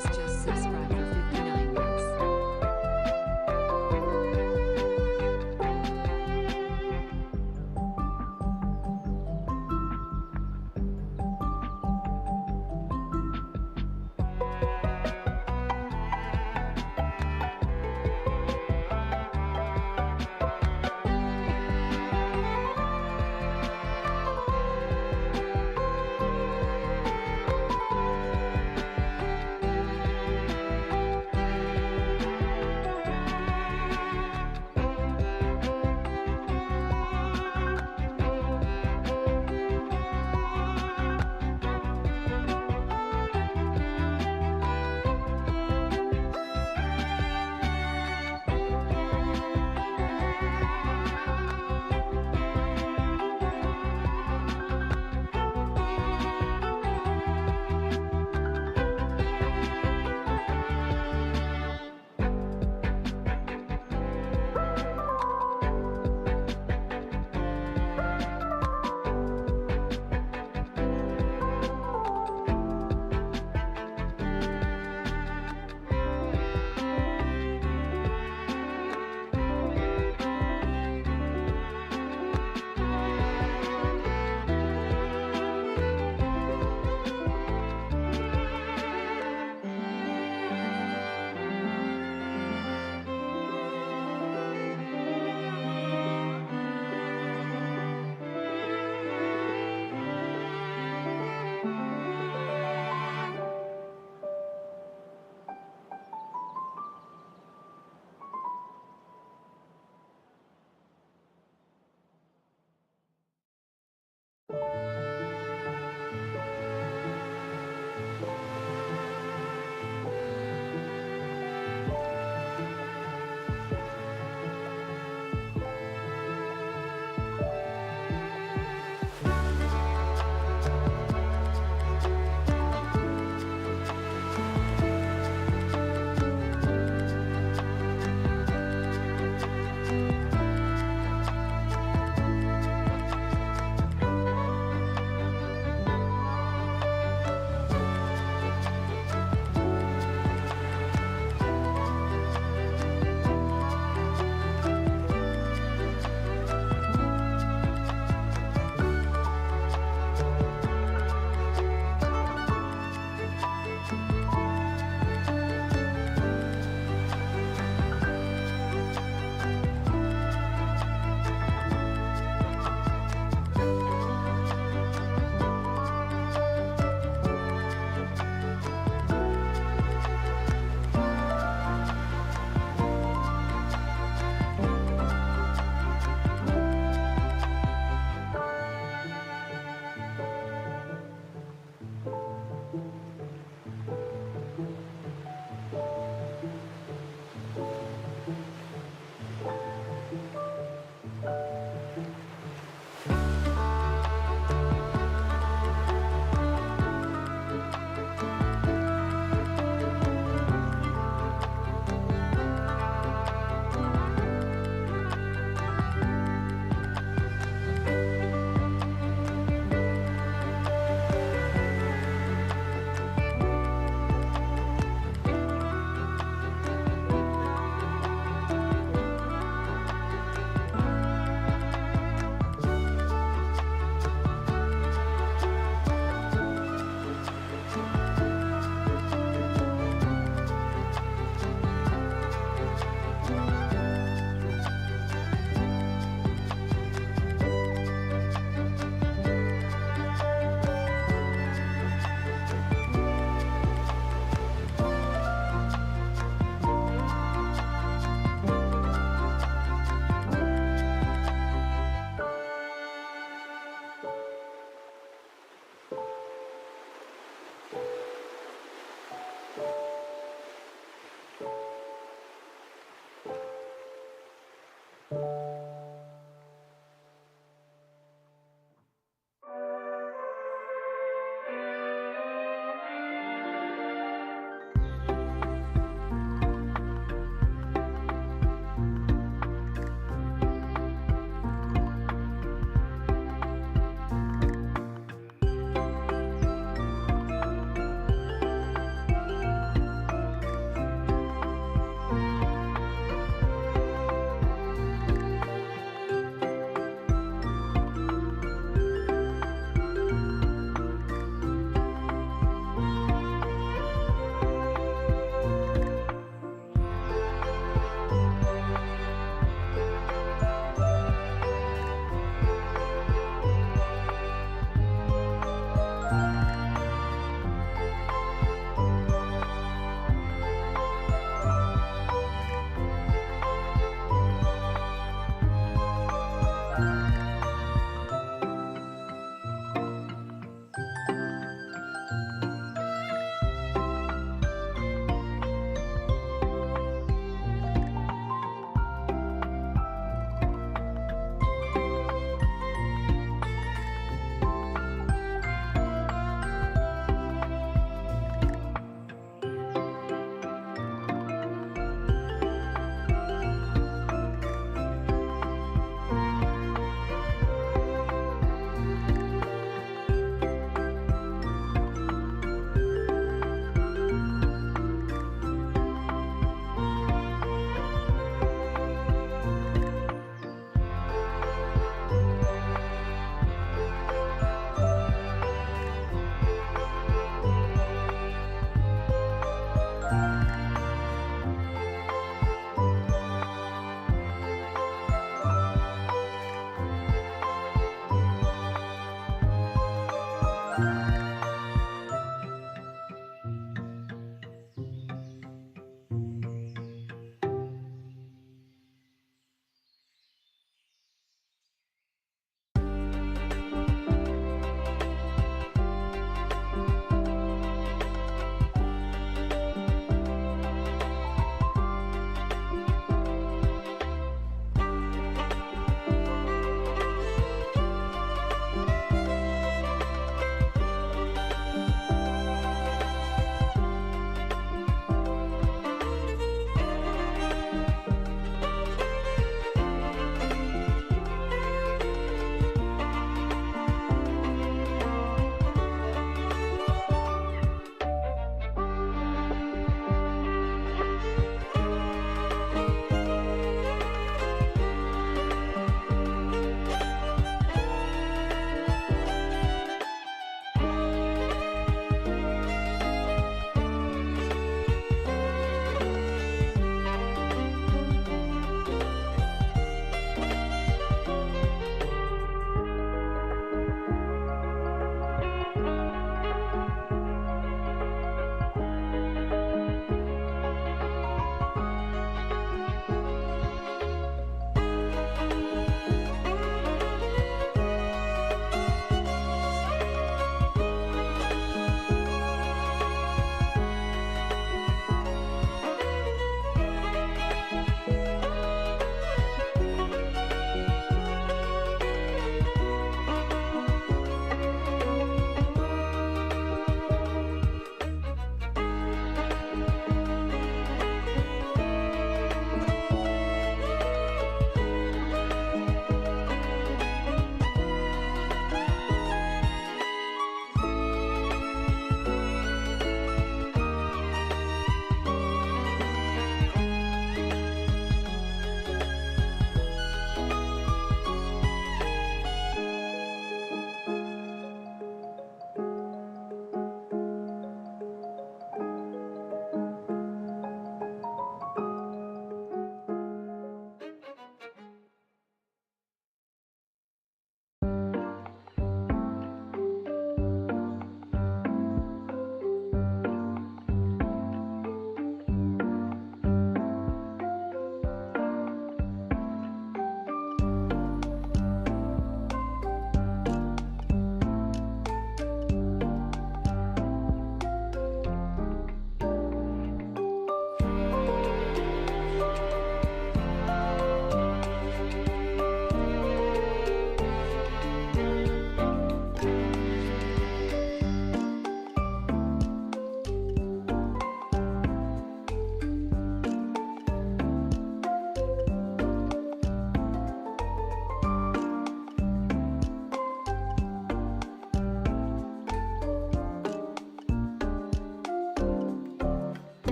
Just subscribe for 59 weeks.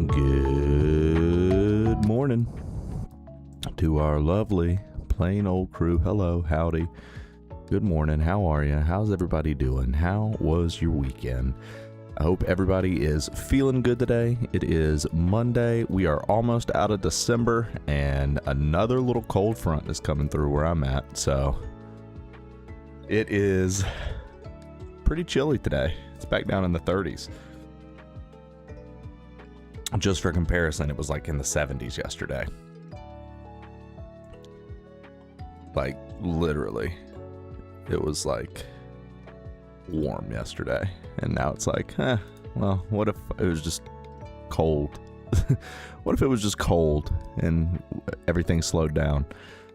Good morning to our lovely plain old crew. Hello, howdy. Good morning. How are you? How's everybody doing? How was your weekend? I hope everybody is feeling good today. It is Monday. We are almost out of December, and another little cold front is coming through where I'm at. So it is pretty chilly today. It's back down in the 30s. Just for comparison, it was like in the 70s yesterday. Like, literally. It was like warm yesterday. And now it's like, well, what if it was just cold? What if it was just cold and everything slowed down?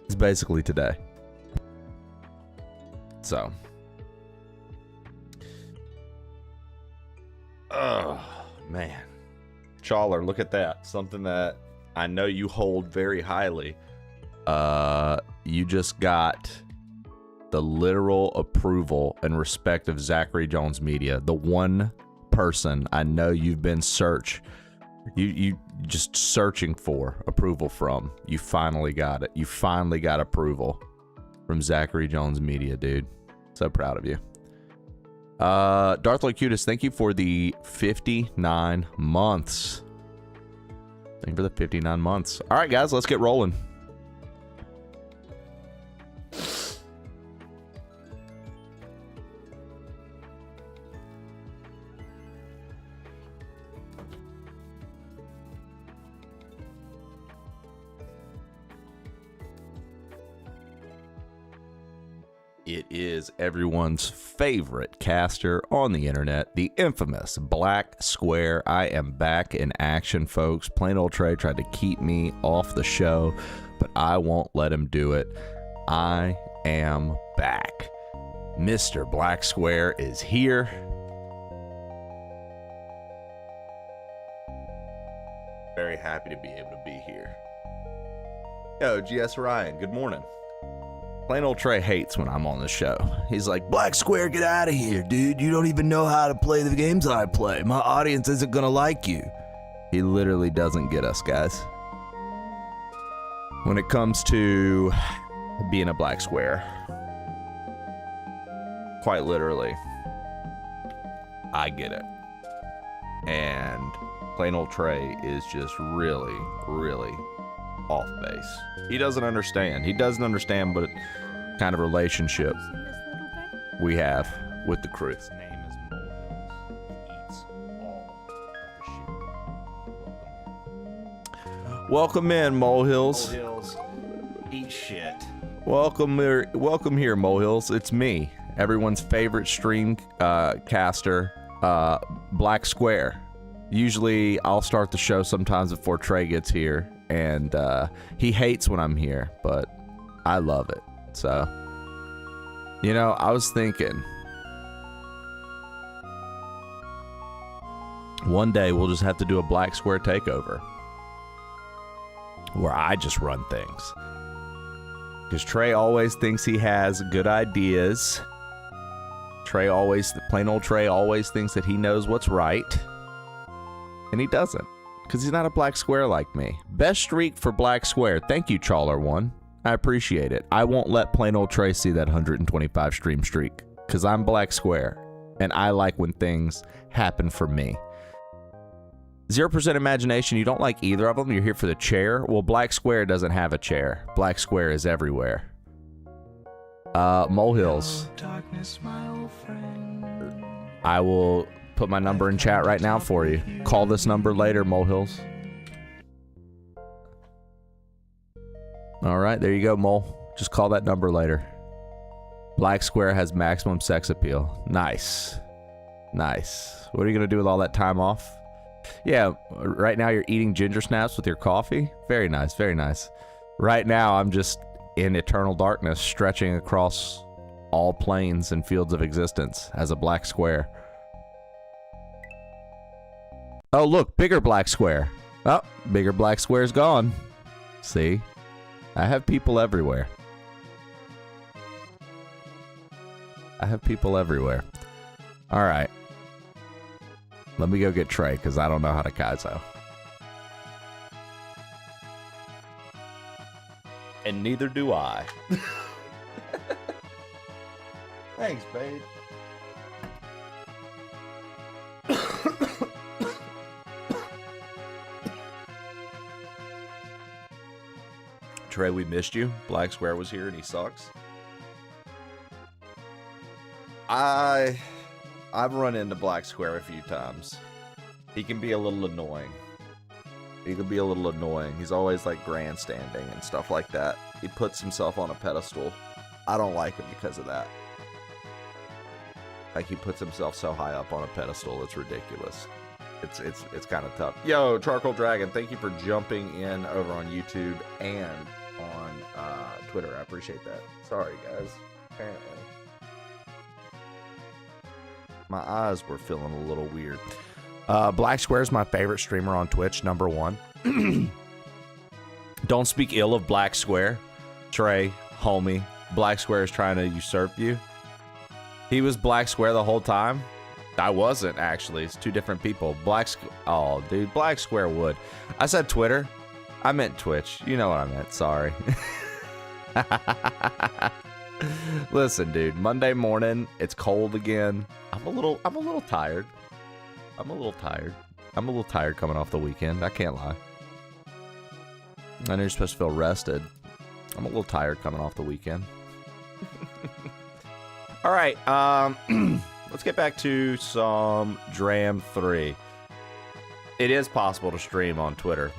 It's basically today. So. Oh, man. Chawler, look at that. Something that I know you hold very highly. You just got the literal approval and respect of Zachary Jones Media. The one person I know you've been you just searching for approval from. You finally got it. You finally got approval from Zachary Jones Media, dude. So proud of you. Darth Locutus, thank you for the 59 months. Thank you for the 59 months. All right, guys, let's get rolling. It is everyone's favorite caster on the internet, the infamous Black Square. I am back in action, folks. Plain old Trey tried to keep me off the show, but I won't let him do it. I am back. Mr. Black Square is here. Very happy to be able to be here. Yo, GS Ryan, good morning. Plain old Trey hates when I'm on the show. He's like, Black Square, get out of here, dude. You don't even know how to play the games I play. My audience isn't gonna like you. He literally doesn't get us, guys. When it comes to being a Black Square, quite literally, I get it. And plain old Trey is just really, really off base. He doesn't understand. He doesn't understand what kind of relationship we have with the crew. His name is Moles. He eats all of the shit. Welcome in, Molehills. Molehills eat shit. Welcome here, Molehills. It's me, everyone's favorite stream caster, Black Square. Usually, I'll start the show sometimes before Trey gets here. And he hates when I'm here, but I love it. So, you know, I was thinking one day we'll just have to do a Black Square takeover where I just run things. Because Trey always thinks he has good ideas. Plain old Trey always thinks that he knows what's right. And he doesn't. Because he's not a Black Square like me. Best streak for Black Square. Thank you, Chawler1. I appreciate it. I won't let plain old Trey see that 125 stream streak. Because I'm Black Square. And I like when things happen for me. 0% imagination. You don't like either of them. You're here for the chair. Well, Black Square doesn't have a chair. Black Square is everywhere. Molehills. I will put my number in chat right now for you. Call this number later, Molehills. All right, there you go, Mole. Just call that number later. Black Square has maximum sex appeal. Nice. Nice. What are you going to do with all that time off? Yeah, right now you're eating ginger snaps with your coffee. Very nice, very nice. Right now I'm just in eternal darkness, stretching across all planes and fields of existence as a Black Square. Oh, look, bigger Black Square. Oh, bigger Black Square's gone. See? I have people everywhere. I have people everywhere. All right. Let me go get Trey, because I don't know how to KAIZO. And neither do I. Thanks, babe. Trey, we missed you. Black Square was here and he sucks. I've run into Black Square a few times. He can be a little annoying. He's always like grandstanding and stuff like that. He puts himself on a pedestal. I don't like him because of that. Like he puts himself so high up on a pedestal, it's ridiculous. It's kind of tough. Yo, Charcoal Dragon, thank you for jumping in over on YouTube and on Twitter. I appreciate that. Sorry, guys. Apparently, my eyes were feeling a little weird. Black Square is my favorite streamer on Twitch, number one. Don't speak ill of Black Square. Trey, homie, Black Square is trying to usurp you. He was Black Square the whole time. I wasn't, actually. It's two different people. Oh, dude, Black Square would. I said Twitter. I meant Twitch. You know what I meant. Sorry. Listen, dude, Monday morning, it's cold again. I'm a little tired. I'm a little tired coming off the weekend. I can't lie. I know you're supposed to feel rested. I'm a little tired coming off the weekend. All right, let's get back to some Dram 3. It is possible to stream on Twitter.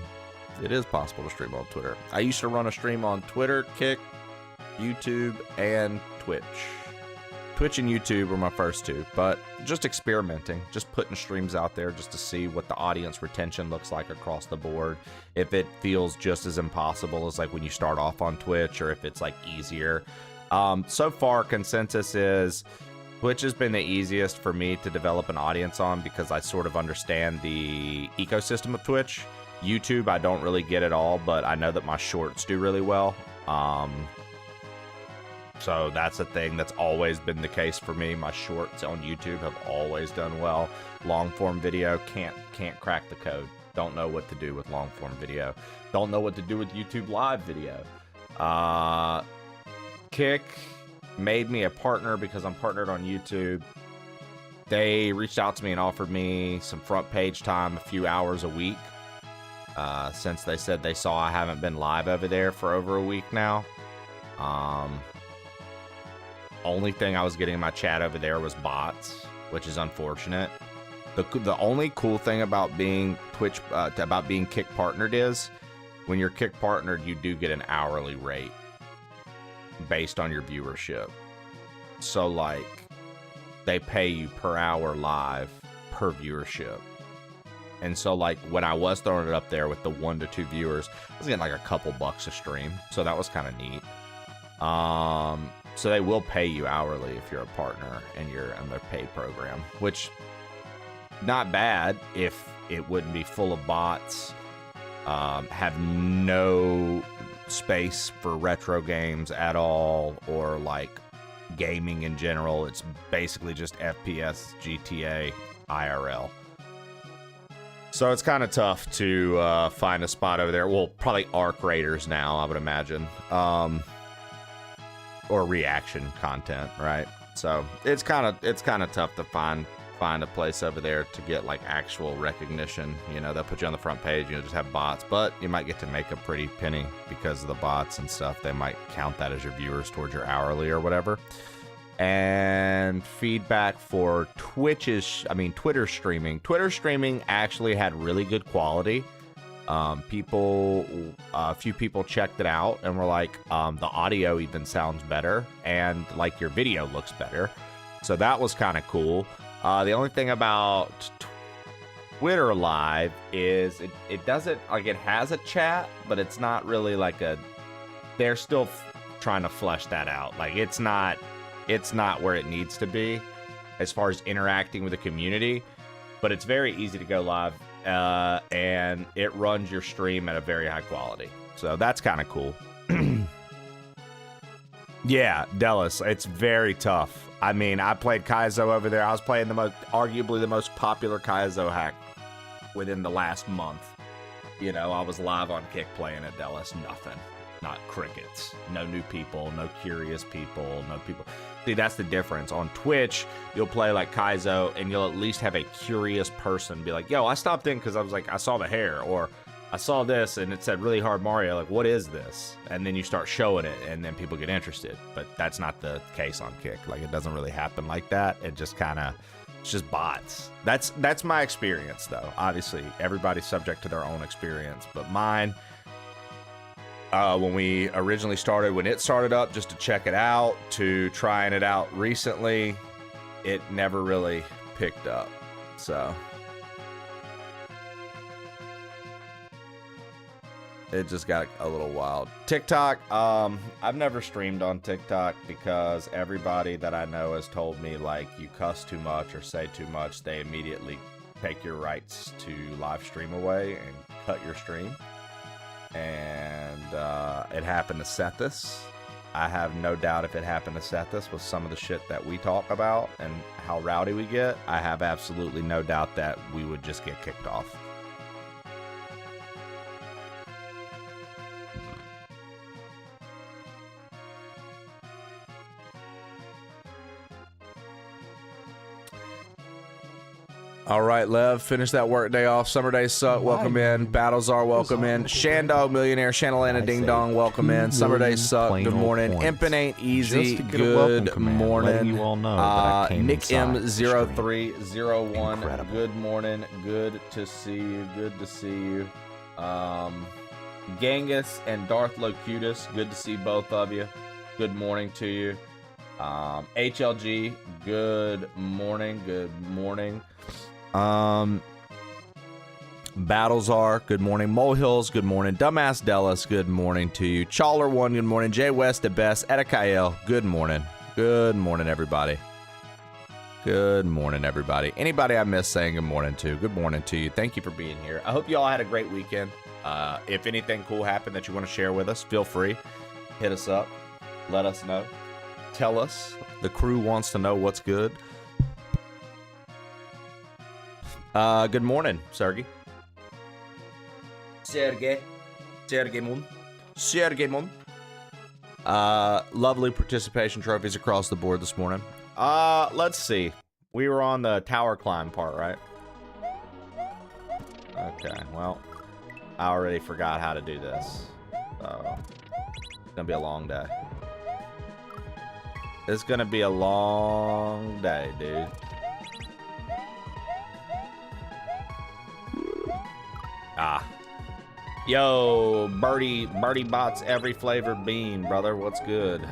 I used to run a stream on Twitter, Kick, YouTube, and Twitch. Twitch and YouTube were my first two, but just experimenting, just putting streams out there just to see what the audience retention looks like across the board. If it feels just as impossible as like when you start off on Twitch, or if it's like easier. So far, consensus is Twitch has been the easiest for me to develop an audience on because I sort of understand the ecosystem of Twitch. YouTube, I don't really get at all, but I know that my shorts do really well. So that's a thing that's always been the case for me. My shorts on YouTube have always done well. Long form video, can't crack the code. Don't know what to do with long form video. Don't know what to do with YouTube live video. Kick made me a partner because I'm partnered on YouTube. They reached out to me and offered me some front page time, a few hours a week. Since they said they saw I haven't been live over there for over a week now. Only thing I was getting in my chat over there was bots, which is unfortunate. The only cool thing about being Twitch, about being Kick partnered is when you're Kick partnered, you do get an hourly rate based on your viewership. So like they pay you per hour live per viewership. And so like when I was throwing it up there with the 1 to 2 viewers, I was getting like a couple bucks a stream. So that was kind of neat. So they will pay you hourly if you're a partner and you're in their pay program, which not bad if it wouldn't be full of bots, have no space for retro games at all, or like gaming in general. It's basically just FPS, GTA, IRL. So it's kind of tough to find a spot over there. Well, probably Arc Raiders now, I would imagine. Or reaction content, right? So it's kind of tough to find a place over there to get like actual recognition. You know, they'll put you on the front page, you'll just have bots, but you might get to make a pretty penny because of the bots and stuff. They might count that as your viewers towards your hourly or whatever. And feedback for Twitter streaming. Twitter streaming actually had really good quality. A few people checked it out and were like, the audio even sounds better and like your video looks better. So that was kind of cool. The only thing about Twitter Live is it doesn't, like, it has a chat, but it's not really like they're still trying to flesh that out. Like it's not where it needs to be as far as interacting with the community, but it's very easy to go live. And it runs your stream at a very high quality. So that's kind of cool. Yeah, Dallas, it's very tough. I mean, I played KAIZO over there. I was playing arguably the most popular KAIZO hack within the last month. You know, I was live on Kick playing at Dallas, nothing. not crickets. No new people, no curious people, no people. See, that's the difference. On Twitch, you'll play like KAIZO, and you'll at least have a curious person be like, yo, I stopped in because I was like, I saw the hair, or I saw this and it said really hard Mario. Like, what is this? And then you start showing it, and then people get interested. But that's not the case on Kick. Like, it doesn't really happen like that. It just kind of, it's just bots. That's my experience, though. Obviously, everybody's subject to their own experience. But mine, when we originally started, when it started up just to check it out, to trying it out recently, it never really picked up. So it just got a little wild. TikTok, I've never streamed on TikTok because everybody that I know has told me, like, you cuss too much or say too much, they immediately take your rights to live stream away and cut your stream. And it happened to Sethis. I have no doubt if it happened to Sethis with some of the shit that we talk about and how rowdy we get, I have absolutely no doubt that we would just get kicked off. All right, Lev, finish that work day off. Summer days suck. Welcome in. Battles are welcome in. Shandog Millionaire, Shanalana Ding Dong, welcome in. Summer days suck. Good morning. Impin' ain't easy. Good morning. You all know that I came Nick inside M0301. Incredible. Good morning. Good to see you. Good to see you. Genghis and Darth Locutus. Good to see both of you. Good morning to you. HLG. Good morning. Good morning. Battles are good morning. Molehills, good morning. Dumbass Dallas, good morning to you. Chawler1, good morning. Jay West at best. Edikael, good morning. Good morning, everybody. Good morning, everybody. Anybody I missed saying good morning to, good morning to you. Thank you for being here. I hope you all had a great weekend. If anything cool happened that you want to share with us, feel free. Hit us up. Let us know. Tell us. The crew wants to know what's good. Good morning, Sergey. Sergey Mon. Lovely participation trophies across the board this morning. Let's see. We were on the tower climb part, right? Okay, well, I already forgot how to do this. So, it's gonna be a long day. It's gonna be a long day, dude. Yo, Birdie Bots every flavored bean, brother. What's good?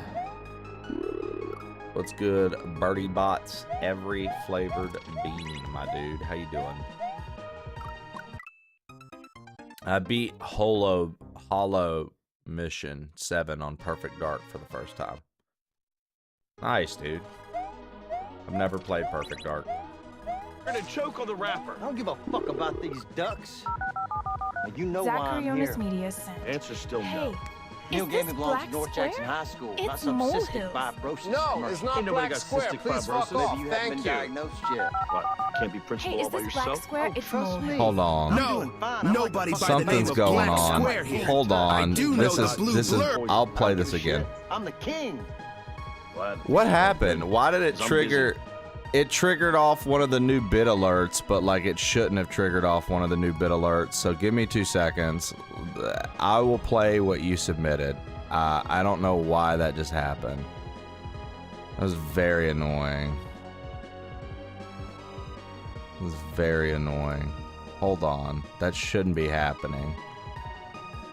What's good, Birdie Bots every flavored bean, my dude? How you doing? I beat Hollow Mission 7 on Perfect Dark for the first time. Nice, dude. I've never played Perfect Dark. We're gonna choke on the wrapper. I don't give a fuck about these ducks. You know why I'm here. Media Center. Answer's still Hey, no. Neil is Gaming this belongs Black to North Square? Jackson High School, not It's some cystic molehills. fibrosis. No, commercial. it's not Ain't nobody Black got Square. cystic Please fuck fibrosis. off. Maybe you haven't Thank been you. diagnosed yet. What? Can't be principal Hey, all is by this Black yourself? Square? It's trust molehills. me. Hold on. I'm No, doing fine. I'm nobody like a by the fucking name Something's of going Black on. Square here. Hold on. I do know This the is blue this is. blurb. I'll play I don't this give a again. shit. I'm the king. What happened? Why did it I'm trigger? It triggered off one of the new bit alerts, but like it shouldn't have triggered off one of the new bit alerts. So give me 2 seconds. I will play what you submitted. I don't know why that just happened. That was very annoying. It was very annoying. Hold on. That shouldn't be happening.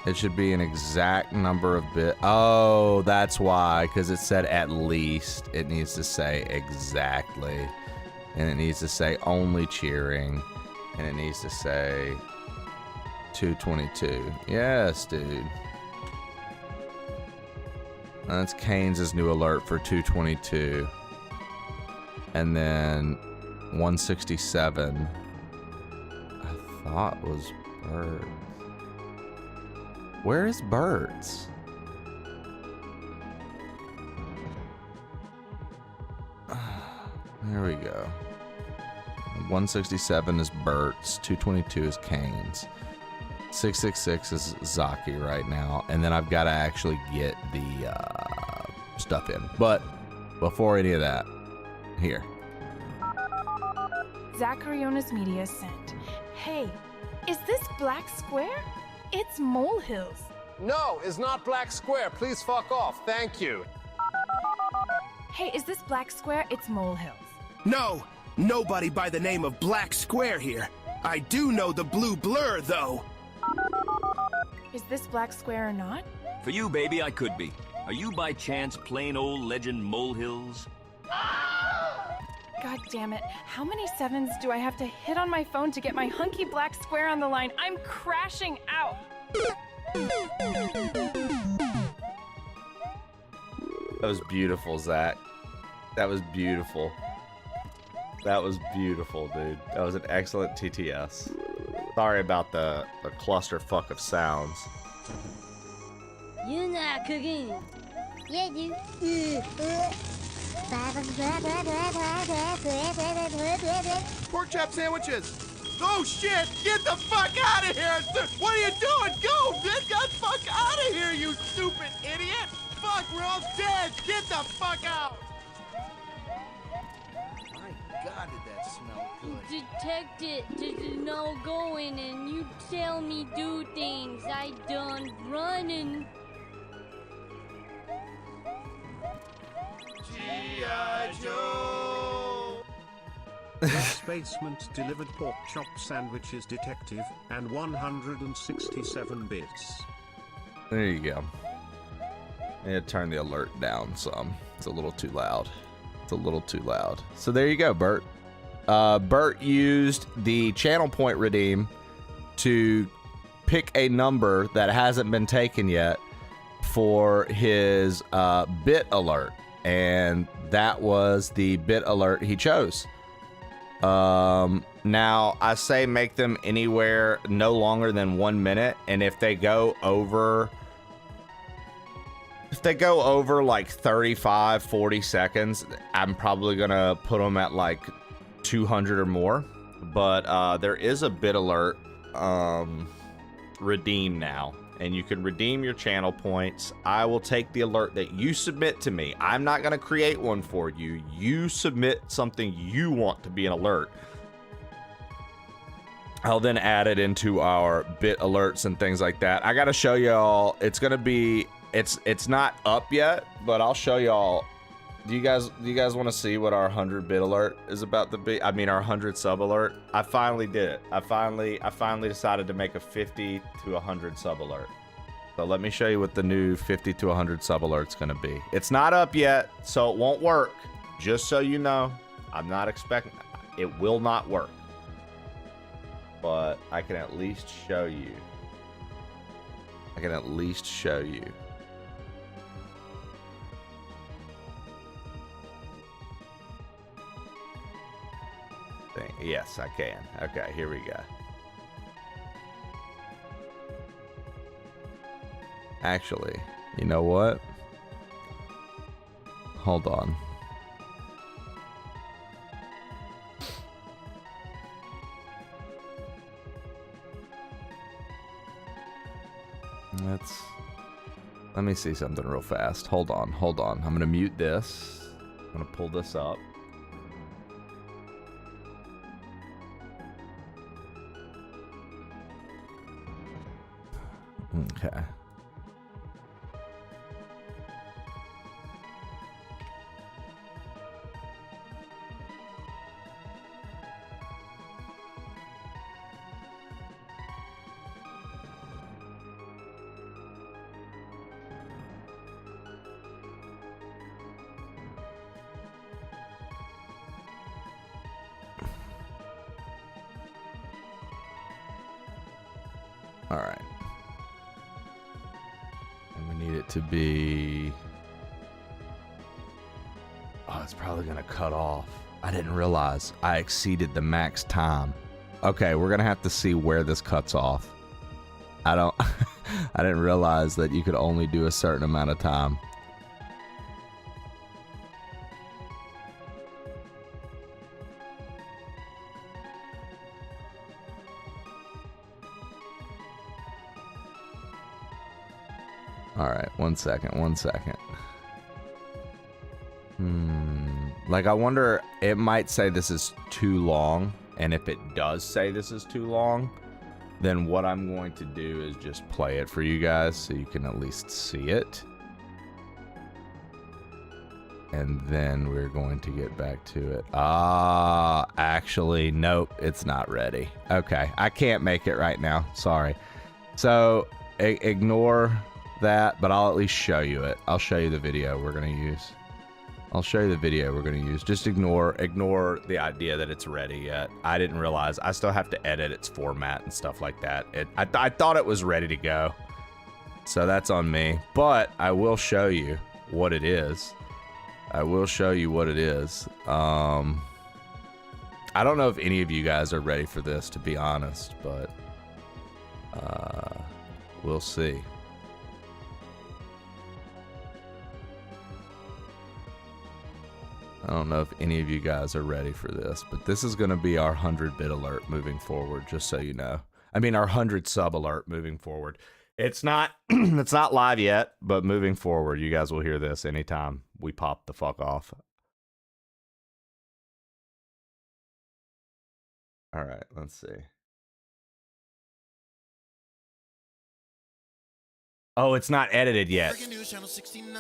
It should be an exact number of bit. Oh, that's why. Because it said at least. It needs to say exactly. And it needs to say only cheering. And it needs to say 222. Yes, dude. That's Keynes' new alert for 222. And then 167. I thought was Bird. Where is Birds? There we go. 167 is Bert's, 222 is Kane's. 666 is Zaki right now, and then I've got to actually get the stuff in. But before any of that, here. Zacharionis Media sent. Hey, is this Black Square? It's Molehills. No, it's not Black Square. Please fuck off. Thank you. Hey, is this Black Square? It's Molehills. No, nobody by the name of Black Square here. I do know the Blue Blur, though. Is this Black Square or not? For you, baby, I could be. Are you by chance plain old legend Molehills? God damn it. How many sevens do I have to hit on my phone to get my hunky Black Square on the line? I'm crashing out. That was beautiful, Zach. That was beautiful. That was beautiful, dude. That was an excellent TTS. Sorry about the clusterfuck of sounds. You're not cooking. Yeah, dude. Pork chop sandwiches. Oh shit! Get the fuck out of here! What are you doing? Go! Get the fuck out of here, you stupid idiot! Fuck, we're all dead! Get the fuck out! My God, did that smell good? Detect it. There's no going, and you tell me do things. I done running. G.I. Joe! This basement delivered pork chop sandwiches, detective, and 167 bits. There you go. I need to turn the alert down some. It's a little too loud. It's a little too loud. So there you go, Bert. Bert used the channel point redeem to pick a number that hasn't been taken yet for his bit alert. And that was the bit alert he chose. Now I say make them anywhere no longer than 1 minute, and if they go over like 35 40 seconds, I'm probably gonna put them at like 200 or more. But there is a bit alert redeem now, and you can redeem your channel points. I will take the alert that you submit to me. I'm not going to create one for you. You submit something you want to be an alert. I'll then add it into our bit alerts and things like that. I got to show y'all. It's going to be, it's not up yet, but I'll show y'all. Do you guys want to see what our 100 bit alert is about to be? I mean, our 100 sub alert. I finally did it. I finally decided to make a 50 to 100 sub alert. So let me show you what the new 50 to 100 sub alert's going to be. It's not up yet, so it won't work. Just so you know, I'm not expecting it will not work. But I can at least show you. Yes, I can. Okay, here we go. Actually, you know what? Hold on. Let me see something real fast. Hold on. I'm gonna mute this. I'm gonna pull this up. Okay. All right. And we need it to be... Oh, it's probably going to cut off. I didn't realize I exceeded the max time. Okay, we're going to have to see where this cuts off. I didn't realize that you could only do a certain amount of time. All right, 1 second. Like, I wonder, it might say this is too long, and if it does say this is too long, then what I'm going to do is just play it for you guys so you can at least see it. And then we're going to get back to it. Actually, nope, it's not ready. Okay, I can't make it right now. Sorry. So, ignore that, but I'll at least show you it. I'll show you the video we're going to use. Just ignore the idea that it's ready yet. I didn't realize. I still have to edit its format and stuff like that. I thought it was ready to go. So that's on me. But I will show you what it is. I don't know if any of you guys are ready for this, to be honest, but we'll see. I don't know if any of you guys are ready for this, but this is going to be our 100-bit alert moving forward, just so you know. I mean, our 100 sub alert moving forward. It's not it's not live yet, but moving forward, you guys will hear this anytime we pop the fuck off. All right, let's see. Oh, it's not edited yet. Channel 69,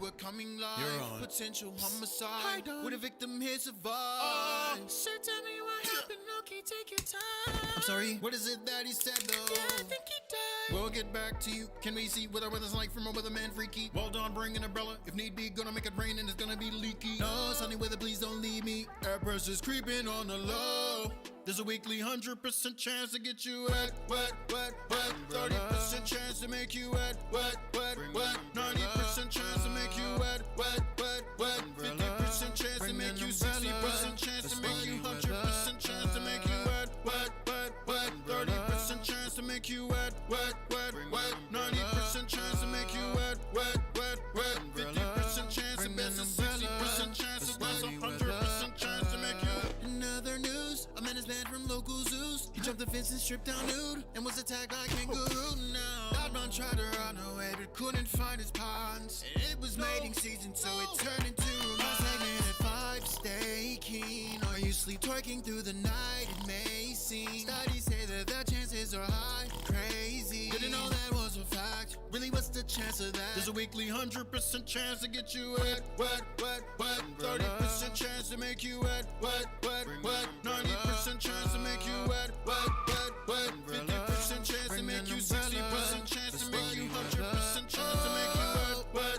we're coming live. You're on. Potential homicide. Would a victim here survive? So tell me what happened. Okay, take your time. I'm sorry. What is it that he said though? Yeah, I think he died. We'll get back to you. Can we see what our weather's like from a weatherman freaky? Well done, bring an umbrella. If need be, gonna make it rain and it's gonna be leaky. No, sunny weather, please don't leave me. Air pressure's creeping on the low. There's a weekly 100% chance to get you wet. 30% chance to make you wet. 90% chance to make you wet. 50% chance to make you 60% chance to make you 100% chance to make you wet. 30% chance to make you wet. 90% chance to make you wet. 50% chance and that's a 60% chance as well as 100% chance to make you wet. In other news, a man is banned from local zoos. He jumped the fence and stripped down nude and was attacked like kangaroo. Now that man tried to run away but couldn't find his ponds. It was mating season, so it turned into a segment at 5. Stay keen, or you sleep twerking through the night. It may seem studies say that the chances are high. Crazy, didn't know that was a fact. Really, what's the chance of that? There's a weekly 100% chance to get you wet. 30% chance to make you wet. 90% chance to make you wet. 50% chance to make you 60% chance to make you 100% chance to make you wet.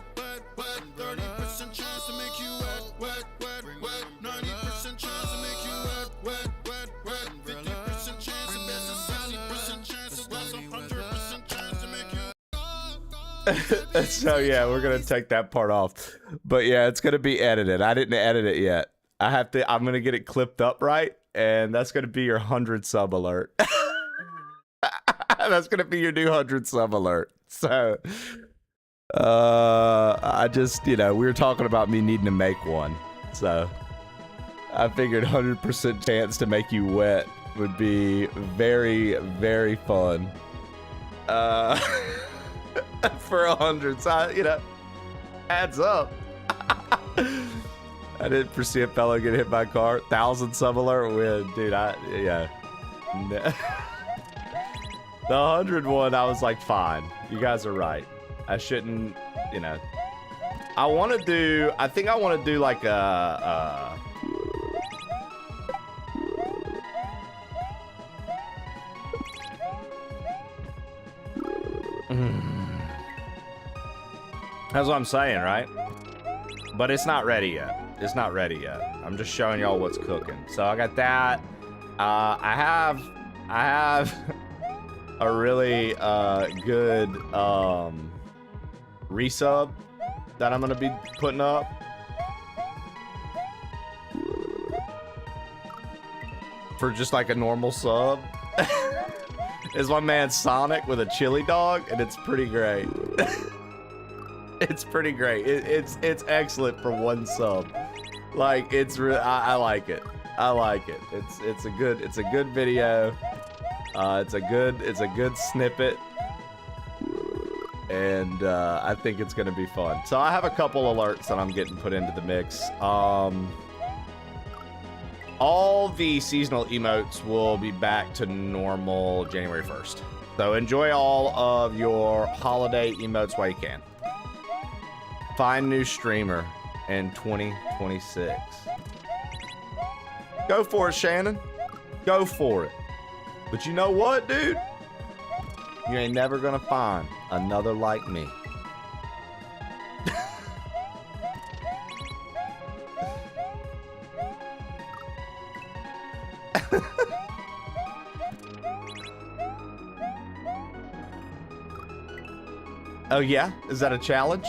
30% chance to make you wet. 90% chance to make you wet. 50% chance and that's a 60% chance as well as 100% chance to make you. So yeah, we're gonna take that part off, but yeah, it's gonna be edited. I didn't edit it yet. I'm gonna get it clipped up right, and that's gonna be your 100 sub alert. That's gonna be your new 100 sub alert. So I just, we were talking about me needing to make one, so I figured 100% chance to make you wet would be very, very fun. For 100, so adds up. I didn't foresee a fellow get hit by a car. 1,000 sub alert win, dude. Yeah. The 100 one, I was like, fine. You guys are right. I shouldn't, I think I want to do like a That's what I'm saying, right? But it's not ready yet. It's not ready yet. I'm just showing y'all what's cooking. So I got that. I have a really good resub that I'm gonna be putting up. For just like a normal sub. Is my man Sonic with a chili dog, and it's pretty great. It's pretty great. It's excellent for one sub. Like I like it. I like it. It's a good video. It's a good snippet. and I think it's going to be fun. So I have a couple alerts that I'm getting put into the mix. All the seasonal emotes will be back to normal January 1st. So enjoy all of your holiday emotes while you can. Find new streamer in 2026. Go for it, Shannon. Go for it. But you know what, dude? You ain't never gonna find another like me. Oh yeah? Is that a challenge?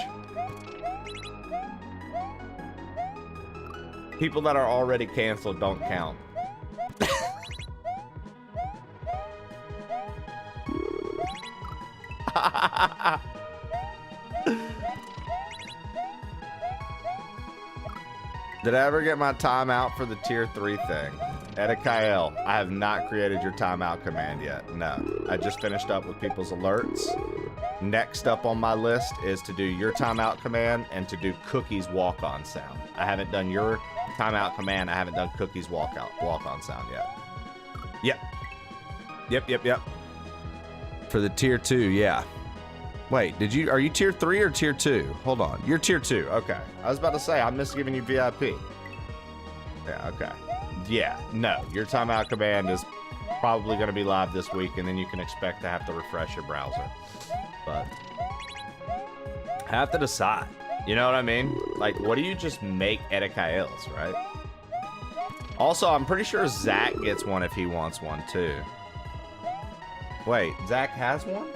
People that are already canceled don't count. Did I ever get my timeout for the tier 3 thing? Edikael, I have not created your timeout command yet. No, I just finished up with people's alerts. Next up on my list is to do your timeout command and to do Cookie's walk-on sound. I haven't done your timeout command. I haven't done Cookie's walk-on sound yet. Yep. For the tier 2, yeah. Wait, are you tier 3 or tier 2? Hold on. You're tier 2. Okay. I was about to say, I missed giving you VIP. Yeah, okay. Yeah, no. Your timeout command is probably going to be live this week, and then you can expect to have to refresh your browser. But have to decide. You know what I mean? Like, what do you just make Edikael's, right? Also, I'm pretty sure Zach gets one if he wants one, too. Wait, Zach has one?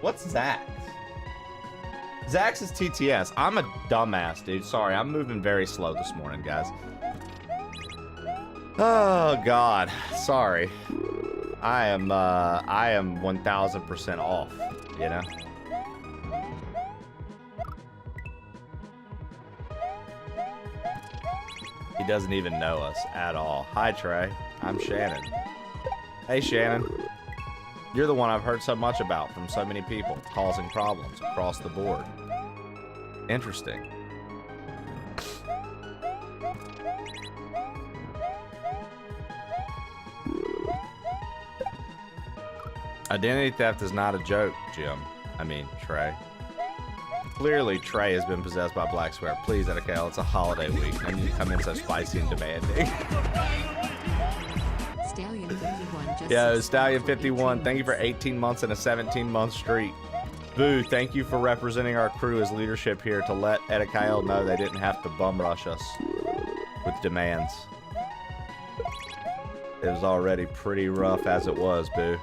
What's Zach's? Zach's is TTS. I'm a dumbass, dude. Sorry, I'm moving very slow this morning, guys. Oh, God. Sorry. I am 1000% off, you know? He doesn't even know us at all. Hi, Trey. I'm Shannon. Hey, Shannon. You're the one I've heard so much about from so many people, causing problems across the board. Interesting. Identity theft is not a joke, Jim. I mean, Trey. Clearly, Trey has been possessed by Black Swear. Please, Edikael, it's a holiday week. And you come in so spicy and demanding. Stallion51 just Yo, Stallion51, thank you for 18 months and a 17-month streak. Boo, thank you for representing our crew as leadership here to let Edikael know they didn't have to bum rush us with demands. It was already pretty rough as it was, Boo.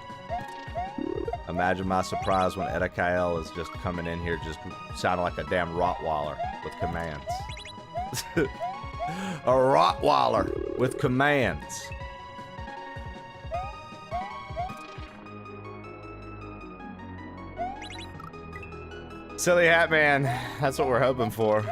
Imagine my surprise when Edikael is just coming in here just sounding like a damn Rottweiler with commands. A Rottweiler with commands. Silly Hat Man, that's what we're hoping for.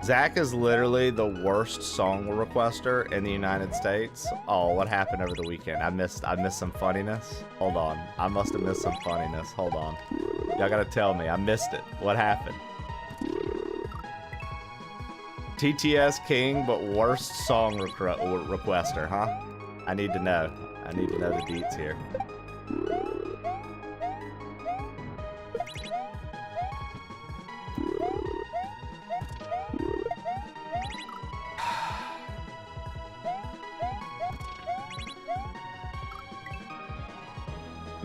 Zach is literally the worst song requester in the United States. Oh, what happened over the weekend? I missed some funniness. Hold on. I must have missed some funniness. Hold on. Y'all gotta tell me. I missed it. What happened? TTS King, but worst song requester, huh? I need to know. I need to know the deets here.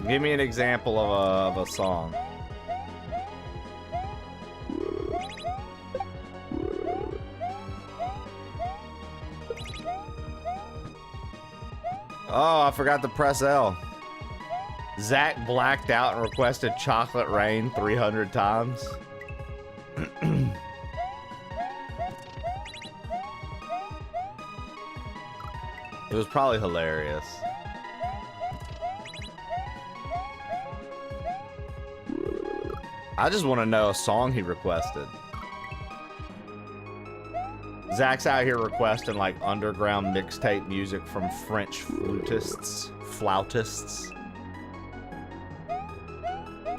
Give me an example of a song. Oh, I forgot to press L. Zach blacked out and requested Chocolate Rain 300 times. It was probably hilarious. I just want to know a song he requested. Zach's out here requesting like underground mixtape music from French flautists.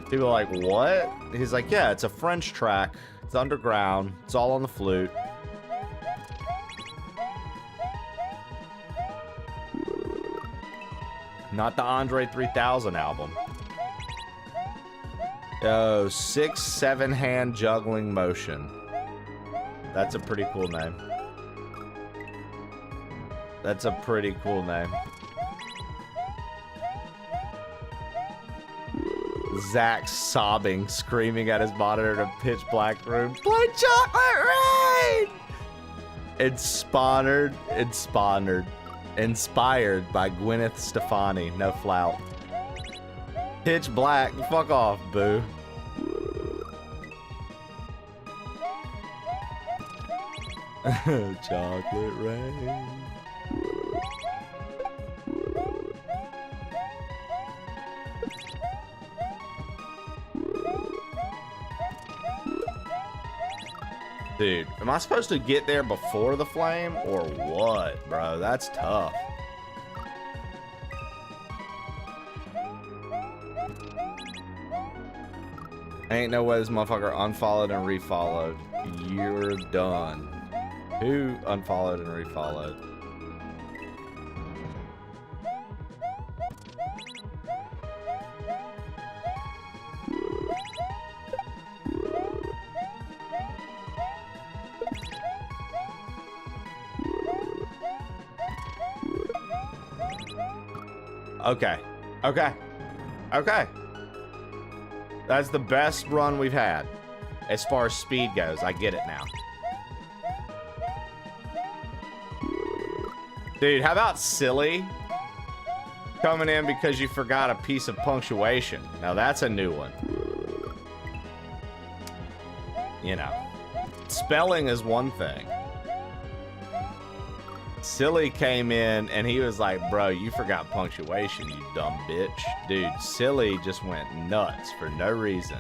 People are like, what? He's like, yeah, it's a French track. It's underground. It's all on the flute. Not the Andre 3000 album. Oh, 6-7 hand juggling motion. That's a pretty cool name. That's a pretty cool name. Zach sobbing, screaming at his monitor in a pitch black room. Play Chocolate Rain! Inspired by Gwyneth Stefani. No flout. Pitch black. Fuck off, boo. Chocolate Rain. Dude, am I supposed to get there before the flame or what, bro? That's tough. Ain't no way this motherfucker unfollowed and refollowed. You're done. Who unfollowed and refollowed? Okay. Okay. Okay. That's the best run we've had. As far as speed goes, I get it now. Dude, how about silly? Coming in because you forgot a piece of punctuation. Now that's a new one. You know. Spelling is one thing. Silly came in and he was like, bro, you forgot punctuation, you dumb bitch. Dude, Silly just went nuts for no reason.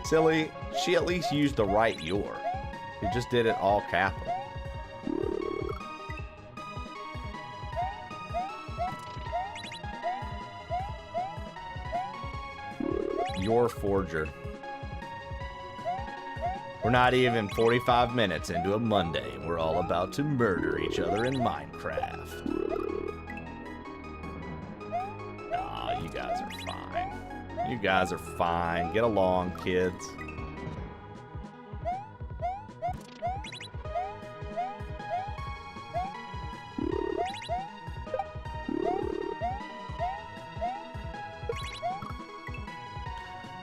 Silly, she at least used the right your. He just did it all capital. Your forger. We're not even 45 minutes into a Monday, and we're all about to murder each other in Minecraft. Nah, you guys are fine. You guys are fine. Get along, kids.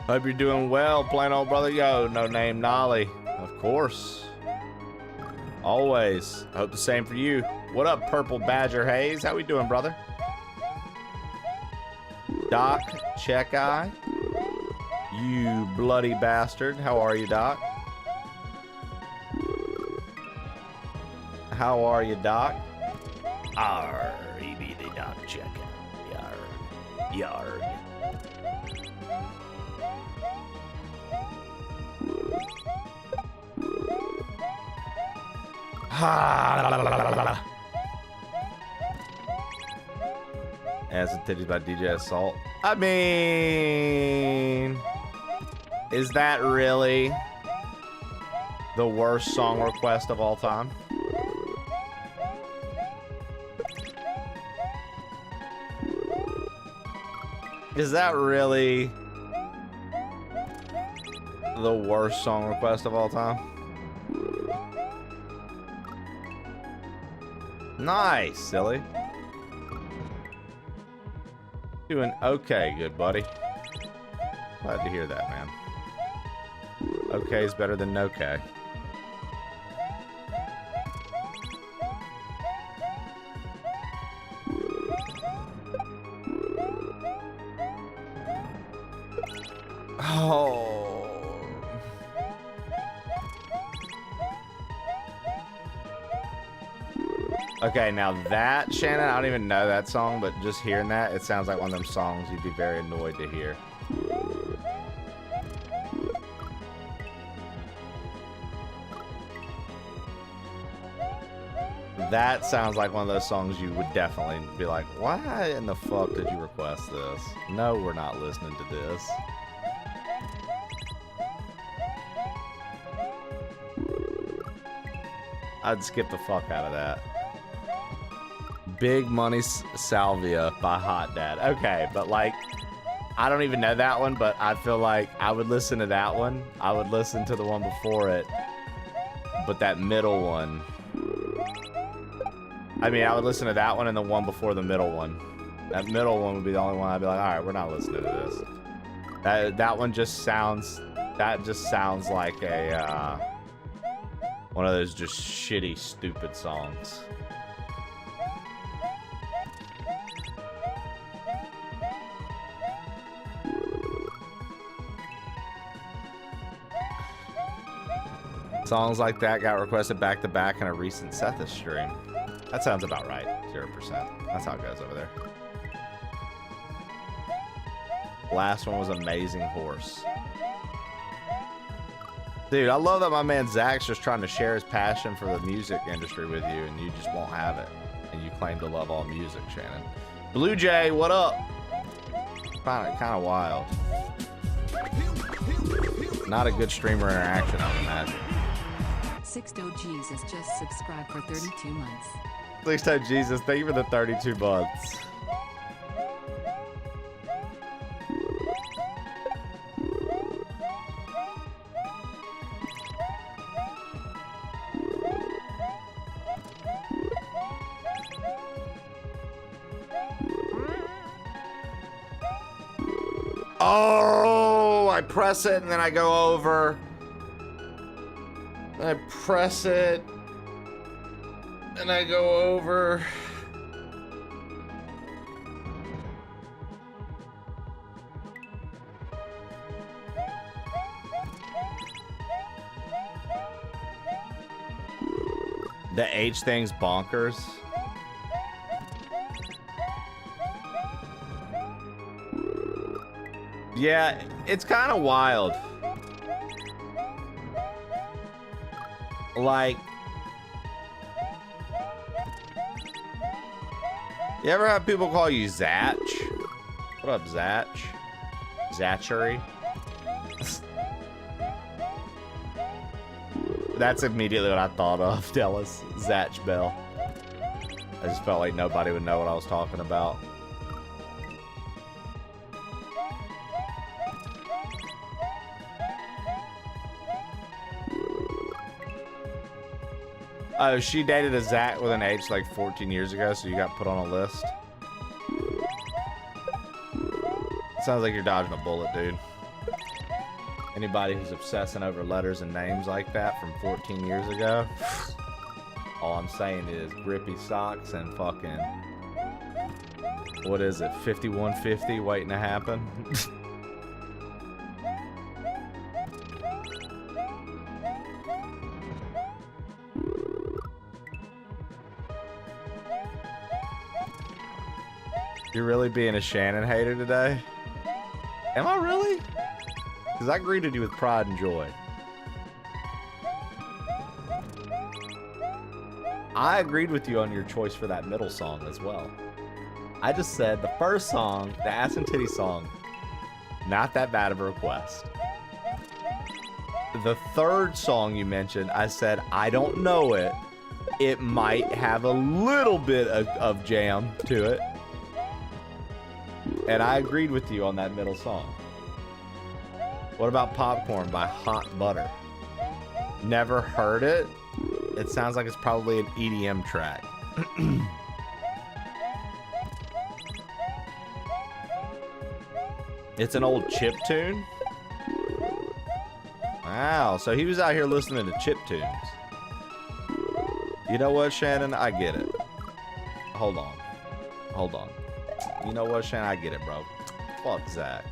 Hope you're doing well, plain old brother. Yo, no name Nolly. Of course. Always. I hope the same for you. What up, Purple Badger Hayes? How we doing, brother? Doc, check eye. You bloody bastard. How are you, Doc? How are you, Doc? Arr, he be the Doc check eye. Yarg. Yarg. Ass and Titties by DJ Assault. I mean, is that really the worst song request of all time? Is that really the worst song request of all time? Nice, Silly. Doing okay, good buddy. Glad to hear that, man. Okay is better than no K. Oh. Okay, now that, Shannon, I don't even know that song, but just hearing that, it sounds like one of them songs you'd be very annoyed to hear. That sounds like one of those songs you would definitely be like, why in the fuck did you request this? No, we're not listening to this. I'd skip the fuck out of that. Big Money Salvia by Hot Dad. Okay, but like, I don't even know that one, but I feel like I would listen to that one. I would listen to the one before it. But that middle one, I mean, I would listen to that one and the one before the middle one. That middle one would be the only one I'd be like, all right, we're not listening to this. That one just sounds, that just sounds like a, one of those just shitty, stupid songs. Songs like that got requested back to back in a recent Sethis stream. That sounds about right. 0%. That's how it goes over there. Last one was Amazing Horse. Dude, I love that my man Zach's just trying to share his passion for the music industry with you, and you just won't have it. And you claim to love all music, Shannon. Blue Jay, what up? Find it kind of wild. Not a good streamer interaction, I would imagine. Sixto Jesus just subscribed for 32 months. Sixto Jesus, thank you for the 32 months. Oh, I press it and then I go over. I press it and I go over. The H thing's bonkers. Yeah, it's kind of wild. Like, you ever have people call you Zatch? What up, Zatch? Zatchery? That's immediately what I thought of, Dallas. Zatch Bell. I just felt like nobody would know what I was talking about. Oh, she dated a Zach with an H like 14 years ago, so you got put on a list. Sounds like you're dodging a bullet, dude. Anybody who's obsessing over letters and names like that from 14 years ago, all I'm saying is grippy socks and fucking, what is it, 5150 waiting to happen? You're really being a Shannon hater today? Am I really? Because I greeted you with pride and joy. I agreed with you on your choice for that middle song as well. I just said the first song, the ass and titty song, not that bad of a request. The third song you mentioned, I said, I don't know it. It might have a little bit of jam to it. And I agreed with you on that middle song. What about Popcorn by Hot Butter? Never heard it. It sounds like it's probably an EDM track. It's an old chip tune? Wow, so he was out here listening to chip tunes. You know what, Shannon? I get it. Hold on. Hold on. You know what, Shannon? I get it, bro. Fuck Zach.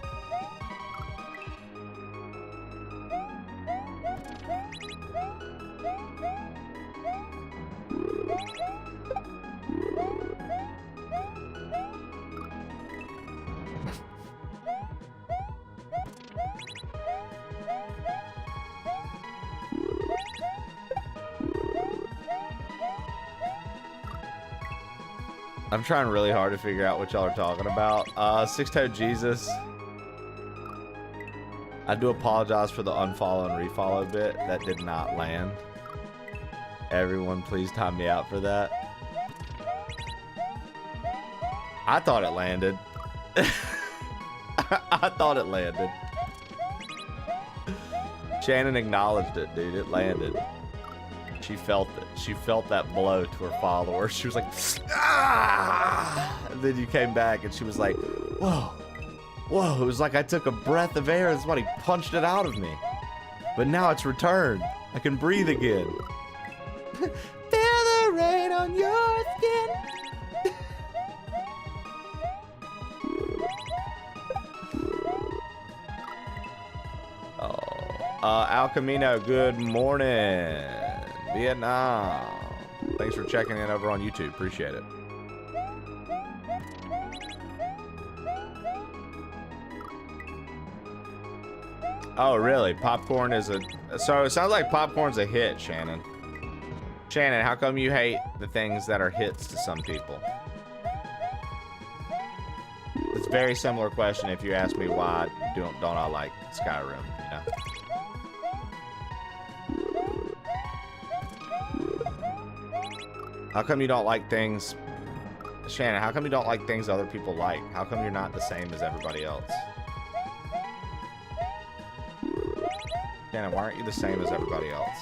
I'm trying really hard to figure out what y'all are talking about. Six-Toed Jesus. I do apologize for the unfollow and refollow bit. That did not land. Everyone, please time me out for that. I thought it landed. I thought it landed. Shannon acknowledged it, dude. It landed. She felt it. She felt that blow to her followers. She was like, ah! And then you came back and she was like, whoa. Whoa, it was like I took a breath of air and somebody punched it out of me. But now it's returned. I can breathe again. Feel the rain on your skin. Al Camino, good morning. Vietnam. Thanks for checking in over on YouTube. Appreciate it. Oh, really? Popcorn is a... So it sounds like popcorn's a hit, Shannon. Shannon, how come you hate the things that are hits to some people? It's a very similar question if you ask me why don't I like Skyrim, you know? How come you don't like things... Shannon, how come you don't like things other people like? How come you're not the same as everybody else? Shannon, why aren't you the same as everybody else?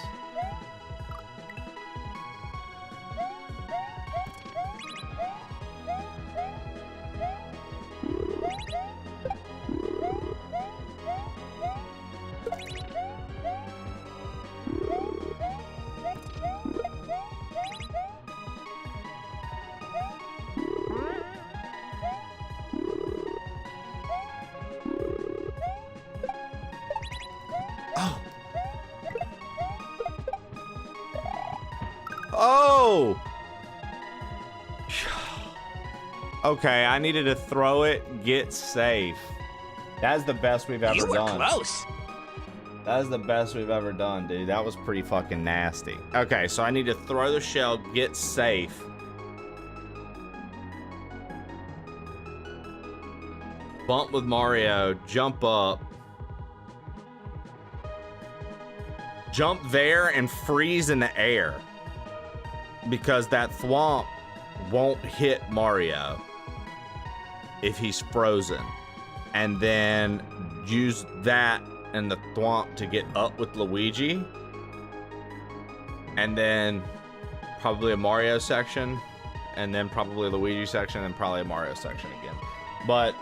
Oh! Okay, I needed to throw it, get safe. That's the best we've ever done. Close. That is the best we've ever done, dude. That was pretty fucking nasty. Okay, so I need to throw the shell, get safe. Bump with Mario, jump up. Jump there and freeze in the air. Because that thwomp won't hit Mario if he's frozen. And then use that and the thwomp to get up with Luigi. And then probably a Mario section. And then probably a Luigi section and probably a Mario section again. But,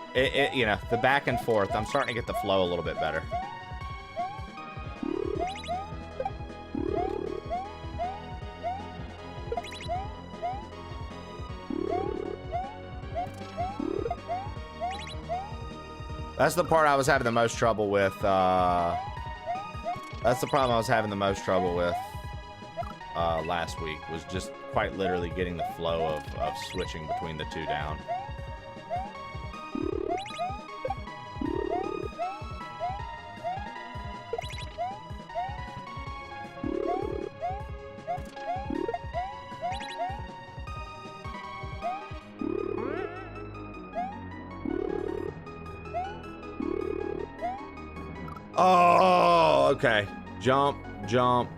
you know, the back and forth, I'm starting to get the flow a little bit better. That's the part I was having the most trouble with. That's the problem I was having the most trouble with last week, was just quite literally getting the flow of switching between the two down. Oh, okay. Jump, jump,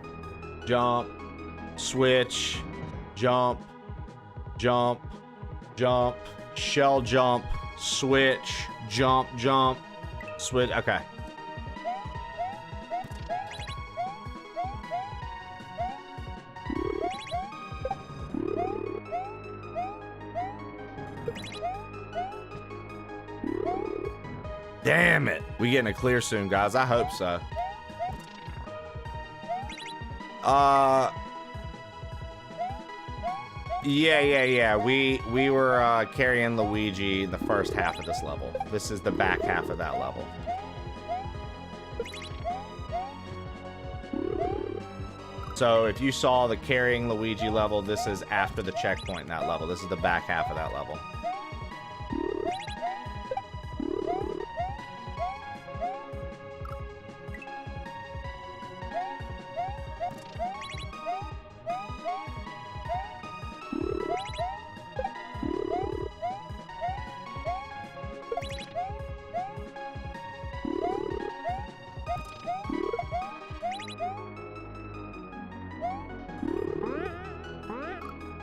jump, switch, jump, jump, jump, shell jump, switch, jump, jump, switch. Okay. Damn it. We getting a clear soon, guys. I hope so. Yeah. We were carrying Luigi the first half of this level. This is the back half of that level. So if you saw the carrying Luigi level, this is after the checkpoint in that level. This is the back half of that level.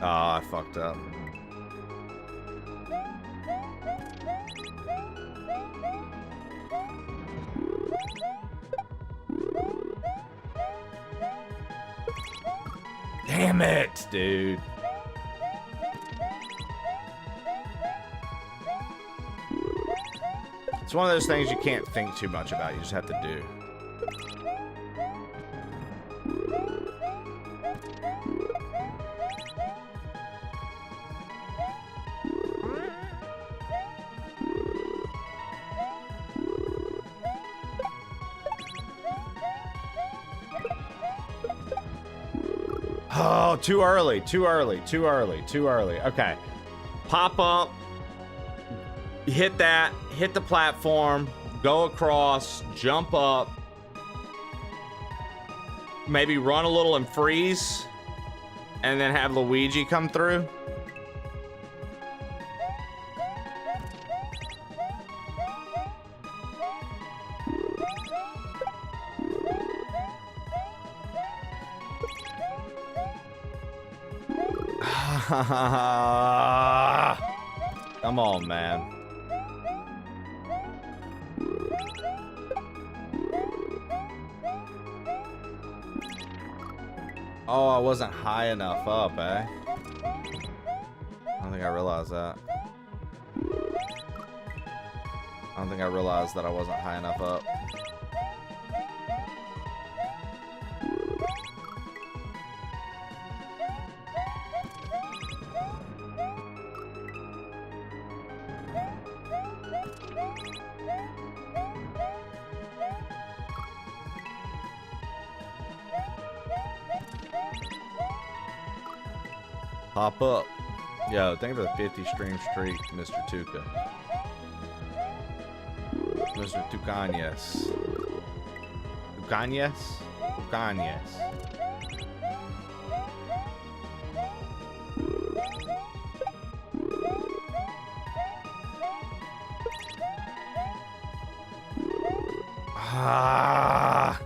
I fucked up. Damn it, dude. It's one of those things you can't think too much about. You just have to do. Oh, too early, too early, too early, too early. Okay. Pop up. Hit that. Hit the platform. Go across. Jump up. Maybe run a little and freeze. And then have Luigi come through. Come on, man. Oh, I wasn't high enough up, eh? I don't think I realized that. I don't think I realized that I wasn't high enough up. Pop up. Yo, thank you for the 50 stream streak, Mr. Tuca. Mr. Tucanyes. Tucanyes? Tucanyes. Ah.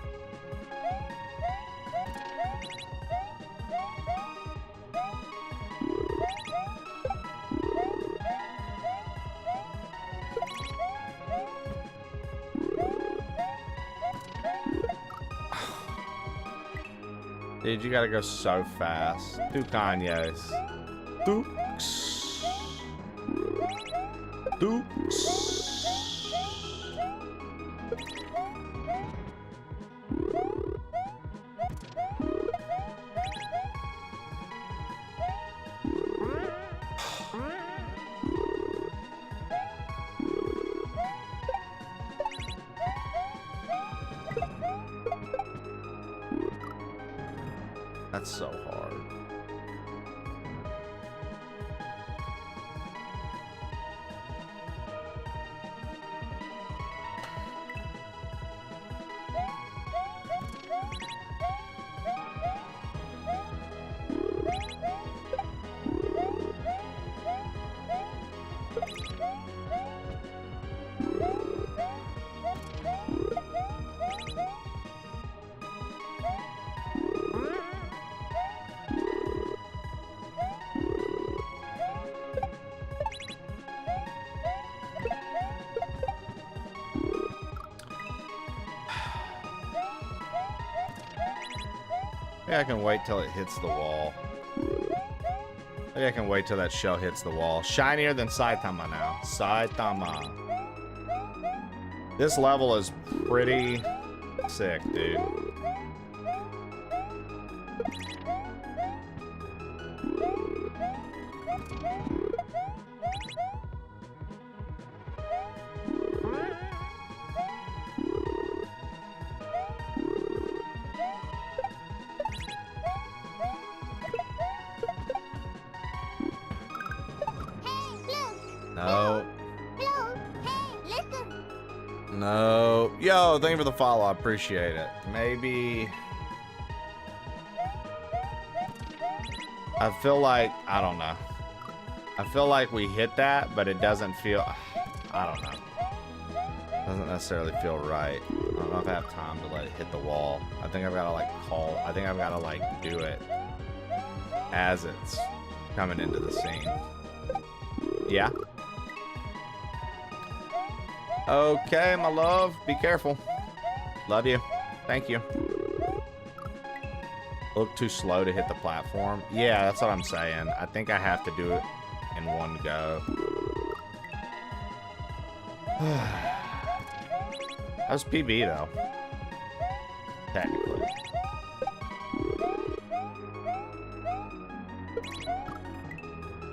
Dude, you gotta go so fast. Two Kanye's. Dukes. Dukes. That's so hard. Maybe I can wait till it hits the wall. Maybe I can wait till that shell hits the wall. Shinier than Saitama now. Saitama. This level is pretty sick, dude. No. No. Yo, thank you for the follow. I appreciate it. Maybe. I feel like, I don't know. I feel like we hit that, but it doesn't feel, I don't know. Doesn't necessarily feel right. I don't know if I have time to let it hit the wall. I think I've got to like I think I've got to like do it as it's coming into the scene. Yeah. Okay, my love. Be careful. Love you. Thank you. Look too slow to hit the platform. Yeah, that's what I'm saying. I think I have to do it in one go. How's PB though? Technically.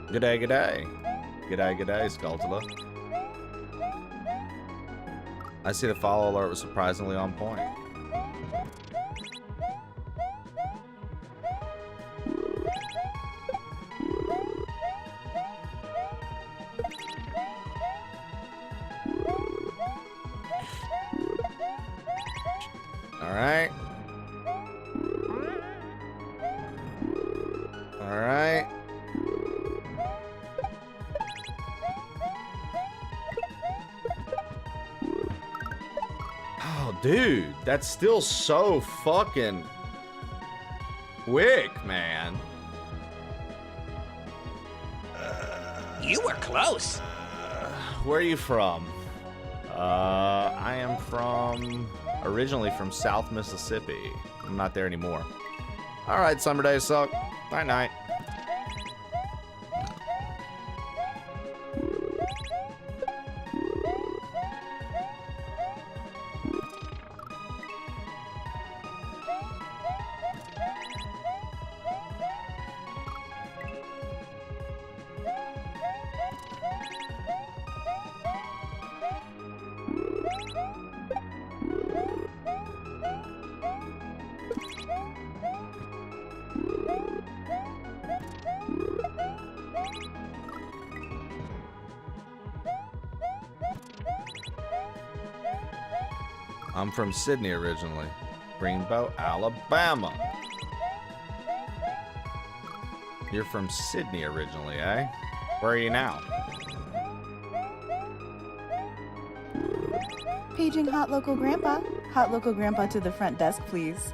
G'day, g'day. G'day, g'day, Skulltula. I see the follow alert was surprisingly on point. Alright. Alright. Oh, dude, that's still so fucking quick, man. You were close. Where are you from? I am originally from South Mississippi. I'm not there anymore. All right, summer days suck. Night night. I'm from Sydney originally. Greenbow, Alabama. You're from Sydney originally, eh? Where are you now? Paging Hot Local Grandpa. Hot Local Grandpa to the front desk, please.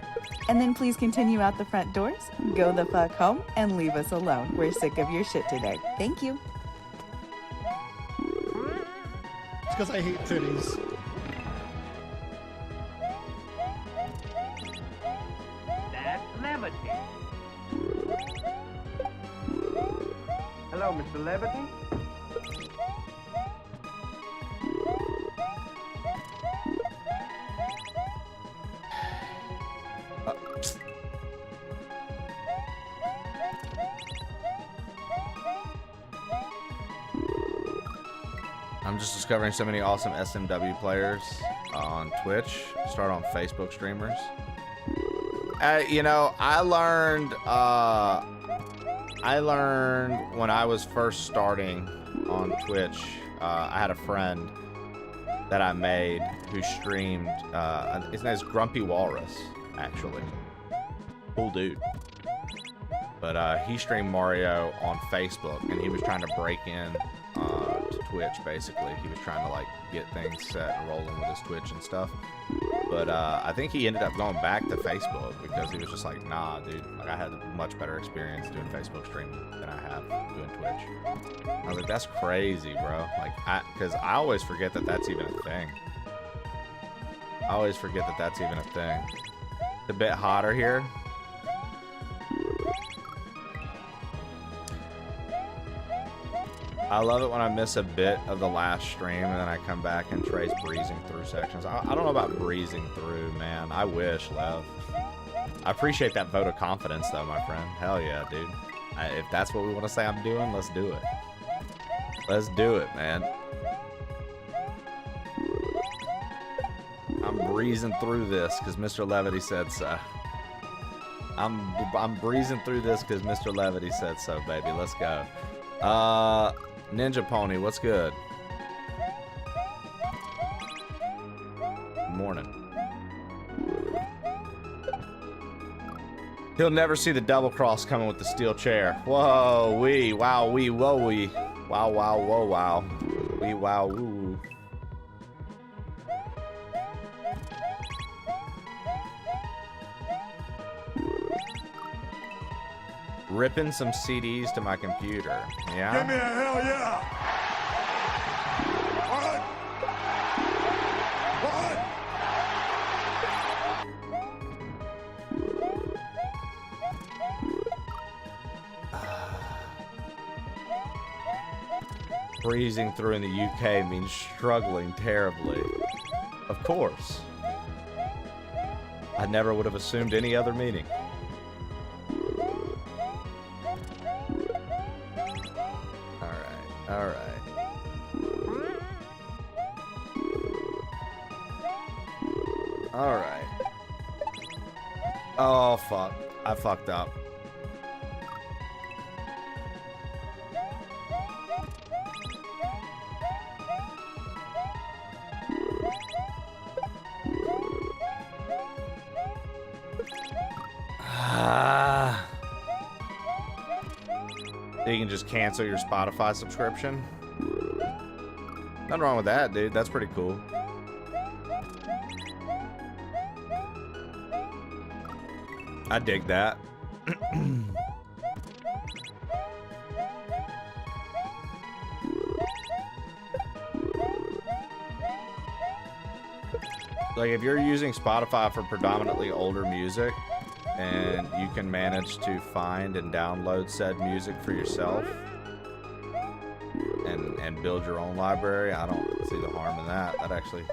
And then please continue out the front doors, go the fuck home, and leave us alone. We're sick of your shit today. Thank you. It's because I hate titties. Levity. Hello, Mr. Levity. I'm just discovering so many awesome SMW players on Twitch. Start on Facebook streamers. You know, I learned when I was first starting on Twitch. I had a friend that I made who streamed. His name is Grumpy Walrus, actually. Cool dude. But he streamed Mario on Facebook, and he was trying to break in to Twitch. Basically, he was trying to like get things set and rolling with his Twitch and stuff. But I think he ended up going back to Facebook because he was just like, nah, dude. Like, I had a much better experience doing Facebook streaming than I have doing Twitch. I was like, that's crazy, bro. Like, because I always forget that that's even a thing. I always forget that that's even a thing. It's a bit hotter here. I love it when I miss a bit of the last stream and then I come back and Trey's breezing through sections. I don't know about breezing through, man. I wish, Lev. I appreciate that vote of confidence, though, my friend. Hell yeah, dude. If that's what we want to say I'm doing, let's do it. Let's do it, man. I'm breezing through this because Mr. Levity said so. I'm breezing through this because Mr. Levity said so, baby. Let's go. Ninja Pony, what's good? Morning. He'll never see the double cross coming with the steel chair. Whoa, wee, wow, wee, whoa, wee. Wow, wow, whoa, wow. Wee, wow, woo. Ripping some CDs to my computer. Yeah? Give me a hell yeah! Run! Freezing through in the UK means struggling terribly. Of course. I never would have assumed any other meaning. Alright. Alright. Oh, fuck. I fucked up. You can just cancel your Spotify subscription. Nothing wrong with that, dude. That's pretty cool. I dig that. Like, if you're using Spotify for predominantly older music, and you can manage to find and download said music for yourself and build your own library, I don't see the harm in that. That actually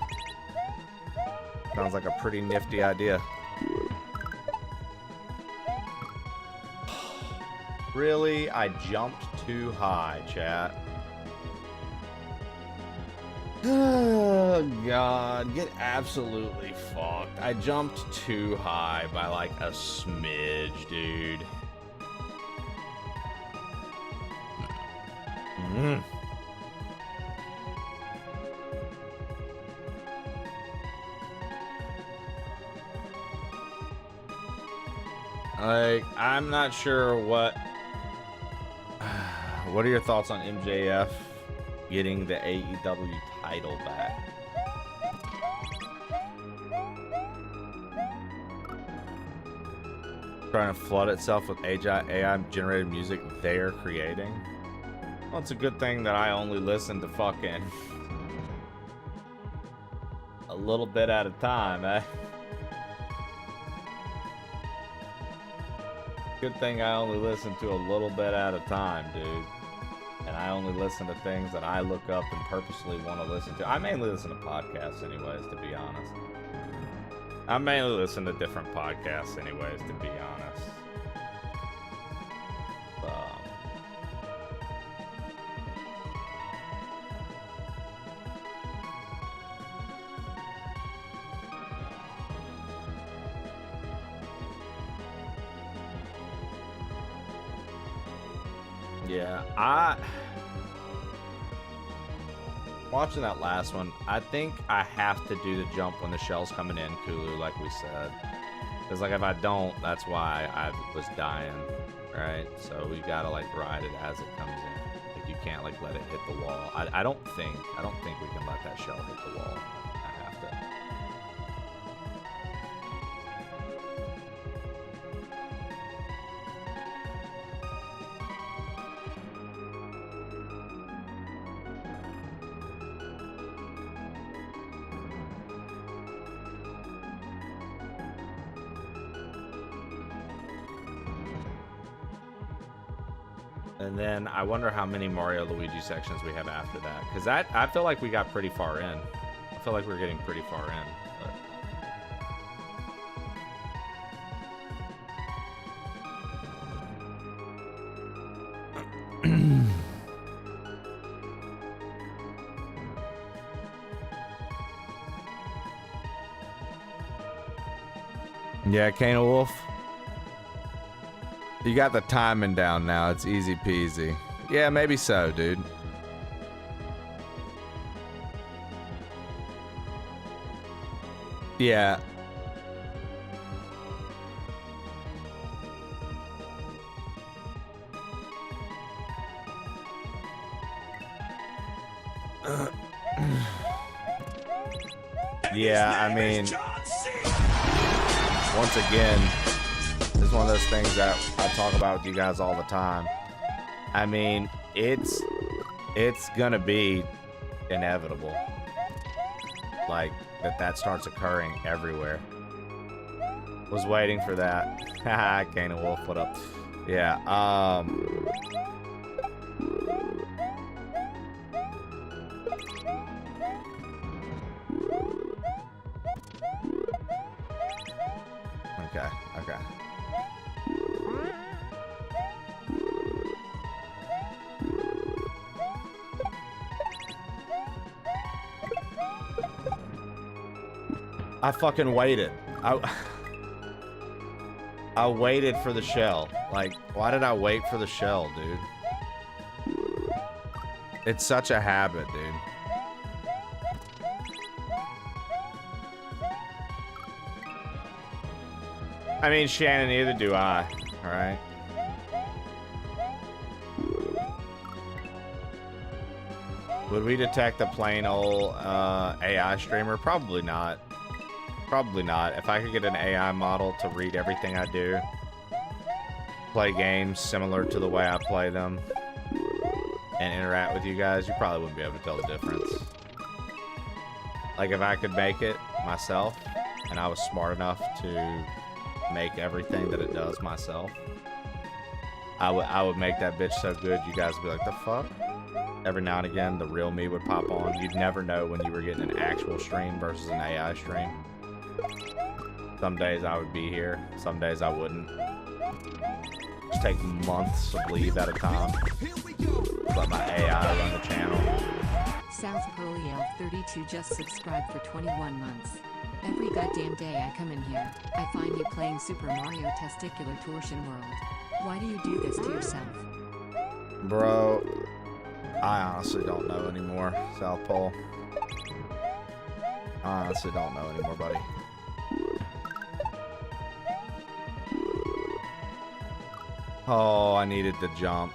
sounds like a pretty nifty idea. Really? I jumped too high, chat. Oh, God. Get absolutely fucked. I jumped too high by like a smidge, dude. Like, I'm not sure what are your thoughts on MJF getting the AEW title back? Trying to flood itself with AI generated music they're creating. Well, it's a good thing that I only listen to fucking a little bit at a time, eh? Good thing I only listen to a little bit at a time, dude. And I only listen to things that I look up and purposely want to listen to. I mainly listen to podcasts anyways, to be honest. I mainly listen to different podcasts anyways, to be honest. Yeah, watching that last one, I think I have to do the jump when the shell's coming in, Kulu, like we said. Because, like, if I don't, that's why I was dying, right? So we gotta, like, ride it as it comes in. Like, you can't, like, let it hit the wall. I don't think we can let that shell hit the wall. I have to. And then I wonder how many Mario Luigi sections we have after that. Because that, I feel like we got pretty far in. I feel like we're getting pretty far in. Yeah, Kane Wolf. You got the timing down now. It's easy peasy. Yeah, maybe so, dude. Yeah. Yeah, I mean, once again, It's one of those things that I talk about with you guys all the time. I mean, it's gonna be inevitable. Like, that starts occurring everywhere. Was waiting for that. Haha, Kane and Wolf, what up? Yeah, Okay. I fucking waited. I waited for the shell. Like, why did I wait for the shell, dude? It's such a habit, dude. I mean, Shannon, neither do I. All right. Would we detect a plain old AI streamer? Probably not. Probably not. If I could get an AI model to read everything I do, play games similar to the way I play them, and interact with you guys, you probably wouldn't be able to tell the difference. Like, if I could make it myself, and I was smart enough to make everything that it does myself, I would make that bitch so good you guys would be like, the fuck? Every now and again, the real me would pop on. You'd never know when you were getting an actual stream versus an AI stream. Some days I would be here, some days I wouldn't. Just take months of leave at a time. Let my AI run the channel. South Pole Elf 32 just subscribed for 21 months. Every goddamn day I come in here, I find you playing Super Mario Testicular Torsion World. Why do you do this to yourself? Bro, I honestly don't know anymore, South Pole. I honestly don't know anymore, buddy. Oh, I needed to jump.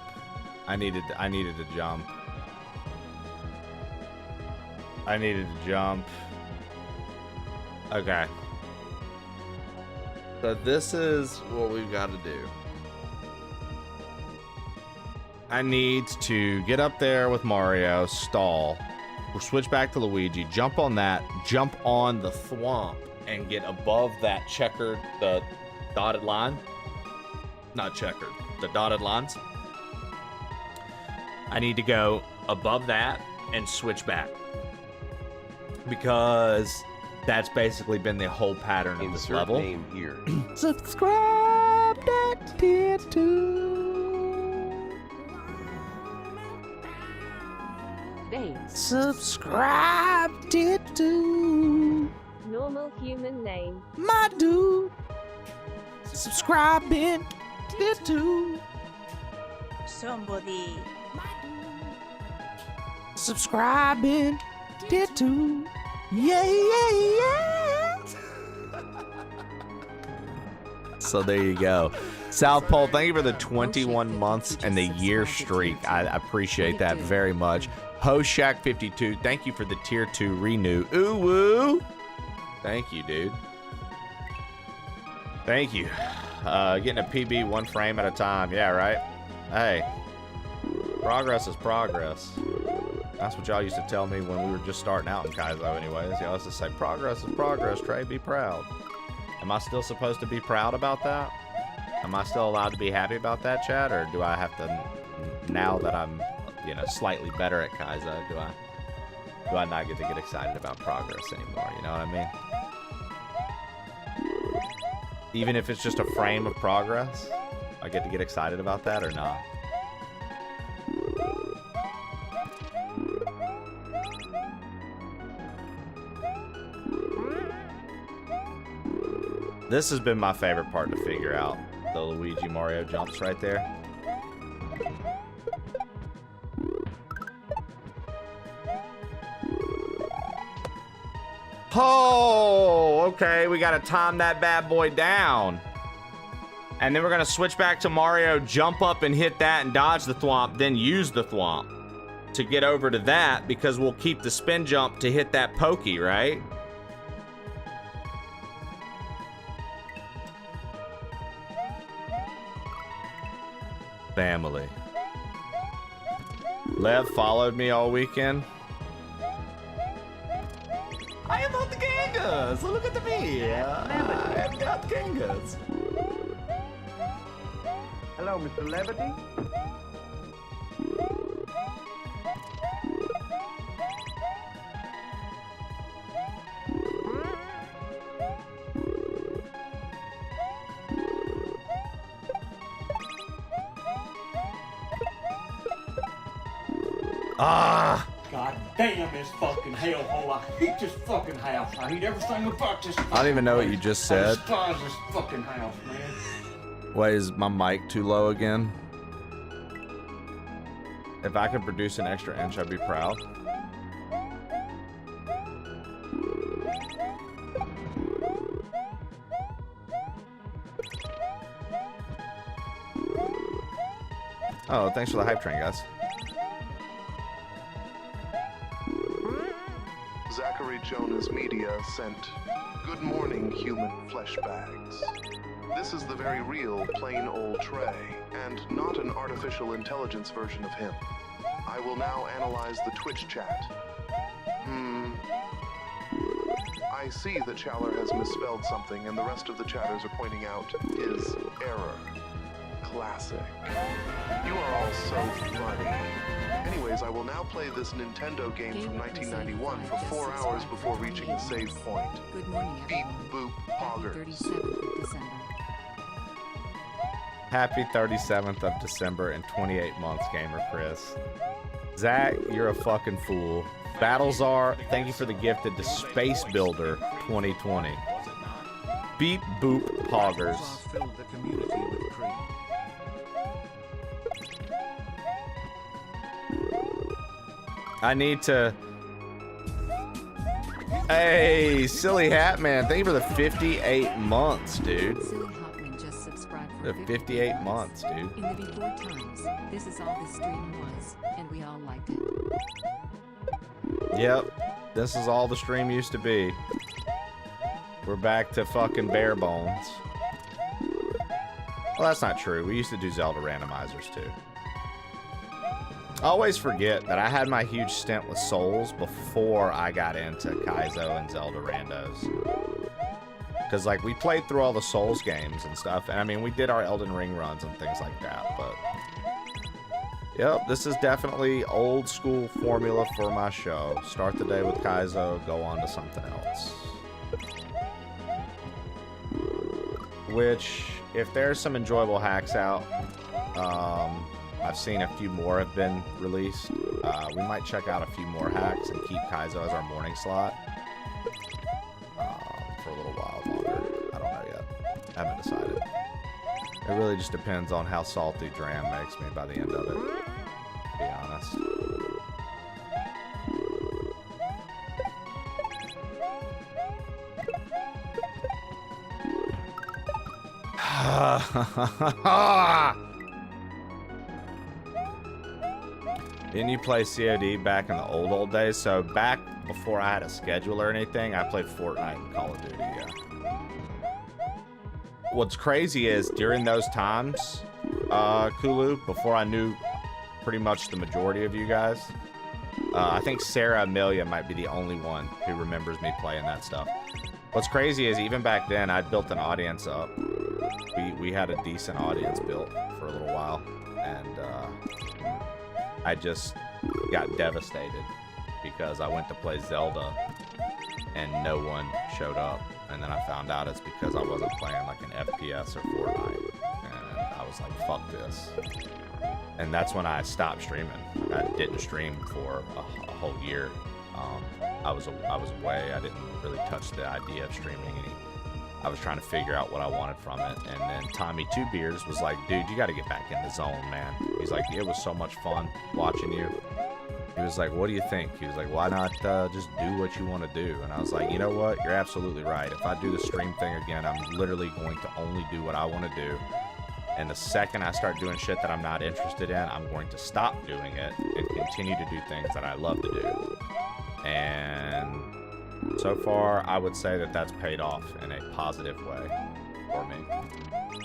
I needed to jump. I needed to jump. Okay. So this is what we've got to do. I need to get up there with Mario, stall. We'll switch back to Luigi, jump on that, jump on the thwomp, and get above that checkered, the dotted line. Not checkered, the dotted lines. I need to go above that and switch back. Because that's basically been the whole pattern of this level. Name here. Subscribe that tier 2. Subscribe tier 2. Normal human name. My dude. Subscribing tier 2. Somebody. Subscribing tier 2. Yeah. So there you go. South Pole, thank you for the 21 months and the year streak. I appreciate that very much. Hoshak52, thank you for the tier 2 renew. Ooh woo. Thank you, dude. Thank you. Getting a PB one frame at a time. Yeah, right? Hey, progress is progress. That's what y'all used to tell me when we were just starting out in Kaizo anyways. Y'all used to say, progress is progress, Trey, be proud. Am I still supposed to be proud about that? Am I still allowed to be happy about that, Chad? Or do I have to, now that I'm, slightly better at Kaizo, do I not get to get excited about progress anymore? You know what I mean? Even if it's just a frame of progress, I get to get excited about that or not? This has been my favorite part to figure out. The Luigi Mario jumps right there. Oh, okay. We got to time that bad boy down. And then we're going to switch back to Mario, jump up and hit that and dodge the thwomp, then use the thwomp to get over to that because we'll keep the spin jump to hit that pokey, right? Family. Lev followed me all weekend. I am not the Genghis. Look at me. I am not Genghis. Hello, Mr. Levity. Ah! God damn this fucking hellhole. I hate this fucking house. I hate everything about this. I don't even know what you just said. I despise this fucking house, man. Wait, is my mic too low again? If I could produce an extra inch, I'd be proud. Oh, thanks for the hype train, guys. Zachary Jonas Media sent, "Good morning, human flesh bags. This is the very real, plain old Trey, and not an artificial intelligence version of him. I will now analyze the Twitch chat. I see that Challer has misspelled something, and the rest of the chatters are pointing out his error. Classic. You are all so funny. Anyways, I will now play this Nintendo game from 1991 for 4 hours before reaching the save point. Good morning, Beep everyone. boop poggers." 37th of December. Happy 37th of December and 28 months, Gamer Chris. Zach, you're a fucking fool. Battlezar, thank you for the gifted to Space Builder 2020. Beep boop poggers. Filled the community with cream. I need to... Hey, Silly Hat Man, thank you for the 58 months, dude. Silly Hotman just subscribed for The 58 months, dude. In the before times, this is all the stream was, and we all liked it. Yep, this is all the stream used to be. We're back to fucking bare bones. Well, that's not true. We used to do Zelda randomizers, too. I always forget that I had my huge stint with Souls before I got into Kaizo and Zelda randos. Because, like, we played through all the Souls games and stuff, and I mean, we did our Elden Ring runs and things like that, but... Yep, this is definitely old school formula for my show. Start the day with Kaizo, go on to something else. Which, if there's some enjoyable hacks out, I've seen a few more have been released. We might check out a few more hacks and keep Kaizo as our morning slot for a little while longer. I don't know yet. I haven't decided. It really just depends on how salty Dram makes me by the end of it, to be honest. Didn't you play COD back in the old days? So back before I had a schedule or anything, I played Fortnite and Call of Duty, yeah. What's crazy is during those times, Kulu, before I knew pretty much the majority of you guys, I think Sarah Amelia might be the only one who remembers me playing that stuff. What's crazy is even back then, I'd built an audience up. We had a decent audience built for a little while, and I just got devastated because I went to play Zelda and no one showed up. And then I found out it's because I wasn't playing like an FPS or Fortnite. And I was like, fuck this. And that's when I stopped streaming. I didn't stream for a whole year. I was away. I didn't really touch the idea of streaming any. I was trying to figure out what I wanted from it. And then Tommy Two Beers was like, dude, you got to get back in the zone, man. He's like, it was so much fun watching you. He was like, what do you think? He was like, why not just do what you want to do? And I was like, you know what? You're absolutely right. If I do the stream thing again, I'm literally going to only do what I want to do. And the second I start doing shit that I'm not interested in, I'm going to stop doing it and continue to do things that I love to do. And so far, I would say that that's paid off in a positive way. for me.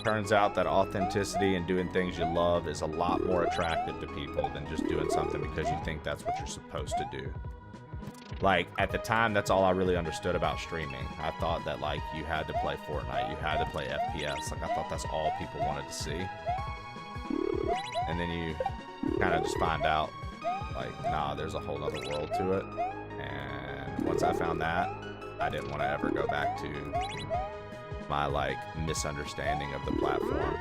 Turns out that authenticity and doing things you love is a lot more attractive to people than just doing something because you think that's what you're supposed to do. Like, at the time, that's all I really understood about streaming. I thought that, like, you had to play Fortnite, you had to play FPS. Like, I thought that's all people wanted to see. And then you kind of just find out, like, nah, there's a whole other world to it. And once I found that, I didn't want to ever go back to my, like, misunderstanding of the platform.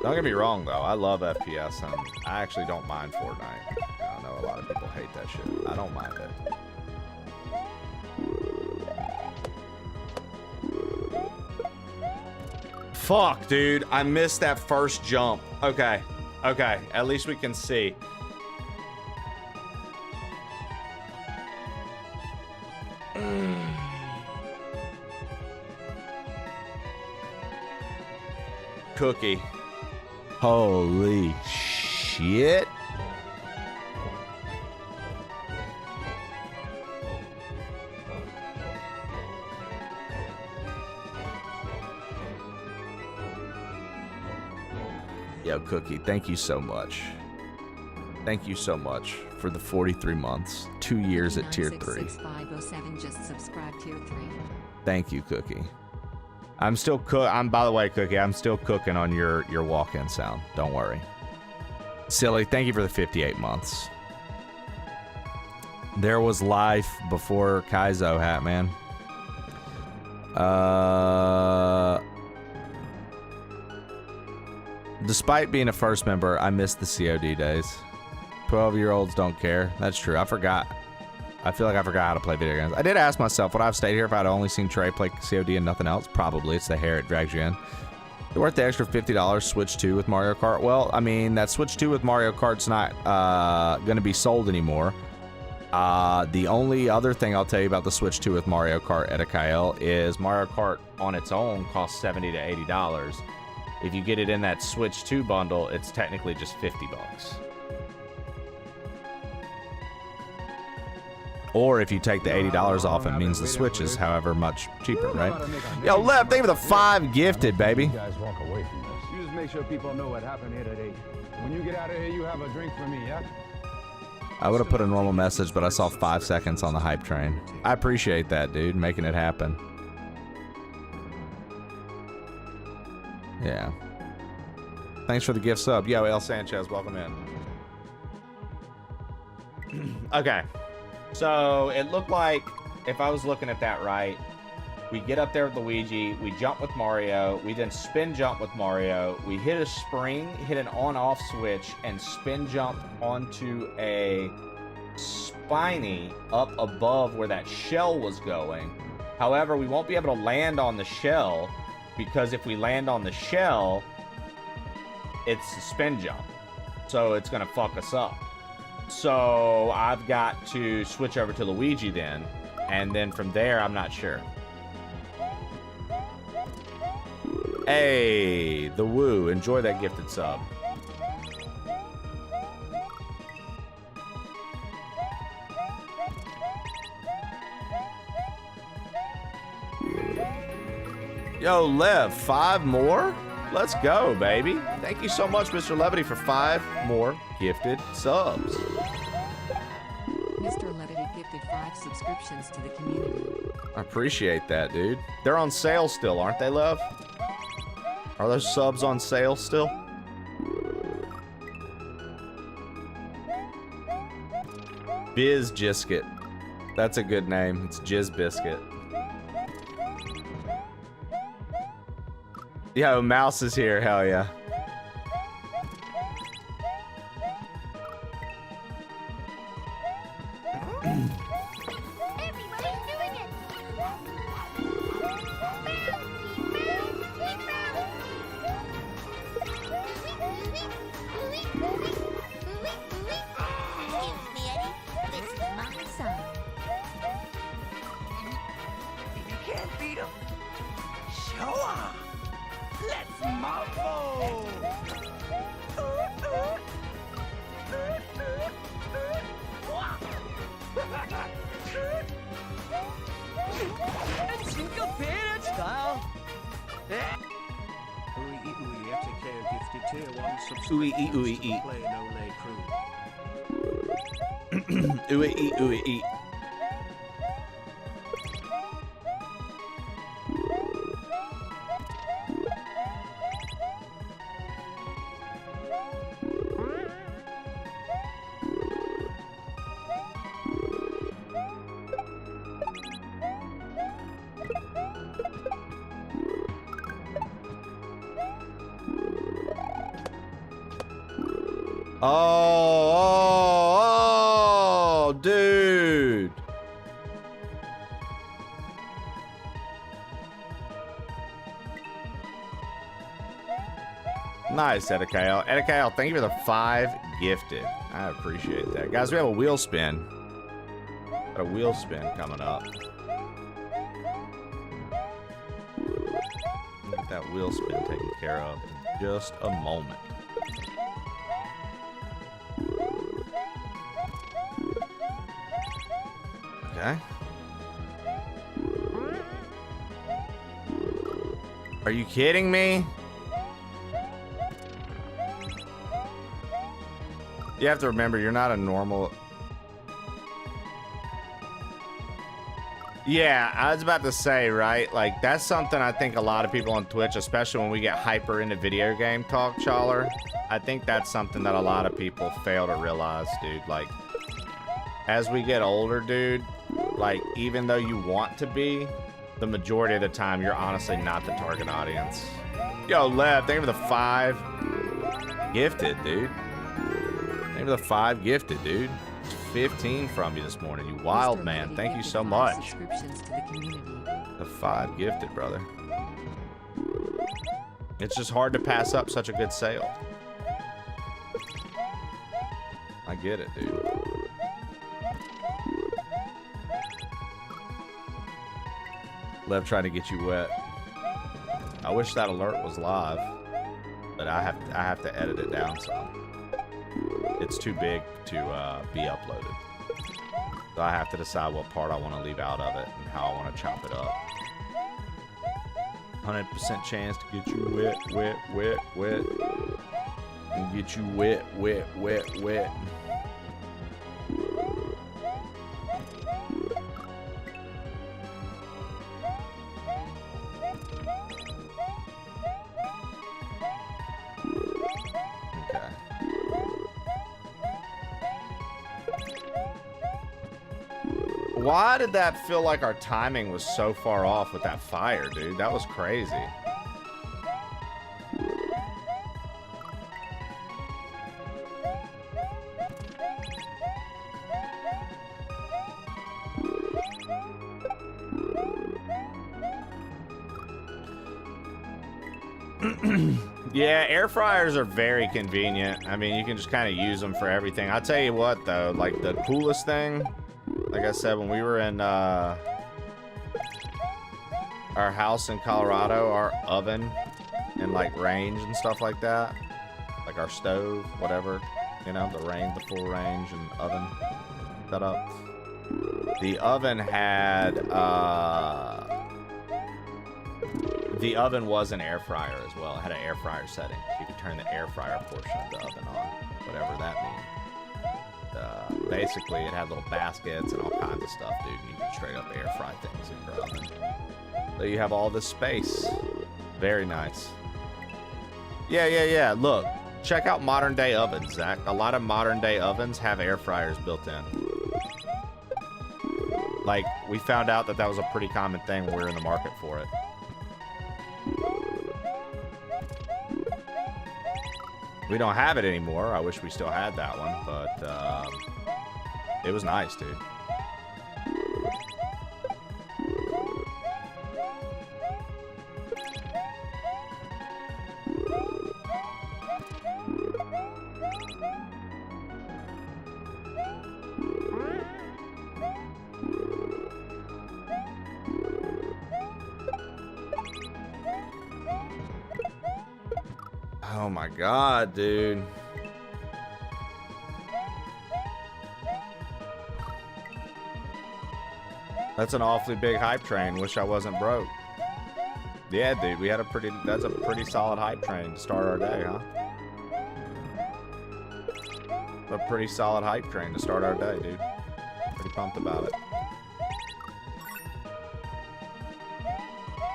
Don't get me wrong, though. I love FPS, and I actually don't mind Fortnite. I know a lot of people hate that shit. I don't mind it. Fuck, dude. I missed that first jump. Okay. Okay. At least we can see. Cookie. Holy shit. Yo, Cookie, thank you so much. Thank you so much for the 43 months, 2 years at tier 3. 9666507 just subscribed tier 3. Thank you, Cookie. I'm still by the way, Cookie, I'm still cooking on your walk-in sound. Don't worry. Silly, thank you for the 58 months. There was life before KAIZO, hat man. Despite being a first member, I miss the COD days. 12-year-olds don't care. That's true. I forgot. I feel like I forgot how to play video games. I did ask myself, would I have stayed here if I'd only seen Trey play COD and nothing else? Probably. It's the hair it drags you in. It's worth the extra $50 Switch 2 with Mario Kart. Well, I mean, that Switch 2 with Mario Kart's not going to be sold anymore. The only other thing I'll tell you about the Switch 2 with Mario Kart at Akael is Mario Kart on its own costs $70 to $80. If you get it in that Switch 2 bundle, it's technically just $50. Or if you take the $80 off, it means the Switch is however much cheaper, right? Yo, Lev, thank you for the 5 gifted, baby. You guys walk away from this. You just make sure people know what happened here today. When you get out of here, you have a drink for me, yeah? I would have put a normal message, but I saw 5 seconds on the hype train. I appreciate that, dude, making it happen. Yeah. Thanks for the gift sub. Yo, El Sanchez, welcome in. Okay. So it looked like, if I was looking at that right, we get up there with Luigi, we jump with Mario, we then spin jump with Mario, we hit a spring, hit an on-off switch, and spin jump onto a spiny up above where that shell was going. However, we won't be able to land on the shell, because if we land on the shell, it's a spin jump. So it's going to fuck us up. So I've got to switch over to Luigi then. And then from there, I'm not sure. Hey, the woo. Enjoy that gifted sub. Yo, Lev, 5 more? Let's go, baby. Thank you so much, Mr. Levity, for 5 more gifted subs. Mr. Levity gifted 5 subscriptions to the community. I appreciate that, dude. They're on sale still, aren't they, Lev? Are those subs on sale still? Biz Biscuit. That's a good name. It's Jizz Biscuit. Yo, Mouse is here. Hell yeah. Oh, dude. Nice, Edikael. Edikael, thank you for the 5 gifted. I appreciate that. Guys, we have a wheel spin. Got a wheel spin coming up. We'll get that wheel spin taken care of in just a moment. Okay. Are you kidding me? You have to remember, you're not a normal... Yeah, I was about to say, right? Like, that's something I think a lot of people on Twitch, especially when we get hyper into video game talk, Challer, I think that's something that a lot of people fail to realize, dude. Like, as we get older, dude, like, even though you want to be, the majority of the time, you're honestly not the target audience. Yo, Lev, thank you for the 5 gifted, dude. Thank you for the 5 gifted, dude. It's 15 from you this morning, you wild man. Thank you so much. The 5 gifted, brother. It's just hard to pass up such a good sale. I get it, dude. Lev trying to get you wet. I wish that alert was live, but I have to edit it down some. It's too big to be uploaded, so I have to decide what part I want to leave out of it and how I want to chop it up. 100% chance to get you wet, wet, wet, wet, and get you wet, wet, wet, wet. Why did that feel like our timing was so far off with that fire, dude? That was crazy. Yeah, air fryers are very convenient. I mean, you can just kind of use them for everything. I'll tell you what, though, like the coolest thing, like I said, when we were in our house in Colorado, our oven and like range and stuff like that, like our stove, whatever, you know, the full range and oven setup. The oven had, the oven was an air fryer as well. It had an air fryer setting. You could turn the air fryer portion of the oven on, whatever that means. Basically, it had little baskets and all kinds of stuff, dude. You can straight up air fry things in your oven. So you have all this space. Very nice. Yeah. Look, check out modern day ovens, Zach. A lot of modern day ovens have air fryers built in. Like, we found out that was a pretty common thing when we were in the market for it. We don't have it anymore. I wish we still had that one, but it was nice, dude. Oh my God, dude. That's an awfully big hype train. Wish I wasn't broke. Yeah, dude, we had that's a pretty solid hype train to start our day, huh? A pretty solid hype train to start our day, dude. Pretty pumped about it.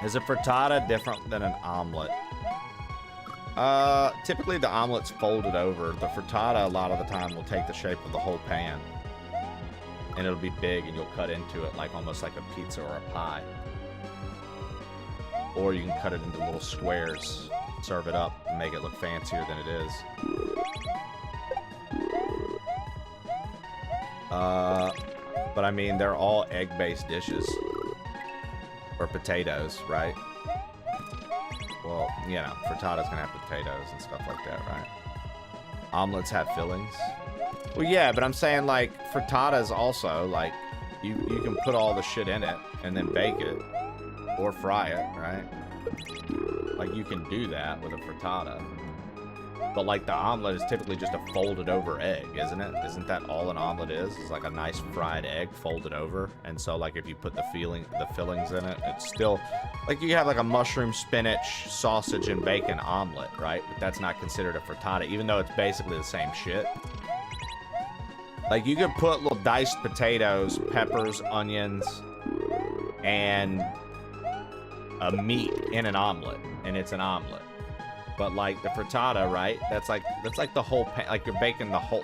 Is a frittata different than an omelet? Typically the omelet's folded over. The frittata, a lot of the time, will take the shape of the whole pan. And it'll be big, and you'll cut into it like almost like a pizza or a pie. Or you can cut it into little squares, serve it up, and make it look fancier than it is. But I mean, they're all egg-based dishes. Or potatoes, right? Well, you know, frittata's gonna have potatoes and stuff like that, right? Omelets have fillings. Well, yeah, but I'm saying, like, frittatas also, like, you can put all the shit in it and then bake it or fry it, right? Like, you can do that with a frittata. But, like, the omelet is typically just a folded over egg, isn't it? Isn't that all an omelet is? It's like a nice fried egg folded over. And so, like, if you put the fillings in it, it's still, like, you have, like, a mushroom, spinach, sausage, and bacon omelet, right? But that's not considered a frittata, even though it's basically the same shit. Like, you could put little diced potatoes, peppers, onions, and a meat in an omelet, and it's an omelet. But, like, the frittata, right? That's like the whole pan, like, you're baking the whole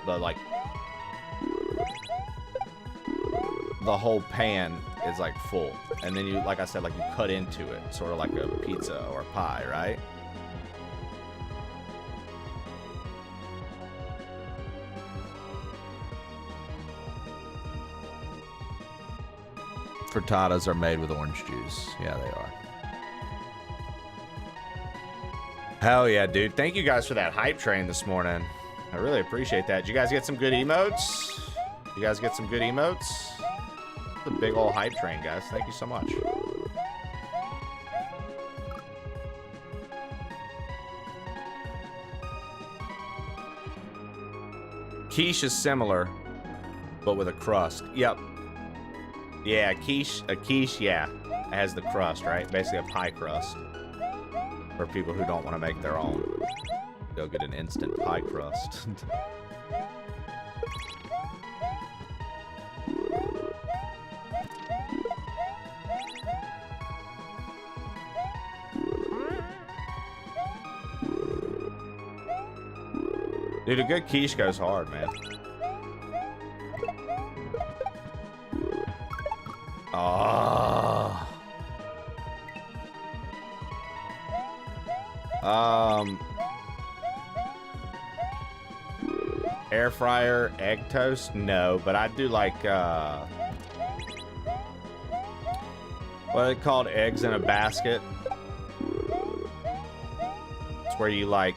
pan is, like, full. And then you, like I said, like, you cut into it, sort of like a pizza or a pie, right? Frittatas are made with orange juice. Yeah, they are. Hell yeah, dude. Thank you guys for that hype train this morning. I really appreciate that. Did you guys get some good emotes? You guys get some good emotes? The big old hype train, guys. Thank you so much. Quiche is similar, but with a crust. Yep. Yeah, a quiche, yeah. It has the crust, right? Basically a pie crust. For people who don't want to make their own. They'll get an instant pie crust. Dude, a good quiche goes hard, man. Oh. Air fryer, egg toast? No, but I do like, what are they called? Eggs in a basket. It's where you, like,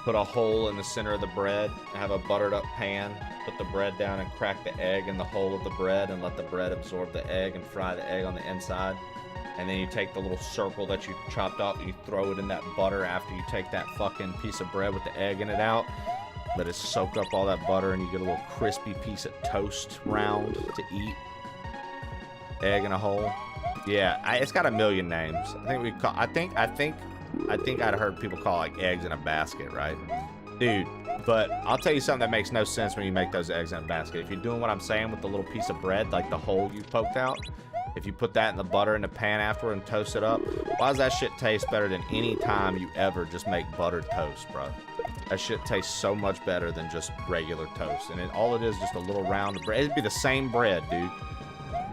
put a hole in the center of the bread, have a buttered up pan, put the bread down and crack the egg in the hole of the bread and let the bread absorb the egg and fry the egg on the inside. And then you take the little circle that you chopped off and you throw it in that butter after you take that fucking piece of bread with the egg in it out. Let it soak up all that butter and you get a little crispy piece of toast round to eat. Egg in a hole. Yeah, it's got a million names. I think we call. I think I'd heard people call it like eggs in a basket, right, dude? But I'll tell you something that makes no sense when you make those eggs in a basket. If you're doing what I'm saying with the little piece of bread, like the hole you poked out, if you put that in the butter in the pan afterward and toast it up, why does that shit taste better than any time you ever just make buttered toast, bro? That shit tastes so much better than just regular toast. And all it is just a little round of bread. It'd be the same bread, dude.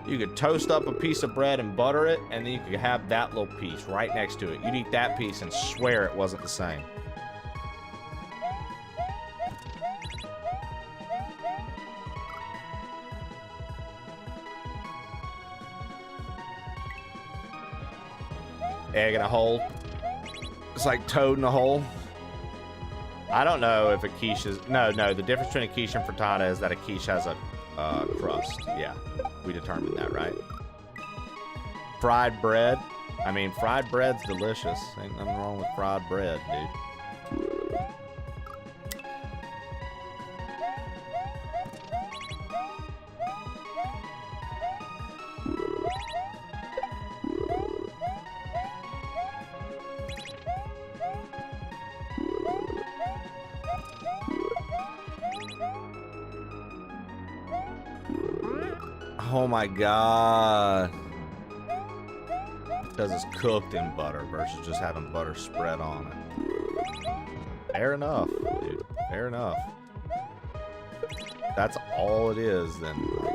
You could toast up a piece of bread and butter it, and then you could have that little piece right next to it. You'd eat that piece and swear it wasn't the same. Egg in a hole. It's like toad in a hole. I don't know if a quiche is... No, the difference between a quiche and frittata is that a quiche has a crust. Yeah, we determined that, right? Fried bread. I mean, fried bread's delicious. Ain't nothing wrong with fried bread, dude. Oh my god. Because it's cooked in butter versus just having butter spread on it. Fair enough, dude. Fair enough. That's all it is, then. Like,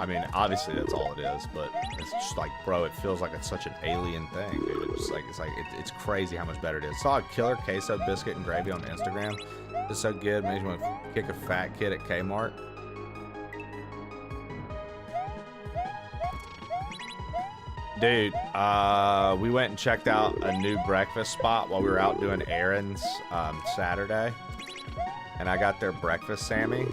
I mean, obviously that's all it is, but it's just like, bro, it feels like it's such an alien thing, dude. It's crazy how much better it is. Saw a killer queso biscuit and gravy on Instagram. It's so good, makes me want to kick a fat kid at Kmart. Dude, we went and checked out a new breakfast spot while we were out doing errands Saturday. And I got their breakfast Sammy.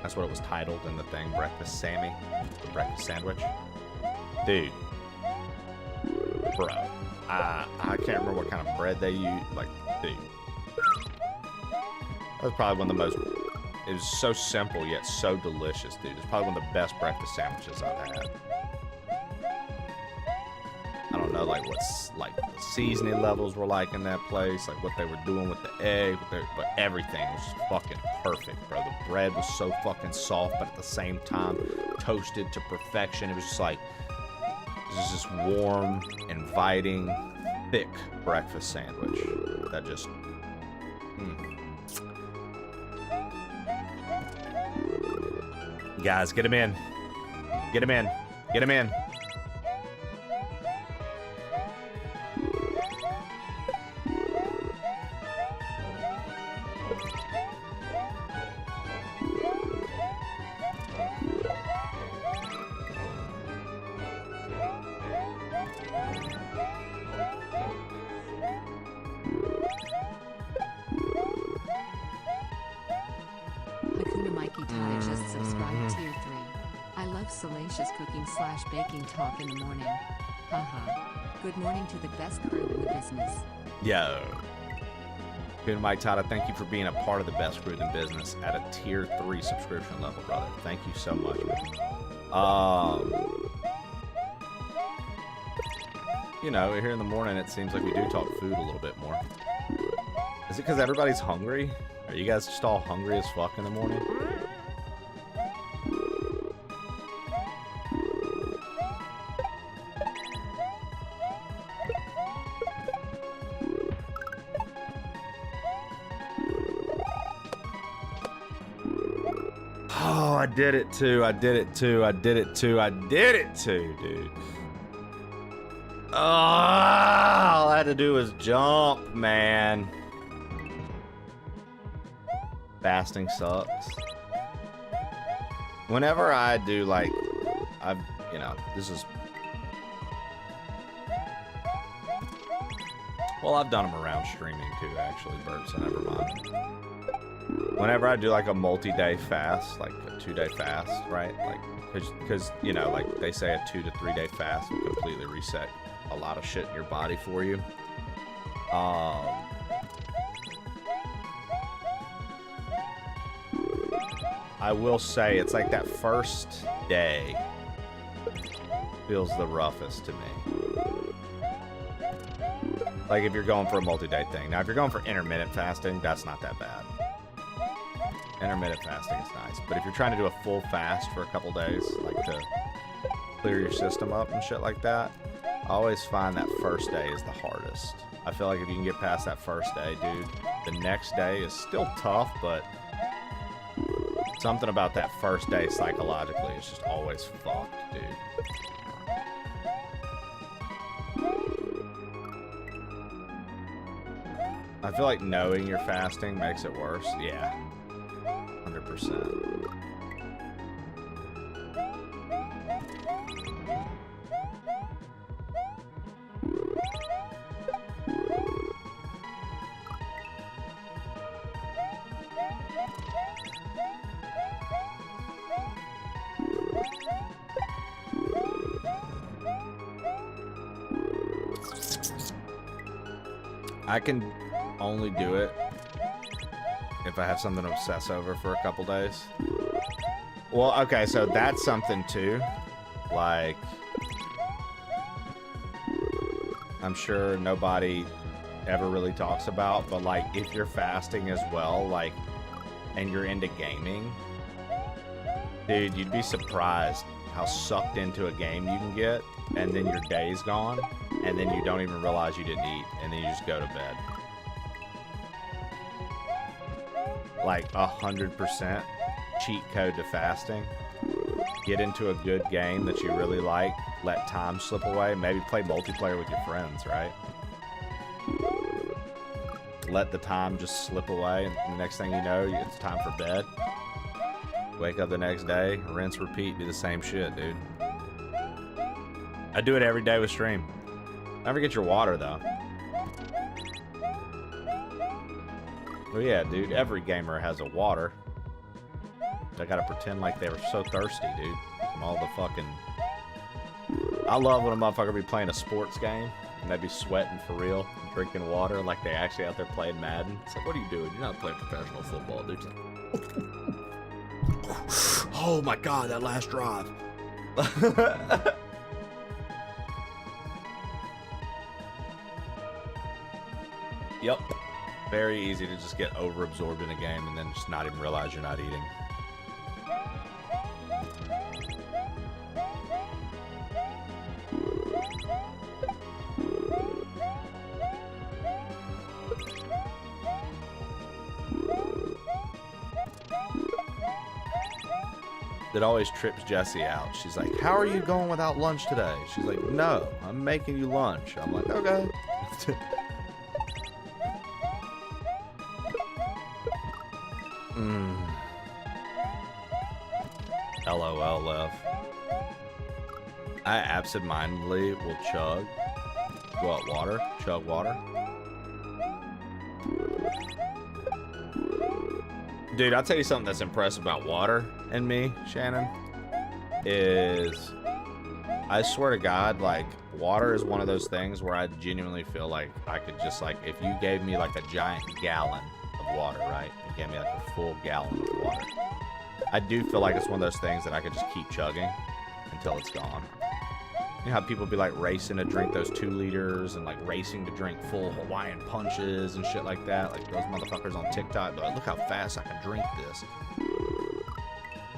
That's what it was titled in the thing, breakfast Sammy. The breakfast sandwich. Dude. Bro. I can't remember what kind of bread they use. Like, dude. That was probably one of the most... It was so simple yet so delicious, dude. It's probably one of the best breakfast sandwiches I've had. I don't know, like, what's like the seasoning levels were like in that place, like what they were doing with the egg, but everything was just fucking perfect, bro. The bread was so fucking soft, but at the same time toasted to perfection. It was just like, it was just warm, inviting, thick breakfast sandwich that just, Guys, get him in. Get him in. Get him in. Baking talk in the morning. Haha. Good morning to the best crew in the business. Yo. Good Mike Tata, thank you for being a part of the best crew in the business at a tier 3 subscription level, brother. Thank you so much, man. You know, here in the morning it seems like we do talk food a little bit more. Is it because everybody's hungry? Are you guys just all hungry as fuck in the morning? I did it too. I did it too. I did it too. I did it too, dude. Oh, all I had to do was jump, man. Fasting sucks. Whenever I do, like, you know, this is... Well, I've done them around streaming too, actually, Bert, so never mind. Whenever I do like a multi-day fast, like a 2-day fast, right? Like, because, you know, like they say a 2 to 3 day fast will completely reset a lot of shit in your body for you. I will say it's like that first day feels the roughest to me. Like if you're going for a multi-day thing. Now, if you're going for intermittent fasting, that's not that bad. Intermittent fasting is nice, but if you're trying to do a full fast for a couple days, like to clear your system up and shit like that, I always find that first day is the hardest. I feel like if you can get past that first day, dude, the next day is still tough, but something about that first day psychologically is just always fucked, dude. I feel like knowing you're fasting makes it worse. Yeah. 100%. I can only do it if I have something to obsess over for a couple days. Well, okay, so that's something too. Like, I'm sure nobody ever really talks about, but like, if you're fasting as well, like, and you're into gaming, Dude, you'd be surprised how sucked into a game you can get, and then your day's gone, and then you don't even realize you didn't eat, and then you just go to bed. Like 100% cheat code to fasting. Get into a good game that you really like, let time slip away, maybe play multiplayer with your friends, right? Let the time just slip away, and the next thing you know, it's time for bed. Wake up the next day, rinse, repeat, do the same shit, dude. I do it every day with stream. Never get your water, though. Well, yeah, dude, every gamer has a water. They gotta pretend like they were so thirsty, dude. From all the fucking... I love when a motherfucker be playing a sports game, and they be sweating for real, drinking water, like they actually out there playing Madden. It's like, what are you doing? You're not playing professional football, dude. Oh my god, that last drive. Yep. Very easy to just get over-absorbed in a game and then just not even realize you're not eating. That always trips Jessie out. She's like, how are you going without lunch today? She's like, no, I'm making you lunch. I'm like, okay. LOL, Lev. I absentmindedly will chug. What, water? Chug water? Dude, I'll tell you something that's impressive about water and me, Shannon, is I swear to God, like, water is one of those things where I genuinely feel like I could just, like, if you gave me, like, a giant gallon of water, right? You gave me, like, a full gallon of water. I do feel like it's one of those things that I could just keep chugging until it's gone. You know how people be, like, racing to drink those 2 liters and, like, racing to drink full Hawaiian punches and shit like that? Like, those motherfuckers on TikTok, they're like, look how fast I can drink this.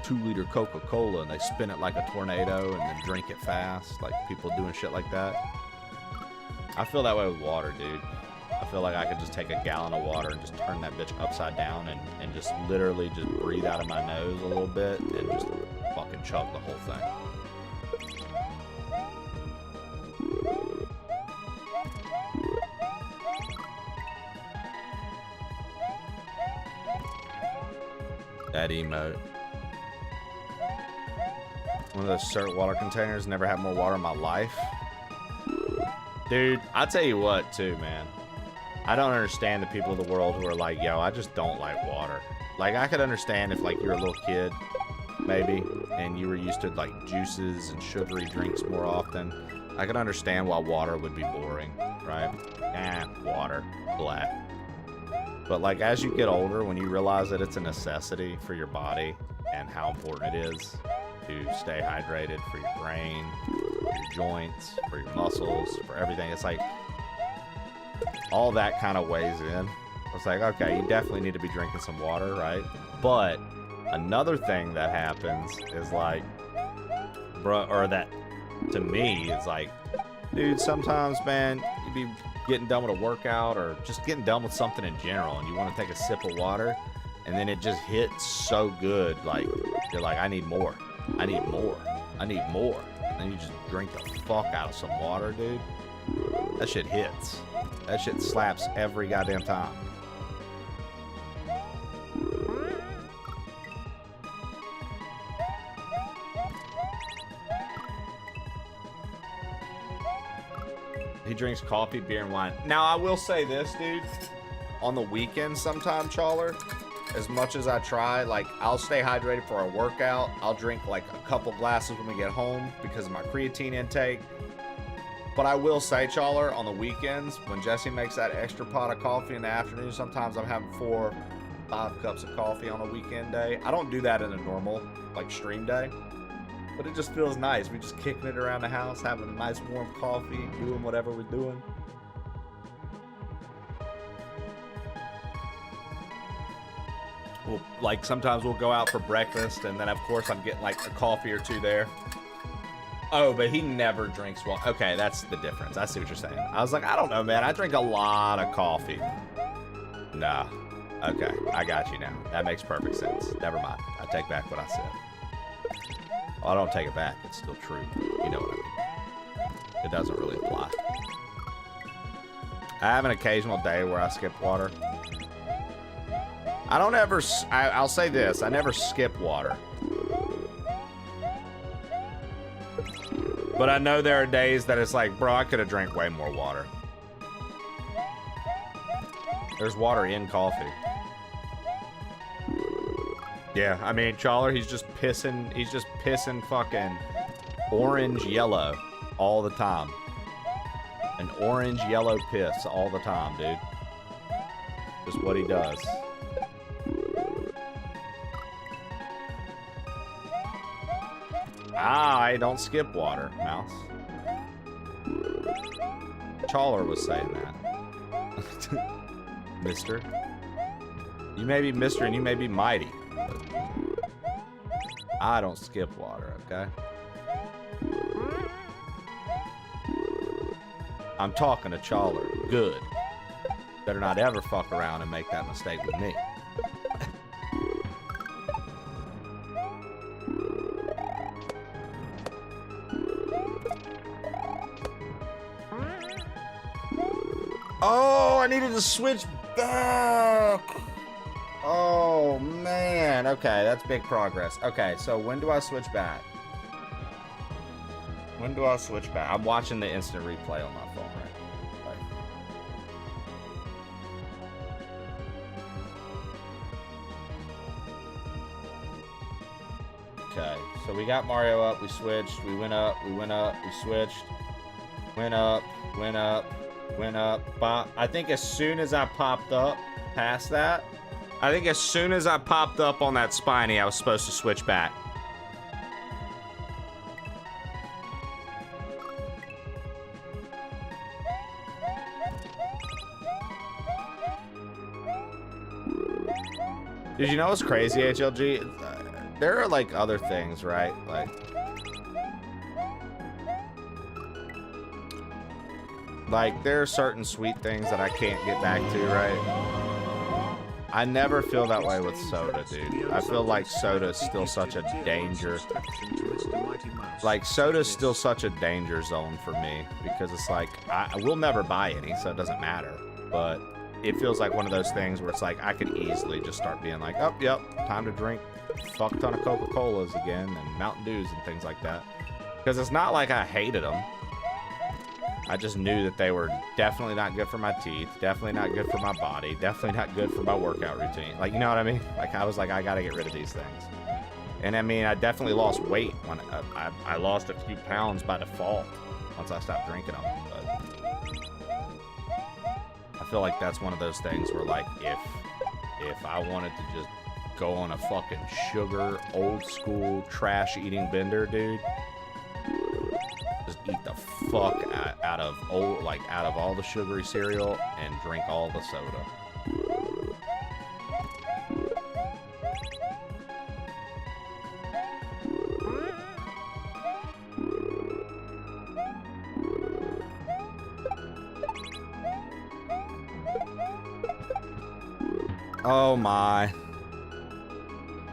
2-liter Coca-Cola, and they spin it like a tornado and then drink it fast. Like, people doing shit like that. I feel that way with water, dude. I feel like I could just take a gallon of water and just turn that bitch upside down and just literally just breathe out of my nose a little bit and just fucking chug the whole thing. That emote. One of those cert water containers. Never had more water in my life. Dude, I'll tell you what, too, man. I don't understand the people of the world who are like, yo, I just don't like water. Like, I could understand if, like, you're a little kid, maybe, and you were used to, like, juices and sugary drinks more often. I could understand why water would be boring, right? Water. Blah. But, like, as you get older, when you realize that it's a necessity for your body and how important it is to stay hydrated for your brain, for your joints, for your muscles, for everything, it's like all that kind of weighs in. It's like, okay, you definitely need to be drinking some water, right? But another thing that happens is like, bruh, or that to me is like, dude, sometimes, man, you be getting done with a workout or just getting done with something in general and you want to take a sip of water and then it just hits so good, like, you're like, I need more. I need more. I need more. And then you just drink the fuck out of some water, dude. That shit hits. That shit slaps every goddamn time. He drinks coffee, beer, and wine. Now, I will say this, dude. On the weekends sometime, Chawler, as much as I try, like, I'll stay hydrated for a workout. I'll drink, like, a couple glasses when we get home because of my creatine intake. But I will say, Chawler, on the weekends, when Jesse makes that extra pot of coffee in the afternoon, sometimes I'm having 4 or 5 cups of coffee on a weekend day. I don't do that in a normal, like, stream day. But it just feels nice. We're just kicking it around the house, having a nice warm coffee, doing whatever we're doing. like sometimes we'll go out for breakfast, and then of course I'm getting like a coffee or two there. Oh, but he never drinks water. Okay, that's the difference. I see what you're saying. I was like, I don't know, man. I drink a lot of coffee. Nah. Okay, I got you now. That makes perfect sense. Never mind. I take back what I said. Well, I don't take it back. It's still true. You know what I mean. It doesn't really apply. I have an occasional day where I skip water. I don't ever... I'll say this. I never skip water. But I know there are days that it's like, bro, I could have drank way more water. There's water in coffee. Yeah, I mean, Chawler, he's just pissing fucking orange yellow all the time. An orange yellow piss all the time, dude. Just what he does. I don't skip water, Mouse. Chawler was saying that. Mister. You may be Mister and you may be mighty. I don't skip water, okay? I'm talking to Chawler. Good. Better not ever fuck around and make that mistake with me. Oh, I needed to switch back. Oh, man. Okay, that's big progress. Okay, so when do I switch back? When do I switch back? I'm watching the instant replay on my phone right now. Okay, so we got Mario up, we switched, we went up, we switched, went up, went up, pop. I think as soon as I popped up past that, I think as soon as I popped up on that spiny, I was supposed to switch back. Did you know what's crazy, HLG? There are like other things, right? Like there are certain sweet things that I can't get back to, right? I never feel that way with soda, dude. I feel like soda is still such a danger. Like soda is still such a danger zone for me because it's like I will never buy any, so it doesn't matter. But it feels like one of those things where it's like I could easily just start being like, oh, yep, time to drink a fuck ton of Coca-Colas again and Mountain Dews and things like that. Because it's not like I hated them. I just knew that they were definitely not good for my teeth, definitely not good for my body, definitely not good for my workout routine. Like, you know what I mean? Like, I was like, I gotta get rid of these things. And I mean, I definitely lost weight when I lost a few pounds by default once I stopped drinking them. But I feel like that's one of those things where, like, if I wanted to just go on a fucking sugar, old school, trash eating bender, dude, just eat the fuck out of all the sugary cereal and drink all the soda. Oh my.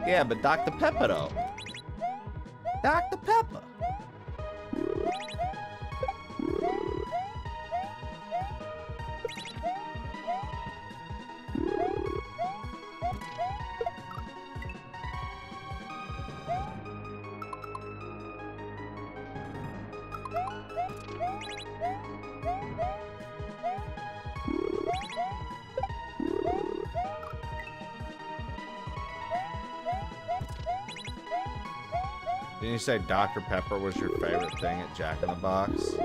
Yeah, but Dr. Pepper though. Dr. Pepper. Didn't you say Dr. Pepper was your favorite thing at Jack in the Box?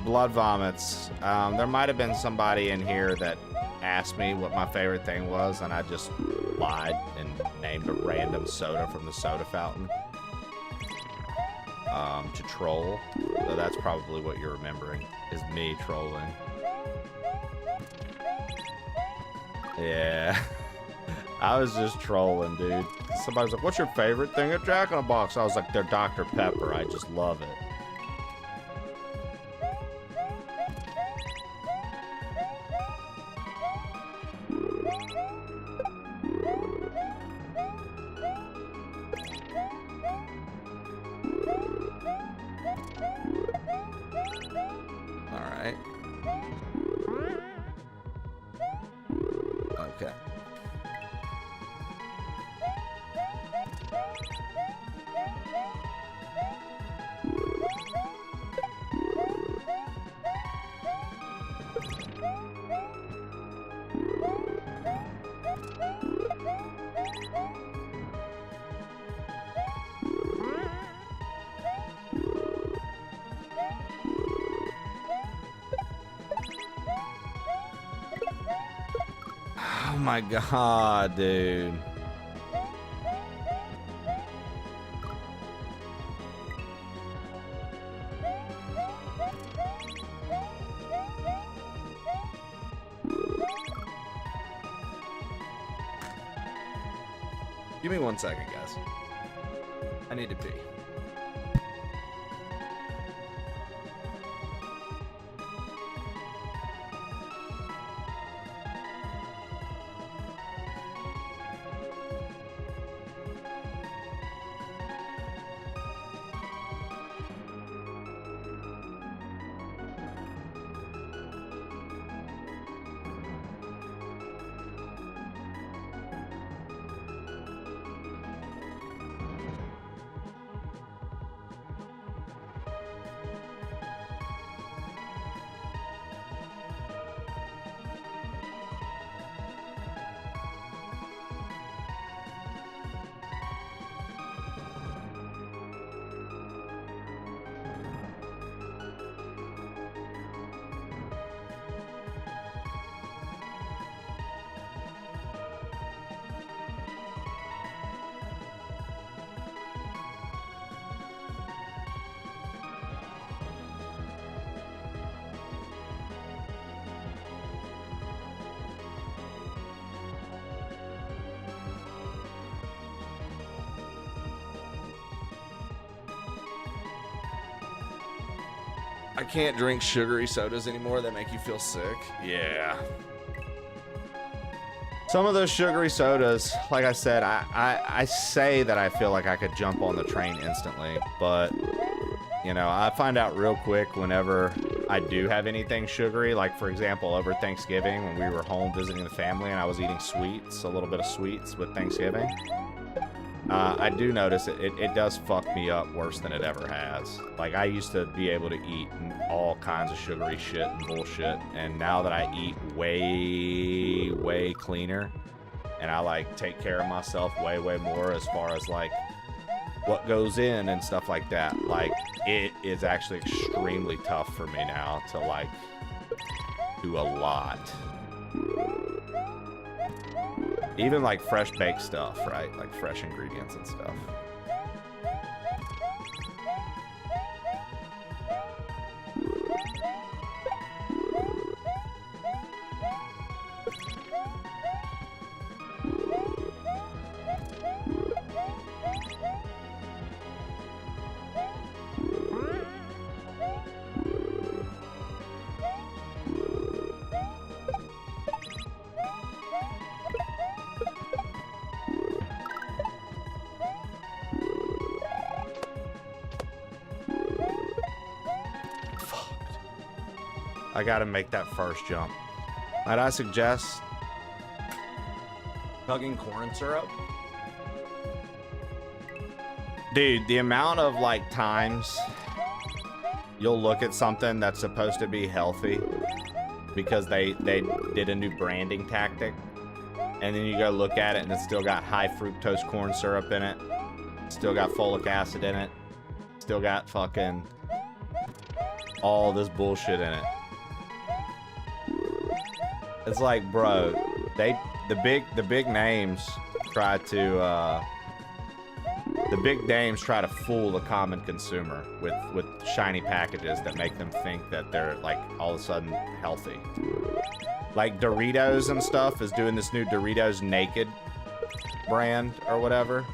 Blood vomits. There might have been somebody in here that asked me what my favorite thing was, and I just lied and named a random soda from the soda fountain. To troll. So that's probably what you're remembering, is me trolling. Yeah. I was just trolling, dude. Somebody's like, what's your favorite thing at Jack in the Box? I was like, they're Dr. Pepper. I just love it. Alright. Okay. Oh my god, dude. Give me 1 second, guys. I need to pee. I can't drink sugary sodas anymore that make you feel sick. Yeah. Some of those sugary sodas, like I said, I say that I feel like I could jump on the train instantly, but, you know, I find out real quick whenever I do have anything sugary. Like, for example, over Thanksgiving when we were home visiting the family and I was eating sweets, a little bit of sweets with Thanksgiving. I do notice it does fuck me up worse than it ever has. Like, I used to be able to eat all kinds of sugary shit and bullshit, and now that I eat way, way cleaner, and I, like, take care of myself way, way more as far as, like, what goes in and stuff like that, like, it is actually extremely tough for me now to, like, do a lot. Even like fresh baked stuff, right? Like fresh ingredients and stuff. I gotta make that first jump. Might I suggest chugging corn syrup? Dude, the amount of like times you'll look at something that's supposed to be healthy because they did a new branding tactic, and then you go look at it and it's still got high fructose corn syrup in it, still got folic acid in it, still got fucking all this bullshit in it. It's like, bro, the big names try to fool the common consumer with shiny packages that make them think that they're like all of a sudden healthy. Like Doritos and stuff is doing this new Doritos Naked brand or whatever.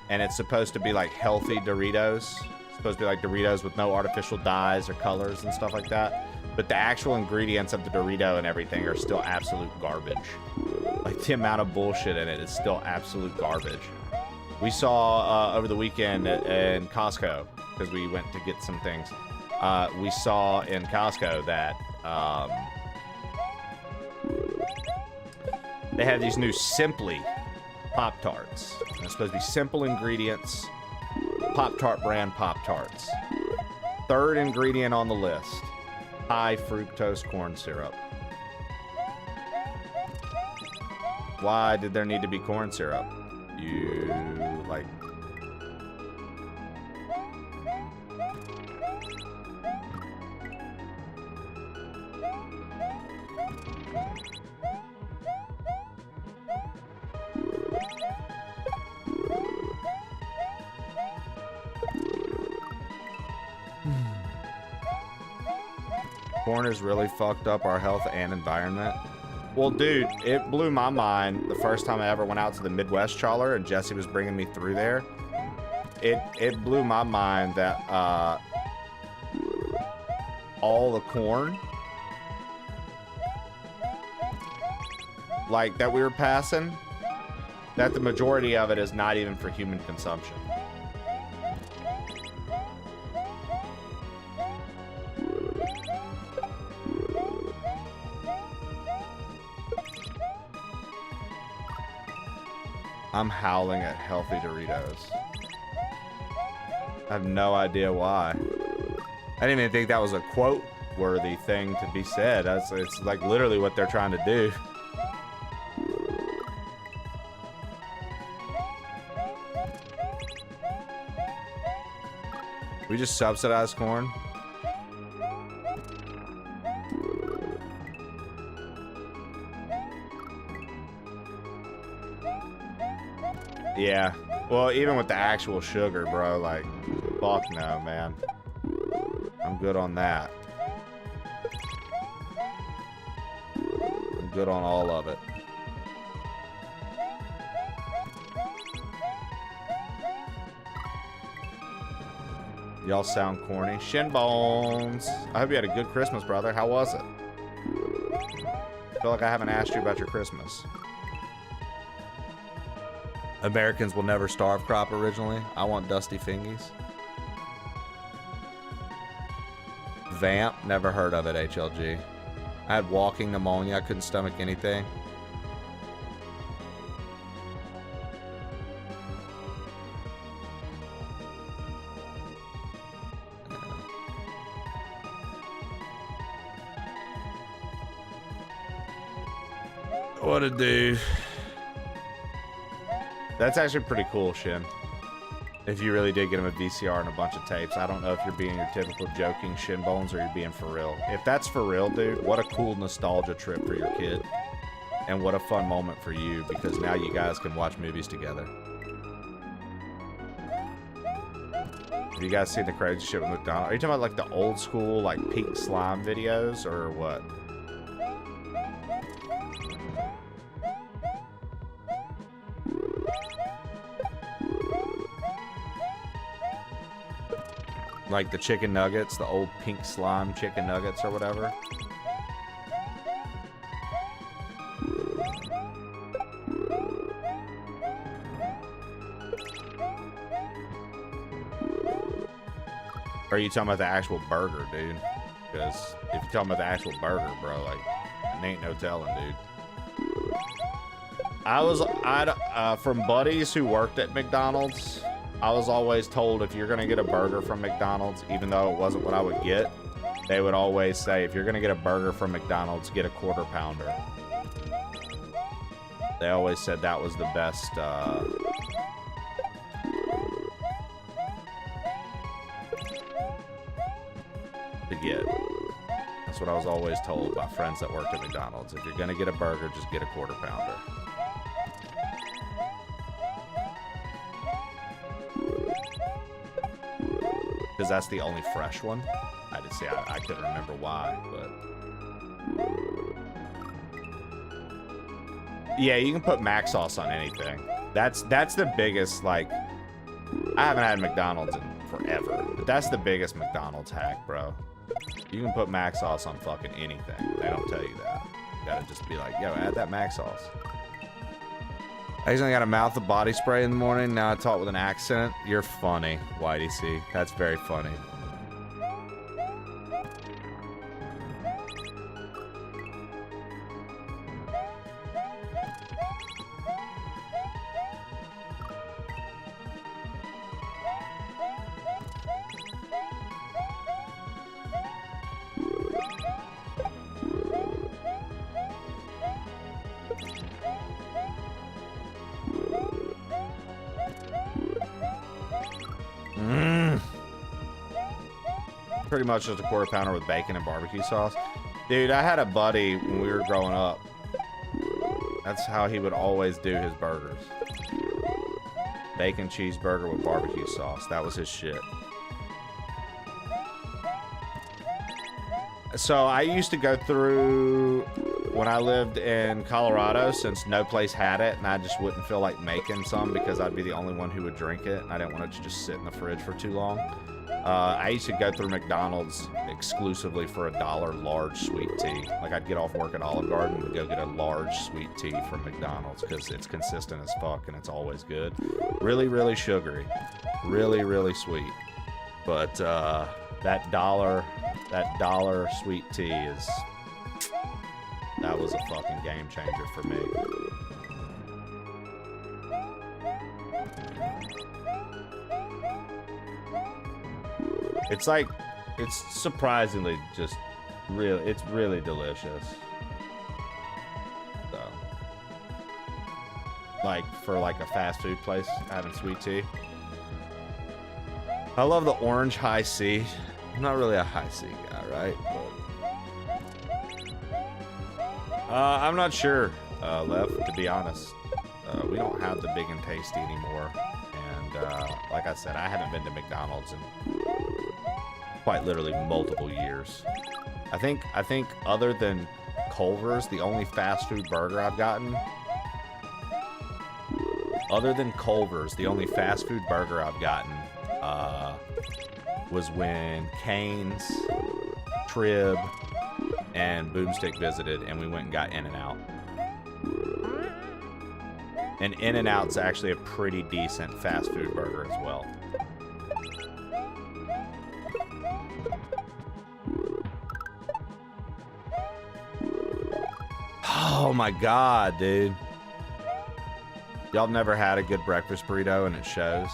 And it's supposed to be like healthy Doritos. It's supposed to be like Doritos with no artificial dyes or colors and stuff like that. But the actual ingredients of the Dorito and everything are still absolute garbage. Like the amount of bullshit in it is still absolute garbage. We saw over the weekend in Costco, because we went to get some things. We saw in Costco that they have these new Simply Pop-Tarts. They're supposed to be simple ingredients, Pop-Tart brand Pop-Tarts. Third ingredient on the list, high fructose corn syrup. Why did there need to be corn syrup? You, like... Corn has really fucked up our health and environment. Well, dude, it blew my mind the first time I ever went out to the Midwest Trawler and Jesse was bringing me through there. It blew my mind that all the corn like that we were passing, that the majority of it is not even for human consumption. I'm howling at healthy Doritos. I have no idea why. I didn't even think that was a quote-worthy thing to be said. It's like literally what they're trying to do. We just subsidize corn. Yeah. Well, even with the actual sugar, bro, like, fuck no, man. I'm good on that. I'm good on all of it. Y'all sound corny. Shin bones. I hope you had a good Christmas, brother. How was it? I feel like I haven't asked you about your Christmas. Americans will never starve crop originally. I want Dusty Fingies. Vamp, never heard of it, HLG. I had walking pneumonia. I couldn't stomach anything. What a dude. That's actually pretty cool, Shin. If you really did get him a VCR and a bunch of tapes. I don't know if you're being your typical joking Shin Bones or you're being for real. If that's for real, dude, what a cool nostalgia trip for your kid. And what a fun moment for you, because now you guys can watch movies together. Have you guys seen the crazy shit with McDonald's? Are you talking about like the old school, like pink slime videos or what? Like the chicken nuggets, the old pink slime chicken nuggets or whatever. Or are you talking about the actual burger, dude? Because if you're talking about the actual burger, bro, like, it ain't no telling, dude. From buddies who worked at McDonald's, I was always told if you're gonna get a burger from McDonald's, even though it wasn't what I would get, they would always say, if you're gonna get a burger from McDonald's, get a quarter pounder. They always said that was the best, to get. That's what I was always told by friends that worked at McDonald's. If you're gonna get a burger, just get a quarter pounder. Because that's the only fresh one. I did say I couldn't remember why, but Yeah, you can put mac sauce on anything. That's the biggest, like, I haven't had McDonald's in forever, but that's the biggest McDonald's hack, bro. You can put mac sauce on fucking anything. They don't tell you that. You gotta just be like, yo, add that mac sauce. I usually got a mouth of body spray in the morning. Now I talk with an accent. You're funny, Whitey C. That's very funny. Pretty much just a quarter pounder with bacon and barbecue sauce. Dude, I had a buddy when we were growing up. That's how he would always do his burgers. Bacon cheeseburger with barbecue sauce. That was his shit. So I used to go through, when I lived in Colorado, since no place had it, and I just wouldn't feel like making some because I'd be the only one who would drink it, and I didn't want it to just sit in the fridge for too long. I used to go through McDonald's exclusively for $1 large sweet tea. Like, I'd get off work at Olive Garden and go get a large sweet tea from McDonald's because it's consistent as fuck and it's always good. Really, really sugary. Really, really sweet. But that dollar sweet tea is... that was a fucking game changer for me. It's like, it's surprisingly just really, it's really delicious. So, like, for like a fast food place having sweet tea. I love the orange high C. I'm not really a high C guy, right? But, I'm not sure, Lev, to be honest. We don't have the Big and Tasty anymore. And like I said, I haven't been to McDonald's in quite literally multiple years. I think other than Culver's, the only fast food burger I've gotten. Other than Culver's, the only fast food burger I've gotten was when Cane's, Trib, and Boomstick visited, and we went and got In-N-Out. And In-N-Out's actually a pretty decent fast food burger as well. Oh my god, dude. Y'all never had a good breakfast burrito and it shows?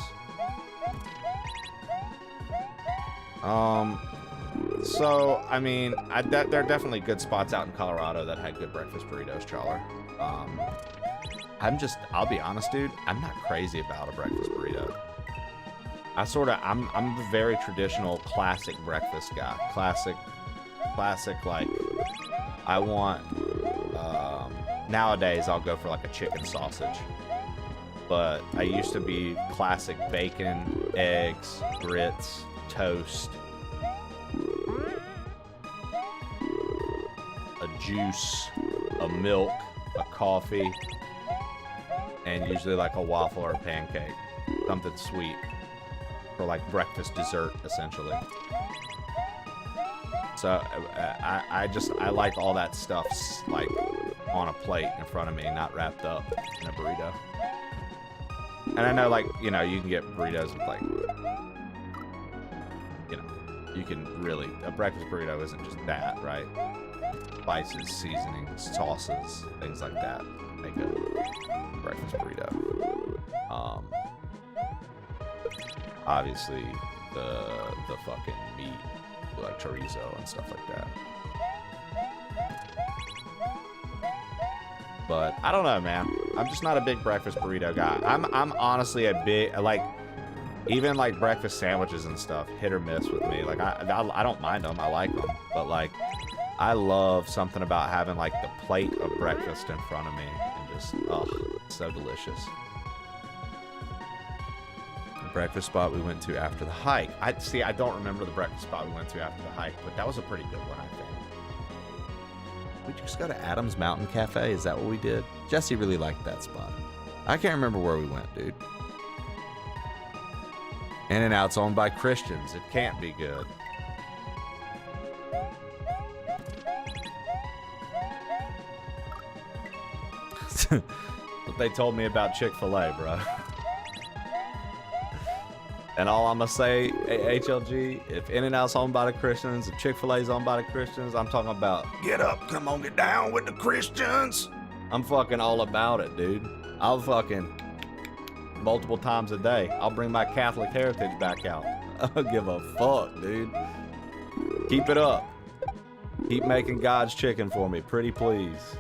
So, I mean, there are definitely good spots out in Colorado that had good breakfast burritos, Chowler. I'll be honest, dude, I'm not crazy about a breakfast burrito. I'm a very traditional, classic breakfast guy. Classic, like, I want, nowadays I'll go for like a chicken sausage. But I used to be classic bacon, eggs, grits, toast, a juice, a milk, a coffee, and usually like a waffle or a pancake. Something sweet for like breakfast dessert, essentially. So I like all that stuff like on a plate in front of me, not wrapped up in a burrito. And I know, like, you know, you can get burritos with, like, you know, you can really, a breakfast burrito isn't just that, right? Spices, seasonings, sauces, things like that make a breakfast burrito. Obviously, the fucking meat, like chorizo and stuff like that. But I don't know, man. I'm just not a big breakfast burrito guy. I'm honestly a big, like, even like breakfast sandwiches and stuff, hit or miss with me. Like, I don't mind them. I like them. But like, I love something about having like the plate of breakfast in front of me and just, oh, it's so delicious. The breakfast spot we went to after the hike. I don't remember the breakfast spot we went to after the hike, but that was a pretty good one, I think. We just go to Adams Mountain Cafe. Is that what we did? Jesse really liked that spot. I can't remember where we went, dude. In-N-Out's owned by Christians. It can't be good. What they told me about Chick-fil-A, bro. And all I'm gonna say, HLG, if In-N-Out's owned by the Christians, if Chick-fil-A's owned by the Christians, I'm talking about get up, come on, get down with the Christians. I'm fucking all about it, dude. I'll fucking multiple times a day. I'll bring my Catholic heritage back out. I don't give a fuck, dude. Keep it up. Keep making God's chicken for me, pretty please.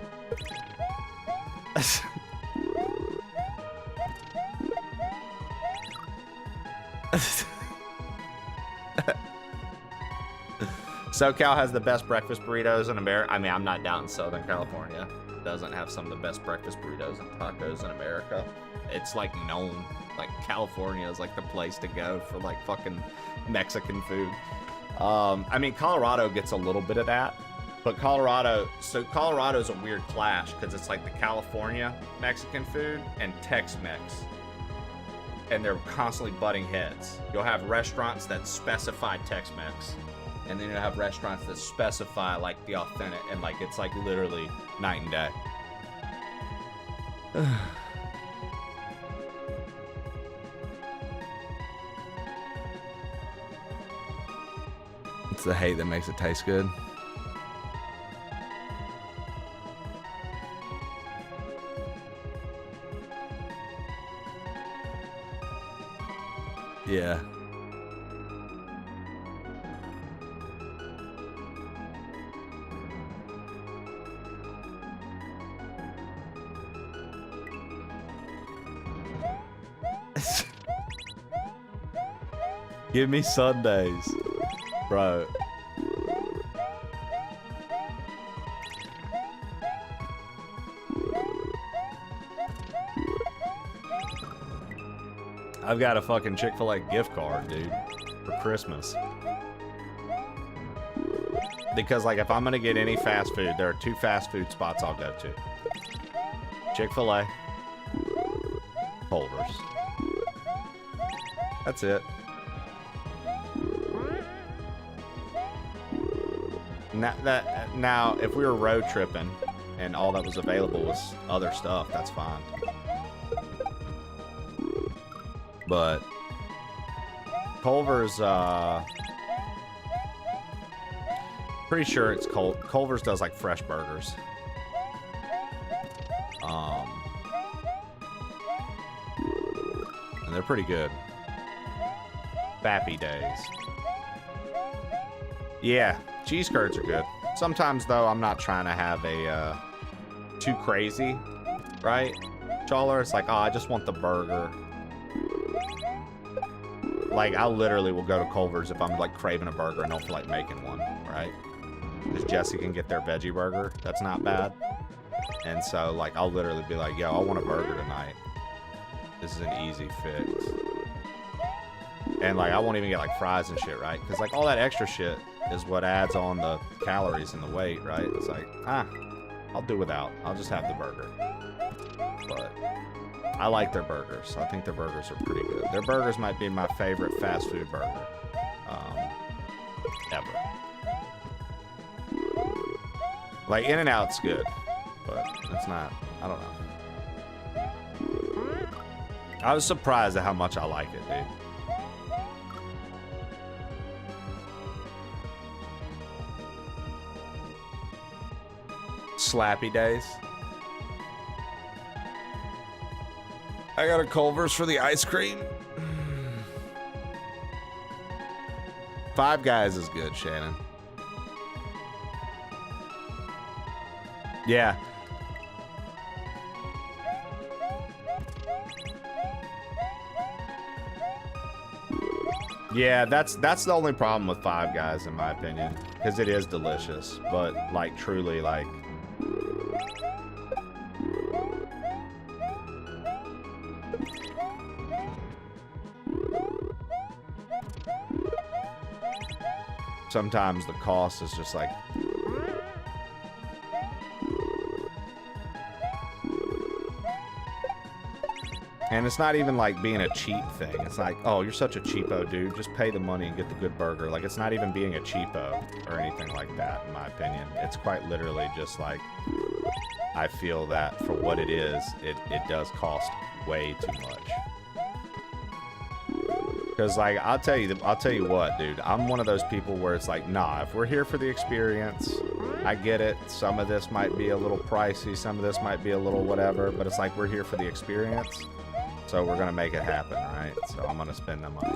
SoCal has the best breakfast burritos in America. I mean, I'm not down in Southern California. It doesn't have some of the best breakfast burritos and tacos in America. It's like known. Like California is like the place to go for like fucking Mexican food. I mean, Colorado gets a little bit of that, but Colorado's a weird clash because it's like the California Mexican food and Tex-Mex. And they're constantly butting heads. You'll have restaurants that specify Tex-Mex, and then you'll have restaurants that specify like the authentic, and like it's like literally night and day. It's the hate that makes it taste good. Yeah. Give me Sundays, bro. I've got a fucking Chick-fil-A gift card, dude, for Christmas. Because, like, if I'm gonna get any fast food, there are 2 fast food spots I'll go to. Chick-fil-A, Culver's. That's it. Now, if we were road tripping and all that was available was other stuff, that's fine. But Culver's, pretty sure it's Culver's does like fresh burgers. And they're pretty good. Bappy days. Yeah, cheese curds are good. Sometimes though, I'm not trying to have a too crazy, right? Chawler, it's like, oh, I just want the burger. Like, I literally will go to Culver's if I'm like craving a burger and don't feel like making one, right? Because Jesse can get their veggie burger. That's not bad. And so, like, I'll literally be like, yo, I want a burger tonight. This is an easy fix. And, like, I won't even get, like, fries and shit, right? Because, like, all that extra shit is what adds on the calories and the weight, right? It's like, I'll do without. I'll just have the burger. But I like their burgers. I think their burgers are pretty good. Their burgers might be my favorite fast food burger ever. Like, In-N-Out's good, but it's not, I don't know. I was surprised at how much I like it, dude. Slappy days. I got a Culver's for the ice cream. Five Guys is good, Shannon. Yeah. Yeah, that's the only problem with Five Guys, in my opinion, because it is delicious, but like truly, like. Sometimes the cost is just like And it's not even like being a cheap thing. It's like, oh, you're such a cheapo, dude. Just pay the money and get the good burger. Like, it's not even being a cheapo or anything like that, in my opinion. It's quite literally just like, I feel that for what it is, it does cost way too much. Because, like, I'll tell you what, dude. I'm one of those people where it's like, nah, if we're here for the experience, I get it. Some of this might be a little pricey. Some of this might be a little whatever. But it's like, we're here for the experience. So we're going to make it happen, right? So I'm going to spend the money.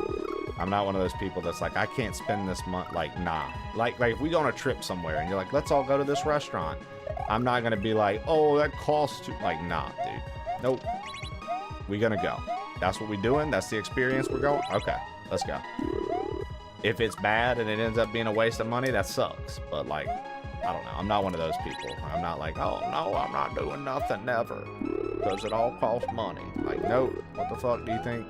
I'm not one of those people that's like, I can't spend this money. Like, nah. Like if we go on a trip somewhere and you're like, let's all go to this restaurant. I'm not going to be like, oh, that costs too. Like, nah, dude. Nope. We're going to go. That's what we're doing. That's the experience we're going. Okay, let's go. If it's bad and it ends up being a waste of money, that sucks. But, like, I don't know. I'm not one of those people. I'm not like, oh, no, I'm not doing nothing, never. Because it all costs money. Like, no. What the fuck do you think?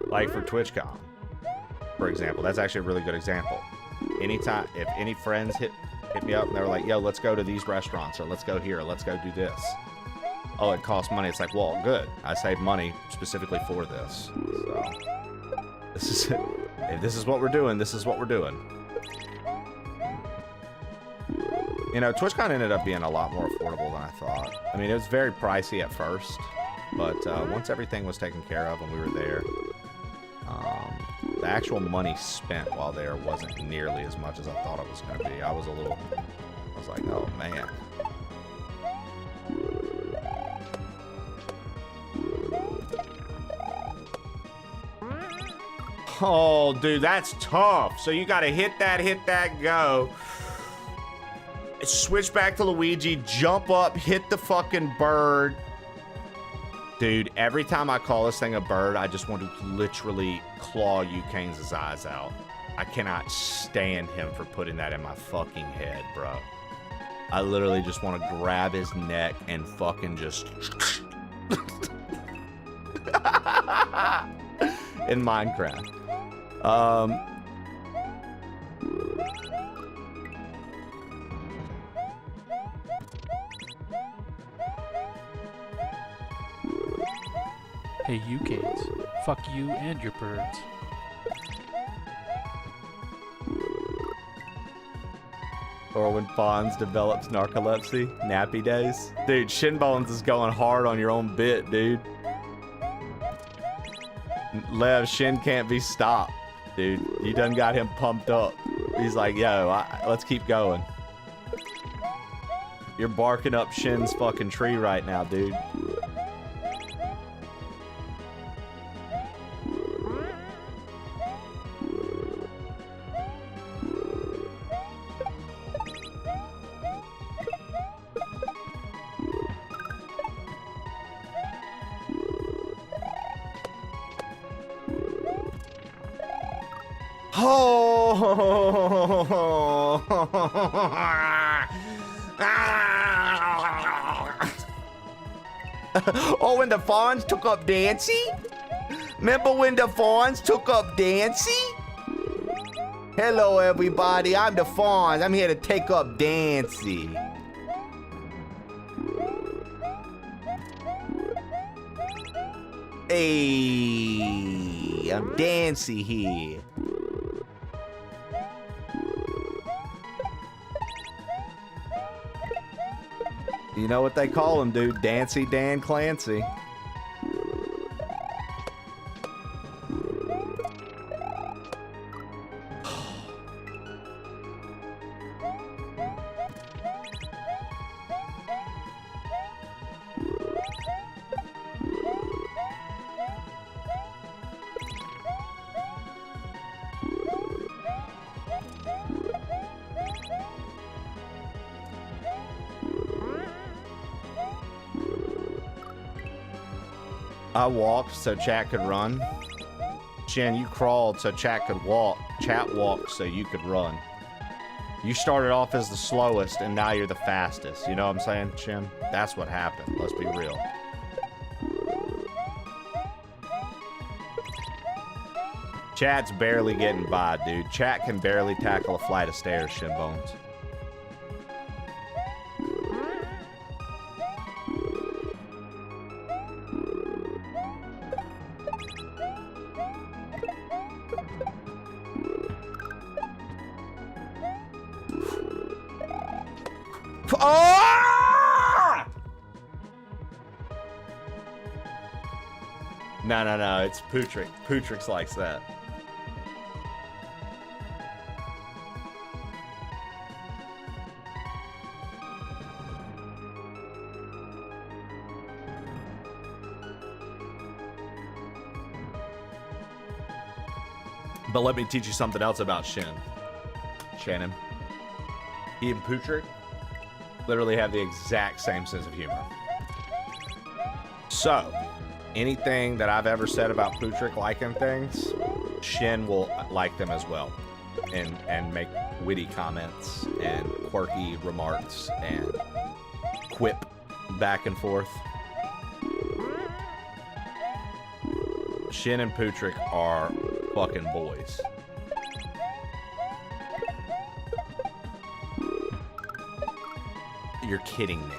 Like for TwitchCon, for example. That's actually a really good example. Anytime, if any friends hit me up and they were like, yo, let's go to these restaurants, or let's go here, or let's go do this. Oh, it costs money. It's like, well, good. I saved money specifically for this. So, this is it. If this is what we're doing, this is what we're doing. You know, TwitchCon ended up being a lot more affordable than I thought. I mean, it was very pricey at first, but once everything was taken care of and we were there, the actual money spent while there wasn't nearly as much as I thought it was going to be. I was like, oh, man. Oh, dude, that's tough. So you got to hit that, go. Switch back to Luigi, jump up, hit the fucking bird. Dude, every time I call this thing a bird, I just want to literally claw Kang's eyes out. I cannot stand him for putting that in my fucking head, bro. I literally just want to grab his neck and fucking just... in Minecraft. Hey, you kids. Fuck you and your birds. Or when Fonz develops narcolepsy, nappy days. Dude, Shinbones is going hard on your own bit, dude. Lev, Shin can't be stopped, dude. You done got him pumped up. He's like, yo, let's keep going. You're barking up Shin's fucking tree right now, dude. Oh, when the Fawns took up Dancy? Remember when the Fawns took up Dancy? Hello, everybody. I'm the Fawns. I'm here to take up Dancy. Hey, I'm Dancy here. You know what they call him, dude? Dancy Dan Clancy. I walked so chat could run. Shin, you crawled so chat could walk. Chat walked so you could run. You started off as the slowest and now you're the fastest. You know what I'm saying, Shin? That's what happened. Let's be real. Chat's barely getting by, dude. Chat can barely tackle a flight of stairs, Shinbones. Oh! No, it's Pootrick. Pootrick likes that. But let me teach you something else about Shannon. He and Pootrick literally have the exact same sense of humor. So, anything that I've ever said about Pootrick liking things, Shin will like them as well. And make witty comments and quirky remarks and quip back and forth. Shin and Pootrick are fucking boys. You're kidding me.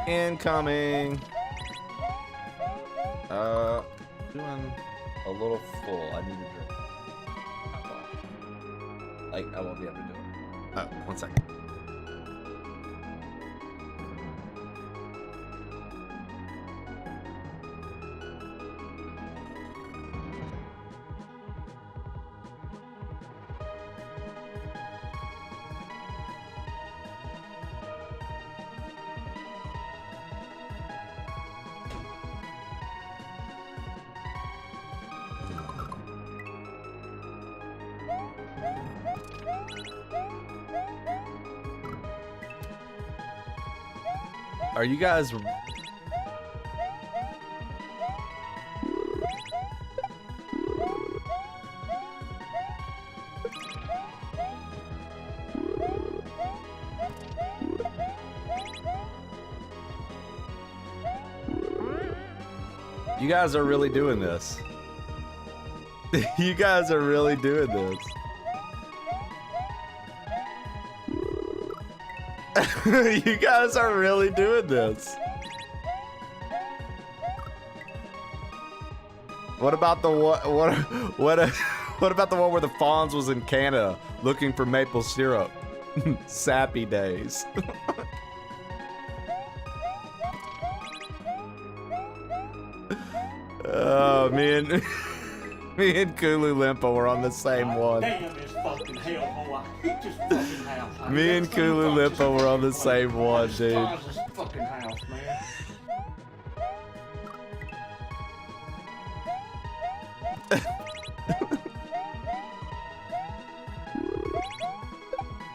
Incoming. Doing a little full. I need a drink. Like, I won't be able to do it. Oh, 1 second. Are you guys... You guys are really doing this. You guys are really doing this. You guys are really doing this. What about the what about the one where the Fonz was in Canada looking for maple syrup? Sappy days. Oh, me and Kulu Limpa were on the same one. Damn this fucking hell, boy. He just fucking house. Me and Kulu Limpa were on the same one, dude. This fucking house, man.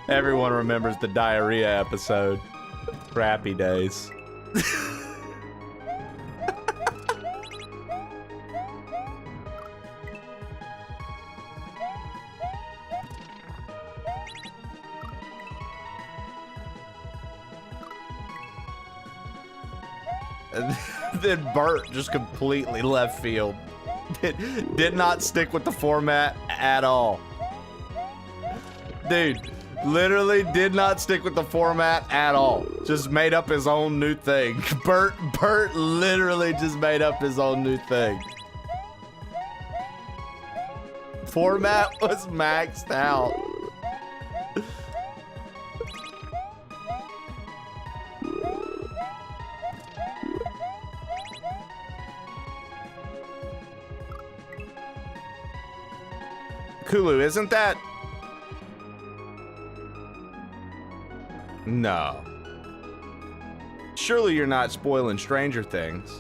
Everyone remembers the diarrhea episode. Crappy days. Then Bert just completely left field. Did not stick with the format at all. Dude, literally did not stick with the format at all. Just made up his own new thing. Bert literally just made up his own new thing. Format was maxed out. Kulu, isn't that? No. Surely you're not spoiling Stranger Things.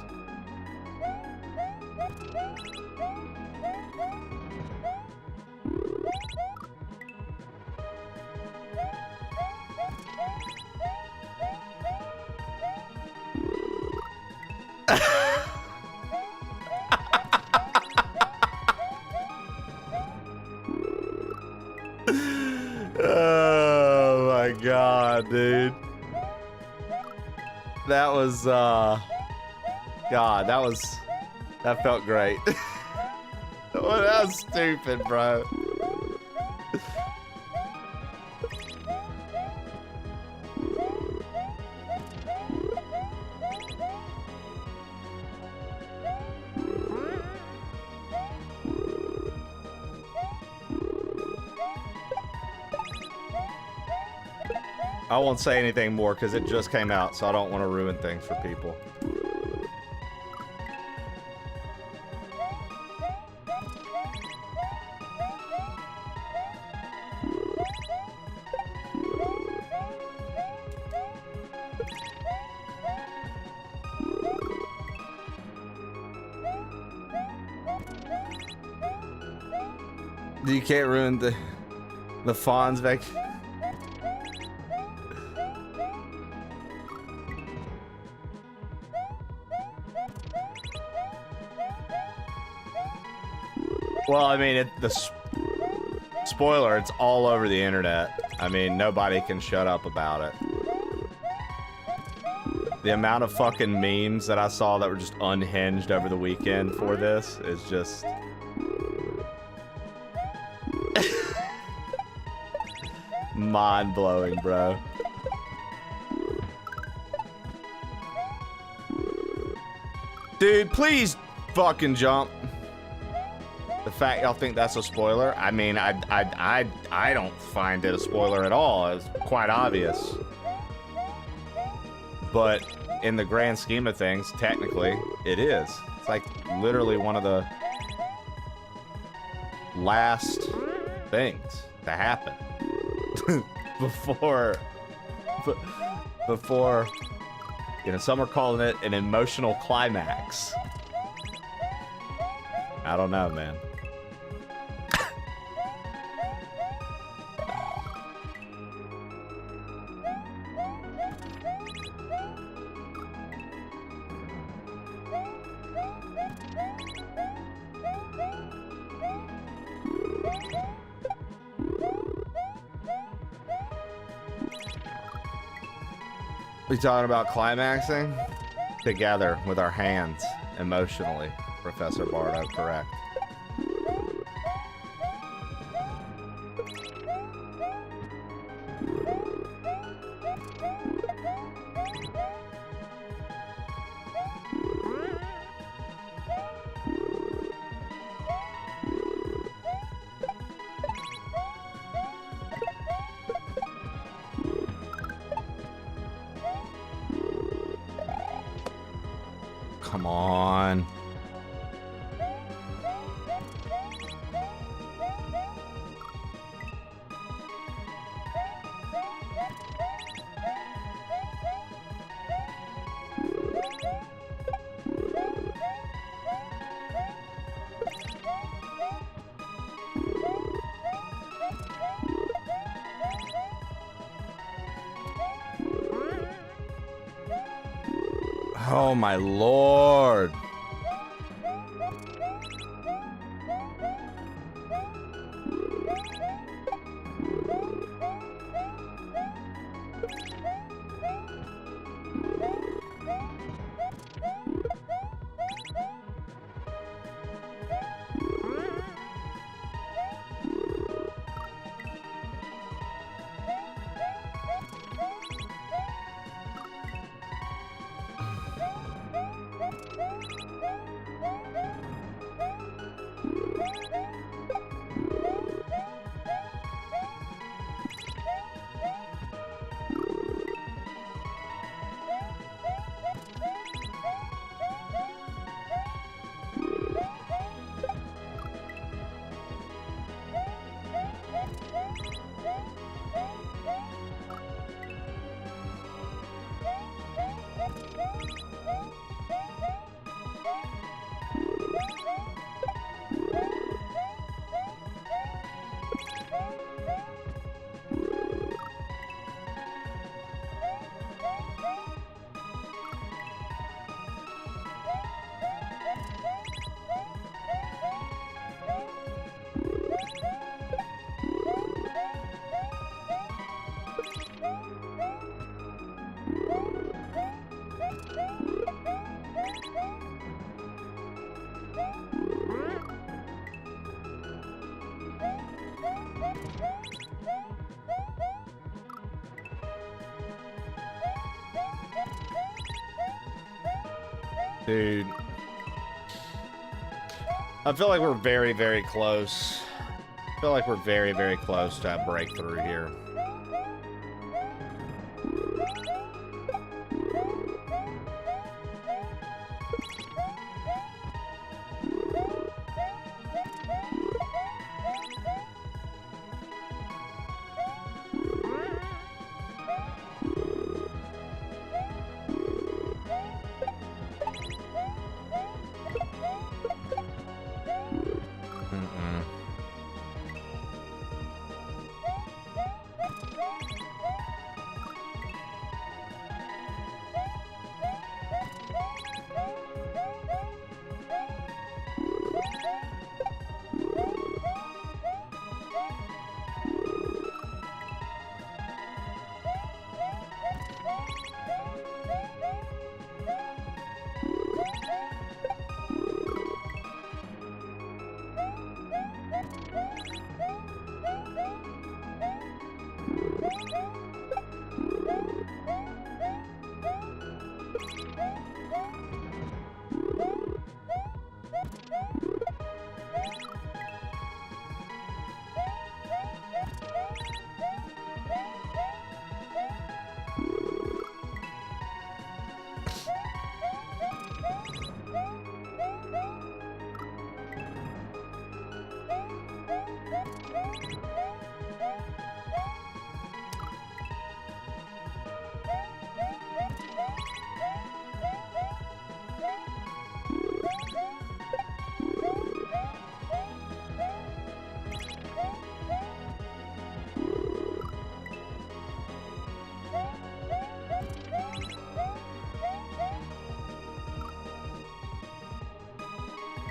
Oh my god, dude. That was God, that felt great. Well, that was stupid, bro. I won't say anything more because it just came out, so I don't want to ruin things for people. You can't ruin the Fawn's vac. Well, I mean, spoiler, it's all over the internet. I mean, nobody can shut up about it. The amount of fucking memes that I saw that were just unhinged over the weekend for this is just... mind-blowing, bro. Dude, please fucking jump. The fact y'all think that's a spoiler, I mean, I don't find it a spoiler at all. It's quite obvious. But in the grand scheme of things, technically, it is. It's like literally one of the last things to happen before, you know, some are calling it an emotional climax. I don't know, man. We talking about climaxing? Together with our hands, emotionally. Professor Bardo, correct. Come on. Oh my lord. Dude. I feel like we're very, very close. I feel like we're very, very close to a breakthrough here.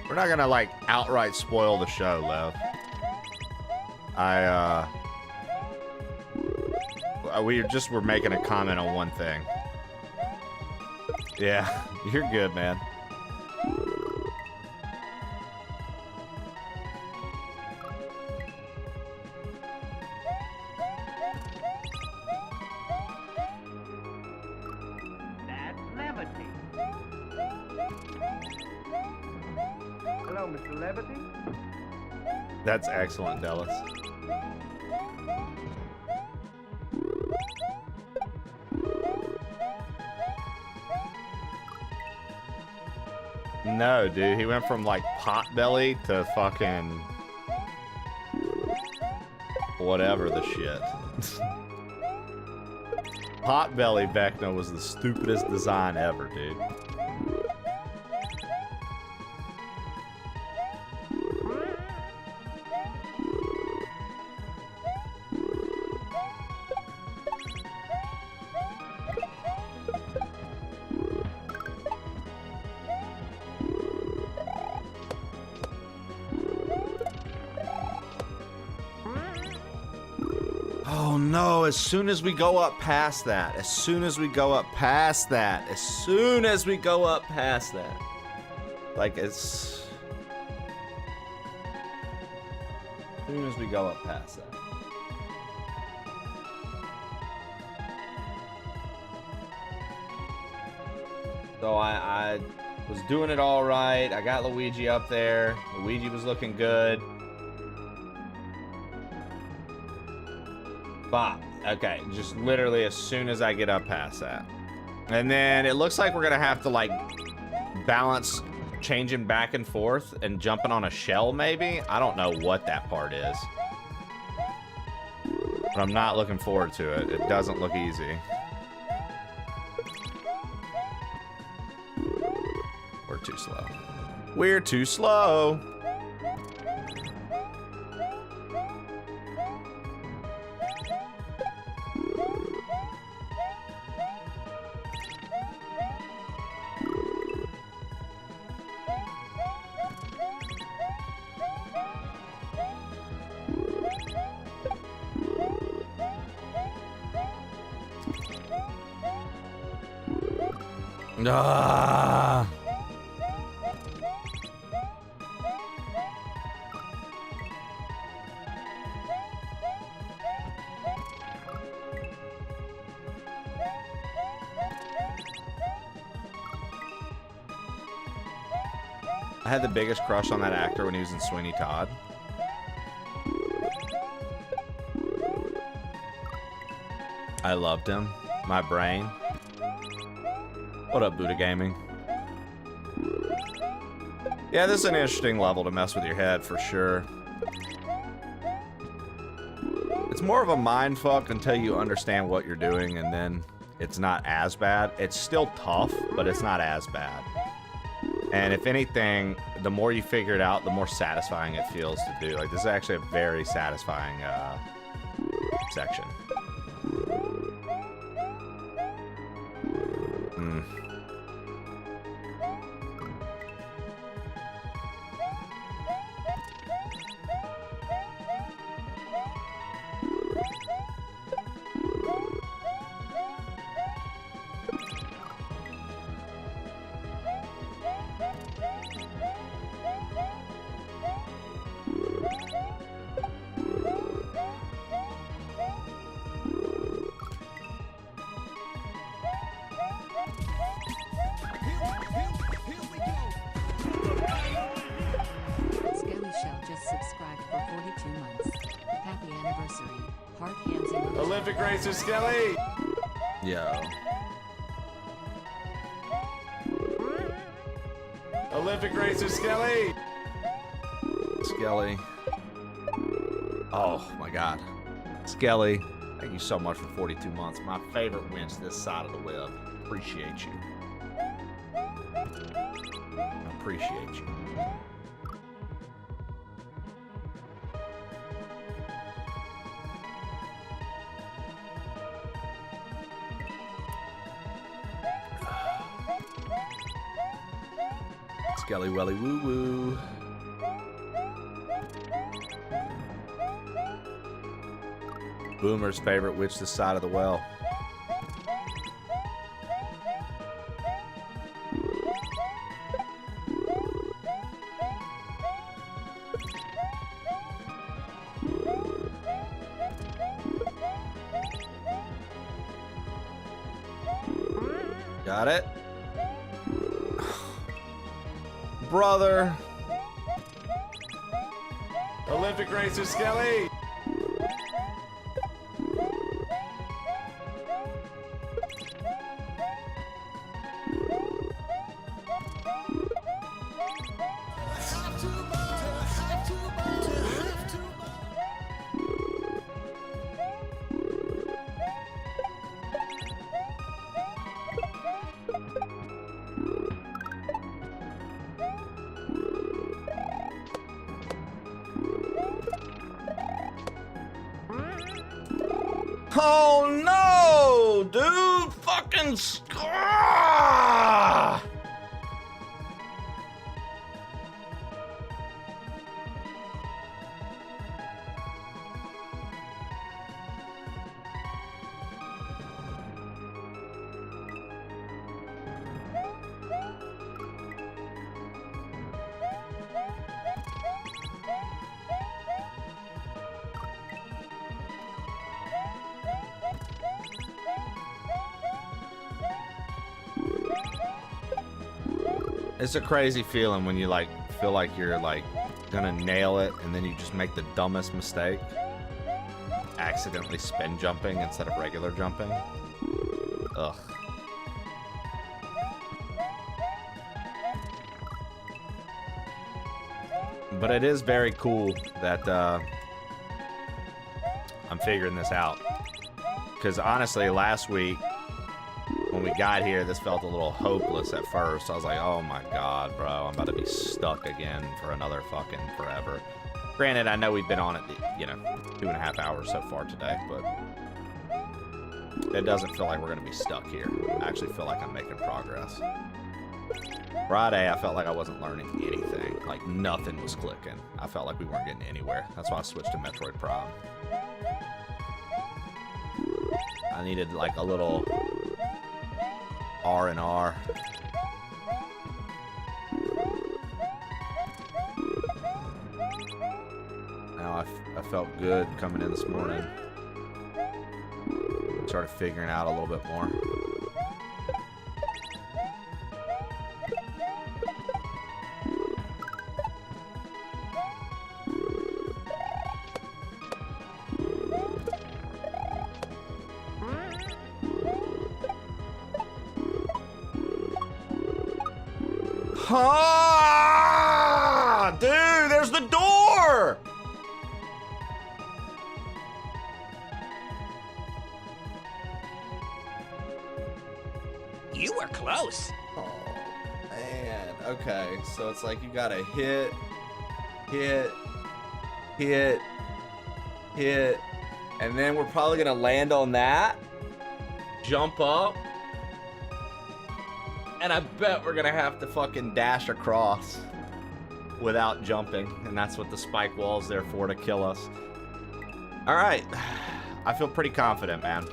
We're not gonna like outright spoil the show, Lev. We're making a comment on one thing. Yeah, you're good, man. That's Levity. Hello, Mr. Levity. That's excellent, Dallas. No, dude, he went from like Potbelly to fucking whatever the shit. Potbelly Vecna was the stupidest design ever, dude. As soon as we go up past that, as soon as we go up past that, like as soon as we go up past that. So I was doing it all right. I got Luigi up there. Luigi was looking good. Bop. Okay, just literally as soon as I get up past that. And then it looks like we're gonna have to like balance changing back and forth and jumping on a shell maybe. I don't know what that part is. But I'm not looking forward to it. It doesn't look easy. We're too slow. We're too slow. Ah. I had the biggest crush on that actor when he was in Sweeney Todd. I loved him. My brain. What up, Buddha Gaming? Yeah, this is an interesting level to mess with your head for sure. It's more of a mind fuck until you understand what you're doing, and then it's not as bad. It's still tough, but it's not as bad. And if anything, the more you figure it out, the more satisfying it feels to do. Like, this is actually a very satisfying section. Olympic racer Skelly! Yo. Olympic racer Skelly! Skelly. Oh my god. Skelly, thank you so much for 42 months. My favorite winch this side of the web. Appreciate you. Appreciate you. Skelly Welly Woo Woo. Boomer's favorite witch this side of the well. Got it. Brother. Olympic racer Skelly. Oh no, dude! Fucking scar! It's a crazy feeling when you like feel like you're like gonna nail it and then you just make the dumbest mistake. Accidentally spin jumping instead of regular jumping. Ugh. But it is very cool that I'm figuring this out. Because honestly, last week, when we got here, this felt a little hopeless at first. I was like, oh my god, bro, I'm about to be stuck again for another fucking forever. Granted, I know we've been on it, you know, 2.5 hours so far today, but it doesn't feel like we're going to be stuck here. I actually feel like I'm making progress. Friday, I felt like I wasn't learning anything. Like, nothing was clicking. I felt like we weren't getting anywhere. That's why I switched to Metroid Prime. I needed, like, a little R&R. Now I felt good coming in this morning. Started figuring out a little bit more. Ah, dude, there's the door. You were close. Oh, man. Okay, so it's like you gotta hit, hit, hit, hit, and then we're probably gonna land on that, jump up, and I bet we're gonna have to fucking dash across without jumping, and that's what the spike wall's there for, to kill us. All right, I feel pretty confident, man.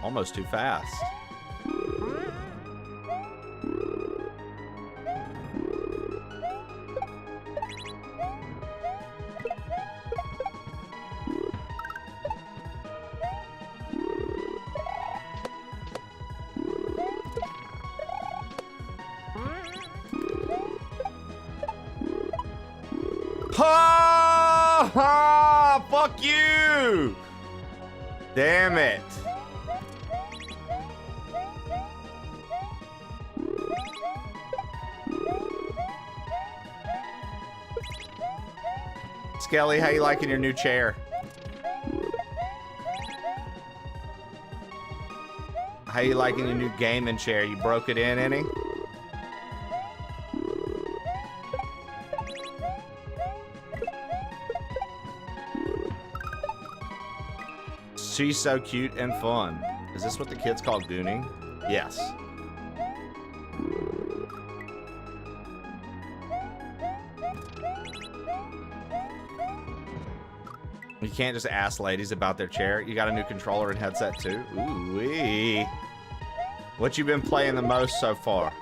Almost too fast. Ha ha! Fuck you! Damn it. Skelly, how you liking your new chair? How you liking your new gaming chair? You broke it in any? She's so cute and fun. Is this what the kids call gooning? Yes. You can't just ask ladies about their chair. You got a new controller and headset too? Ooh-wee. What you been playing the most so far?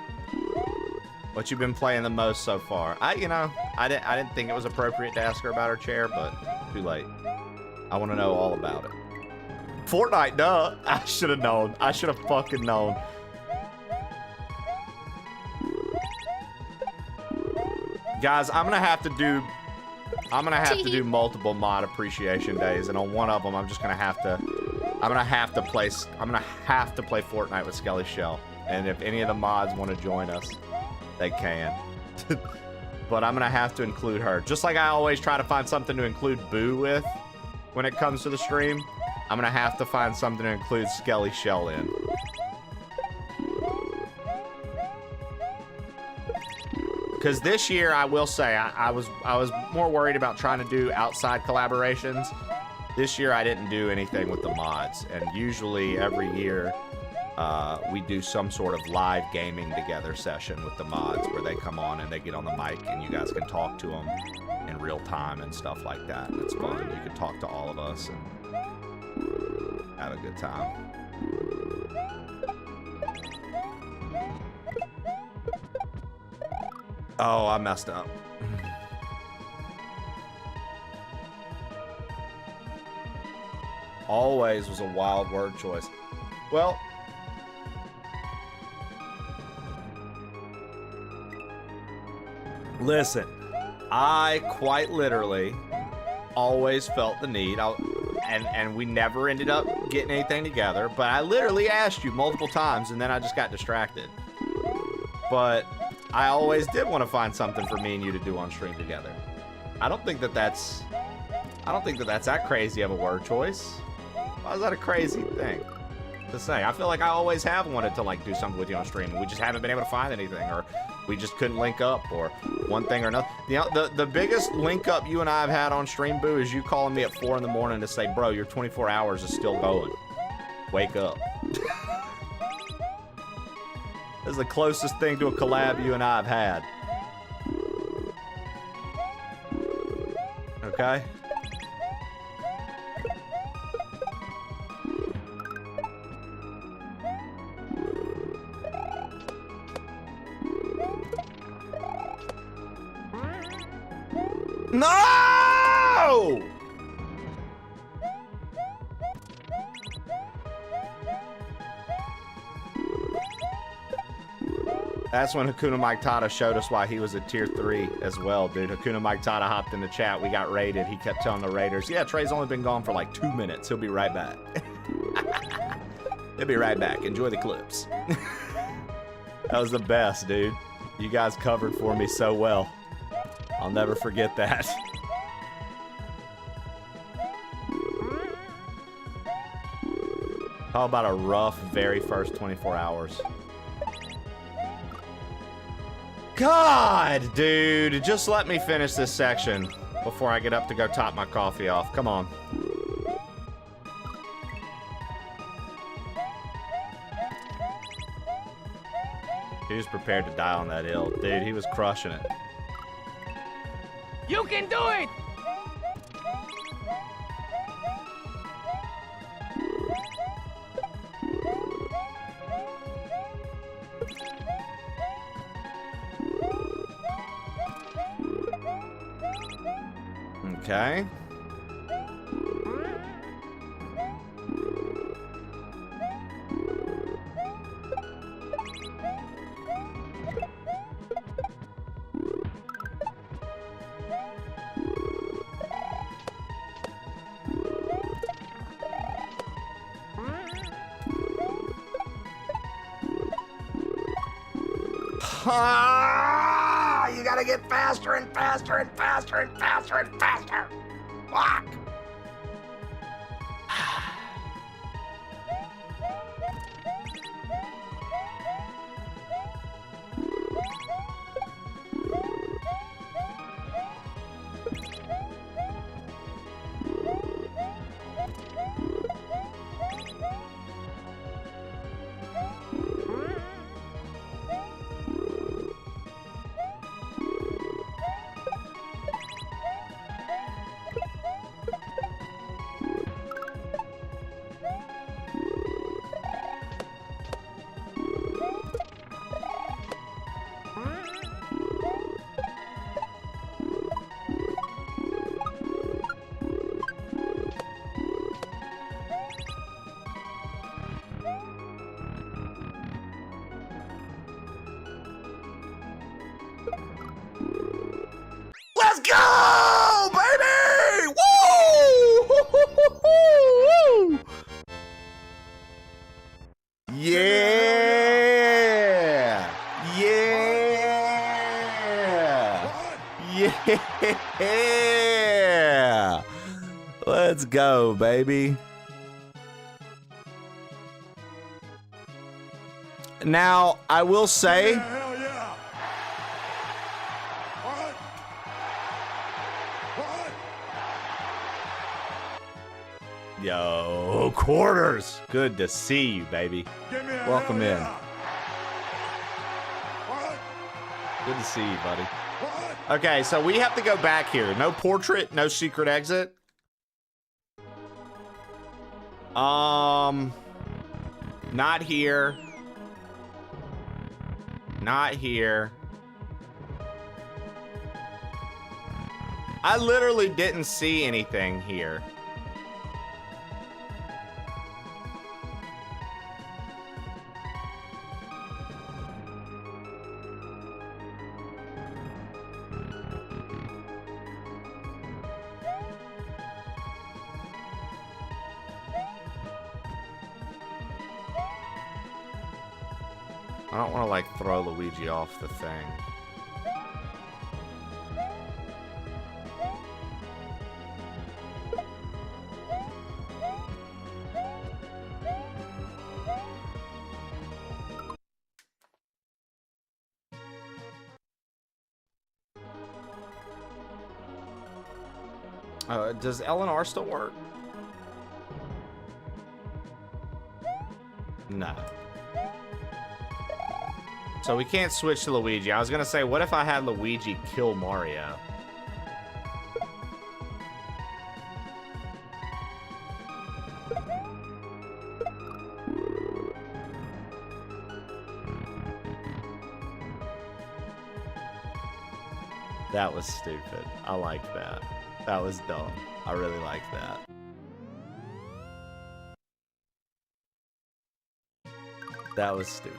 What you been playing the most so far? I didn't think it was appropriate to ask her about her chair, but too late. I want to know all about it. Fortnite, duh. I should have known. I should have fucking known. Guys, I'm gonna have to do multiple mod appreciation days, and on one of them, I'm gonna have to play Fortnite with Skelly Shell. And if any of the mods want to join us, they can. But I'm gonna have to include her, just like I always try to find something to include Boo with when it comes to the stream. I'm gonna have to find something to include Skelly Shell in. Because this year, I will say, I was more worried about trying to do outside collaborations. This year, I didn't do anything with the mods. And usually, every year, we do some sort of live gaming together session with the mods where they come on and they get on the mic and you guys can talk to them in real time and stuff like that. And it's fun. You can talk to all of us and have a good time. Oh, I messed up. Always was a wild word choice. Well, listen, I quite literally always felt the need, and we never ended up getting anything together, but I literally asked you multiple times and then I just got distracted. But I always did want to find something for me and you to do on stream together. I don't think that's that crazy of a word choice. Why is that a crazy thing to say? I feel like I always have wanted to like do something with you on stream, and we just haven't been able to find anything, or we just couldn't link up, or one thing or another. You know, the biggest link up you and I have had on stream, Boo, is you calling me at 4 in the morning to say, bro, your 24 hours is still going. Wake up. This is the closest thing to a collab you and I have had. Okay? No! That's when Hakuna Matata showed us why he was a tier 3 as well, dude. Hakuna Matata hopped in the chat. We got raided. He kept telling the raiders, yeah, Trey's only been gone for like 2 minutes. He'll be right back. He'll be right back. Enjoy the clips. That was the best, dude. You guys covered for me so well. I'll never forget that. How about a rough very first 24 hours? God, dude, just let me finish this section before I get up to go top my coffee off. Come on. He was prepared to die on that hill. Dude, he was crushing it. You can do it! Okay. You gotta get faster and faster and faster and faster and faster. Fuck. Let's go, baby! Woo! Yeah! Yeah! Yeah! Let's go, baby. Now, I will say... Yo, quarters. Good to see you, baby. Welcome in. Good to see you, buddy. Okay, so we have to go back here. No portrait, no secret exit. Not here. Not here. I literally didn't see anything here. I don't want to, like, throw Luigi off the thing. Does L&R still work? No. So we can't switch to Luigi. I was gonna say, what if I had Luigi kill Mario? That was stupid. I like that. That was dumb. I really like that. That was stupid.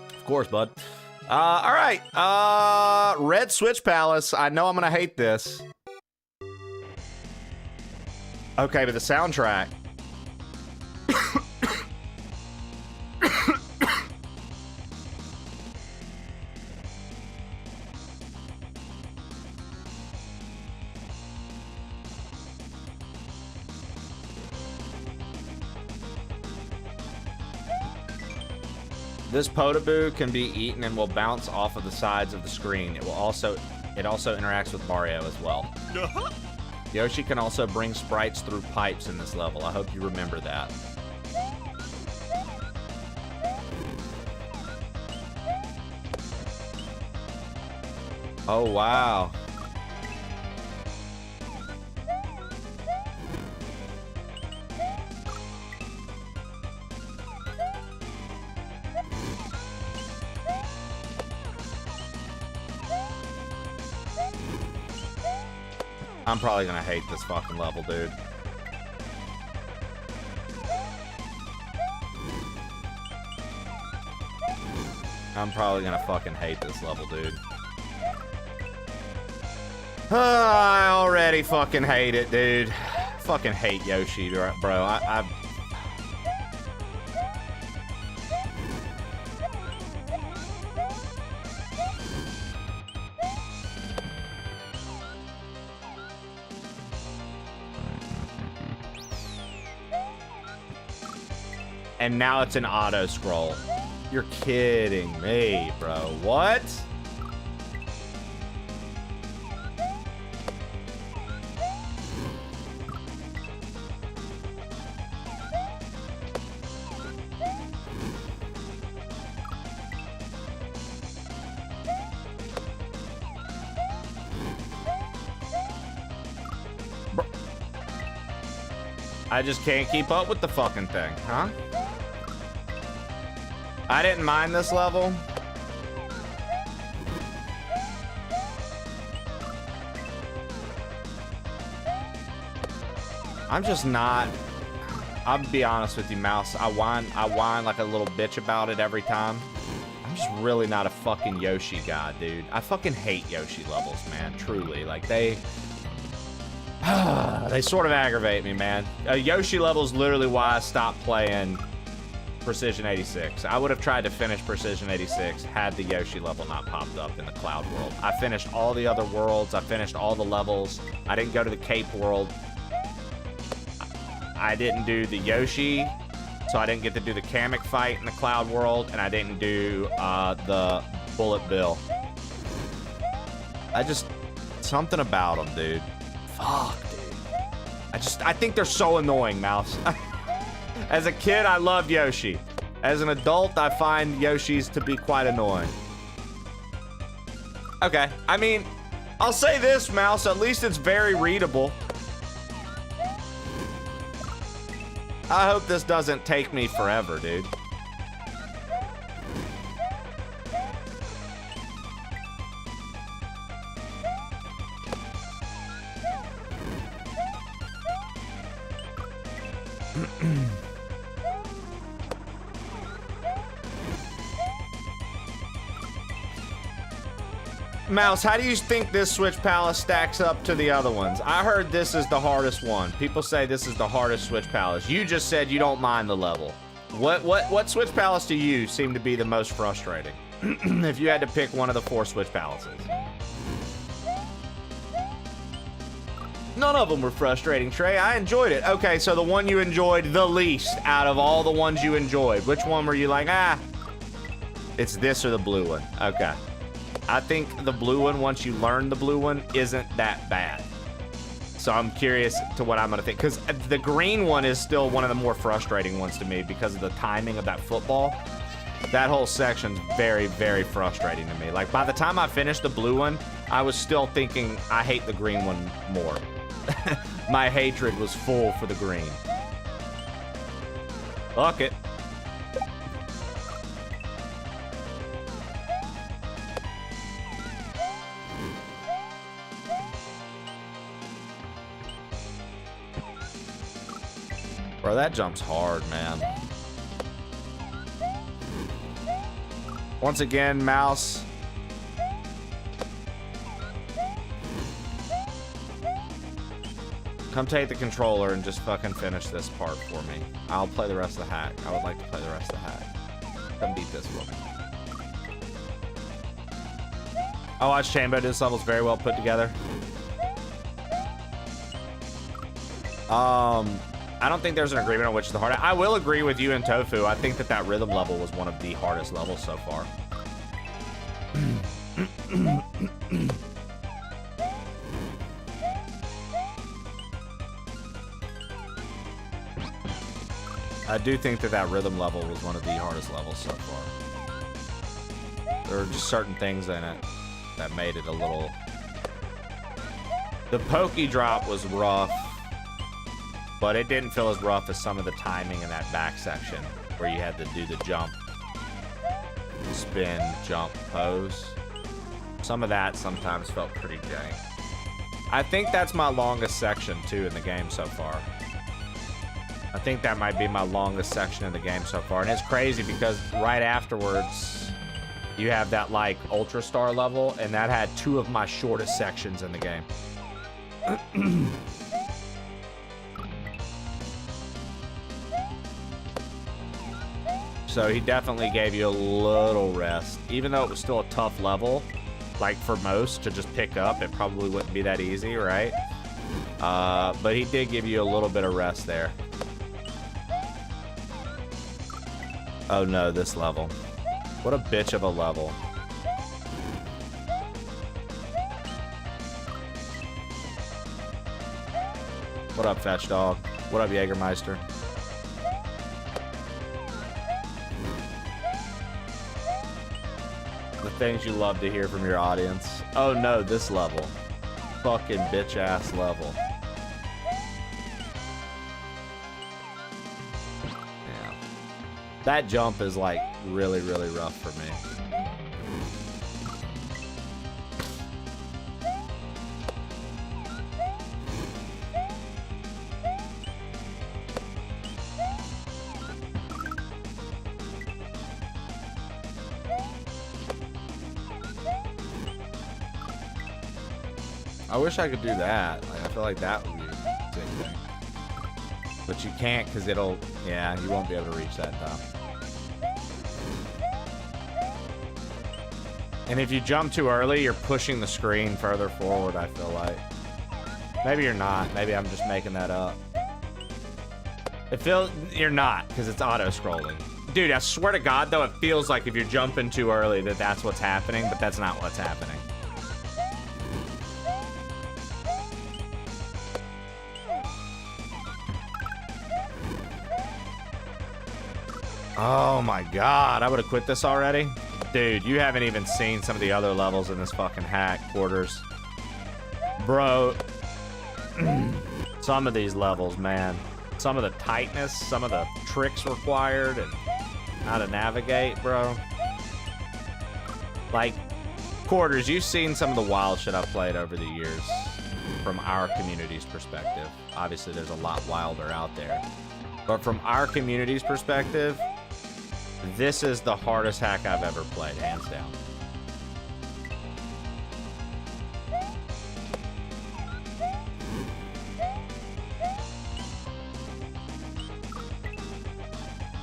course, bud. All right. Red Switch Palace. I know I'm gonna hate this. Okay, but the soundtrack. This Potaboo can be eaten and will bounce off of the sides of the screen. It also interacts with Mario as well. Yoshi can also bring sprites through pipes in this level. I hope you remember that. Oh, wow. I'm probably gonna hate this fucking level, dude. I'm probably gonna fucking hate this level, dude. I already fucking hate it, dude. Fucking hate Yoshi, bro. And now it's an auto scroll. You're kidding me, bro. What? I just can't keep up with the fucking thing, huh? I didn't mind this level. I'm just not. I'll be honest with you, Mouse. I whine like a little bitch about it every time. I'm just really not a fucking Yoshi guy, dude. I fucking hate Yoshi levels, man. Truly, like they sort of aggravate me, man. Yoshi level's literally why I stopped playing Precision 86. I would have tried to finish Precision 86 had the Yoshi level not popped up in the Cloud World. I finished all the other worlds. I finished all the levels. I didn't go to the Cape World. I didn't do the Yoshi, so I didn't get to do the Kamek fight in the Cloud World, and I didn't do the Bullet Bill. Something about them, dude. Fuck, dude. I think they're so annoying, Mouse. As a kid, I loved Yoshi. As an adult, I find Yoshis to be quite annoying. Okay, I mean, I'll say this, Mouse, at least it's very readable. I hope this doesn't take me forever, dude. Mouse, how do you think this Switch Palace stacks up to the other ones? I heard this is the hardest one. People say this is the hardest Switch Palace. You just said you don't mind the level. What Switch Palace do you seem to be the most frustrating? If you had to pick one of the 4 Switch Palaces. None of them were frustrating, Trey. I enjoyed it. Okay, so the one you enjoyed the least out of all the ones you enjoyed. Which one were you like, it's this or the blue one? Okay. I think the blue one, once you learn the blue one, isn't that bad. So I'm curious to what I'm going to think. Because the green one is still one of the more frustrating ones to me because of the timing of that football. That whole section's very, very frustrating to me. Like, by the time I finished the blue one, I was still thinking I hate the green one more. My hatred was full for the green. Fuck it. Bro, that jump's hard, man. Once again, mouse. Come take the controller and just fucking finish this part for me. I'll play the rest of the hack. I would like to play the rest of the hack. Come beat this for me. I watched Chambo. This level's very well put together. I don't think there's an agreement on which is the hardest. I will agree with you and Tofu. I think that rhythm level was one of the hardest levels so far. I do think that rhythm level was one of the hardest levels so far. There were just certain things in it that made it a little... The pokey drop was rough, but it didn't feel as rough as some of the timing in that back section where you had to do the jump, spin, jump, pose. Some of that sometimes felt pretty jank. I think that's my longest section too in the game so far. I think that might be my longest section in the game so far. And it's crazy because right afterwards, you have that like Ultra Star level, and that had two of my shortest sections in the game. So he definitely gave you a little rest. Even though it was still a tough level, like for most to just pick up, it probably wouldn't be that easy, right? But he did give you a little bit of rest there. Oh no, this level. What a bitch of a level. What up, Fetch Dog? What up, Jägermeister? The things you love to hear from your audience. Oh no, this level. Fucking bitch ass level. Yeah. That jump is like really, really rough for me. I wish I could do that. Like, I feel like that would be a sick thing. But you can't because it'll... Yeah, you won't be able to reach that top. And if you jump too early, you're pushing the screen further forward, I feel like. Maybe you're not. Maybe I'm just making that up. It feels... You're not, because it's auto-scrolling. Dude, I swear to God, though, it feels like if you're jumping too early that that's what's happening, but that's not what's happening. Oh my God, I would have quit this already. Dude, you haven't even seen some of the other levels in this fucking hack, Quarters. Bro, some of these levels, man. Some of the tightness, some of the tricks required, and how to navigate, bro. Like, Quarters, you've seen some of the wild shit I've played over the years from our community's perspective. Obviously, there's a lot wilder out there. But from our community's perspective, this is the hardest hack I've ever played, hands down.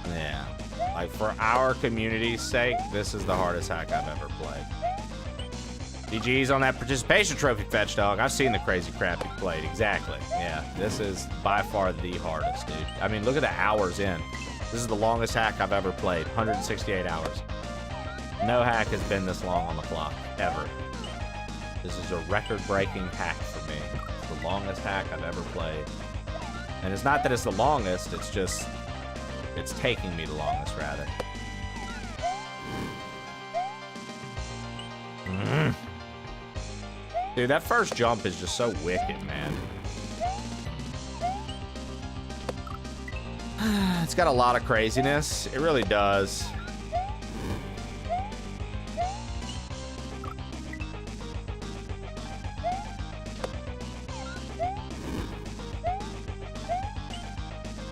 Yeah. Like, for our community's sake, this is the hardest hack I've ever played. GG's on that participation trophy, Fetch Dog. I've seen the crazy crap you played. Exactly. Yeah, this is by far the hardest, dude. I mean, look at the hours in. This is the longest hack I've ever played. 168 hours. No hack has been this long on the clock, ever. This is a record-breaking hack for me. It's the longest hack I've ever played. And it's not that it's the longest, it's just... It's taking me the longest, rather. Dude, that first jump is just so wicked, man. It's got a lot of craziness. It really does.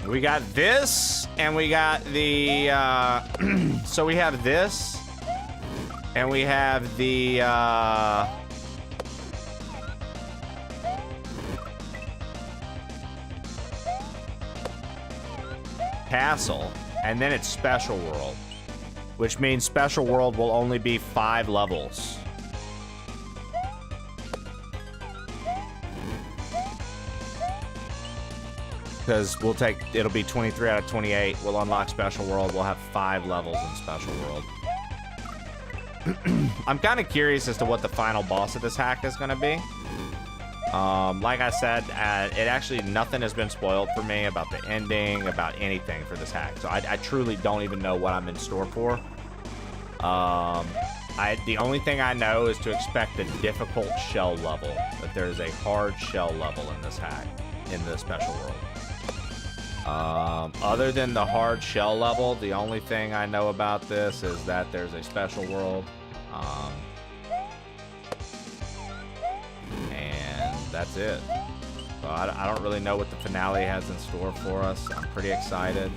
We got this, and we got the... so we have this, And we have the castle, and then it's special world, which means special world will only be 5 levels. Because it'll be 23 out of 28. We'll unlock special world. We'll have 5 levels in special world. I'm kind of curious as to what the final boss of this hack is going to be. Like I said, nothing has been spoiled for me about the ending, about anything for this hack. So I truly don't even know what I'm in store for. The only thing I know is to expect a difficult shell level. That there's a hard shell level in this hack, in the special world. Other than the hard shell level, the only thing I know about this is that there's a special world. And that's it. So I don't really know what the finale has in store for us. I'm pretty excited.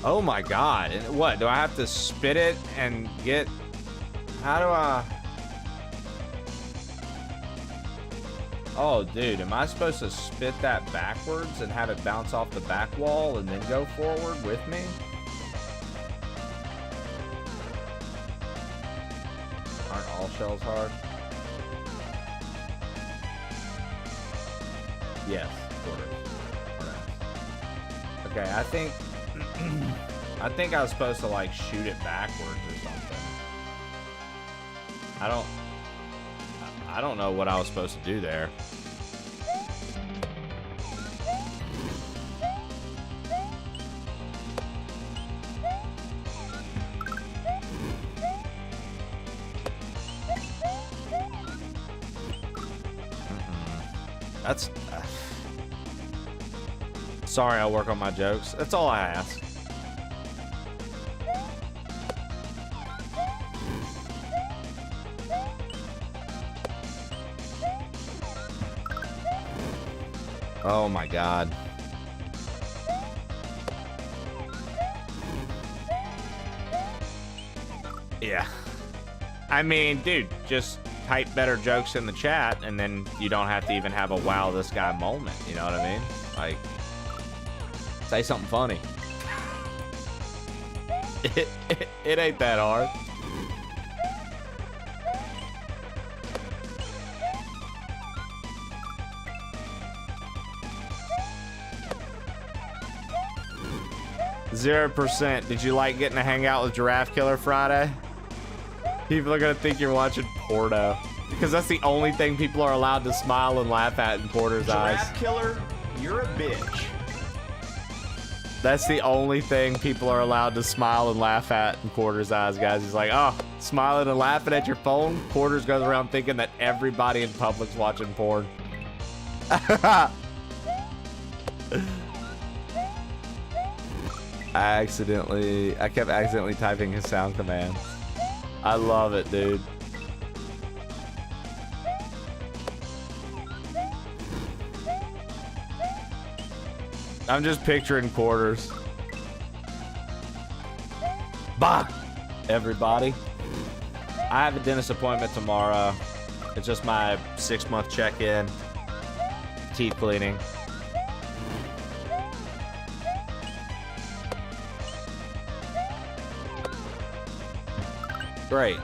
Oh my god. What? Do I have to spit it and get... How do I... Oh, dude, am I supposed to spit that backwards and have it bounce off the back wall and then go forward with me? Aren't all shells hard? Yes, quarters. Okay, I think I was supposed to like shoot it backwards or something. I don't know what I was supposed to do there. That's... Sorry, I'll work on my jokes. That's all I ask. Oh my god. Yeah. I mean, dude, just type better jokes in the chat and then you don't have to even have a wow this guy moment, you know what I mean? Like, say something funny. It ain't that hard. %. Did you like getting to hang out with Giraffe Killer Friday? People are gonna think you're watching porno. Because that's the only thing people are allowed to smile and laugh at in Porter's eyes. Giraffe Killer, you're a bitch. That's the only thing people are allowed to smile and laugh at in Porter's eyes, guys. He's like, oh, smiling and laughing at your phone? Porter's goes around thinking that everybody in public's watching porn. I kept accidentally typing his sound command. I love it, dude. I'm just picturing Quarters. Bah! Everybody. I have a dentist appointment tomorrow. It's just my 6-month check-in. Teeth cleaning. Great.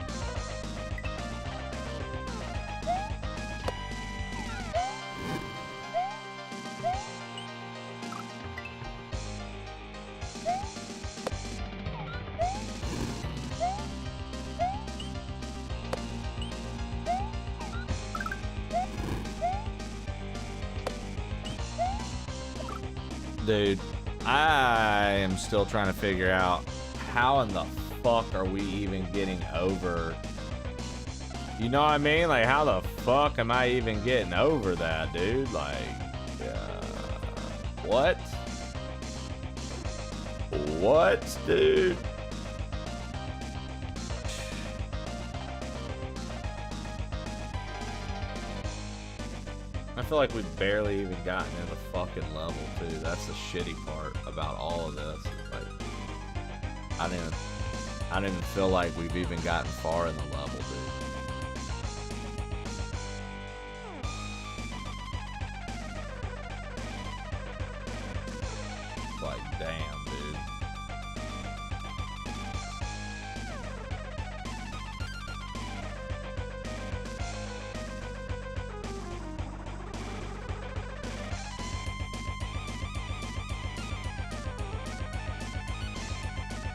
Dude, I am still trying to figure out how in the fuck are we even getting over? You know what I mean? Like, how the fuck am I even getting over that, dude? Like, what? What, dude? I feel like we've barely even gotten in the fucking level, too. That's the shitty part about all of this. It's like, I don't even feel like we've even gotten far in the level, dude. Like, damn, dude.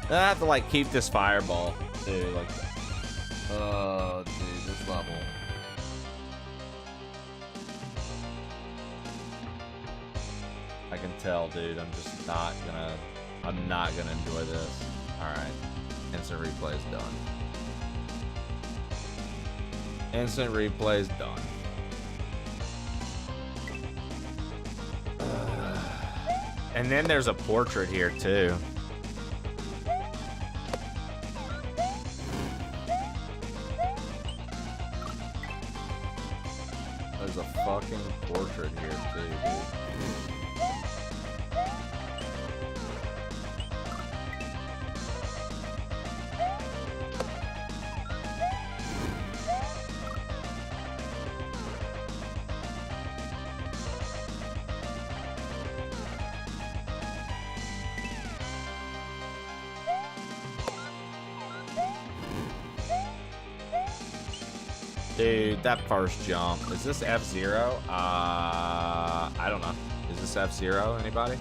I have to like keep this fireball, dude. Like, oh, dude, this level. I can tell, dude. I'm not gonna enjoy this. All right, instant replay is done. Instant replay is done. And then there's a portrait here too. There's a fucking portrait here too, dude. Dude, that first jump. Is this F-Zero? I don't know. Is this F-Zero? Anybody?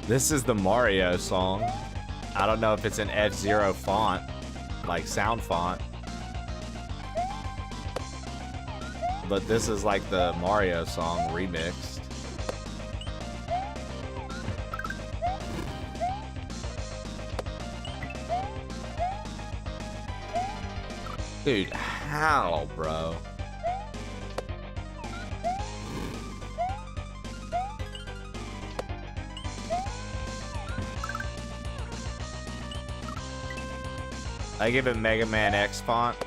This is the Mario song. I don't know if it's an F-Zero font, like sound font. But this is like the Mario song remixed. Dude, how, bro? I give it Mega Man X font.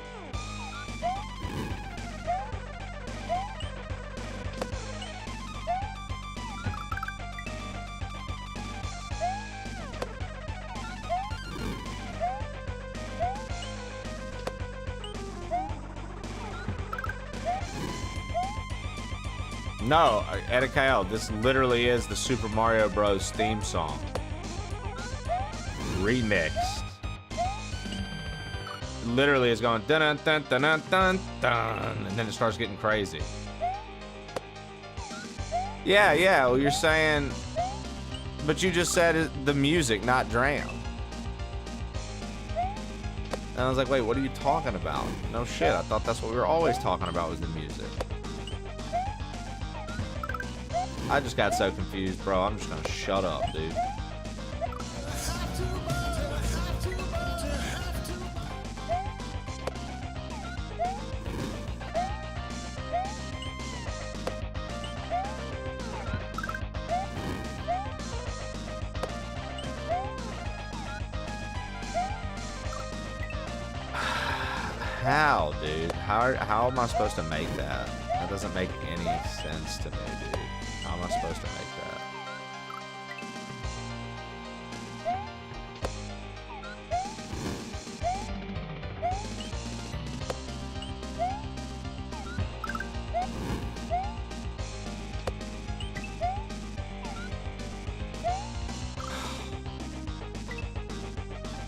No, Edikael, this literally is the Super Mario Bros. Theme song. Remixed. It literally is going dun dun dun dun dun dun dun, and then it starts getting crazy. Yeah, well, you're saying, but you just said the music, not Dram. And I was like, wait, what are you talking about? No shit, I thought that's what we were always talking about was the music. I just got so confused, bro. I'm just gonna shut up, dude. How, dude? How am I supposed to make that? That doesn't make any sense to me, dude. How am I supposed to make that?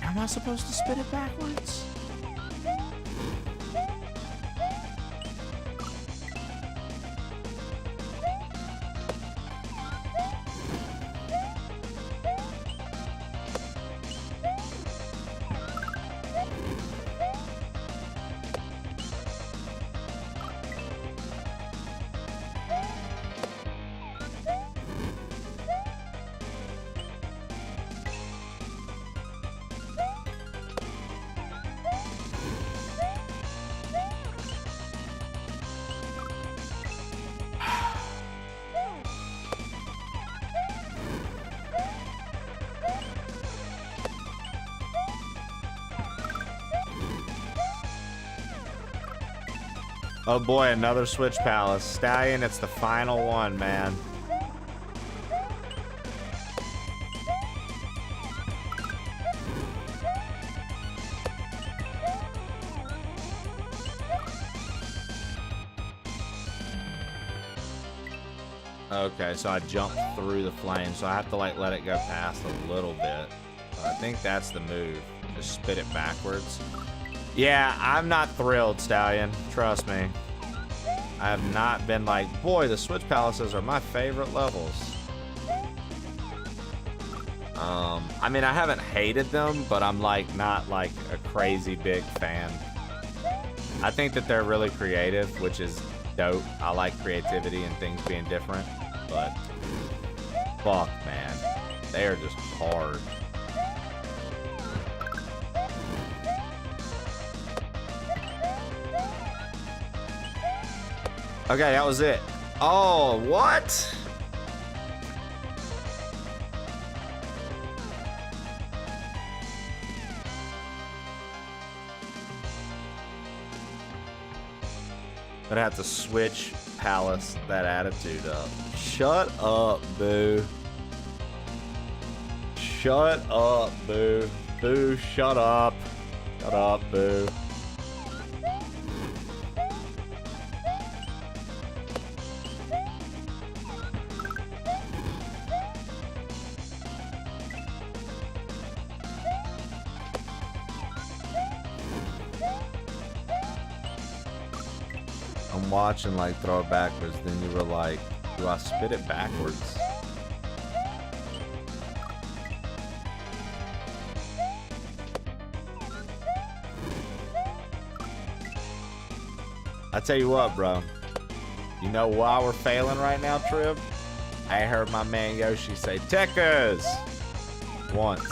Am I supposed to spin it backwards? Oh boy, another Switch Palace. Stallion, it's the final one, man. Okay, so I jumped through the flame, so I have to like let it go past a little bit. I think that's the move. Just spit it backwards. Yeah, I'm not thrilled, Stallion. Trust me. I have not been like, boy, the Switch Palaces are my favorite levels. I mean, I haven't hated them, but I'm like not like a crazy big fan. I think that they're really creative, which is dope. I like creativity and things being different, but fuck, man, they are just hard. Okay, that was it. Oh, what? I'd have to switch Palace that attitude up. Shut up, boo. Shut up, boo. Boo, shut up. Shut up, boo. I'm watching like throw it backwards, then you were like, do I spit it backwards? I tell you what, bro. You know why we're failing right now, Trib? I heard my man Yoshi say Tekkas once.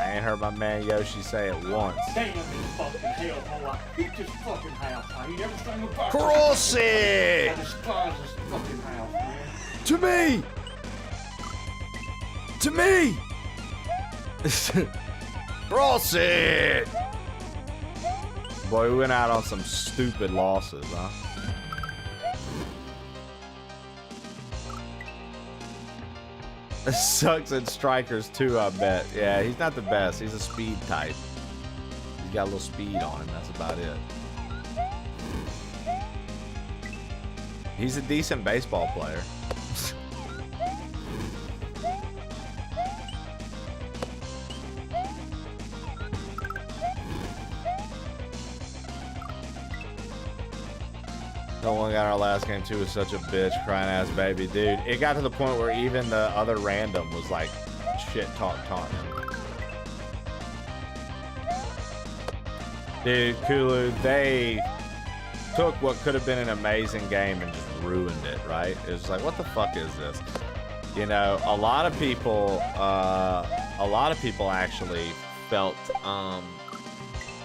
I ain't heard my man Yoshi say it once. Damn, this fucking hellhole. I hate this fucking house. I hate everything about it. Cross it! I despise this fucking house, man. To me! To me! Cross it! Boy, we went out on some stupid losses, huh? This sucks at strikers too, I bet. Yeah, he's not the best. He's a speed type. He's got a little speed on him. That's about it. He's a decent baseball player. No one got our last game too was such a bitch, crying ass baby, dude. It got to the point where even the other random was like shit taunting him. Dude, Kulu, they took what could have been an amazing game and just ruined it, right? It was like, what the fuck is this? You know, a lot of people actually felt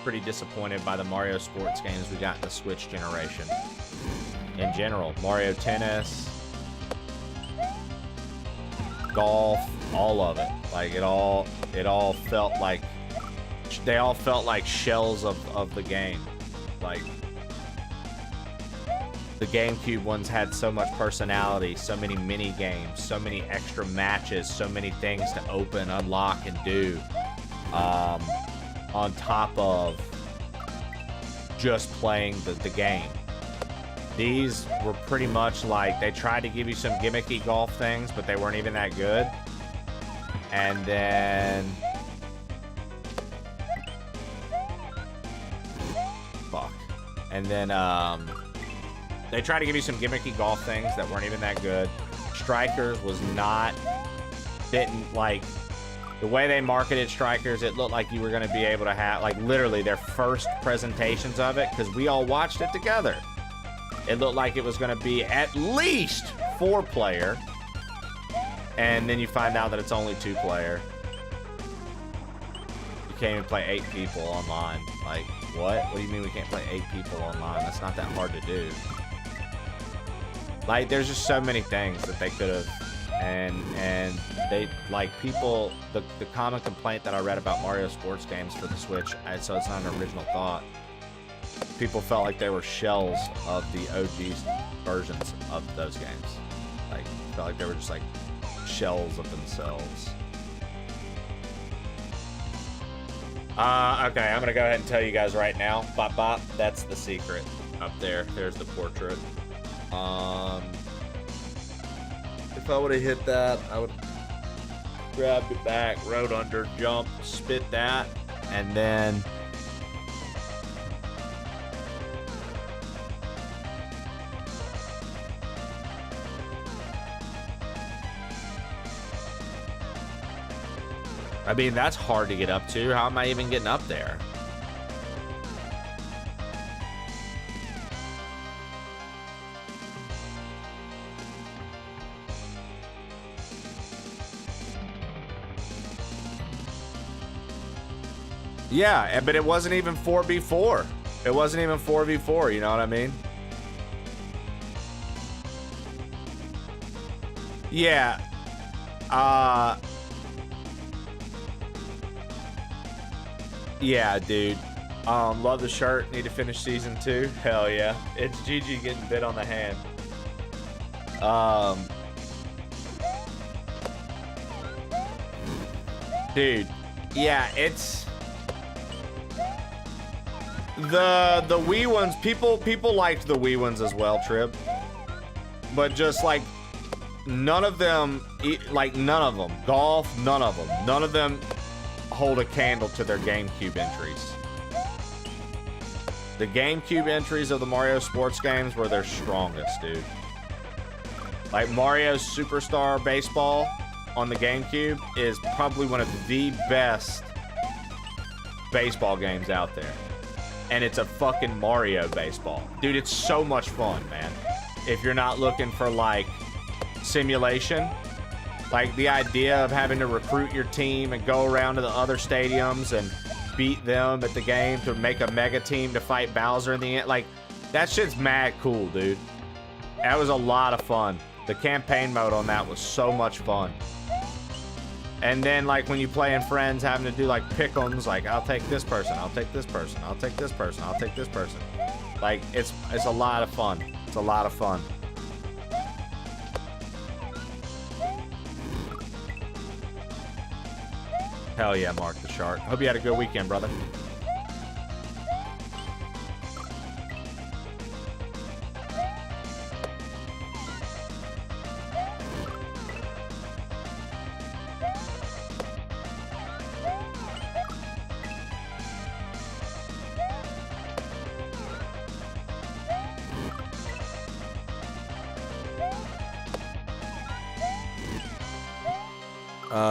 pretty disappointed by the Mario sports games we got in the Switch generation. In general, Mario Tennis, golf, all of it. Like it all felt like they all felt like shells of the game. Like the GameCube ones had so much personality, so many mini games, so many extra matches, so many things to open, unlock, and do. On top of just playing the game. These were pretty much like, they tried to give you some gimmicky golf things, but they weren't even that good. And then... Fuck. And then, they tried to give you some gimmicky golf things that weren't even that good. Strikers was not... Didn't, like... The way they marketed Strikers, it looked like you were going to be able to have, like, literally their first presentations of it, because we all watched it together. It looked like it was going to be at least 4-player, and then you find out that it's only 2-player. You can't even play 8 people online. Like, what? What do you mean we can't play 8 people online? That's not that hard to do. Like, there's just so many things that they could have And they like people. The common complaint that I read about Mario sports games for the Switch, so it's not an original thought. People felt like they were shells of the OG versions of those games. Like felt like they were just like shells of themselves. Okay, I'm gonna go ahead and tell you guys right now. Bop bop, that's the secret up there. There's the portrait. If I would have hit that, I would grab it back, rode under, jump, spit that, and then I mean, that's hard to get up to. How am I even getting up there? Yeah, but it wasn't even 4v4. It wasn't even 4v4, you know what I mean? Yeah. Yeah, dude. Love the shirt. Need to finish season 2. Hell yeah. It's GG getting bit on the hand. Dude. Yeah, it's the Wii ones. People liked the Wii ones as well, Trib. But just like none of them, like none of them. Golf, none of them. None of them hold a candle to their GameCube entries. The GameCube entries of the Mario sports games were their strongest, dude. Like Mario's Superstar Baseball on the GameCube is probably one of the best baseball games out there. And it's a fucking Mario baseball. Dude, it's so much fun, man. If you're not looking for like simulation, like the idea of having to recruit your team and go around to the other stadiums and beat them at the game to make a mega team to fight Bowser in the end. Like, that shit's mad cool, dude. That was a lot of fun. The campaign mode on that was so much fun. And then, like, when you play in friends, having to do, like, pick-ems, like, I'll take this person, I'll take this person, I'll take this person, I'll take this person. Like, it's a lot of fun. It's a lot of fun. Hell yeah, Mark the Shark. Hope you had a good weekend, brother.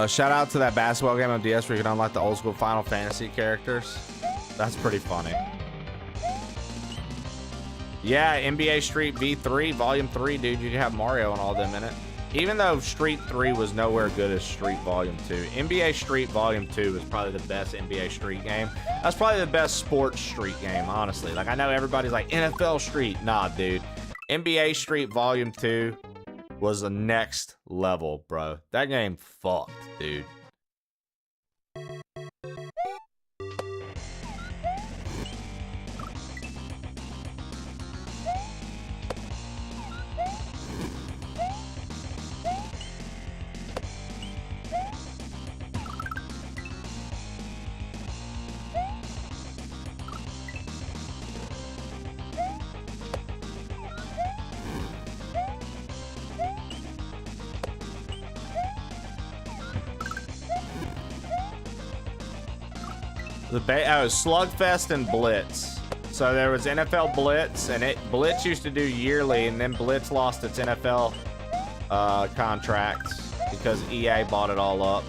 Shout out to that basketball game on DS where you can unlock the old school Final Fantasy characters. That's pretty funny. Yeah, NBA Street V3 Volume 3, dude. You can have Mario and all them in it. Even though Street 3 was nowhere good as Street Volume 2. NBA Street Volume 2 is probably the best NBA Street game. That's probably the best sports Street game, honestly. Like, I know everybody's like, NFL Street. Nah, dude. NBA Street Volume 2 was the next level, bro. That game fucked, dude. Slugfest and Blitz. So there was NFL Blitz, and Blitz used to do yearly, and then Blitz lost its NFL contracts because EA bought it all up.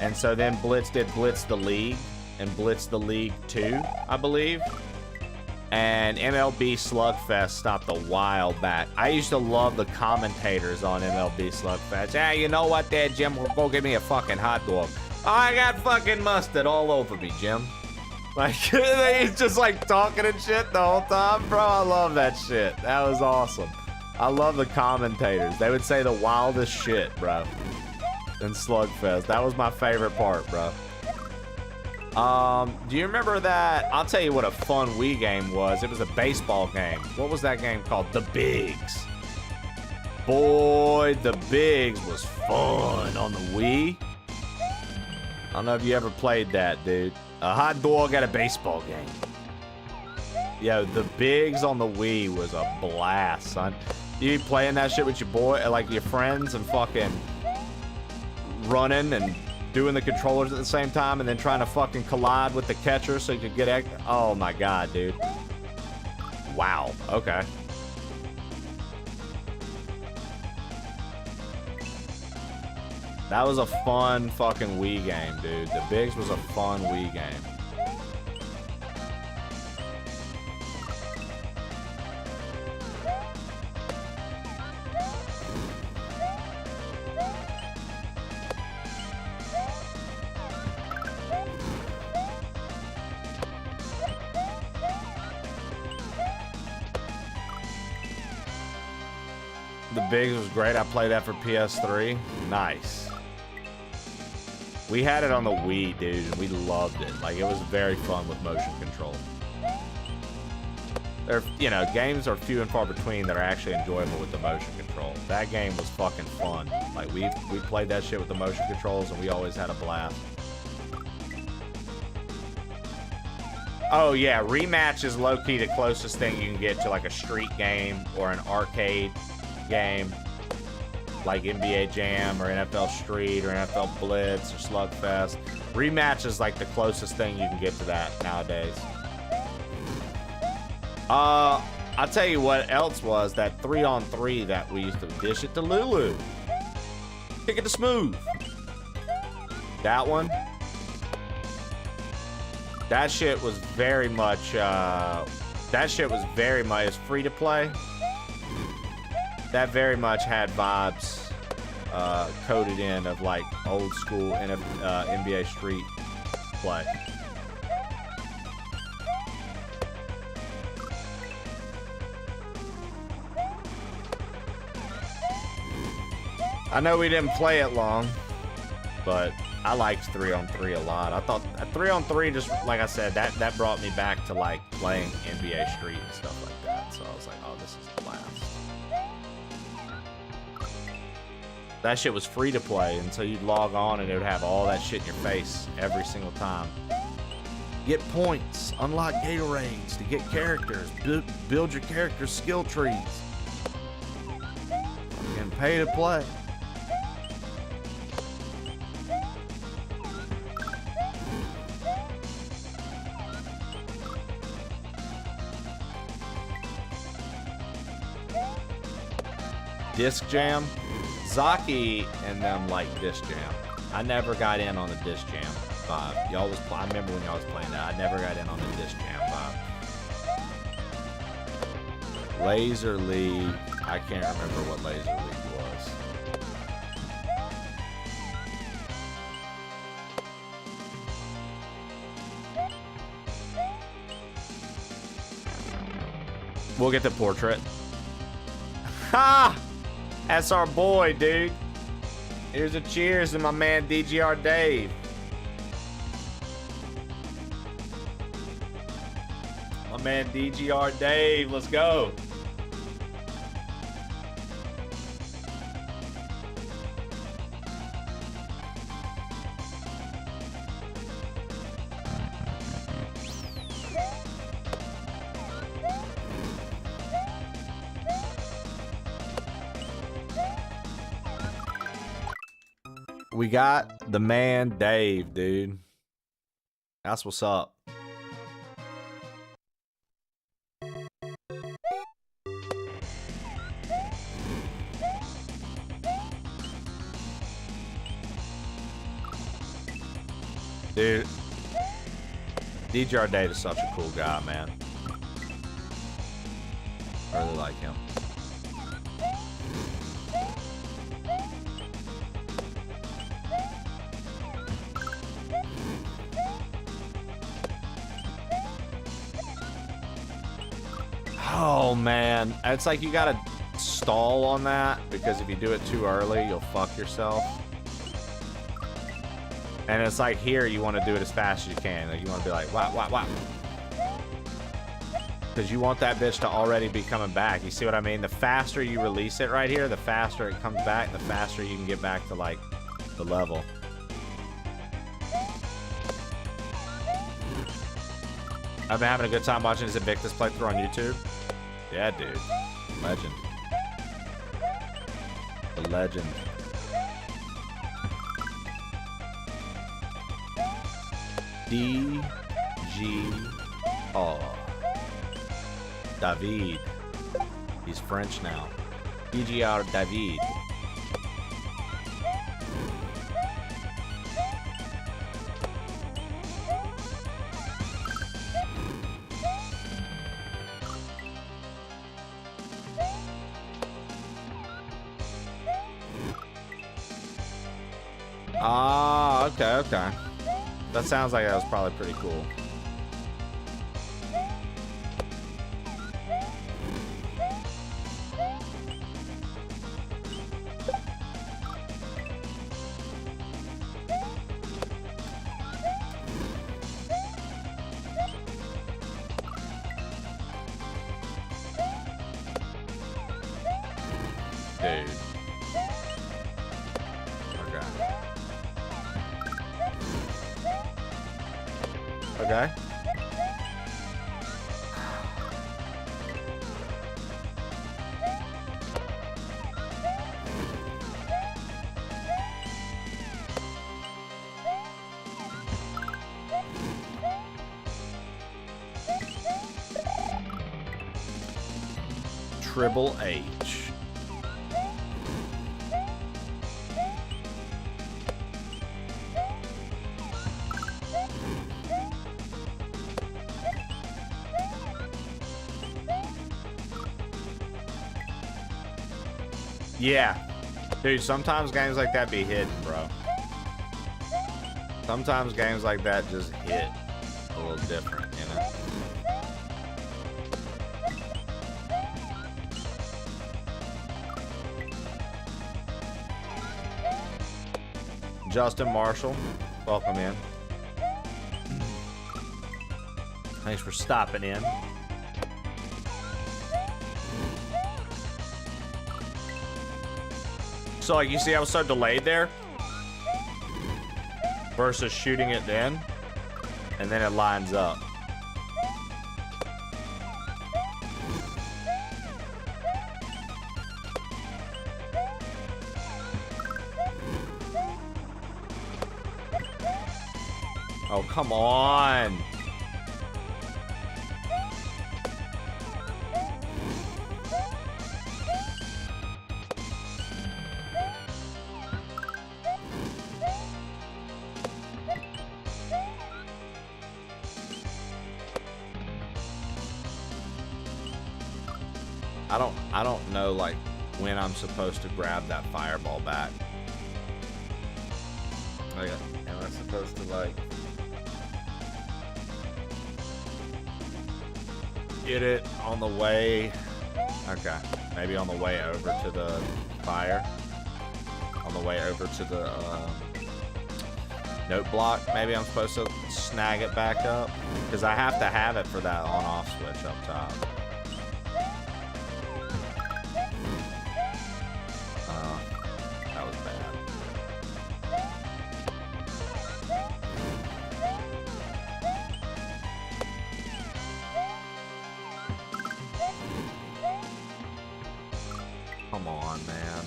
And so then Blitz did Blitz the League and Blitz the League 2, I believe. And MLB Slugfest stopped a while back. I used to love the commentators on MLB Slugfest. Hey, you know what there, Jim? Go get me a fucking hot dog. Oh, I got fucking mustard all over me, Jim. Like, he's just like talking and shit the whole time. Bro, I love that shit. That was awesome. I love the commentators. They would say the wildest shit, bro. In Slugfest. That was my favorite part, bro. Do you remember that? I'll tell you what a fun Wii game was. It was a baseball game. What was that game called? The Bigs. Boy, The Bigs was fun on the Wii. I don't know if you ever played that, dude. A hot dog at a baseball game. Yo, The Bigs on the Wii was a blast, son. You be playing that shit with your boy, like your friends, and fucking running and doing the controllers at the same time, and then trying to fucking collide with the catcher so you could get... Oh my god, dude. Wow. Okay. That was a fun fucking Wii game, dude. The Bigs was a fun Wii game. The Bigs was great. I played that for PS3. Nice. We had it on the Wii, dude, and we loved it. Like, it was very fun with motion control. There, you know, games are few and far between that are actually enjoyable with the motion control. That game was fucking fun. Like, we played that shit with the motion controls, and we always had a blast. Oh, yeah, Rematch is low-key the closest thing you can get to, like, a street game or an arcade game. Like NBA Jam or NFL Street or NFL Blitz or Slugfest. Rematch is like the closest thing you can get to that nowadays. I'll tell you what else was that 3-on-3 that we used to dish it to Lulu. Kick it to Smooth. That one. That shit was very much, it's free to play. That very much had vibes coded in of like old school NBA Street play. I know we didn't play it long, but I liked 3-on-3 a lot. I thought 3-on-3 just, like I said, that brought me back to like playing NBA Street and stuff like that. So I was like, oh, this is a blast. That shit was free to play, and so you'd log on and it would have all that shit in your face every single time. Get points, unlock Gatorades to get characters, build your character skill trees, and pay to play. Disc Jam. Zaki and them like Disc Jam. I never got in on the Disc Jam vibe. Y'all was I remember when y'all was playing that. I never got in on the Disc Jam vibe. Laser League. I can't remember what Laser League was. We'll get the portrait. Ha! That's our boy, dude. Here's a cheers to my man DGR Dave. My man DGR Dave, let's go. We got the man Dave, dude. That's what's up. Dude, DGR Dave is such a cool guy, man. I really like him. Oh man, it's like you gotta stall on that, because if you do it too early, you'll fuck yourself. And it's like here, you want to do it as fast as you can. Like, you want to be like, wow. Because you want that bitch to already be coming back. You see what I mean? The faster you release it right here, the faster it comes back, and the faster you can get back to, like, the level. I've been having a good time watching his Invictus playthrough on YouTube. Yeah, dude. Legend. The legend. D-G-R. David. He's French now. D-G-R David. Ah, okay. That sounds like that was probably pretty cool. Dude. Okay. Triple H. Yeah. Dude, sometimes games like that be hidden, bro. Sometimes games like that just hit a little different, you know? Justin Marshall, welcome in. Thanks for stopping in. So, like, you see I was so delayed there? Versus shooting it then. And then it lines up. Oh, come on. I don't know, like, when I'm supposed to grab that fireball back. Like, am I supposed to, like, get it on the way? Okay, maybe on the way over to the fire. On the way over to the note block. Maybe I'm supposed to snag it back up. Because I have to have it for that on-off switch up top. That was bad. Come on, man.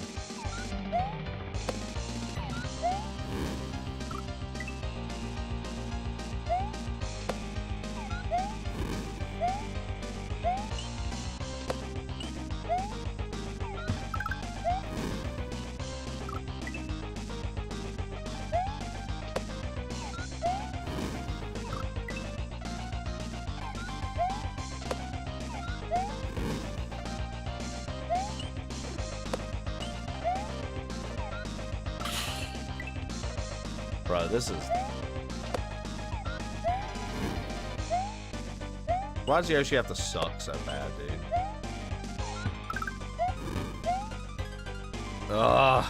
Bro, this is... Why does Yoshi have to suck so bad, dude? Ugh.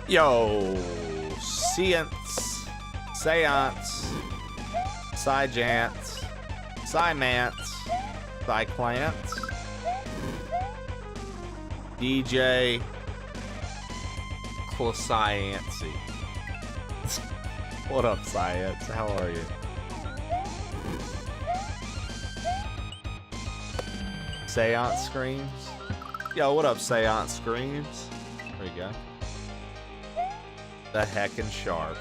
Yo, Seance, Psyjance, Cymance, Cyclance, DJ, Closciancy. What up, Science? How are you? Seance Screams. Yo, what up, Seance Screams? There you go. The heckin' shark.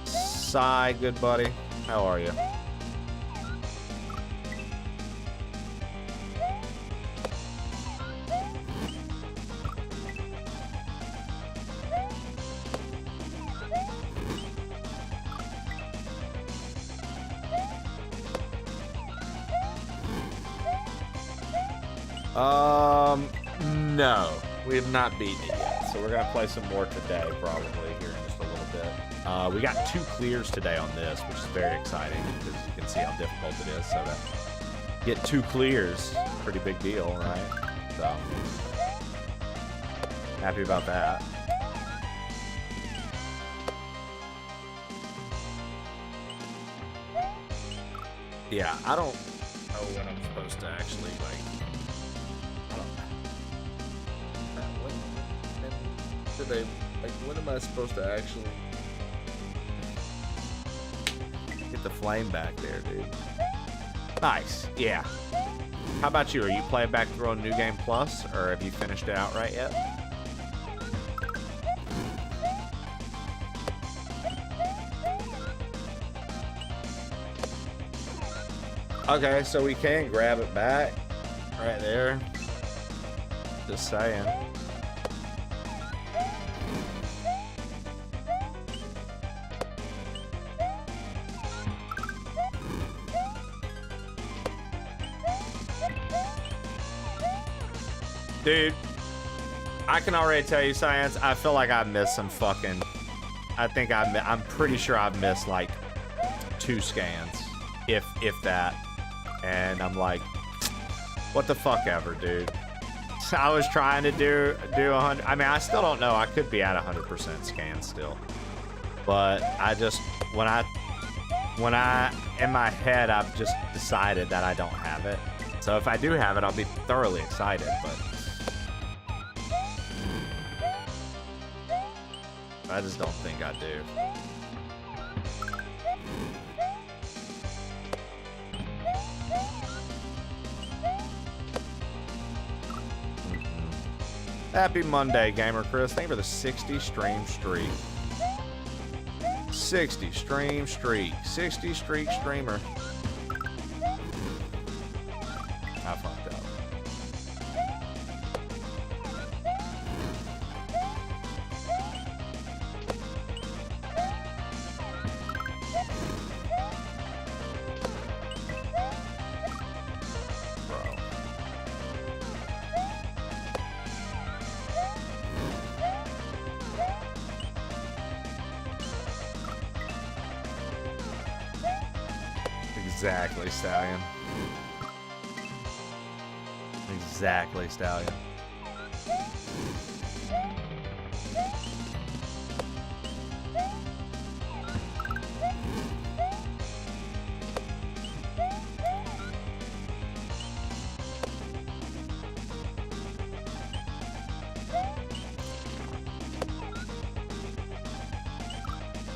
Psy, good buddy. How are you? No, we have not beaten it yet, so we're gonna play some more today, probably here in just a little bit. We got 2 clears today on this, which is very exciting because you can see how difficult it is. So to get 2 clears, pretty big deal, right? So happy about that. Yeah, I don't know when I'm supposed to actually when am I supposed to actually get the flame back there, dude? Nice, yeah. How about you? Are you playing back through on New Game Plus, or have you finished it outright yet? Okay, so we can grab it back right there. Just saying. Dude, I can already tell you, Science, I feel like I missed some fucking... I'm pretty sure I've missed like 2 scans, if that. And I'm like, what the fuck ever, dude. So I was trying to do 100. I mean, I still don't know. I could be at 100% scan still. But I just, when I, in my head, I've just decided that I don't have it. So if I do have it, I'll be thoroughly excited, but I just don't think I do. Happy Monday, Gamer Chris. Thank you for the 60 stream streak. 60 stream streak. 60 streak streamer. I fucked up. Exactly, Stallion. Exactly, Stallion.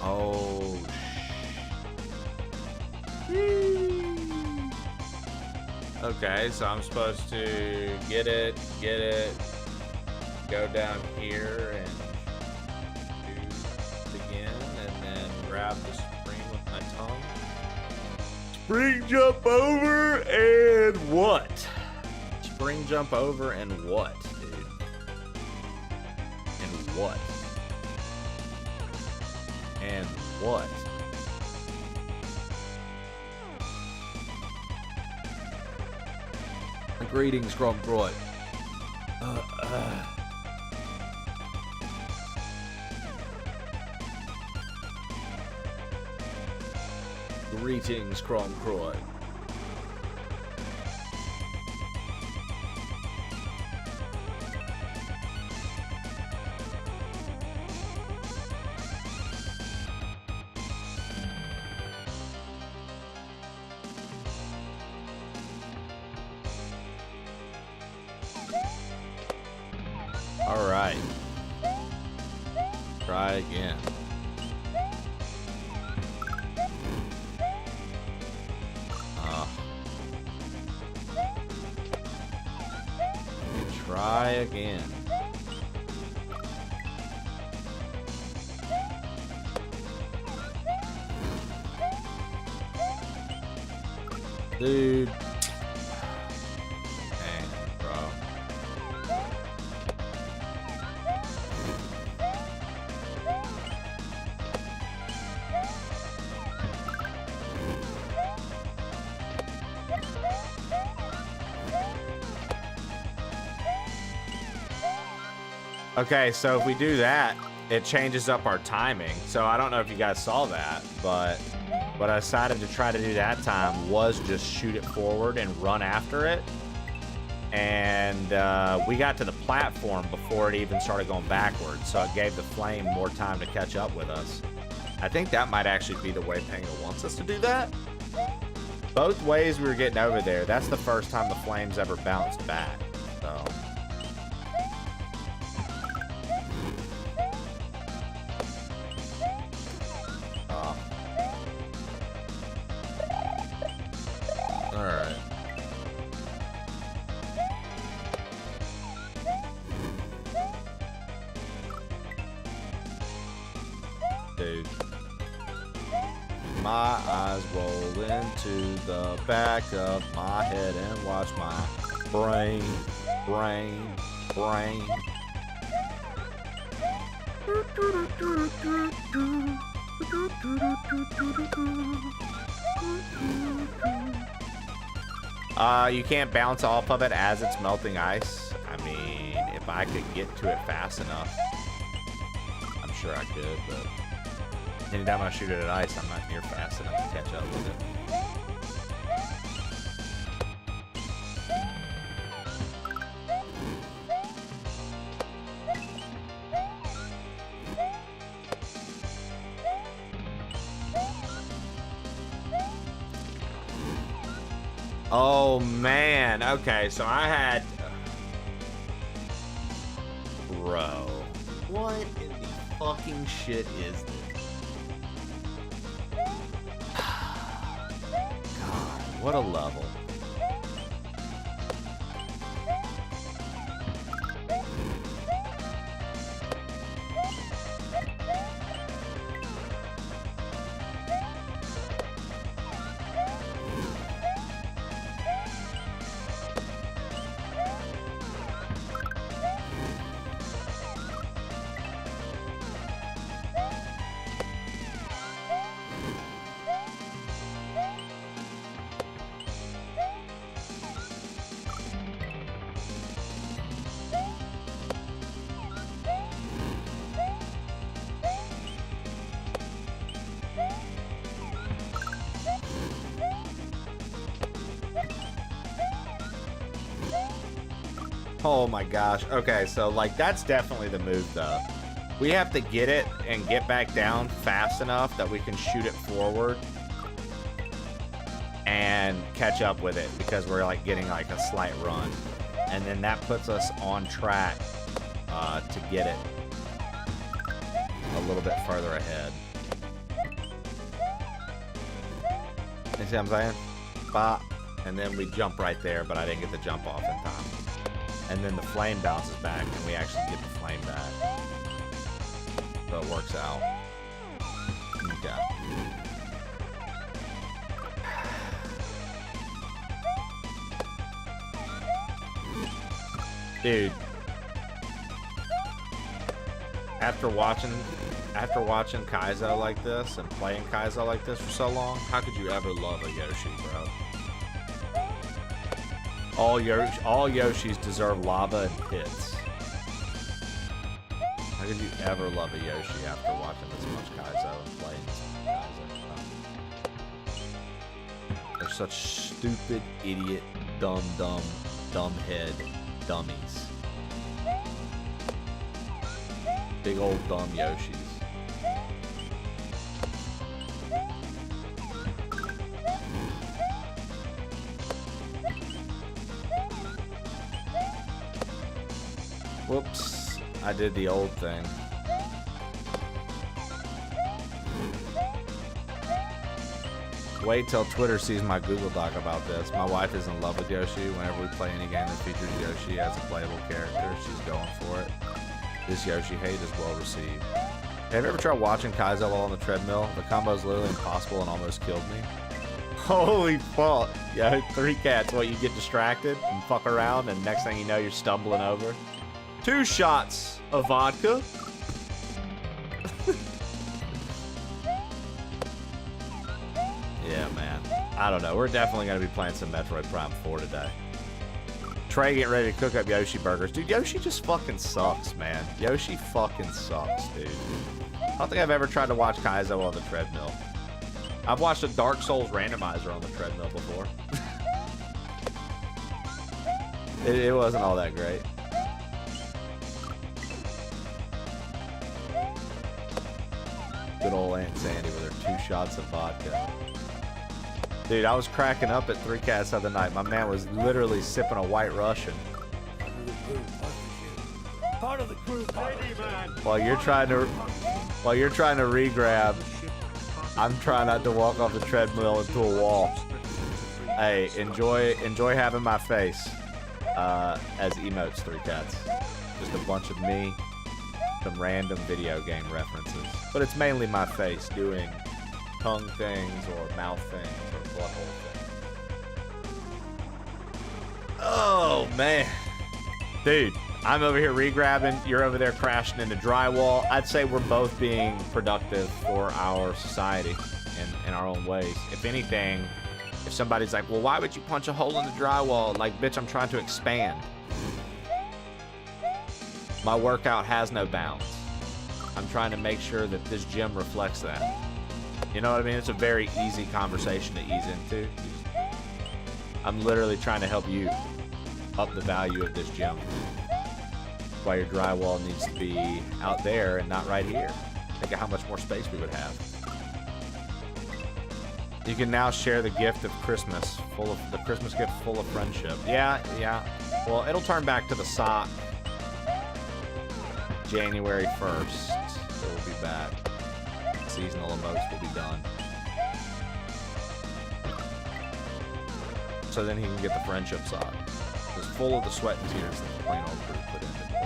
Oh, okay, so I'm supposed to get it, go down here and do it again, and then grab the spring with my tongue. Spring jump over and what? Spring jump over and what, dude? And what? And what? Greetings, Gromgroy. Greetings, Crom Croy. All right. Try again. Try again. Dude. Dang, bro. Okay, so if we do that, it changes up our timing. So I don't know if you guys saw that, but what I decided to try to do that time was just shoot it forward and run after it. And we got to the platform before it even started going backwards, so it gave the flame more time to catch up with us. I think that might actually be the way Pango wants us to do that. Both ways we were getting over there, that's the first time the flames ever bounced back, so... Alright. Dude. My eyes roll into the back of my head and watch my brain. You can't bounce off of it as it's melting ice. I mean, if I could get to it fast enough, I'm sure I could, but anytime I shoot it at ice, I'm not near fast enough to catch up with it. Oh man, okay, so I had... Bro, what in the fucking shit is this? God, what a level. Oh my gosh. Okay, so like that's definitely the move though. We have to get it and get back down fast enough that we can shoot it forward and catch up with it because we're like getting like a slight run. And then that puts us on track to get it a little bit further ahead. You see what I'm saying? Bop. And then we jump right there, but I didn't get the jump off in time. And then the flame bounces back, and we actually get the flame back. So it works out. Okay. Dude. After watching KAIZO like this and playing KAIZO like this for so long, how could you ever love a Yoshi, bro? All Yoshis deserve lava and pits. How could you ever love a Yoshi after watching this much KAIZO and playing this much KAIZO? such stupid, idiot, dumb head dummies. Big old dumb Yoshis. Whoops, I did the old thing. Wait till Twitter sees my Google Doc about this. My wife is in love with Yoshi. Whenever we play any game that features Yoshi as a playable character, she's going for it. This Yoshi hate is well received. Have you ever tried watching KAIZO while on the treadmill? The combo is literally impossible and almost killed me. Holy fuck. Yeah, 3 cats. What, you get distracted and fuck around and next thing you know you're stumbling over? 2 shots of vodka. Yeah, man. I don't know. We're definitely going to be playing some Metroid Prime 4 today. Trey getting ready to cook up Yoshi burgers. Dude, Yoshi just fucking sucks, man. Yoshi fucking sucks, dude. I don't think I've ever tried to watch KAIZO on the treadmill. I've watched a Dark Souls randomizer on the treadmill before. It wasn't all that great. Good old Aunt Sandy with her 2 shots of vodka. Dude, I was cracking up at 3 Cats the other night. My man was literally sipping a White Russian. Part of the crew. While you're trying to re-grab, I'm trying not to walk off the treadmill into a wall. Hey, enjoy having my face as emotes, 3 Cats. Just a bunch of me, some random video game references. But it's mainly my face doing tongue things or mouth things or butthole things. Oh, man. Dude, I'm over here re-grabbing. You're over there crashing into drywall. I'd say we're both being productive for our society in our own ways. If anything, if somebody's like, well, why would you punch a hole in the drywall? Like, bitch, I'm trying to expand. My workout has no bounds. I'm trying to make sure that this gym reflects that. You know what I mean? It's a very easy conversation to ease into. I'm literally trying to help you up the value of this gym. Why your drywall needs to be out there and not right here. Think of how much more space we would have. You can now share the gift of Christmas, the Christmas gift full of friendship. Yeah. Well, it'll turn back to the sock January 1st. So we'll be back. Seasonal emotes will be done. So then he can get the friendship sock. It's full of the sweat and tears that the plain old crew put in to pull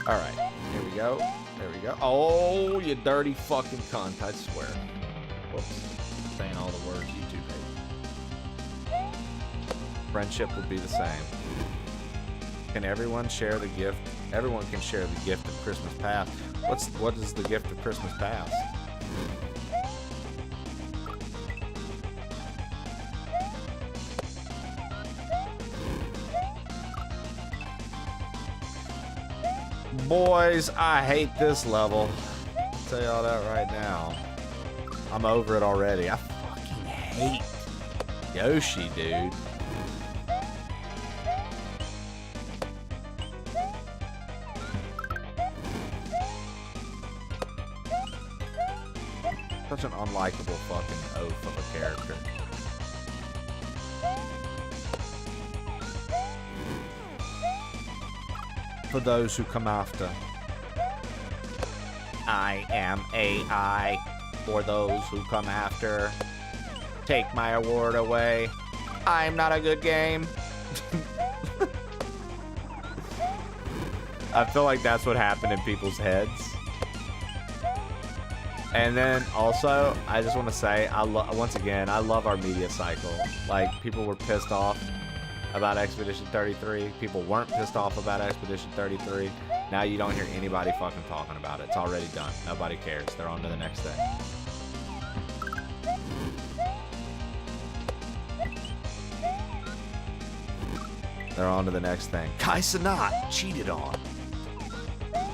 us. Alright, here we go. There we go. Oh, you dirty fucking cunt, I swear. Whoops. Saying all the words YouTube hate. Friendship would be the same. Can everyone share the gift? Everyone can share the gift of Christmas past. What is the gift of Christmas past? Boys, I hate this level. I'll tell you all that right now. I'm over it already. I fucking hate Yoshi, dude. Such an unlikable fucking oaf of a character. For those who come after, I am AI. For those who come after, take my award away. I'm not a good game. I feel like that's what happened in people's heads. And then also, I just want to say, once again, I love our media cycle. Like, people were pissed off about Expedition 33. People weren't pissed off about Expedition 33. Now you don't hear anybody fucking talking about it. It's already done. Nobody cares. They're on to the next thing. They're on to the next thing. Kai Cenat cheated on.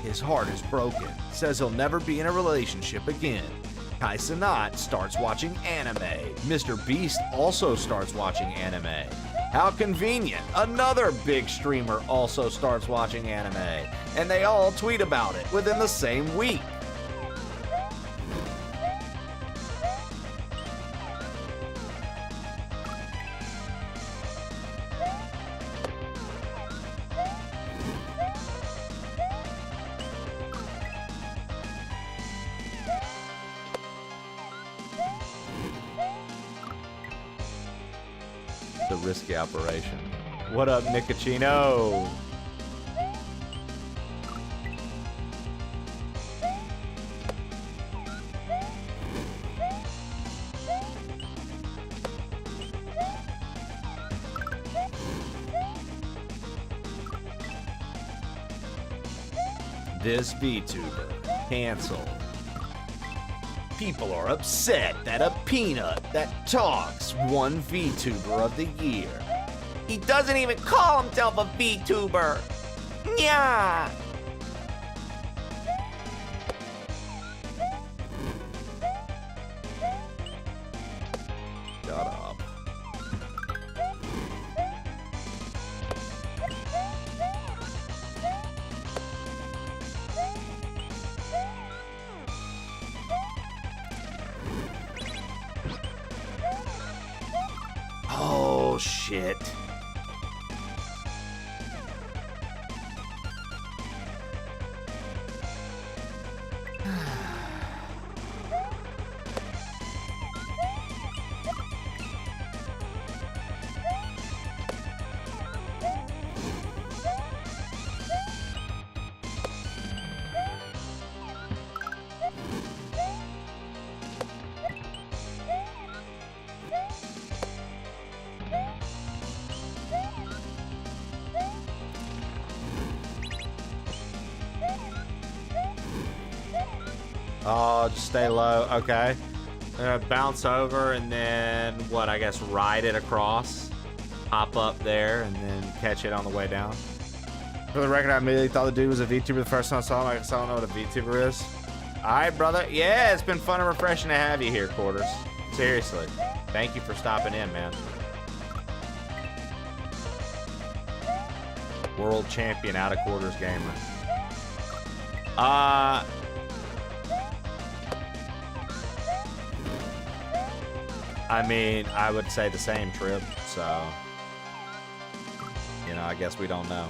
His heart is broken. Says he'll never be in a relationship again. Kaisanat starts watching anime. Mr. Beast also starts watching anime. How convenient. Another big streamer also starts watching anime. And they all tweet about it within the same week. The risky operation. What up, Nicocino? This VTuber canceled. People are upset that a peanut that talks won VTuber of the year. He doesn't even call himself a VTuber. Yeah. Shut up. Oh, shit. Oh, just stay low. Okay. Bounce over and then, what, I guess ride it across. Hop up there and then catch it on the way down. For the record, I immediately thought the dude was a VTuber the first time I saw him. I guess I don't know what a VTuber is. All right, brother. Yeah, it's been fun and refreshing to have you here, Quarters. Seriously. Thank you for stopping in, man. World champion out of Quarters gamer. I mean, I would say the same, Trib, so, you know, I guess we don't know.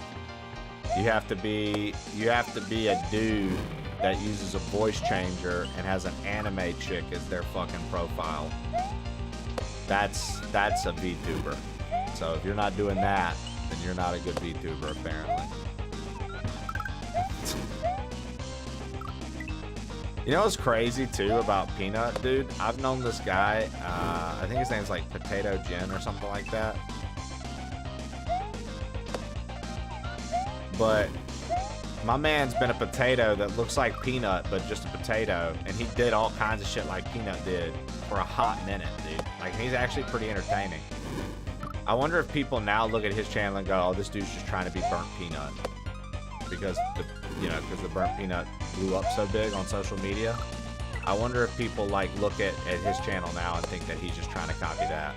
You have to be a dude that uses a voice changer and has an anime chick as their fucking profile. That's a VTuber. So if you're not doing that, then you're not a good VTuber, apparently. You know what's crazy too about Peanut, dude? I've known this guy, I think his name's like Potato Jen or something like that. But my man's been a potato that looks like Peanut, but just a potato. And he did all kinds of shit like Peanut did for a hot minute, dude. Like, he's actually pretty entertaining. I wonder if people now look at his channel and go, oh, this dude's just trying to be Burnt Peanut. Because the Burnt Peanut blew up so big on social media. I wonder if people like look at his channel now and think that he's just trying to copy that.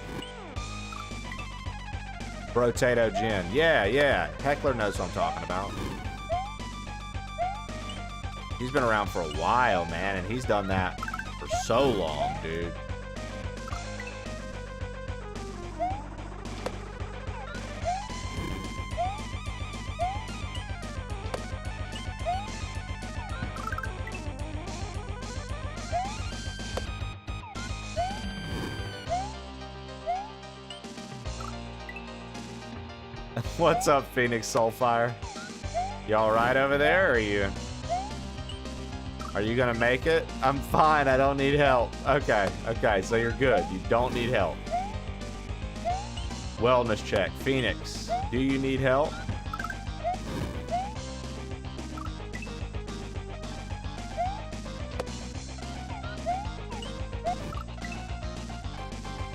Brotato Gin. Yeah. Heckler knows what I'm talking about. He's been around for a while, man, and he's done that for so long, dude. What's up, Phoenix Soulfire? You all right over there, or are you gonna make it? I'm fine, I don't need help. Okay, so you're good. You don't need help. Wellness check. Phoenix, do you need help?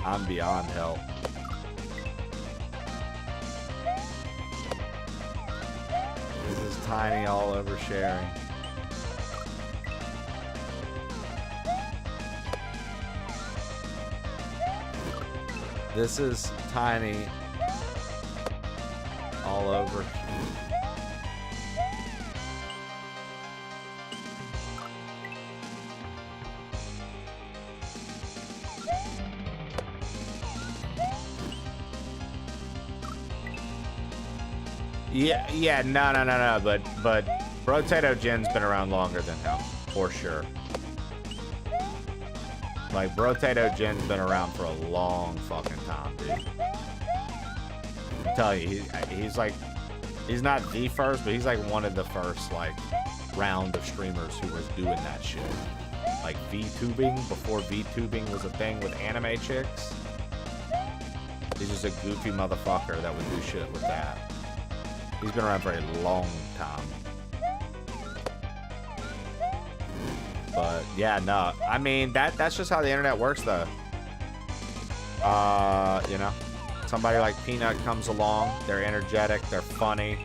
I'm beyond help. This is Tiny all over sharing. This is tiny all over. Yeah, no. But Brotato Jin's been around longer than him, for sure. Like, Brotato Jin's been around for a long fucking time, dude. I'm telling you, he's like, he's not the first, but he's like one of the first, like, round of streamers who was doing that shit. Like, VTubing, before VTubing was a thing with anime chicks. He's just a goofy motherfucker that would do shit with that. He's been around for a long time. But yeah, no. I mean, that's just how the internet works, though. You know, somebody like Peanut comes along. They're energetic. They're funny.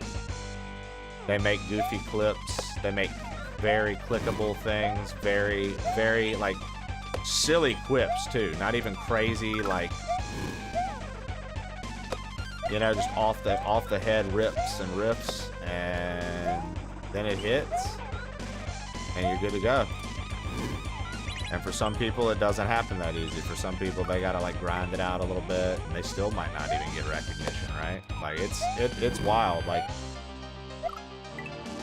They make goofy clips. They make very clickable things. Very, very like silly quips too. Not even crazy like. You know, just off the head rips and riffs, and then it hits, and you're good to go. And for some people, it doesn't happen that easy. For some people, they gotta like grind it out a little bit, and they still might not even get recognition, right? Like it's wild. Like,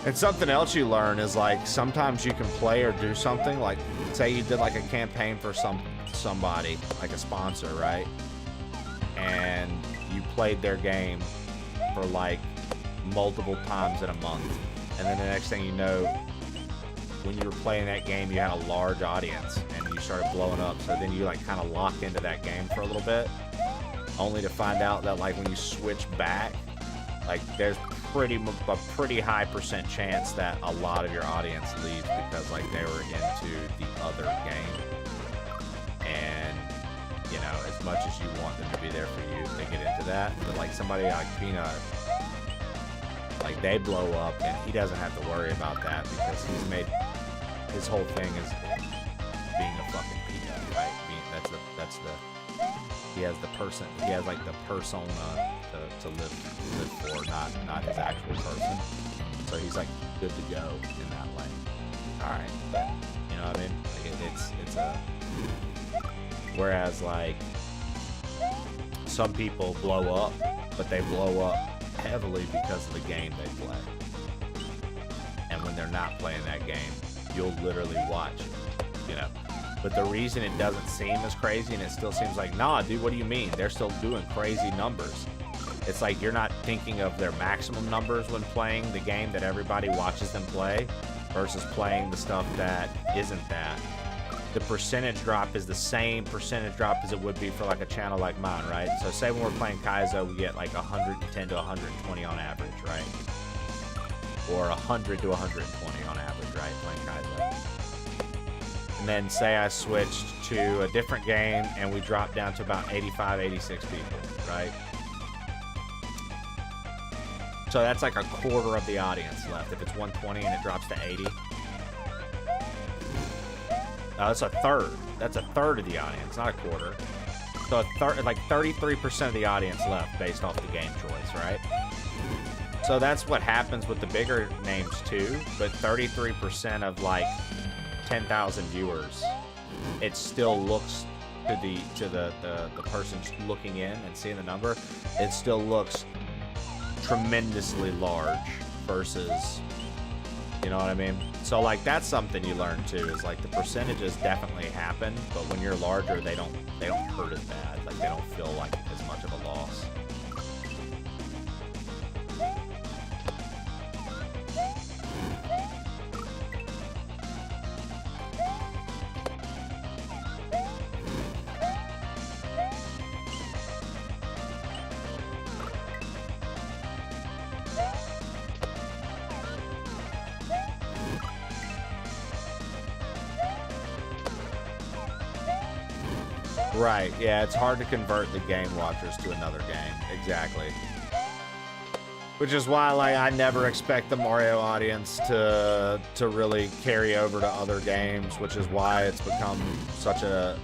and something else you learn is like sometimes you can play or do something. Like, say you did like a campaign for somebody, like a sponsor, right? And you played their game for like multiple times in a month, and then the next thing you know, when you were playing that game, you had a large audience and you started blowing up. So then you like kind of locked into that game for a little bit, only to find out that like when you switch back, like there's a pretty high % chance that a lot of your audience leaves because like they were into the other game. And you know, as much as you want them to be there for you, they get into that. But like somebody like Peanut, like they blow up and he doesn't have to worry about that because he's made his whole thing is being a fucking peanut, right? He has like the persona to live for, not his actual person. So he's like good to go in that lane. All right, but you know what I mean? Like it's a. Whereas like some people blow up, but they blow up heavily because of the game they play. And when they're not playing that game, you'll literally watch, you know. But the reason it doesn't seem as crazy and it still seems like, nah, dude, what do you mean? They're still doing crazy numbers. It's like you're not thinking of their maximum numbers when playing the game that everybody watches them play versus playing the stuff that isn't that. The percentage drop is the same percentage drop as it would be for like a channel like mine, right? So say when we're playing KAIZO, we get like 110 to 120 on average, right? Or 100 to 120 on average, right? Playing KAIZO. And then say I switched to a different game and we dropped down to about 85, 86 people, right? So that's like a quarter of the audience left. If it's 120 and it drops to 80. That's a third. That's a third of the audience, not a quarter. So a third, like 33% of the audience left based off the game choice, right? So that's what happens with the bigger names too. But 33% of like 10,000 viewers, it still looks to the person looking in and seeing the number. It still looks tremendously large versus. You know what I mean? So like that's something you learn too, is like the percentages definitely happen, but when you're larger, they don't hurt as bad. Like they don't feel like as much of a loss. Right, yeah, it's hard to convert the game watchers to another game. Exactly. Which is why, like, I never expect the Mario audience to really carry over to other games, which is why it's become such a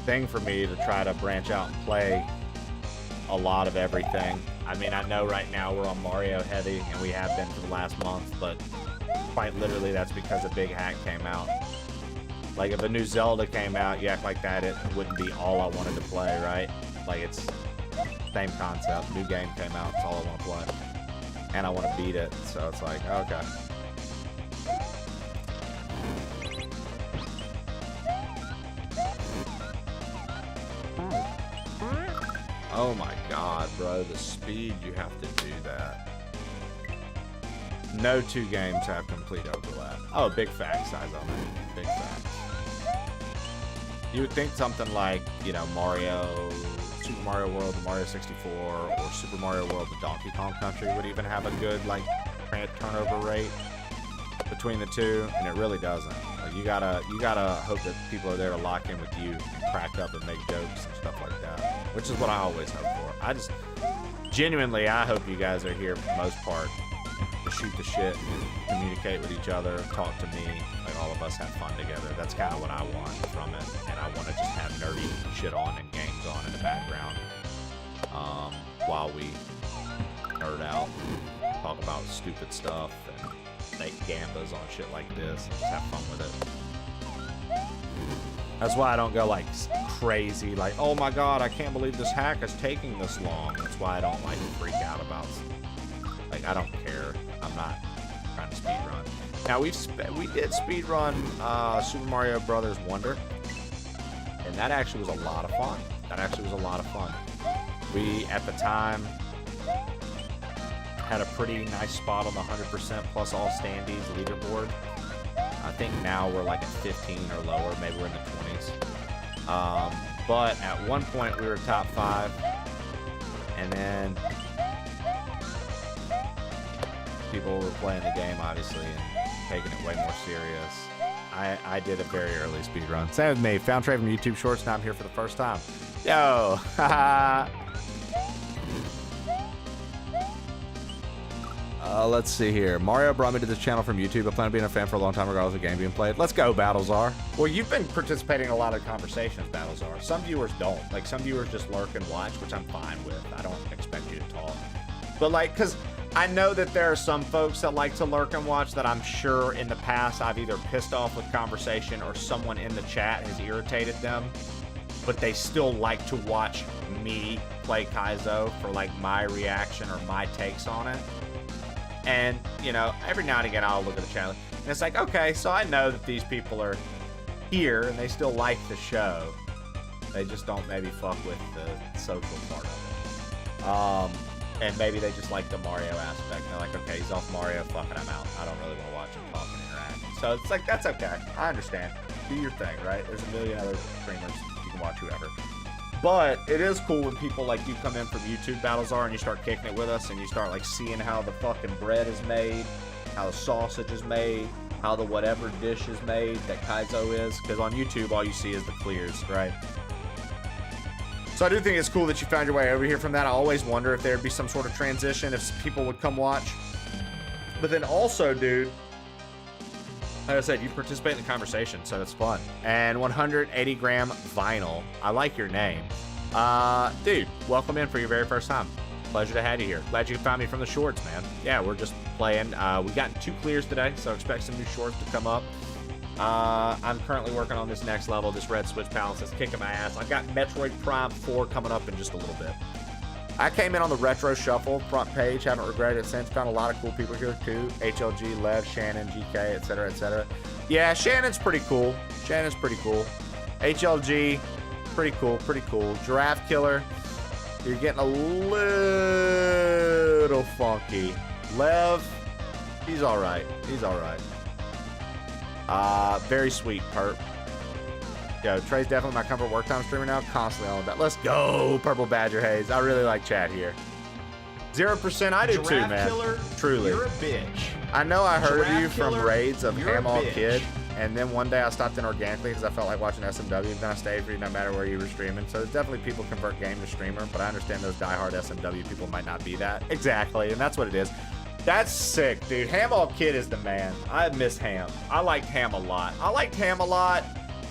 thing for me to try to branch out and play a lot of everything. I mean, I know right now we're on Mario heavy, and we have been for the last month, but quite literally that's because a big hack came out. Like, if a new Zelda came out, you act like that, it wouldn't be all I wanted to play, right? Like, it's same concept. New game came out, it's all I want to play. And I want to beat it, so it's like, okay. Oh my god, bro, the speed you have to do that. No two games have complete overlap. Oh, big fact size on it. Big facts. You would think something like, you know, Super Mario World, the Mario 64, or Super Mario World, the Donkey Kong Country would even have a good, like, turnover rate between the two, and it really doesn't. Like, you gotta hope that people are there to lock in with you, and crack up and make jokes and stuff like that, which is what I always hope for. I just, genuinely, I hope you guys are here for the most part to shoot the shit, communicate with each other, talk to me, like all of us have fun together. That's kind of what I want from it, and I want to just have nerdy shit on and games on in the background while we nerd out, talk about stupid stuff, and make gambas on shit like this, and just have fun with it. That's why I don't go like crazy, like, oh my god, I can't believe this hack is taking this long. That's why I don't like freak out about, like, I don't care. I'm not trying to speed run. Now we did speed run Super Mario Brothers Wonder, and that actually was a lot of fun. We at the time had a pretty nice spot on the 100% plus all standees leaderboard. I think now we're like at 15 or lower, maybe we're in the 20s. But at one point we were top 5, and then people were playing the game, obviously, and taking it way more serious. I did a very early speed run. Same with me. Found Trey from YouTube Shorts. Now I'm here for the first time. Yo, haha. Let's see here. Mario brought me to this channel from YouTube. I plan on being a fan for a long time, regardless of the game being played. Let's go, Battlezar. Well, you've been participating in a lot of conversations, Battlezar. Some viewers don't. Like, some viewers just lurk and watch, which I'm fine with. I don't expect you to talk. But, like, because I know that there are some folks that like to lurk and watch that I'm sure in the past I've either pissed off with conversation or someone in the chat has irritated them, but they still like to watch me play KAIZO for, like, my reaction or my takes on it. And, you know, every now and again I'll look at the channel, and it's like, okay, so I know that these people are here and they still like the show. They just don't maybe fuck with the social part of it. And maybe they just like the Mario aspect. They're like, okay, he's off Mario, fucking I'm out. I don't really want to watch him talk and interact. So it's like, that's okay. I understand. Do your thing, right? There's a million other streamers. You can watch whoever. But it is cool when people like you come in from YouTube, Battlezar, and you start kicking it with us, and you start like seeing how the fucking bread is made, how the sausage is made, how the whatever dish is made that KAIZO is. Because on YouTube, all you see is the clears, right? So I do think it's cool that you found your way over here from that. I always wonder if there'd be some sort of transition, if people would come watch. But then also, dude, like I said, you participate in the conversation, so it's fun. And 180 gram vinyl. I like your name. Dude, welcome in for your very first time. Pleasure to have you here. Glad you found me from the shorts, man. Yeah, we're just playing. We got 2 clears today, so expect some new shorts to come up. I'm currently working on this next level, this red switch balance that's kicking my ass. I've got Metroid Prime 4 coming up in just a little bit. I came in on the Retro Shuffle front page, haven't regretted it since. Found a lot of cool people here too. HLG, Lev, Shannon, GK, etc., etc. Yeah, Shannon's pretty cool. HLG, pretty cool. Giraffe Killer, you're getting a little funky. Lev, he's all right. Very sweet, Perp. Yo, Trey's definitely my comfort work time streamer now. Constantly on that. Let's go, Purple Badger Haze. I really like chat here. 0%, I do too, man. Killer, truly. You're a bitch. I know I heard of you from raids of Hamall Kid, and then one day I stopped in organically because I felt like watching SMW, and then I stayed for you no matter where you were streaming. So there's definitely people convert game to streamer, but I understand those diehard SMW people might not be that. Exactly, and that's what it is. That's sick, dude. Hamall Kid is the man. I miss Ham. I liked Ham a lot.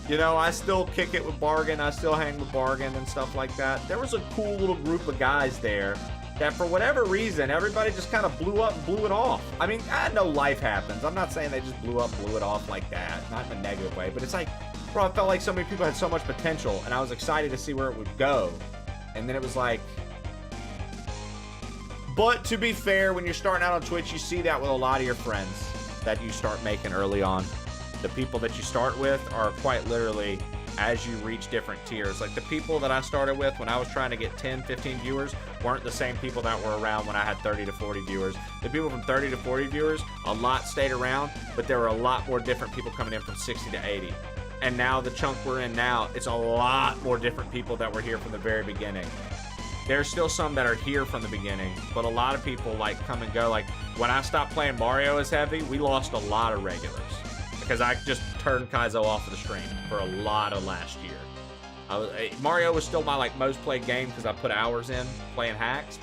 You know, I still kick it with Bargain. I still hang with Bargain and stuff like that. There was a cool little group of guys there that for whatever reason, everybody just kind of blew up and blew it off. I mean, I know life happens. I'm not saying they just blew it off like that. Not in a negative way. But it's like, bro, I felt like so many people had so much potential. And I was excited to see where it would go. And then it was like... But to be fair, when you're starting out on Twitch, you see that with a lot of your friends that you start making early on. The people that you start with are quite literally as you reach different tiers. Like the people that I started with when I was trying to get 10, 15 viewers weren't the same people that were around when I had 30 to 40 viewers. The people from 30 to 40 viewers, a lot stayed around, but there were a lot more different people coming in from 60 to 80. And now the chunk we're in now, it's a lot more different people that were here from the very beginning. There's still some that are here from the beginning, but a lot of people like come and go. Like when I stopped playing Mario as heavy, we lost a lot of regulars because I just turned KAIZO off of the stream for a lot of last year. Mario was still my like most played game because I put hours in playing hacks,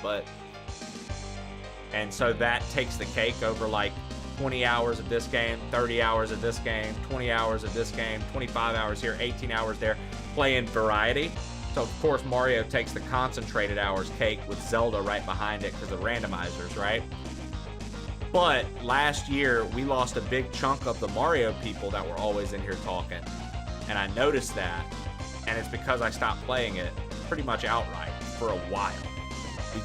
and so that takes the cake over like 20 hours of this game, 30 hours of this game, 20 hours of this game, 25 hours here, 18 hours there, playing variety. So of course Mario takes the concentrated hours cake with Zelda right behind it because of randomizers, right? But last year we lost a big chunk of the Mario people that were always in here talking, and I noticed that, and it's because I stopped playing it pretty much outright for a while. We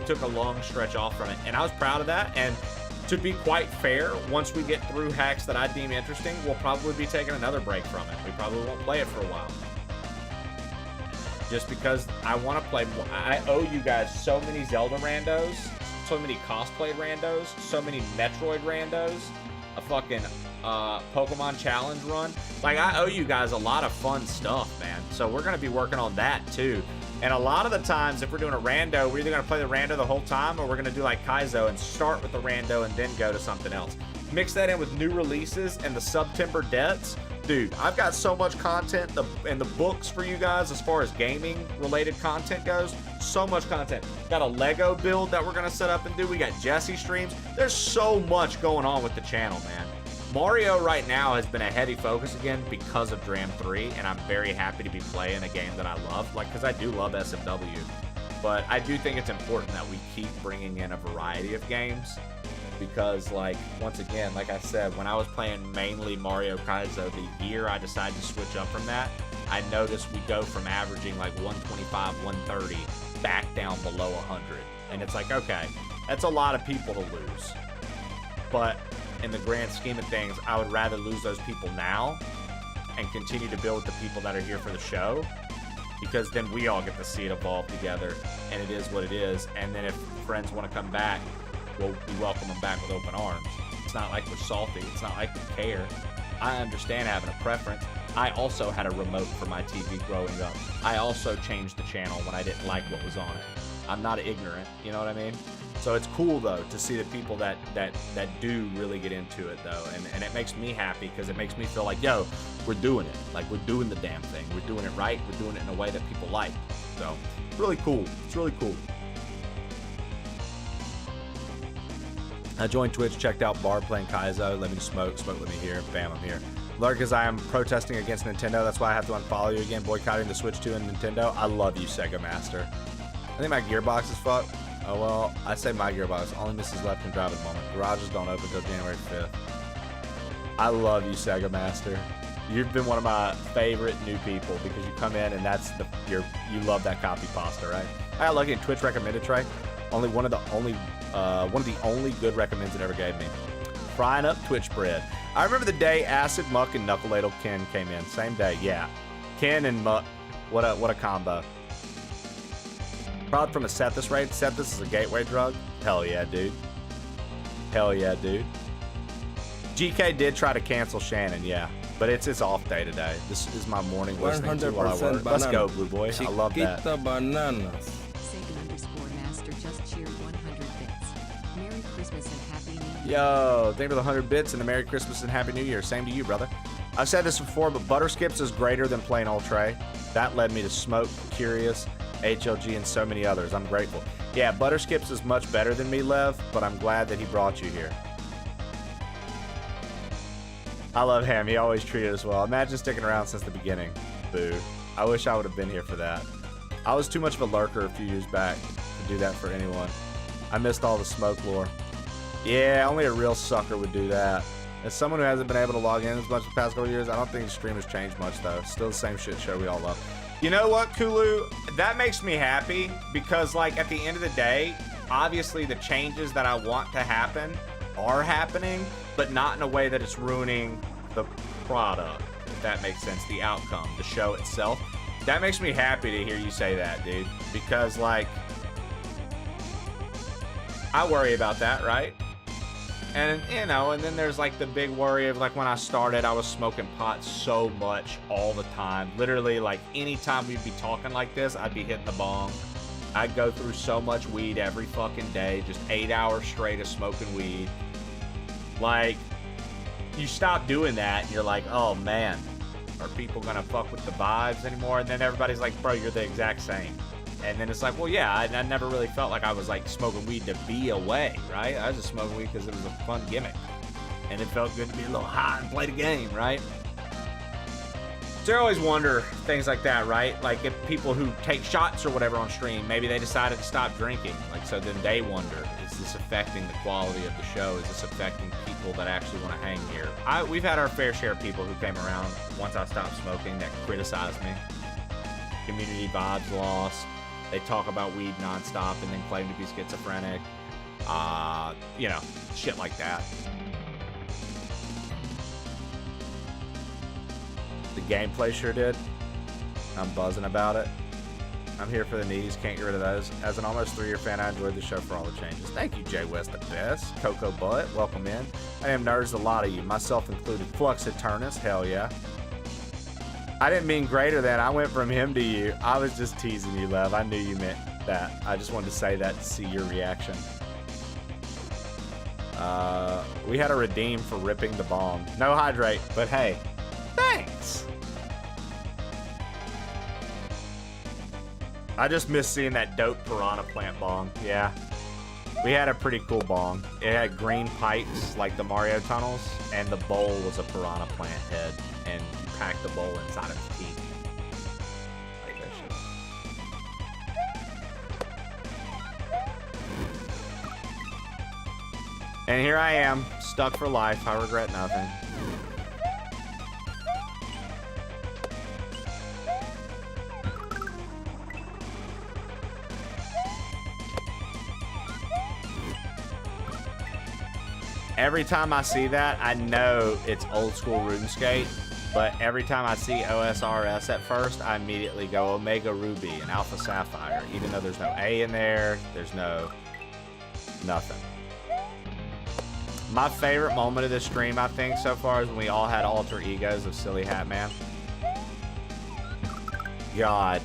took a long stretch off from it, and I was proud of that. And to be quite fair, once we get through hacks that I deem interesting, we'll probably be taking another break from it. We probably won't play it for a while. Just because I want to play more. I owe you guys so many Zelda randos, so many cosplay randos, so many Metroid randos, a fucking Pokemon challenge run. Like, I owe you guys a lot of fun stuff, man. So we're going to be working on that too. And a lot of the times, if we're doing a rando, we're either going to play the rando the whole time, or we're going to do like KAIZO and start with the rando and then go to something else. Mix that in with new releases and the September debts. Dude, I've got so much content in the books for you guys as far as gaming related content goes. So much content. Got a Lego build that we're going to set up and do. We got Jesse streams. There's so much going on with the channel, man. Mario right now has been a heavy focus again because of Dram 3, and I'm very happy to be playing a game that I love, like, because I do love SMW. But I do think it's important that we keep bringing in a variety of games, because, like, once again, like I said, when I was playing mainly Mario KAIZO, the year I decided to switch up from that, I noticed we go from averaging like 125, 130 back down below 100. And it's like, okay, that's a lot of people to lose. But in the grand scheme of things, I would rather lose those people now and continue to build with the people that are here for the show, because then we all get to see it evolve together, and it is what it is. And then if friends want to come back, we welcome them back with open arms. It's not like we're salty. It's not like we care. I understand having a preference. I also had a remote for my TV growing up. I also changed the channel when I didn't like what was on it. I'm not ignorant, you know what I mean? So it's cool though to see the people that do really get into it though, and it makes me happy because it makes me feel like, yo, we're doing it. Like, we're doing the damn thing. We're doing it right. We're doing it in a way that people like. So really cool. It's really cool. I joined Twitch, checked out Bar playing KAIZO, let me smoke, let me hear, bam, I'm here. Lark, because I am protesting against Nintendo, that's why I have to unfollow you again, boycotting the Switch 2 and Nintendo. I love you, Sega Master. I think my gearbox is fucked. Oh well, I say my gearbox, only Mrs. Left can drive at the moment. Garages don't open until January 5th. I love you, Sega Master. You've been one of my favorite new people because you come in and that's you love that copy pasta, right? I got lucky and Twitch recommended Trey. One of the only good recommends it ever gave me. Frying up Twitch bread. I remember the day Acid, Muck, and Knuckle Ladle Ken came in. Same day, yeah. Ken and Muck, what a combo. Proud from a Sethis raid. Sethis is a gateway drug. Hell yeah, dude. Hell yeah, dude. GK did try to cancel Shannon, yeah. But it's his off day today. This is my morning listening to while I work. Let's go, Blue Boy. I love that. Bananas. Master just cheered 100 bits. Merry Christmas and Happy New Year. Yo, thank you for the 100 bits and a Merry Christmas and Happy New Year. Same to you, brother. I've said this before, but Butterskips is greater than plain old Trey. That led me to Smoke, Curious, HLG, and so many others. I'm grateful. Yeah, Butterskips is much better than me, Lev, but I'm glad that he brought you here. I love him. He always treated us well. Imagine sticking around since the beginning. Boo. I wish I would have been here for that. I was too much of a lurker a few years back to do that for anyone. I missed all the smoke lore. Yeah, only a real sucker would do that. As someone who hasn't been able to log in as much the past couple years, I don't think the stream has changed much, though. Still the same shit show we all love. You know what, Kulu? That makes me happy because, like, at the end of the day, obviously the changes that I want to happen are happening, but not in a way that it's ruining the product, if that makes sense, the outcome, the show itself. That makes me happy to hear you say that, dude, because, like, I worry about that, right? And, you know, and then there's, like, the big worry of, like, when I started, I was smoking pot so much all the time. Literally, like, anytime we'd be talking like this, I'd be hitting the bong. I'd go through so much weed every fucking day, just 8 hours straight of smoking weed. Like, you stop doing that, and you're like, oh, man, are people gonna fuck with the vibes anymore? And then everybody's like, bro, you're the exact same. And then it's like, well, yeah, I never really felt like I was, like, smoking weed to be away, right? I was just smoking weed because it was a fun gimmick. And it felt good to be a little high and play the game, right? So I always wonder things like that, right? Like, if people who take shots or whatever on stream, maybe they decided to stop drinking. Like, so then they wonder, is this affecting the quality of the show? Is this affecting people that actually want to hang here? We've had our fair share of people who came around once I stopped smoking that criticized me. Community vibes lost. They talk about weed nonstop and then claim to be schizophrenic. You know, shit like that. The gameplay sure did. I'm buzzing about it. I'm here for the knees. Can't get rid of those. As an almost 3-year fan, I enjoyed the show for all the changes. Thank you, Jay West the best. Coco Butt, welcome in. I am nerds, a lot of you, myself included. Flux Eternus, hell yeah. I didn't mean greater than. I went from him to you. I was just teasing you, Lev. I knew you meant that. I just wanted to say that to see your reaction. We had a redeem for ripping the bong. No hydrate, but hey, thanks. I just miss seeing that dope piranha plant bong. Yeah. We had a pretty cool bong. It had green pipes like the Mario tunnels, and the bowl was a piranha plant head. And you pack the bowl inside of its teeth. Like that shit. And here I am, stuck for life. I regret nothing. Every time I see that, I know it's old school RuneScape. But every time I see OSRS at first, I immediately go Omega Ruby and Alpha Sapphire. Even though there's no A in there, there's no nothing. My favorite moment of this stream, I think, so far is when we all had alter egos of Silly Hat Man. God.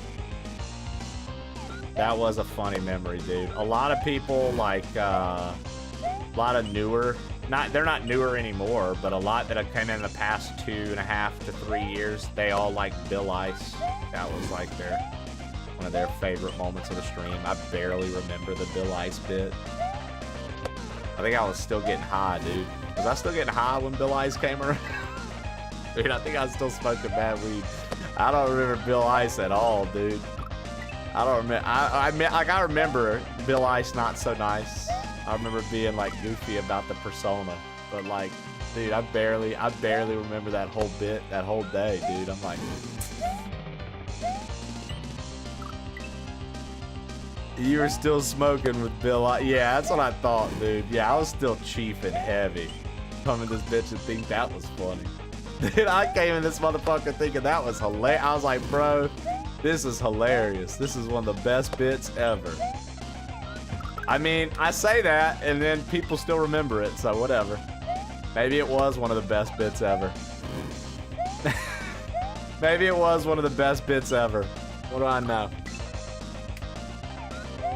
That was a funny memory, dude. A lot of people, like, a lot of newer... they're not newer anymore, but a lot that have come in the past 2.5 to 3 years, they all like Bill Ice. That was like one of their favorite moments of the stream. I barely remember the Bill Ice bit. I think I was still getting high, dude. Was I still getting high when Bill Ice came around? Dude, I think I was still smoking bad weed. I don't remember Bill Ice at all, dude. I don't remember. I remember Bill Ice not so nice. I remember being like goofy about the persona, but like, dude, I barely remember that whole bit, that whole day, dude. I'm like, you were still smoking with Bill. Yeah, that's what I thought, dude. Yeah, I was still chiefing heavy. Come in this bitch and think that was funny. Dude, I came in this motherfucker thinking that was hilarious. I was like, bro, this is hilarious. This is one of the best bits ever. I mean, I say that, and then people still remember it, so whatever. Maybe it was one of the best bits ever. Maybe it was one of the best bits ever. What do I know?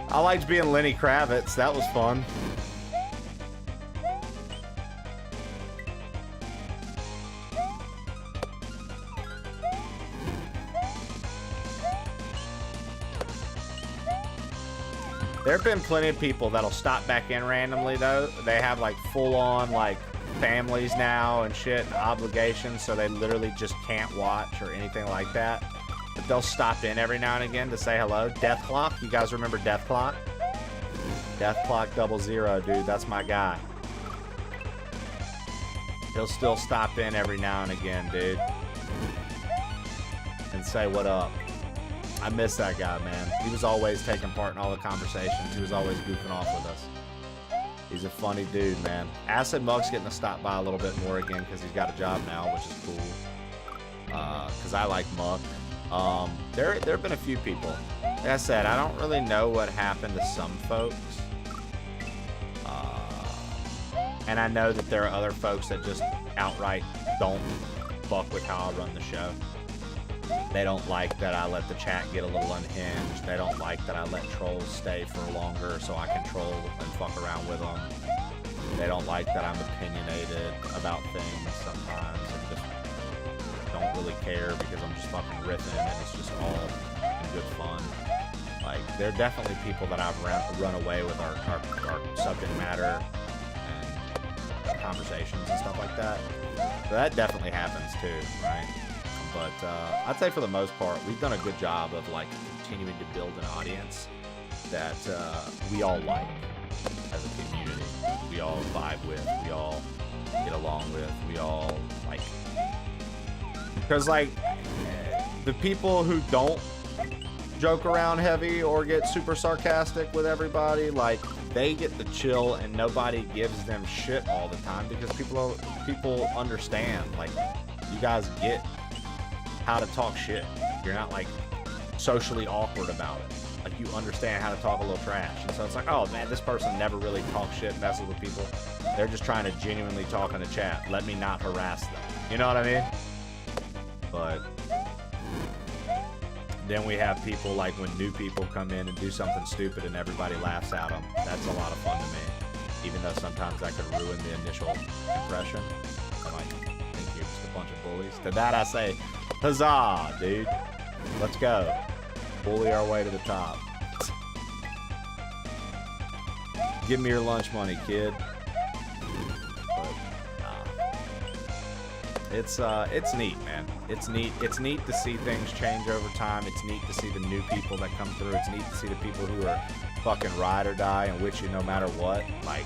I liked being Lenny Kravitz. That was fun. There have been plenty of people that'll stop back in randomly, though. They have, like, full-on, like, families now and shit and obligations, so they literally just can't watch or anything like that. But they'll stop in every now and again to say hello. Death Clock, you guys remember Death Clock? Death Clock 00, dude, that's my guy. He'll still stop in every now and again, dude, and say what up. I miss that guy, man. He was always taking part in all the conversations. He was always goofing off with us. He's a funny dude, man. Acid Muck's getting to stop by a little bit more again because he's got a job now, which is cool. Because I like Muck. There have been a few people. Like I said, I don't really know what happened to some folks. And I know that there are other folks that just outright don't fuck with how I run the show. They don't like that I let the chat get a little unhinged. They don't like that I let trolls stay for longer so I can troll and fuck around with them. They don't like that I'm opinionated about things sometimes and just don't really care because I'm just fucking riffing and it's just all in good fun. Like, there are definitely people that I've run away with our subject matter and conversations and stuff like that. So that definitely happens too, right? But I'd say for the most part, we've done a good job of like continuing to build an audience that we all like as a community. We all vibe with, we all get along with, we all like. Because like the people who don't joke around heavy or get super sarcastic with everybody, like they get to chill and nobody gives them shit all the time because people understand, like, you guys get how to talk shit. You're not like socially awkward about it. Like, you understand how to talk a little trash. And so it's like, oh man, this person never really talks shit, messes with people. They're just trying to genuinely talk in the chat. Let me not harass them. You know what I mean? But then we have people like when new people come in and do something stupid and everybody laughs at them. That's a lot of fun to me. Even though sometimes that could ruin the initial impression. I might think you're just a bunch of bullies. To that I say, huzzah, dude. Let's go. Bully our way to the top. Give me your lunch money, kid. But, it's neat, man. It's neat. It's neat to see things change over time. It's neat to see the new people that come through. It's neat to see the people who are fucking ride or die and with you no matter what. Like,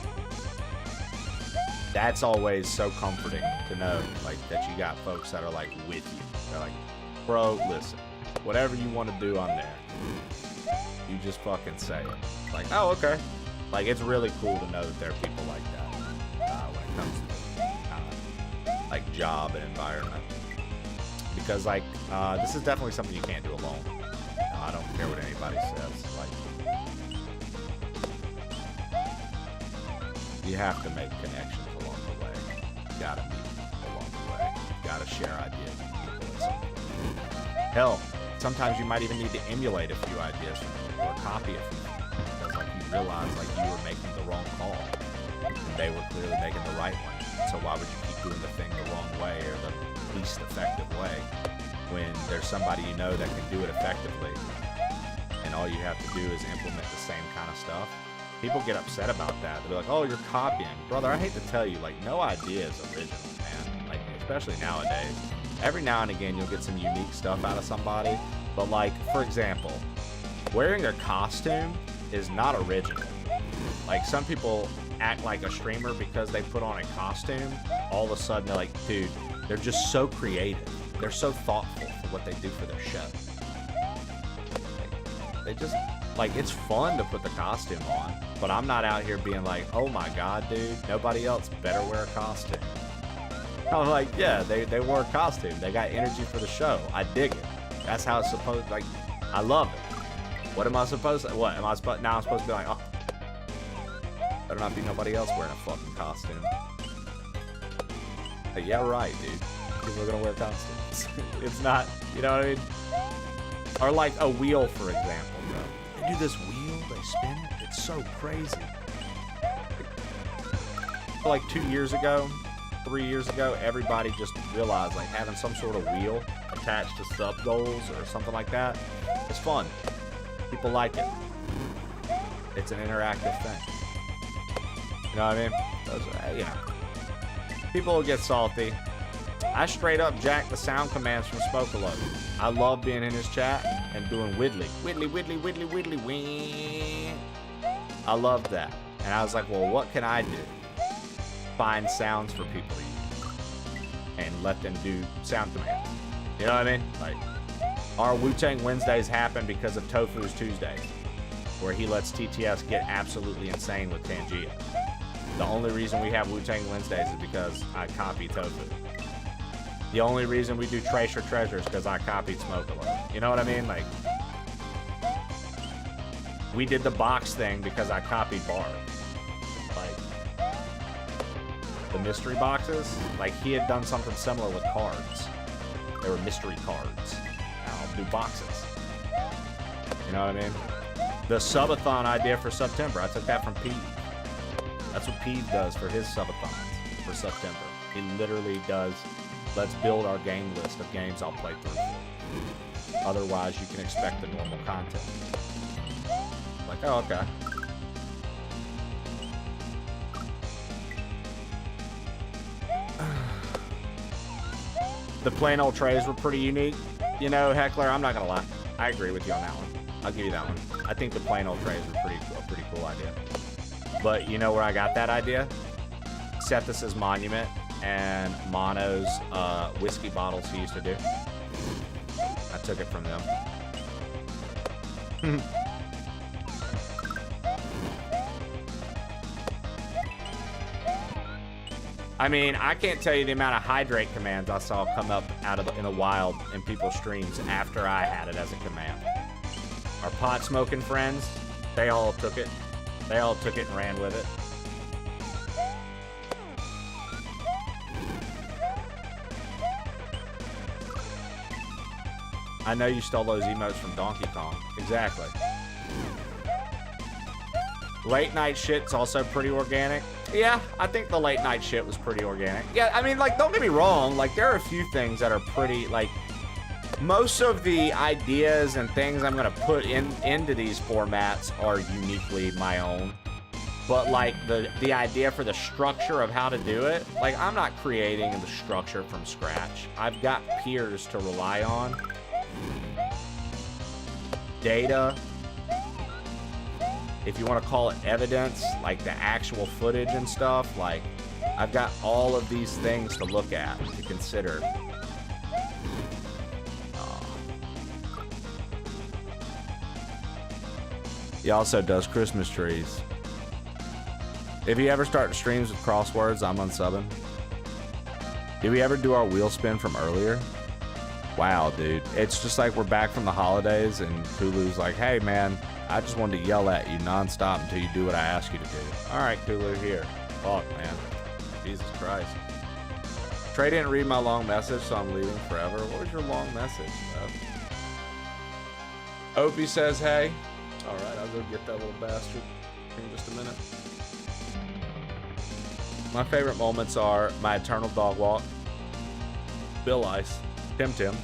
that's always so comforting to know, like, that you got folks that are like with you. They're like, bro, listen, whatever you want to do, I'm there. You just fucking say it. Like, oh, okay. Like, it's really cool to know that there are people like that when it comes to like job and environment. Because like, this is definitely something you can't do alone. I don't care what anybody says. Like, you have to make connections along the way. You gotta meet people along the way. You gotta share ideas with people. Hell, sometimes you might even need to emulate a few ideas from people or copy it from people. Because like, you realize like you were making the wrong call and they were clearly making the right one. So why would you keep doing the thing the wrong way or the least effective way when there's somebody you know that can do it effectively and all you have to do is implement the same kind of stuff? People get upset about that. They're like, oh, you're copying. Brother, I hate to tell you, like, no idea is original, man. Like, especially nowadays. Every now and again, you'll get some unique stuff out of somebody. But like, for example, wearing a costume is not original. Like, some people act like a streamer because they put on a costume. All of a sudden they're like, dude, they're just so creative. They're so thoughtful for what they do for their show. Like, they just, like, it's fun to put the costume on, but I'm not out here being like, oh my god, dude, nobody else better wear a costume. I'm like, yeah, they wore a costume. They got energy for the show. I dig it. That's how it's supposed, like, I love it. What am I supposed to, what am I supposed, now I'm supposed to be like, oh, better not be nobody else wearing a fucking costume. Like, yeah, right, dude. People are gonna wear costumes. It's not, you know what I mean? Or like a wheel, for example, bro. They do this wheel, they spin it. It's so crazy. Like 2 years ago, 3 years ago, everybody just realized like having some sort of wheel attached to sub goals or something like that, it's fun. People like it. It's an interactive thing. You know what I mean? Those, you know. People will get salty. I straight up jack the sound commands from Spokeload. I love being in his chat and doing widdly. Widdly, widdly, widdly, widdly, wee. I love that. And I was like, well, what can I do? Find sounds for people to use. And let them do sound commands. You know what I mean? Like, our Wu-Tang Wednesdays happen because of Tofu's Tuesdays, where he lets TTS get absolutely insane with Tangia. The only reason we have Wu-Tang Wednesdays is because I copied Tofu. The only reason we do Tracer Treasures is because I copied Smoke Alert. You know what I mean? Like, we did the box thing because I copied Bard. Like, the mystery boxes, like he had done something similar with cards. They were mystery cards. Now I'll do boxes. You know what I mean? The subathon idea for September, I took that from Pete. That's what Pete does for his subathons for September. He literally does, let's build our game list of games I'll play through. Otherwise, you can expect the normal content. Like, oh, okay. The plain old trays were pretty unique. You know, Heckler, I'm not gonna lie. I agree with you on that one. I'll give you that one. I think the plain old trays were a pretty cool idea. But you know where I got that idea? Sethus's Monument and Mono's whiskey bottles he used to do. I took it from them. I mean, I can't tell you the amount of hydrate commands I saw come up in the wild in people's streams after I had it as a command. Our pot smoking friends, they all took it. They all took it and ran with it. I know you stole those emotes from Donkey Kong. Exactly. Late night shit's also pretty organic. Yeah, I think the late night shit was pretty organic. Yeah, I mean, like, don't get me wrong. Like, there are a few things that are pretty, like, most of the ideas and things I'm going to put into these formats are uniquely my own. But, like, the idea for the structure of how to do it, like, I'm not creating the structure from scratch. I've got peers to rely on. Data. If you want to call it evidence, like the actual footage and stuff, like, I've got all of these things to look at, to consider. He also does Christmas trees. If you ever start streams with crosswords, I'm unsubbing. Did we ever do our wheel spin from earlier? Wow, dude. It's just like we're back from the holidays and Kulu's like, hey, man, I just wanted to yell at you nonstop until you do what I ask you to do. All right, Kulu, here. Fuck, man. Jesus Christ. Trey didn't read my long message, so I'm leaving forever. What was your long message? Opie says, hey. All right, I'll go get that little bastard in just a minute. My favorite moments are my eternal dog walk, Bill Ice, Tim Tim,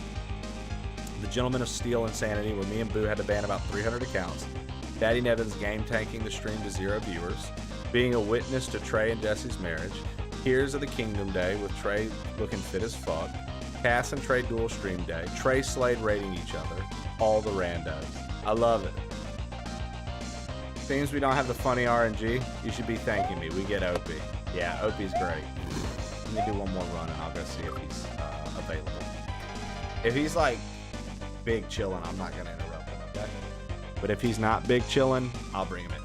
the Gentleman of Steel Insanity, where me and Boo had to ban about 300 accounts, Daddy Nevin's game tanking the stream to 0 viewers, being a witness to Trey and Jesse's marriage, Tears of the Kingdom Day with Trey looking fit as fuck, Cass and Trey dual stream day, Trey Slade rating each other, all the randos. I love it. Seems we don't have the funny RNG. You should be thanking me. We get Opie. Yeah, Opie's great. Let me do one more run and I'll go see if he's available. If he's like big chillin', I'm not gonna interrupt him, okay? But if he's not big chillin', I'll bring him in.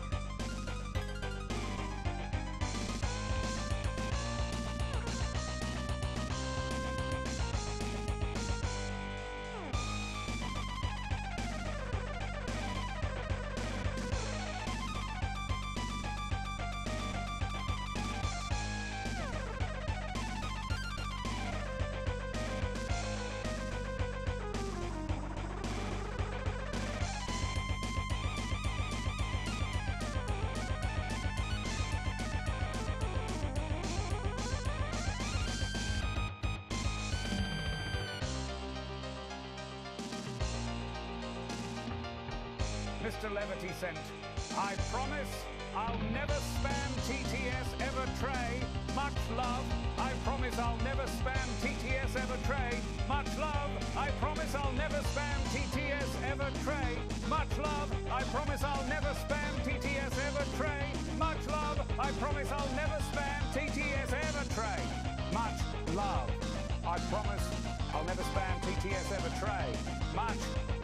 Mr. Levity sent I promise I'll never spam TTS ever Trey. Much love. I promise I'll never spam TTS ever Trey. Much love. I promise I'll never spam TTS ever Trey. Much love. I promise I'll never spam TTS ever Trey. Much love. I promise I'll never spam TTS ever Trey. Much love. I promise I'll never spam TTS ever Trey. Much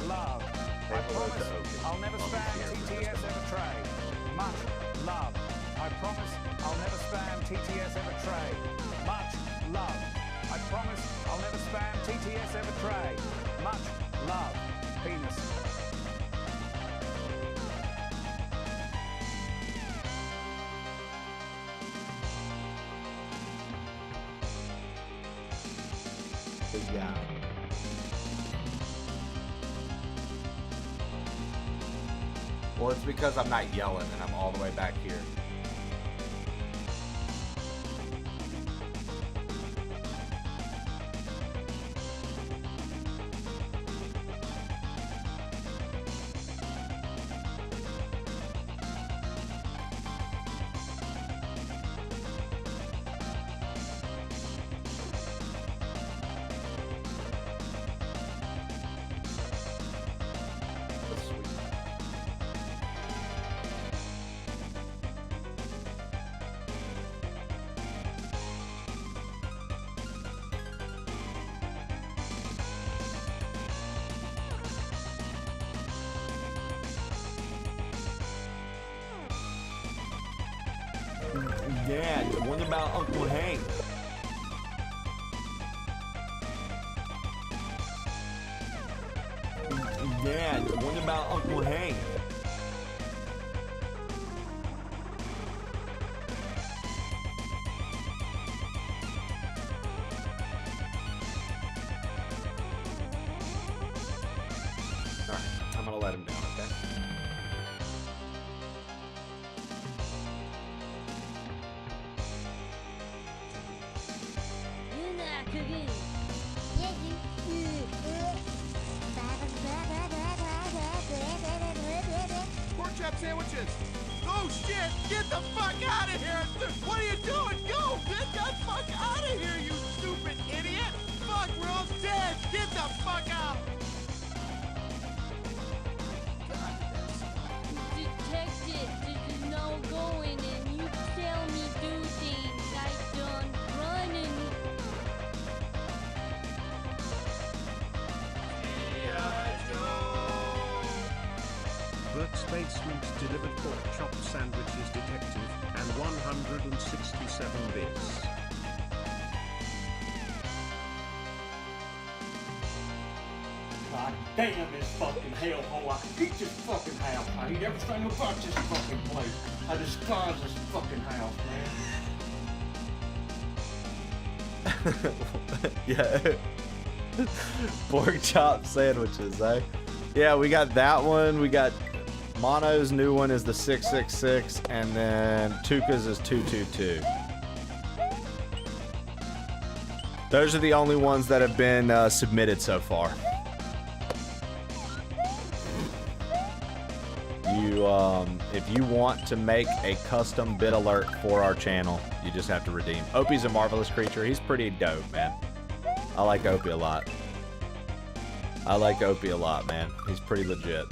love. I promise I'll never spam TTS ever Trey. Much love. I promise I'll never spam TTS ever Trey. Much love. I promise I'll never spam TTS ever Trey. Much love. Penis. Good job. Well, it's because I'm not yelling and I'm all the way back here. Dad, what about Uncle Hank? Dad, what about Uncle Hank? Alright, I'm gonna let him down, okay? Pork chop sandwiches! Oh shit! Get the fuck out of here! What are you doing? Go! Get the fuck out of here, you stupid idiot! Fuck, we're all dead! Get the fuck out! Detective, there's no going and you tell me do things I done running. Burke's Basement delivered pork chop sandwiches detective, and 167 bits. God damn this fucking hellhole. I hate this fucking house. I hate everything about this fucking place. I despise this fucking house, man. Yeah. Pork chop sandwiches, eh? Yeah, we got that one. We got Mono's new one is the 666, and then Tuca's is 222. Those are the only ones that have been submitted so far. If you want to make a custom bit alert for our channel, you just have to redeem. Opie's a marvelous creature. He's pretty dope, man. I like Opie a lot. I like Opie a lot, man. He's pretty legit.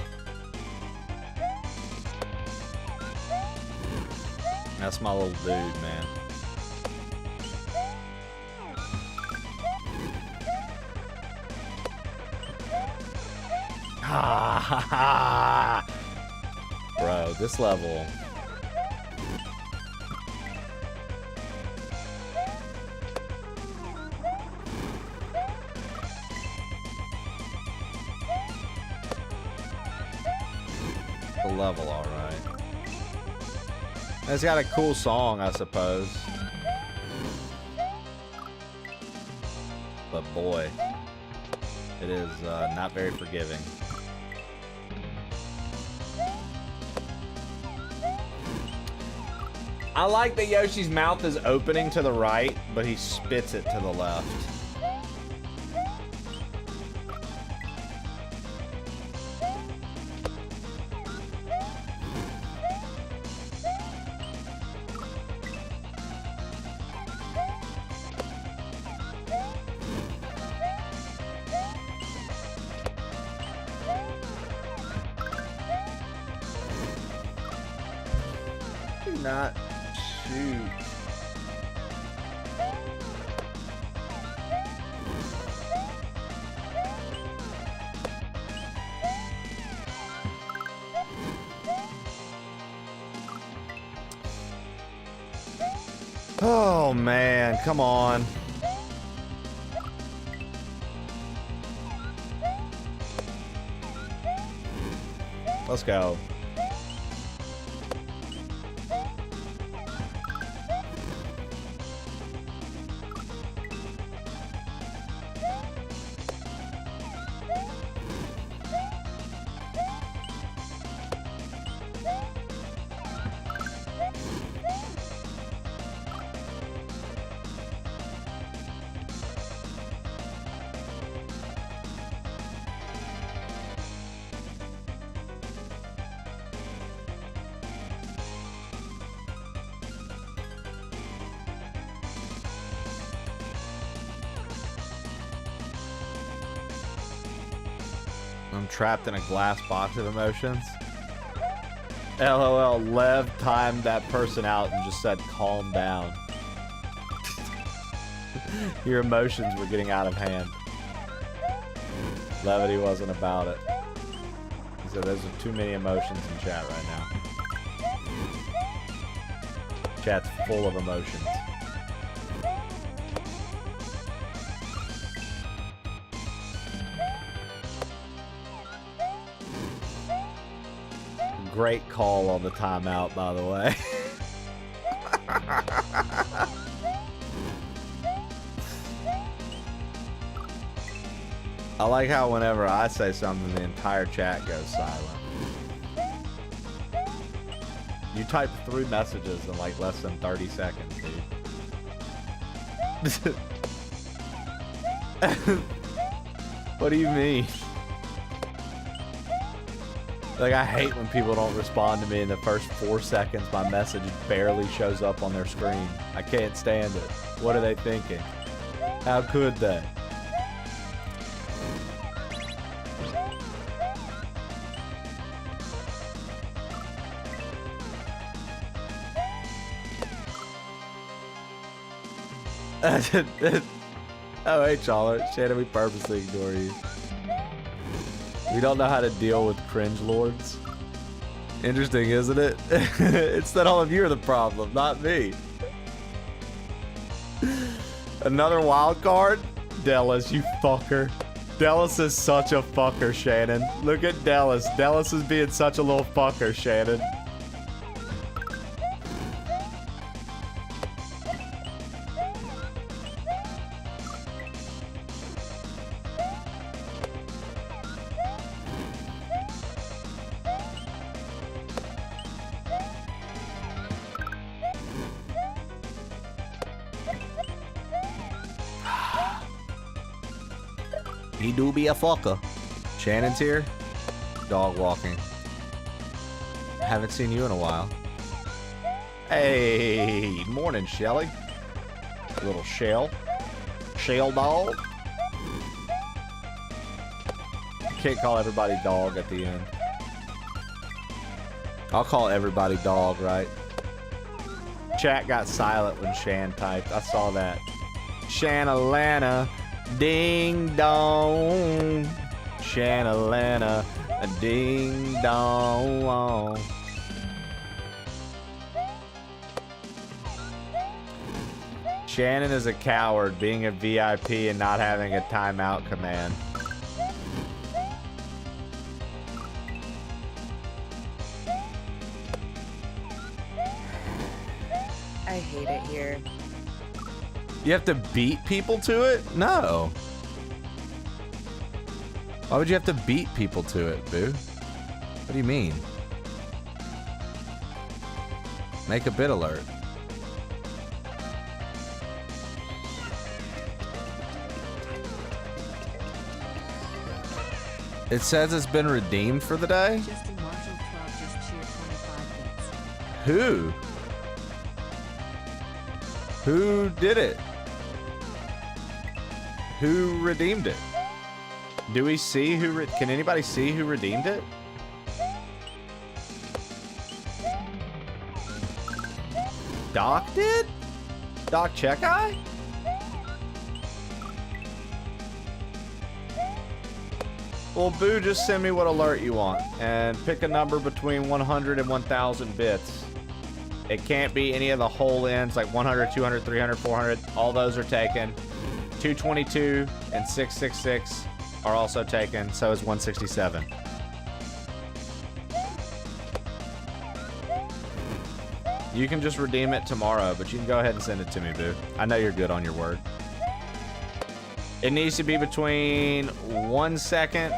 That's my little dude, man. Ha ha ha! Bro, this level. The level, all right. It's got a cool song, I suppose. But boy, it is not very forgiving. I like that Yoshi's mouth is opening to the right, but he spits it to the left. not shoot? Oh man, come on. Let's go. I'm trapped in a glass box of emotions. LOL, Lev timed that person out and just said, calm down. Your emotions were getting out of hand. Levity wasn't about it. He said, there's too many emotions in chat right now. Chat's full of emotions. Great call on the timeout, by the way. I like how whenever I say something, the entire chat goes silent. You type 3 messages in like less than 30 seconds, dude. What do you mean? Like, I hate when people don't respond to me in the first 4 seconds. My message barely shows up on their screen. I can't stand it. What are they thinking? How could they? Oh, hey, Charlotte. Shannon, we purposely ignore you. We don't know how to deal with cringe lords. Interesting, isn't it? It's that all of you are the problem, not me. Another wild card? Dallas, you fucker. Dallas is such a fucker, Shannon. Look at Dallas. Dallas is being such a little fucker, Shannon. He do be a fucker. Shannon's here. Dog walking. Haven't seen you in a while. Hey, morning, Shelly. Little Shell. Shell dog. Can't call everybody dog at the end. I'll call everybody dog, right? Chat got silent when Shan typed. I saw that. Shanalana. Ding dong, Shanalana, a ding dong. Shannon is a coward, being a VIP and not having a timeout command. I hate it here. You have to beat people to it? No. Why would you have to beat people to it, boo? What do you mean? Make a bid alert. It says it's been redeemed for the day? Justin Marshall 12 just cheered 25 bits. Who? Who did it? Who redeemed it? Do we see who? Can anybody see who redeemed it? Doc did? Doc Checkeye? Well, Boo, just send me what alert you want. And pick a number between 100 and 1,000 bits. It can't be any of the whole ends, like 100, 200, 300, 400. All those are taken. 222 and 666 are also taken. So is 167. You can just redeem it tomorrow, but you can go ahead and send it to me, Boo. I know you're good on your word. It needs to be between 1 second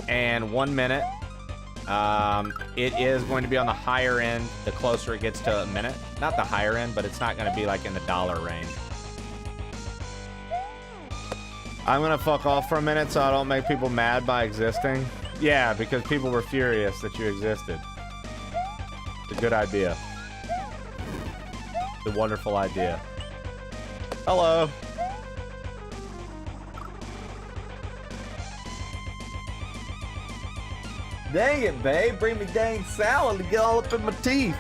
and 1 minute. It is going to be on the higher end the closer it gets to a minute. Not the higher end, but it's not going to be like in the dollar range. I'm going to fuck off for a minute so I don't make people mad by existing. Yeah, because people were furious that you existed. It's a good idea. It's a wonderful idea. Hello. Dang it, babe. Bring me dang salad to get all up in my teeth.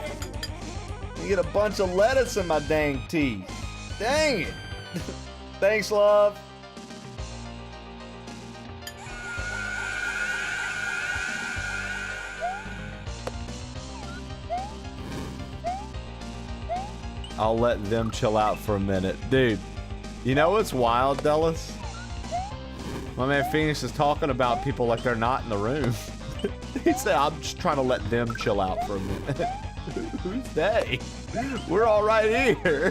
You get a bunch of lettuce in my dang teeth. Dang it. Thanks, love. I'll let them chill out for a minute. Dude, you know what's wild, Dallas? My man Phoenix is talking about people like they're not in the room. He said, I'm just trying to let them chill out for a minute. Who's they? We're all right here.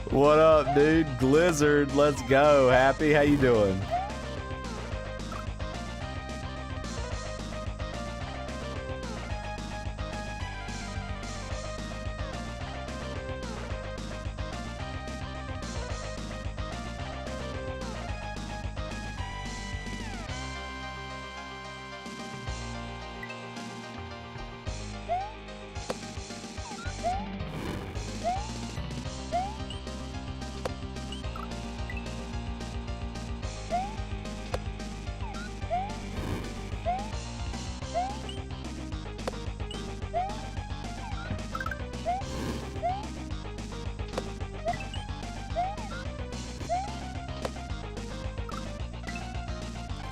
What up, dude? Glizzard, let's go. Happy, how you doing?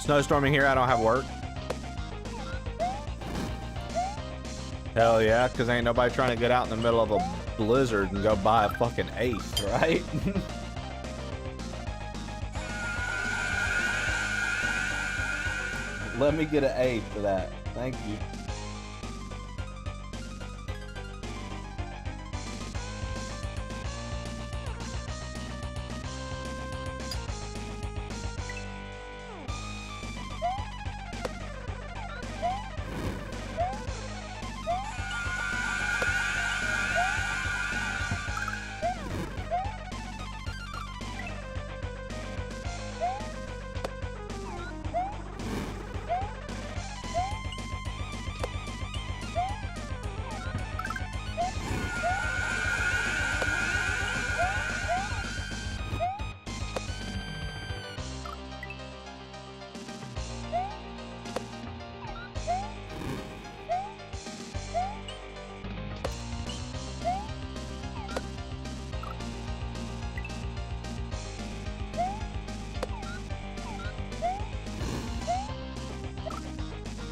Snowstorming here, I don't have work. Hell yeah, because ain't nobody trying to get out in the middle of a blizzard and go buy a fucking 8th, right? Let me get an 8 for that. Thank you.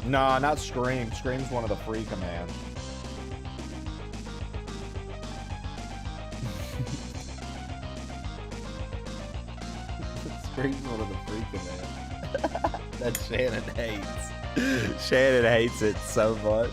Nah, not Scream. Scream's one of the free commands. Scream's one of the free commands. That Shannon hates. Shannon hates it so much.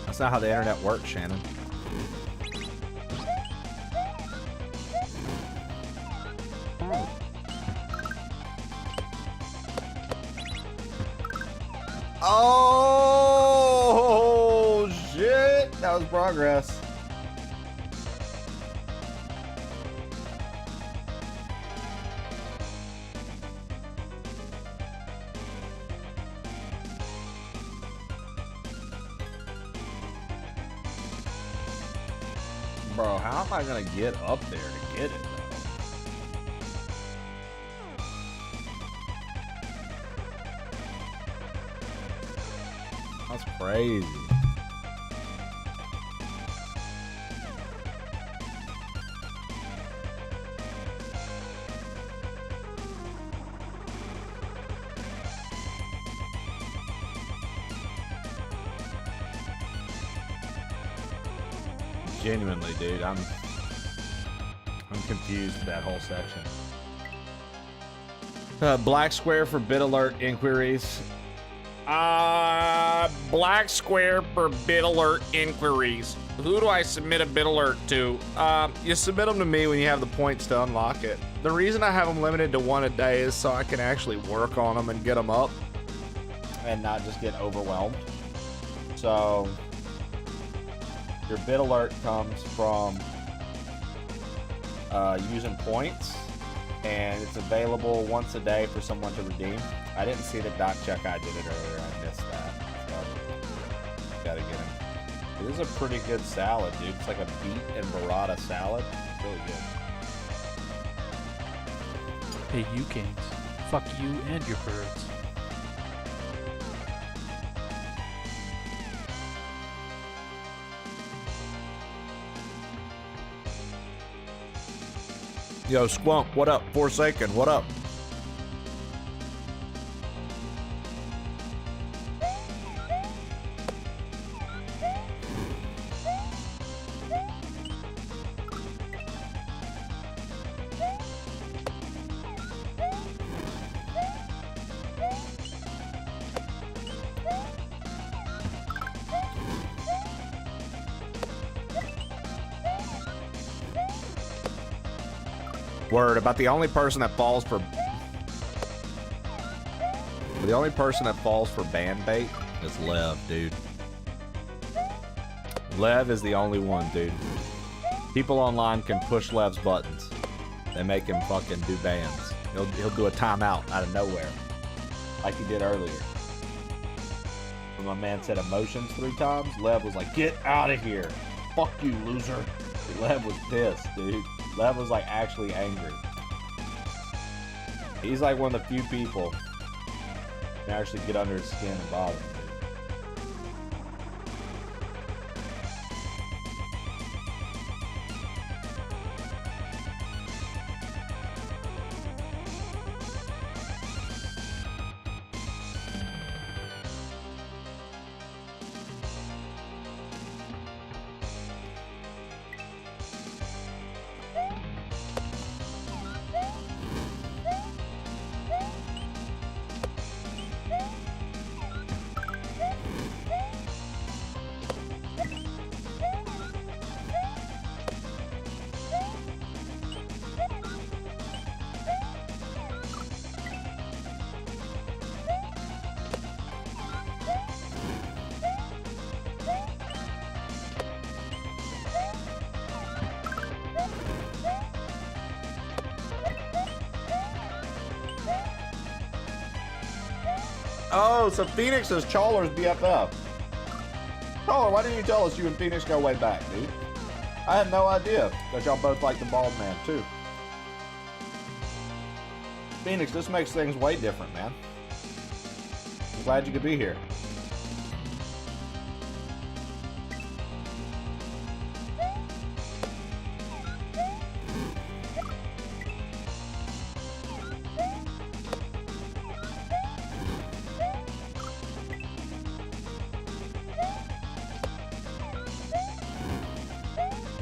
That's not how the internet works, Shannon. Oh, shit. That was progress. Bro, how am I going to get up there to get it, though? That's crazy. Genuinely, dude, I'm confused with that whole section. Black square for bit alert inquiries. Black square for bit alert inquiries. Who do I submit a bit alert to? You submit them to me when you have the points to unlock it. The reason I have them limited to 1 a day is so I can actually work on them and get them up and not just get overwhelmed. So your bit alert comes from using points, and it's available once a day for someone to redeem. I didn't see the doc check. I did it earlier. I missed that. So gotta get him. It is a pretty good salad, dude. It's like a beet and burrata salad. It's really good. Hey, you Canes. Fuck you and your birds. Yo, Squunk, what up? Forsaken, what up? Word about the only person that falls for band bait is Lev, dude. Lev is the only one, dude. People online can push Lev's buttons. They make him fucking do bans. He'll do a timeout out of nowhere, like he did earlier. When my man said emotions 3 times, Lev was like, "Get out of here! Fuck you, loser!" Lev was pissed, dude. Lev was like actually angry. He's like one of the few people who can actually get under his skin and bother him. Oh, so Phoenix is Chawler's BFF. Chawler, why didn't you tell us you and Phoenix go way back, dude? I had no idea that y'all both like the bald man, too. Phoenix, this makes things way different, man. I'm glad you could be here.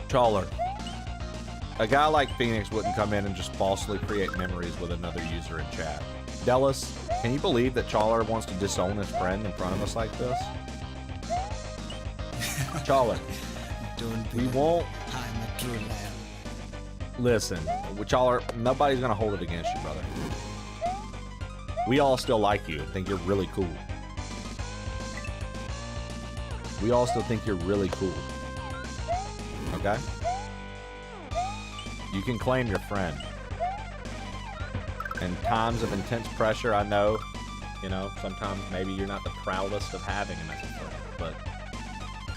Chawler. A guy like Phoenix wouldn't come in and just falsely create memories with another user in chat. Dallas, can you believe that Chawler wants to disown his friend in front of us like this? Chawler, we won't. Listen, Chawler, nobody's gonna hold it against you, brother. We all still like you and think you're really cool. We all still think you're really cool. Okay? You can claim your friend. In times of intense pressure, I know, you know, sometimes maybe you're not the proudest of having him as a friend, but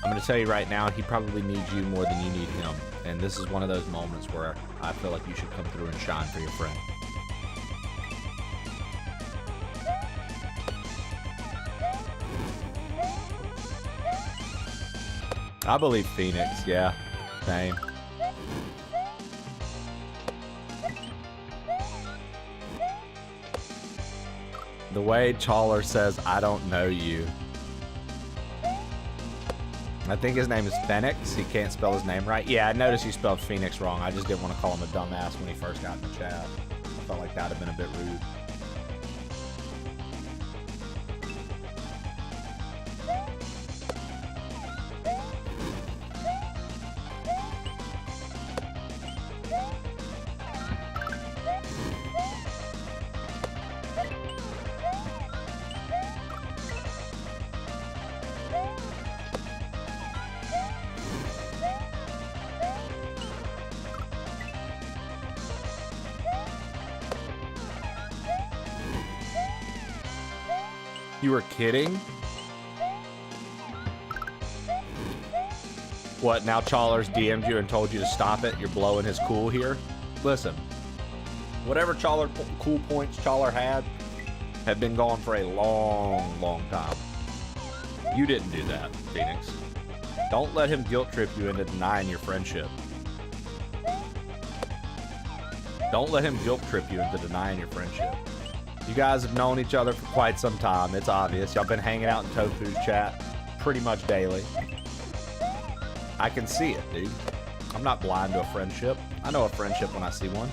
I'm going to tell you right now, he probably needs you more than you need him. And this is one of those moments where I feel like you should come through and shine for your friend. I believe Phoenix, yeah. Same. The way Chawler says, I don't know you. I think his name is Phoenix. He can't spell his name right. Yeah, I noticed you spelled Phoenix wrong. I just didn't want to call him a dumbass when he first got in the chat. I felt like that would have been a bit rude. You were kidding? What, now Chawler's DM'd you and told you to stop it? You're blowing his cool here? Listen, whatever cool points Chawler had have been gone for a long, long time. You didn't do that, Phoenix. Don't let him guilt trip you into denying your friendship. Don't let him guilt trip you into denying your friendship. You guys have known each other for quite some time. It's obvious. Y'all been hanging out in Tofu's chat pretty much daily. I can see it, dude. I'm not blind to a friendship. I know a friendship when I see one.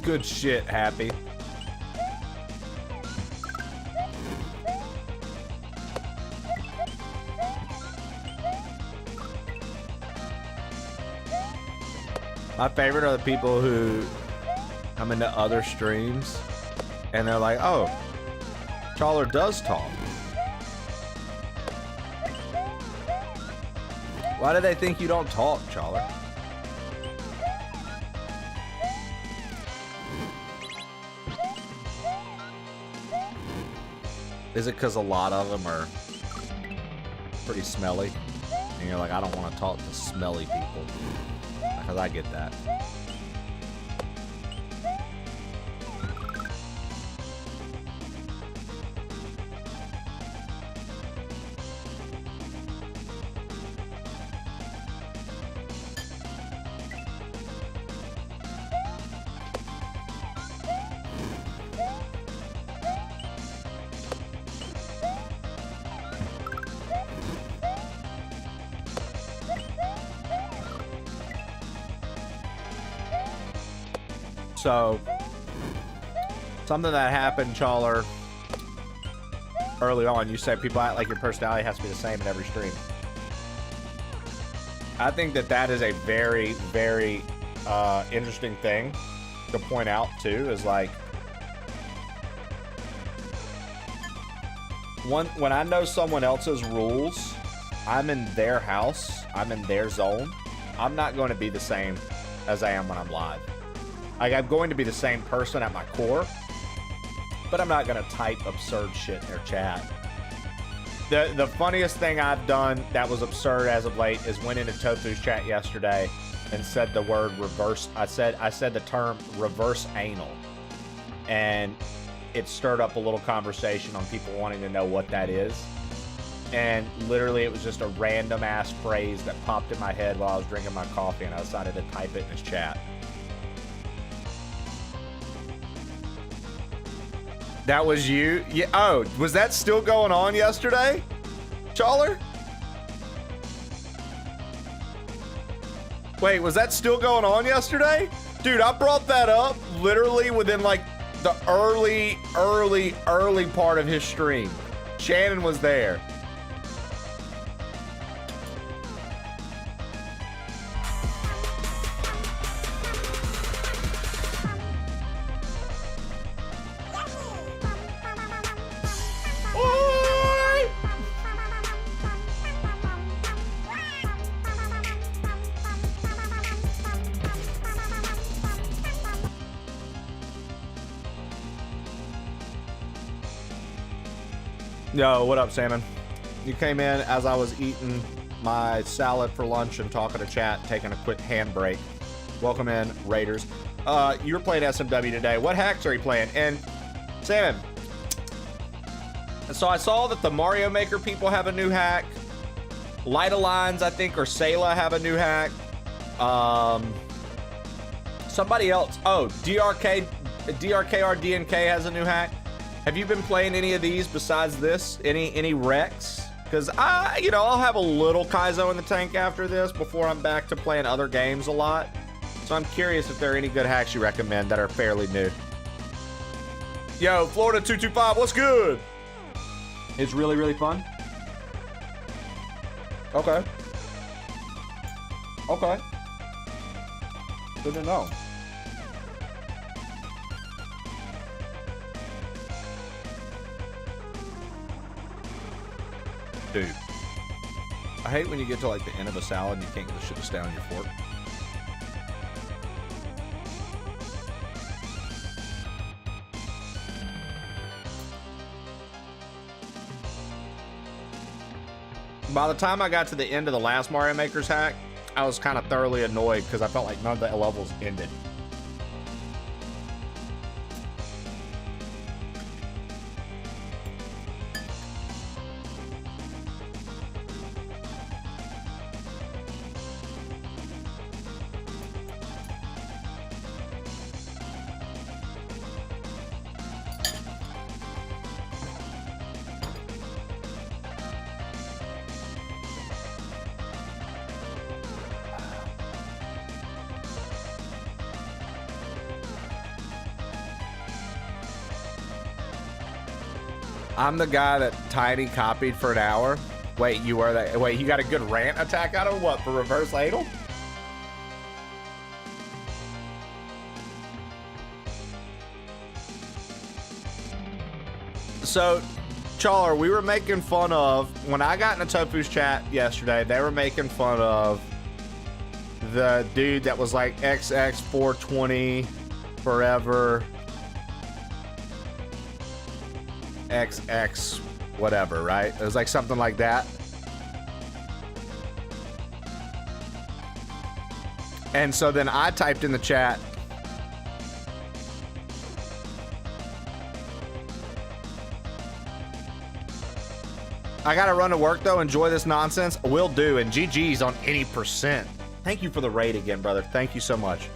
Good shit, Happy. My favorite are the people who come into other streams and they're like, oh, Chawler does talk. Why do they think you don't talk, Chawler? Is it because a lot of them are pretty smelly? And you're like, I don't want to talk to smelly people. Because I get that. So, something that happened, Chawler, early on, you said people act like your personality has to be the same in every stream. I think that that is a very, very interesting thing to point out, too, is like, when I know someone else's rules, I'm in their house, I'm in their zone, I'm not going to be the same as I am when I'm live. Like, I'm going to be the same person at my core, but I'm not going to type absurd shit in their chat. The funniest thing I've done that was absurd as of late is went into Tofu's chat yesterday and said the word reverse. I said the term reverse anal, and it stirred up a little conversation on people wanting to know what that is. And literally, it was just a random ass phrase that popped in my head while I was drinking my coffee, and I decided to type it in his chat. That was you? Yeah. Oh, was that still going on yesterday, Chawler? Wait, was that still going on yesterday? Dude, I brought that up literally within like the early part of his stream. Shannon was there. Yo, what up, Salmon? You came in as I was eating my salad for lunch and talking to chat, taking a quick handbrake. Welcome in, Raiders. You were playing SMW today. What hacks are you playing? And Salmon, so I saw that the Mario Maker people have a new hack. Light Lines, I think, or Sayla have a new hack. Somebody else. Oh, DRKRDNK has a new hack. Have you been playing any of these besides this? Any Rex? Because I'll have a little KAIZO in the tank after this before I'm back to playing other games a lot. So I'm curious if there are any good hacks you recommend that are fairly new. Yo, Florida 225, what's good? It's really, really fun. Okay. Okay. Good to know. Dude, I hate when you get to like the end of a salad and you can't get the shit to stay on your fork. By the time I got to the end of the last Mario Maker's hack, I was kind of thoroughly annoyed because I felt like none of the levels ended. I'm the guy that Tiny copied for an hour. Wait, you were that? Wait, you got a good rant attack out of what? For reverse ladle? So, Chawler, we were making fun of, when I got into Tofu's chat yesterday, they were making fun of the dude that was like XX420 forever. XX whatever, right? It was like something like that. And so then I typed in the chat, I gotta run to work though, enjoy this nonsense. Will do, and GG's on any percent. Thank you for the raid again, brother. Thank you so much.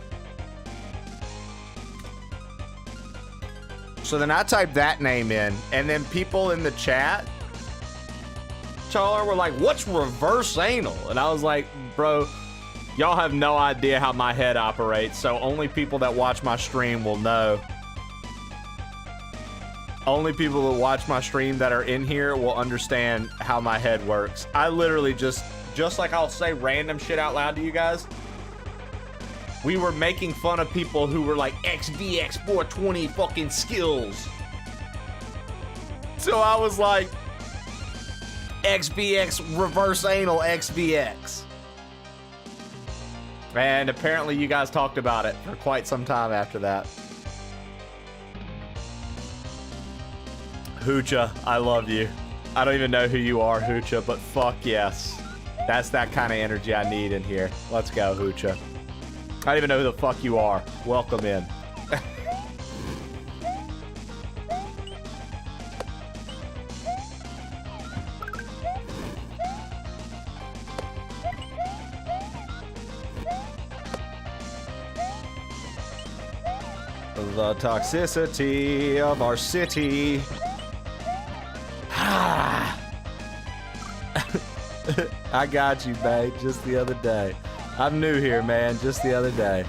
So then I typed that name in, and then people in the chat, Chawler, were like, what's reverse anal? And I was like, bro, y'all have no idea how my head operates, so only people that watch my stream will know. Only people that watch my stream that are in here will understand how my head works. I literally just like I'll say random shit out loud to you guys. We were making fun of people who were like XVX420 fucking skills. So I was like, XVX reverse anal XVX. And apparently you guys talked about it for quite some time after that. Hoocha, I love you. I don't even know who you are, Hoocha, but fuck yes. That's that kind of energy I need in here. Let's go, Hoocha. I don't even know who the fuck you are. Welcome in. The toxicity of our city. I got you, babe, just the other day. I'm new here, man, just the other day.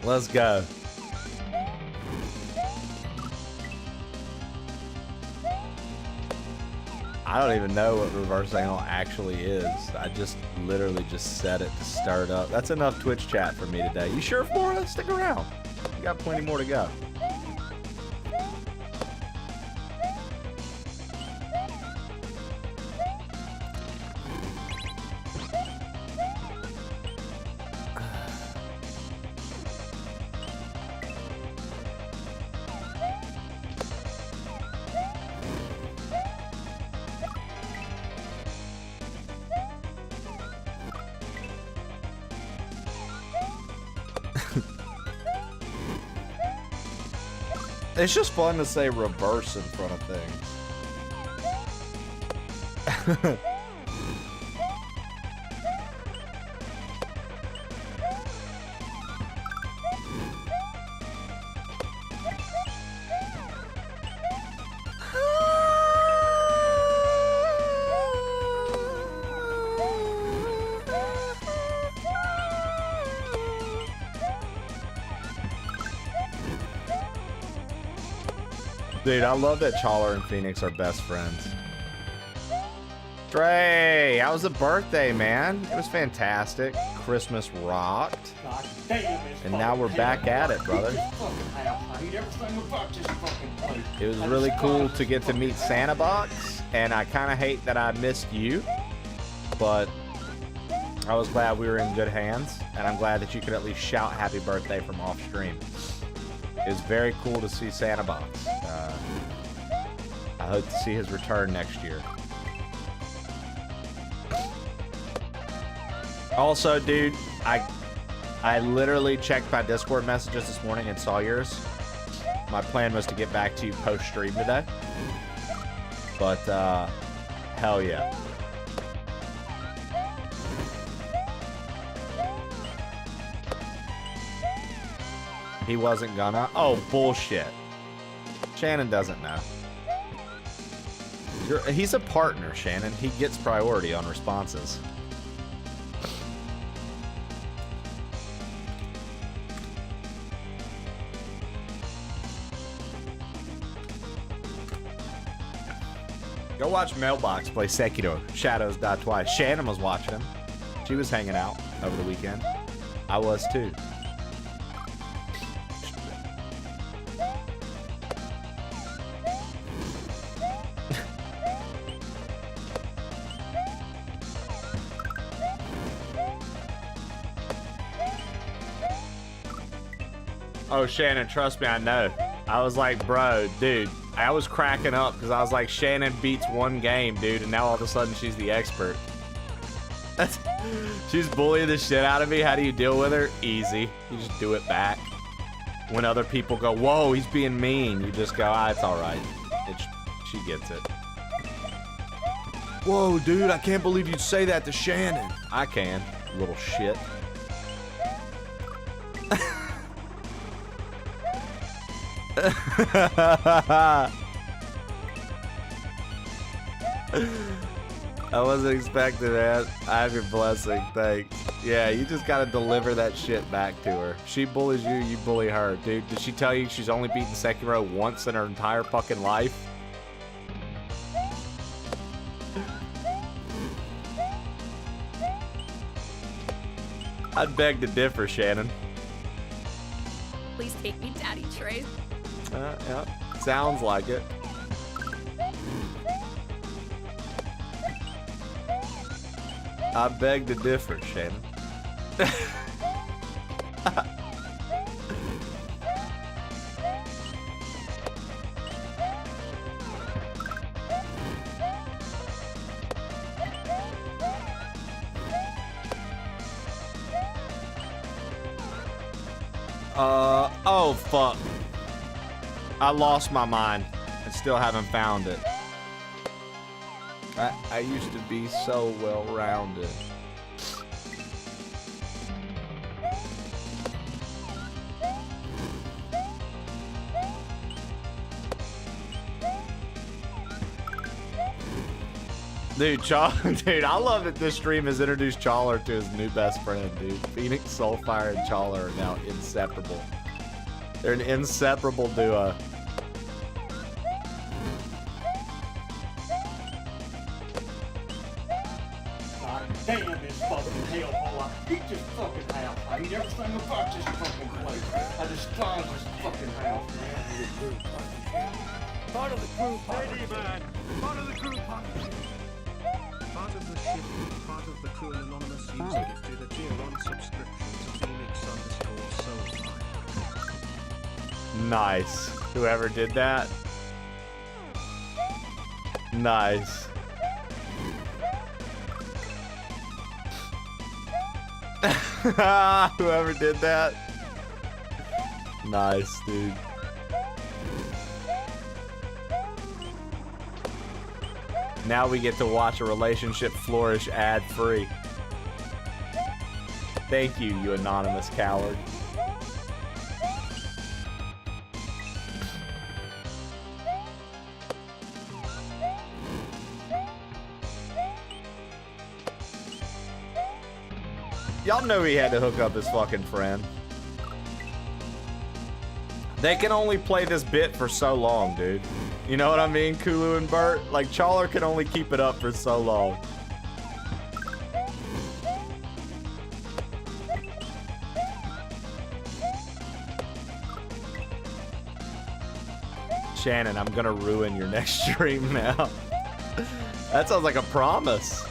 Let's go. I don't even know what reverse angle actually is. I just literally just set it to start up. That's enough Twitch chat for me today. You sure, Flora? Stick around. We got plenty more to go. It's just fun to say reverse in front of things. Dude, I love that Chawler and Phoenix are best friends. Trey, how was the birthday, man? It was fantastic. Christmas rocked. God damn, and now we're back at it, brother. It was really cool to get to meet Santa Box, and I kind of hate that I missed you, but I was glad we were in good hands, and I'm glad that you could at least shout happy birthday from off stream. It was very cool to see Santa Box. I hope to see his return next year. Also, dude, I literally checked my Discord messages this morning and saw yours. My plan was to get back to you post-stream today. But, hell yeah. He wasn't gonna? Oh, bullshit. Shannon doesn't know. He's a partner, Shannon. He gets priority on responses. Go watch Mailbox play Sekiro. Shadows Die Twice. Shannon was watching him. She was hanging out over the weekend. I was too. Oh, Shannon, trust me, I know. I was like, bro, dude, I was cracking up because I was like, Shannon beats one game, dude, and now all of a sudden she's the expert. She's bullying the shit out of me. How do you deal with her? Easy. You just do it back. When other people go, whoa, he's being mean, you just go, ah, it's all right. She gets it. Whoa, dude, I can't believe you'd say that to Shannon. I can, little shit. I wasn't expecting that. I have your blessing. Thanks. Yeah, you just gotta deliver that shit back to her. She bullies you, you bully her. Dude, did she tell you she's only beaten Sekiro once in her entire fucking life? I'd beg to differ, Shannon. Please take me, Daddy Trey. Yeah, sounds like it. I beg to differ, Shannon. Oh fuck. I lost my mind and still haven't found it. I used to be so well-rounded. Dude, dude, I love that this stream has introduced Chawler to his new best friend, dude. Phoenix, Soulfire, and Chawler are now inseparable. They're an inseparable duo. God damn this fucking hellhole. I hate this fucking house. I hate everything about this fucking place. I despise this fucking house, man. Part of the crew, party, man. Part of the crew, party. Part of the ship, part of the crew, an anonymous user gifted a tier 1 subscription to Phoenix_Soulfire. Nice. Whoever did that. Nice. Whoever did that. Nice, dude. Now we get to watch a relationship flourish ad-free. Thank you, you anonymous coward. Y'all know he had to hook up his fucking friend. They can only play this bit for so long, dude. You know what I mean, Kulu and Bert? Like, Chawler can only keep it up for so long. Shannon, I'm gonna ruin your next stream now. That sounds like a promise.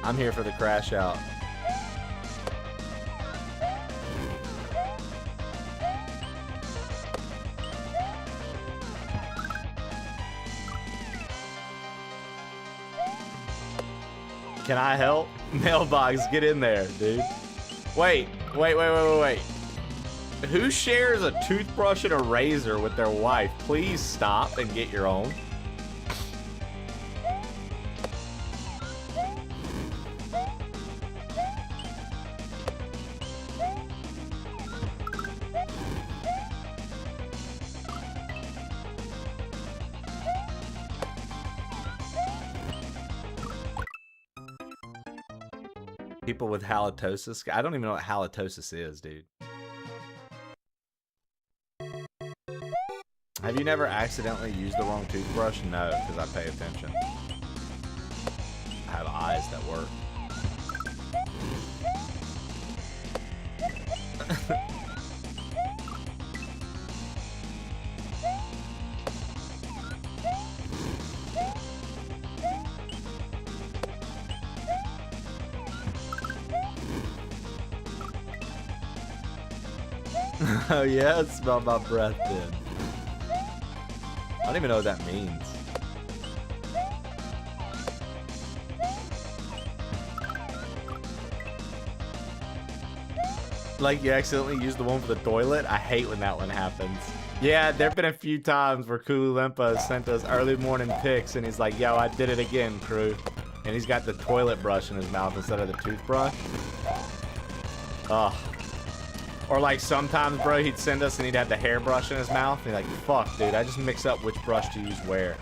I'm here for the crash out. Can I help? Mailbox, get in there, dude. Wait. Who shares a toothbrush and a razor with their wife? Please stop and get your own. People with halitosis. I don't even know what halitosis is, dude. Have you never accidentally used the wrong toothbrush? No, because I pay attention. I have eyes that work. Oh yeah, smell my breath in. I don't even know what that means. Like you accidentally used the one for the toilet? I hate when that one happens. Yeah, there've been a few times where Kulu Limpa sent us early morning pics and he's like, yo, I did it again, crew. And he's got the toilet brush in his mouth instead of the toothbrush. Ugh. Or like sometimes, bro, he'd send us and he'd have the hairbrush in his mouth. And he'd like, fuck, dude, I just mix up which brush to use where.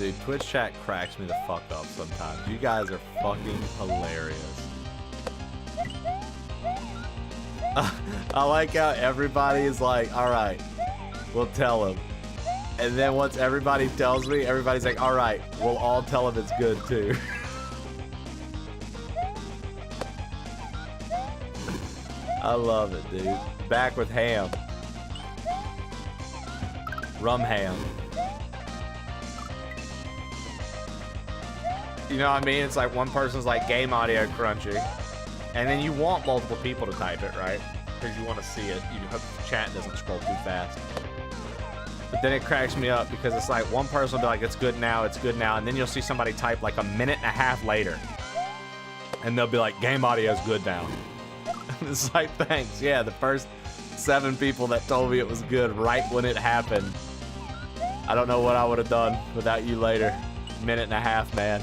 Dude, Twitch chat cracks me the fuck up sometimes. You guys are fucking hilarious. I like how everybody is like, all right, we'll tell him. And then once everybody tells me, everybody's like, all right, we'll all tell him it's good too. I love it, dude. Back with ham. Rum ham. You know what I mean? It's like one person's like game audio crunchy. And then you want multiple people to type it, right? Because you want to see it. You hope the chat doesn't scroll too fast. But then it cracks me up because it's like one person will be like, it's good now, it's good now. And then you'll see somebody type like a minute and a half later. And they'll be like, game audio's good now. It's like, thanks. Yeah, the first 7 people that told me it was good right when it happened. I don't know what I would have done without you later. Minute and a half, man.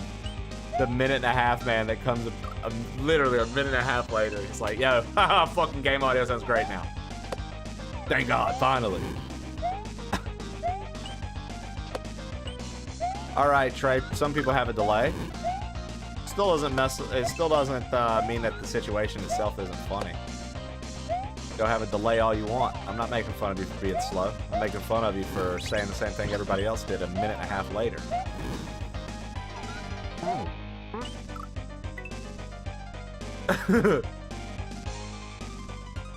The minute and a half, man, that comes literally a minute and a half later. It's like, yo, haha, fucking game audio sounds great now. Thank God, finally. All right, Trey. Some people have a delay. Still doesn't it still doesn't mean that the situation itself isn't funny. Go have a delay all you want. I'm not making fun of you for being slow. I'm making fun of you for saying the same thing everybody else did a minute and a half later.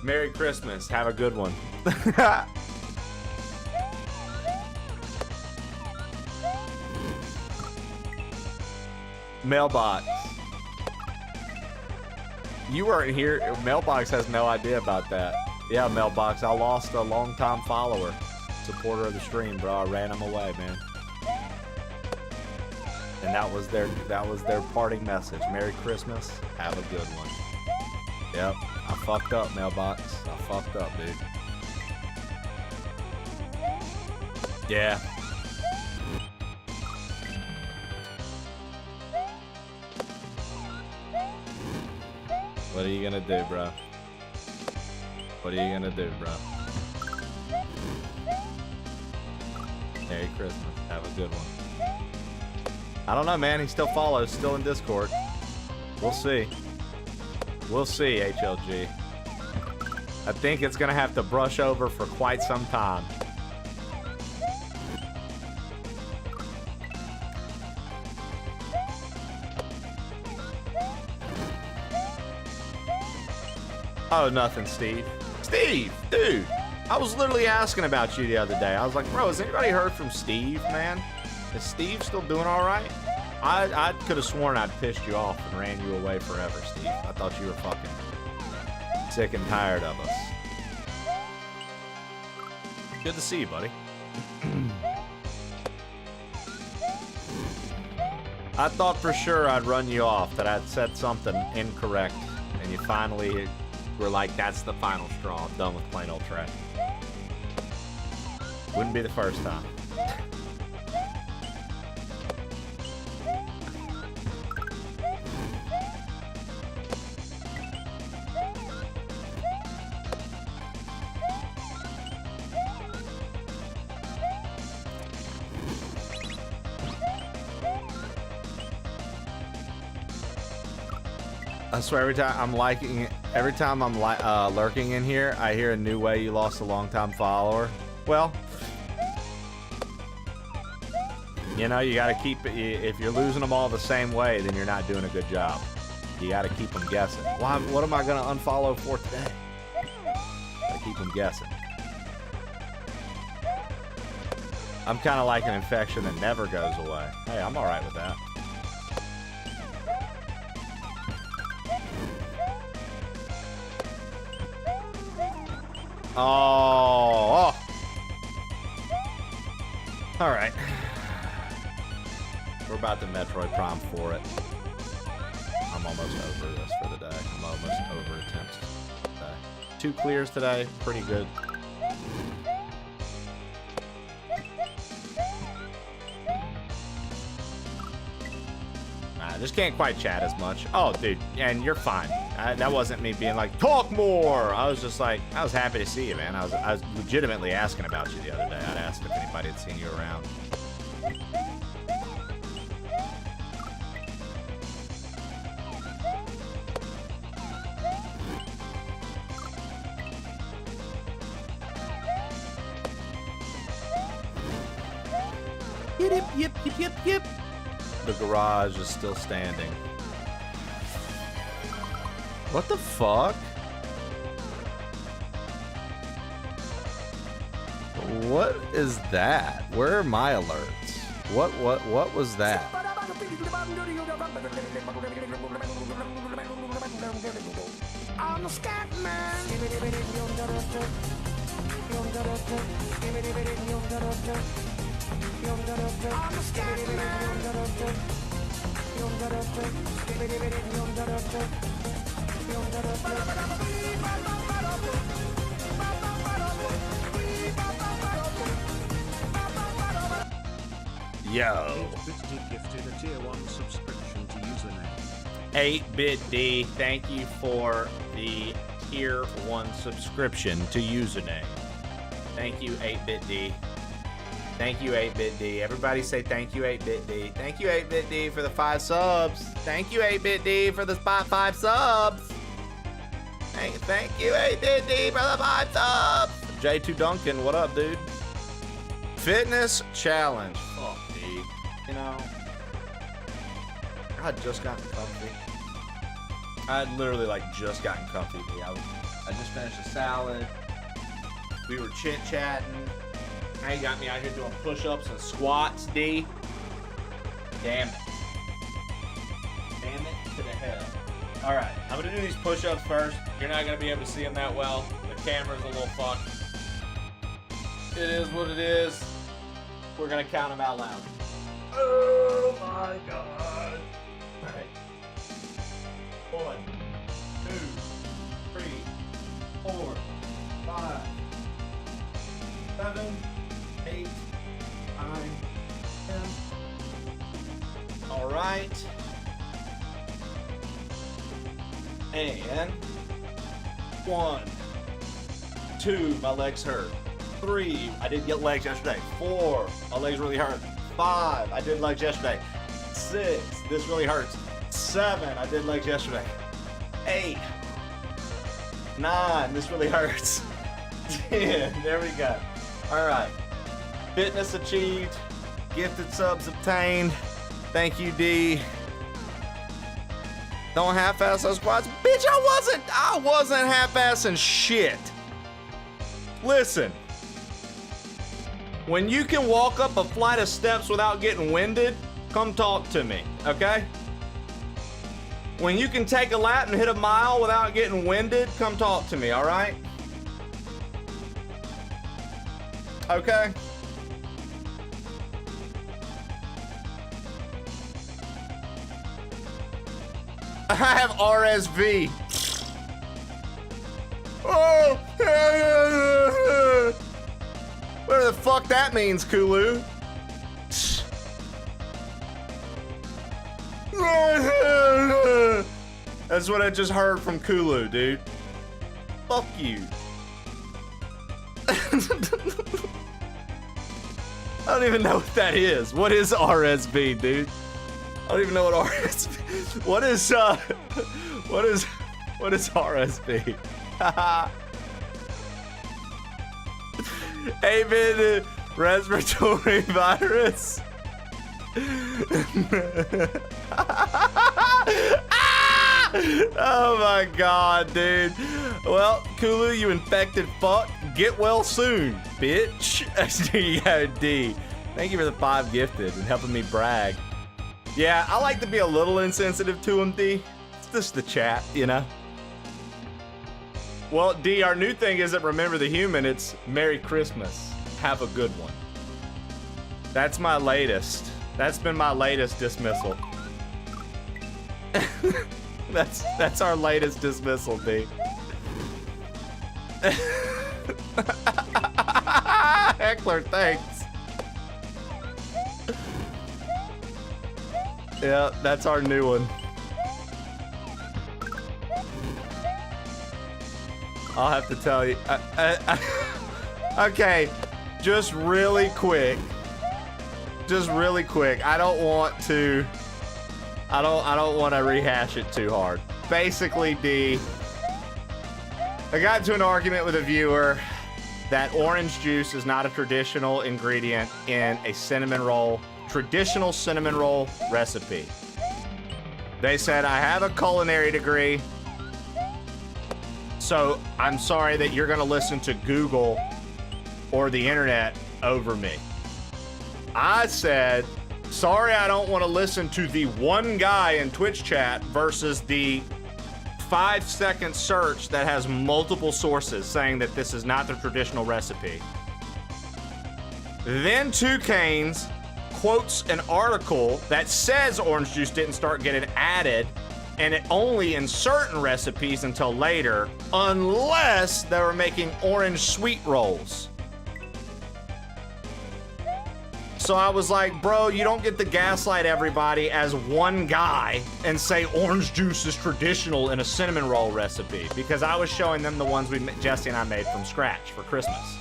Merry Christmas. Have a good one. Mailbox. You weren't here. Mailbox has no idea about that. Yeah, Mailbox. I lost a longtime follower, supporter of the stream, bro. I ran him away, man. And that was their parting message. Merry Christmas. Have a good one. Yep. I fucked up, Mailbox. I fucked up, dude. Yeah. What are you gonna do, bro? What are you gonna do, bro? Merry Christmas. Have a good one. I don't know, man. He still follows. Still in Discord. We'll see. We'll see, HLG. I think it's gonna have to brush over for quite some time. Oh, nothing, Steve. Steve, dude, I was literally asking about you the other day. I was like, bro, has anybody heard from Steve, man? Is Steve still doing all right? I could have sworn I'd pissed you off and ran you away forever, Steve. I thought you were fucking sick and tired of us. Good to see you, buddy. I thought for sure I'd run you off, that I'd said something incorrect, and you finally were like, that's the final straw. I'm done with plain old trash. Wouldn't be the first time. I swear every time I'm lurking in here, I hear a new way you lost a longtime follower. Well, you know, you gotta keep it. If you're losing them all the same way, then you're not doing a good job. You gotta keep them guessing. What am I gonna unfollow for today? Gotta keep them guessing. I'm kind of like an infection that never goes away. Hey, I'm all right with that. Oh. All right. We're about to Metroid Prime for it. I'm almost over this for the day. I'm almost over attempts today. 2 clears today. Pretty good. I just can't quite chat as much. Oh, dude. And you're fine. That wasn't me being like, talk more. I was just like, I was happy to see you, man. I was legitimately asking about you the other day. I'd asked if anybody had seen you around. Yip, yip, yip, yip, yip. The garage is still standing. What the fuck? What is that? Where are my alerts? What was that? I'm a scat man. I'm a scat Yo. 8-Bit gifted a tier 1 subscription to username. 8-Bit D, thank you for the tier 1 subscription to username. Thank you, 8-Bit D. Thank you, 8-Bit D. Everybody say thank you, 8-Bit D. Thank you, 8-Bit D, for the 5 subs. Thank you, 8-Bit D, for the 5 subs. Thank you, 8-Bit D, for the 5 subs. J2 Duncan, what up, dude? Fitness challenge. Fuck, D. You know, I had just gotten comfy. I had literally like just gotten comfy, D. I just finished a salad. We were chit-chatting. Now you got me out here doing push-ups and squats, D. Damn it. Damn it to the hell. All right, I'm gonna do these push-ups first. You're not gonna be able to see them that well. The camera's a little fucked. It is what it is. We're gonna count them out loud. Oh my God. All right. 1, 2, 3, 4, 5, 7, 8, 9, 10. All right. And 1, 2, my legs hurt. 3, I did get legs yesterday. 4, my legs really hurt. 5, I did legs yesterday. 6, this really hurts. 7, I did legs yesterday. 8, 9, this really hurts. 10, there we go. All right, fitness achieved, gifted subs obtained. Thank you, D. Don't half-ass those squats. Bitch, I wasn't half-assing shit. Listen, when you can walk up a flight of steps without getting winded, come talk to me, okay? When you can take a lap and hit a mile without getting winded, come talk to me, all right? Okay? I have RSV. Oh! Whatever the fuck that means, Kulu. That's what I just heard from Kulu, dude. Fuck you. I don't even know what that is. What is RSV, dude? I don't even know what RSV. What is RSV? Avid respiratory virus. Oh my god, dude. Well, Kulu, you infected fuck. Get well soon, bitch. D. Thank you for the 5 gifted and helping me brag. Yeah, I like to be a little insensitive to him, D. It's just the chat, you know? Well, D, our new thing isn't Remember the Human, it's Merry Christmas. Have a good one. That's my latest. That's been my latest dismissal. That's our latest dismissal, D. Heckler, thanks. Yeah, that's our new one. I'll have to tell you. Okay, just really quick. I don't want to rehash it too hard. Basically, D, I got into an argument with a viewer that orange juice is not a traditional ingredient in a cinnamon roll traditional cinnamon roll recipe. They said, I have a culinary degree, so I'm sorry that you're gonna listen to Google or the internet over me. I said, sorry, I don't want to listen to the one guy in Twitch chat versus the 5-second search that has multiple sources saying that this is not the traditional recipe. Then Toucanes quotes an article that says orange juice didn't start getting added, and it only in certain recipes until later, unless they were making orange sweet rolls. So I was like, bro, you don't get to gaslight everybody as one guy and say orange juice is traditional in a cinnamon roll recipe, because I was showing them the ones Jesse and I made from scratch for Christmas.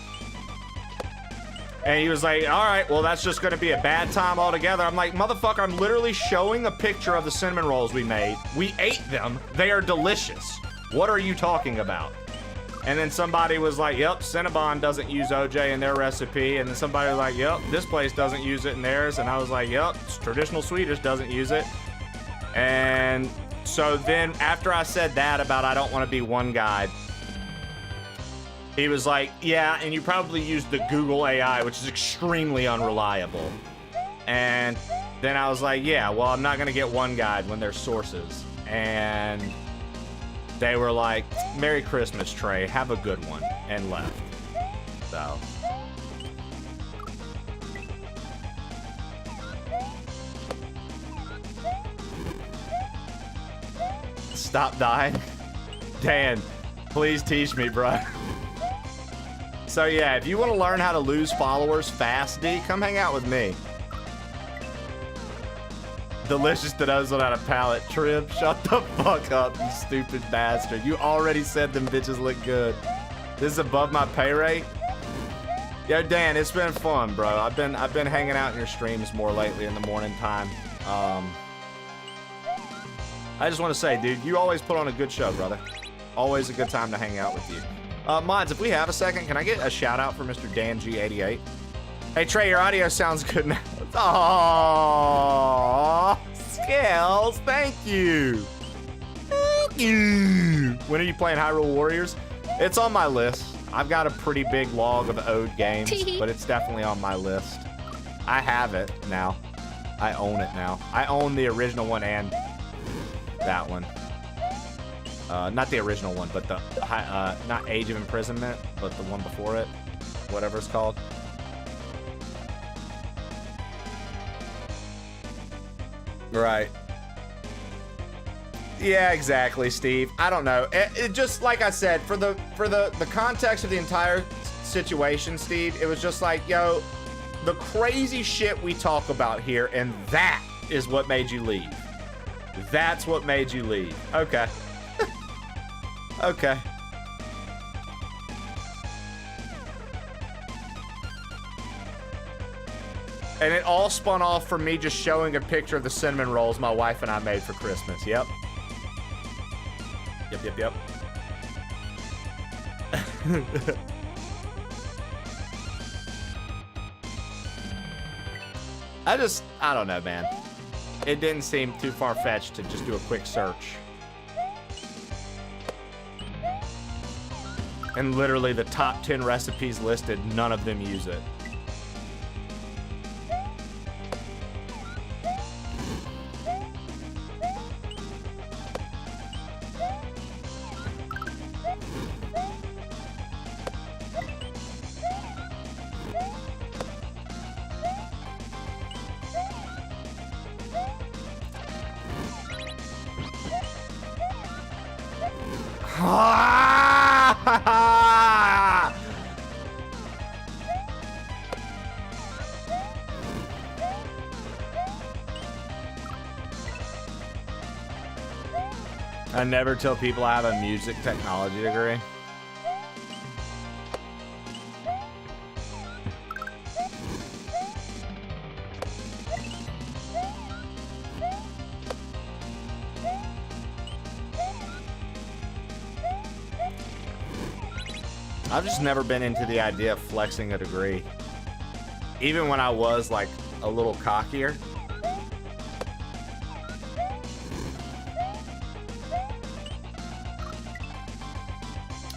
And he was like, all right, well, that's just gonna be a bad time altogether. I'm like, motherfucker, I'm literally showing a picture of the cinnamon rolls we made. We ate them. They are delicious. What are you talking about? And then somebody was like, yep, Cinnabon doesn't use OJ in their recipe. And then somebody was like, yep, this place doesn't use it in theirs. And I was like, yep, traditional Swedish doesn't use it. And so then after I said that about I don't want to be one guy, he was like, yeah, and you probably used the Google AI, which is extremely unreliable. And then I was like, yeah, well, I'm not going to get one guide when there's sources. And they were like, Merry Christmas, Trey. Have a good one. And left. So. Stop dying. Dan, please teach me, bro. So yeah, if you want to learn how to lose followers fast, D, come hang out with me. Delicious to those without a palate. Trib, shut the fuck up, you stupid bastard. You already said them bitches look good. This is above my pay rate. Yo, Dan, it's been fun, bro. I've been hanging out in your streams more lately in the morning time. I just want to say, dude, you always put on a good show, brother. Always a good time to hang out with you. Mods, if we have a second, can I get a shout out for Mr. Dan G88? Hey, Trey, your audio sounds good now. Aww, Scales, thank you. Thank you. When are you playing Hyrule Warriors? It's on my list. I've got a pretty big log of Ode games, but it's definitely on my list. I have it now. I own it now. I own the original one and that one. Not the original one, but the not Age of Imprisonment, but the one before it, whatever it's called. Right. Yeah, exactly, Steve. I don't know. It just, like I said, for the context of the entire situation, Steve, it was just like, yo, the crazy shit we talk about here, and that is what made you leave. That's what made you leave. Okay. Okay. And it all spun off from me just showing a picture of the cinnamon rolls my wife and I made for Christmas. Yep. Yep. I don't know, man. It didn't seem too far-fetched to just do a quick search. And literally the top 10 recipes listed, none of them use it. I never tell people I have a music technology degree. I've just never been into the idea of flexing a degree. Even when I was like a little cockier.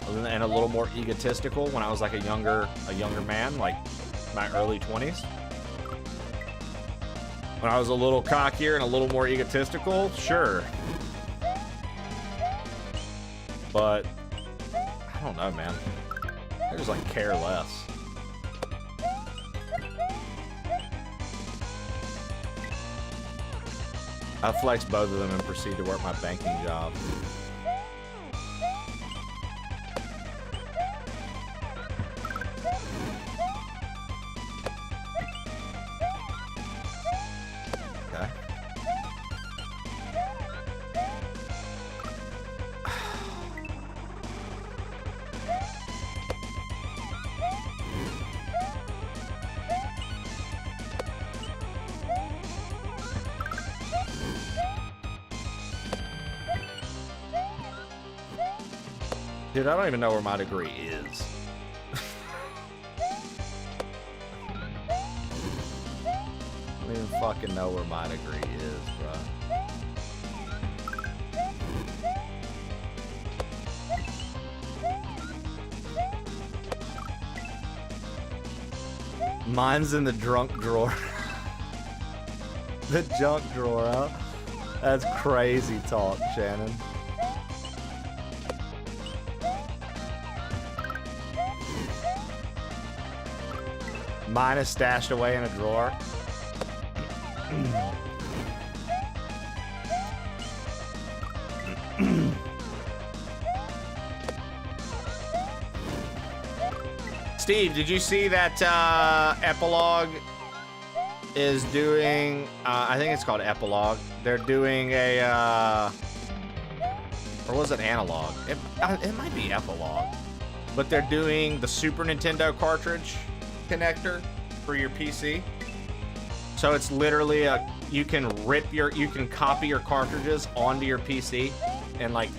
And a little more egotistical when I was like a younger man, like my early 20s. When I was a little cockier and a little more egotistical, sure. But I don't know, man. I just like care less. I flex both of them and proceed to work my banking job. Okay. Dude, I don't even know where my degree is. I don't even fucking know where my degree is, bro. Mine's in the drunk drawer. The junk drawer, huh? That's crazy talk, Shannon. Mine is stashed away in a drawer. Steve, did you see that Epilogue is doing, I think it's called Epilogue. They're doing a, or was it Analog? It might be Epilogue. But they're doing the Super Nintendo cartridge connector for your PC. So it's literally you can copy your cartridges onto your PC and like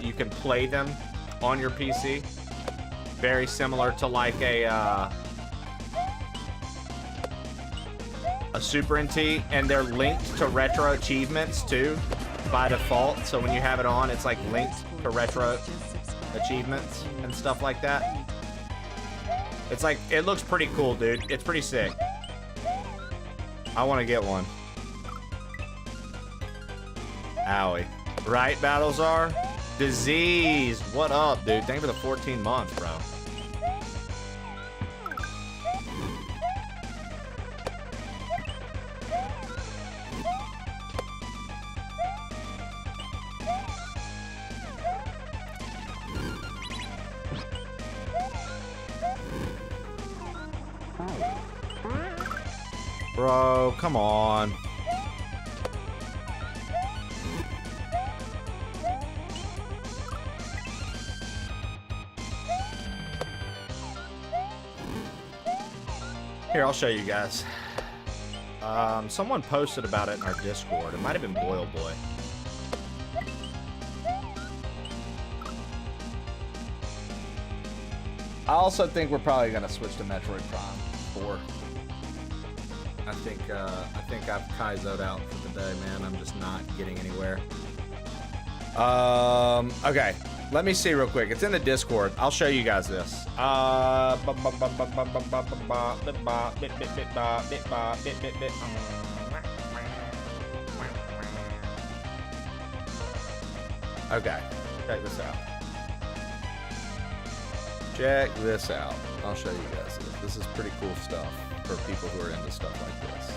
you can play them on your PC. Very similar to like a Super NT, and they're linked to retro achievements too by default. So when you have it on, it's like linked to retro achievements and stuff like that. It's like, it looks pretty cool, dude. It's pretty sick. I want to get one. Owie. Right, Battlezar? Disease. What up, dude? Thank you for the 14 months, bro. Bro, come on. Here, I'll show you guys. Someone posted about it in our Discord. It might have been Boyle Boy. I also think we're probably gonna switch to Metroid Prime 4. I think I've KAIZO'd out for the day, man. I'm just not getting anywhere. Okay. Let me see real quick. It's in the Discord. I'll show you guys this. Okay. Check this out. Check this out. I'll show you guys this. This is pretty cool stuff for people who are into stuff like this.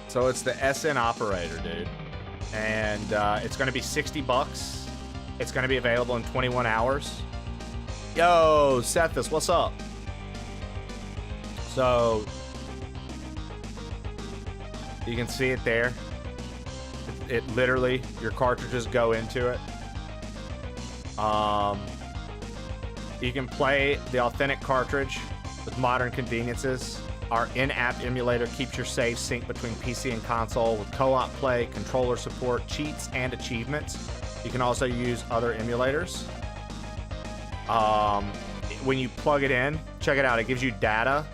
So it's the SN operator, dude. And it's going to be $60. It's going to be available in 21 hours. Yo, Sethus, what's up? So you can see it there. It literally, your cartridges go into it. You can play the authentic cartridge with modern conveniences. Our in-app emulator keeps your save synced between PC and console with co-op play, controller support, cheats, and achievements. You can also use other emulators. When you plug it in, check it out. It gives you data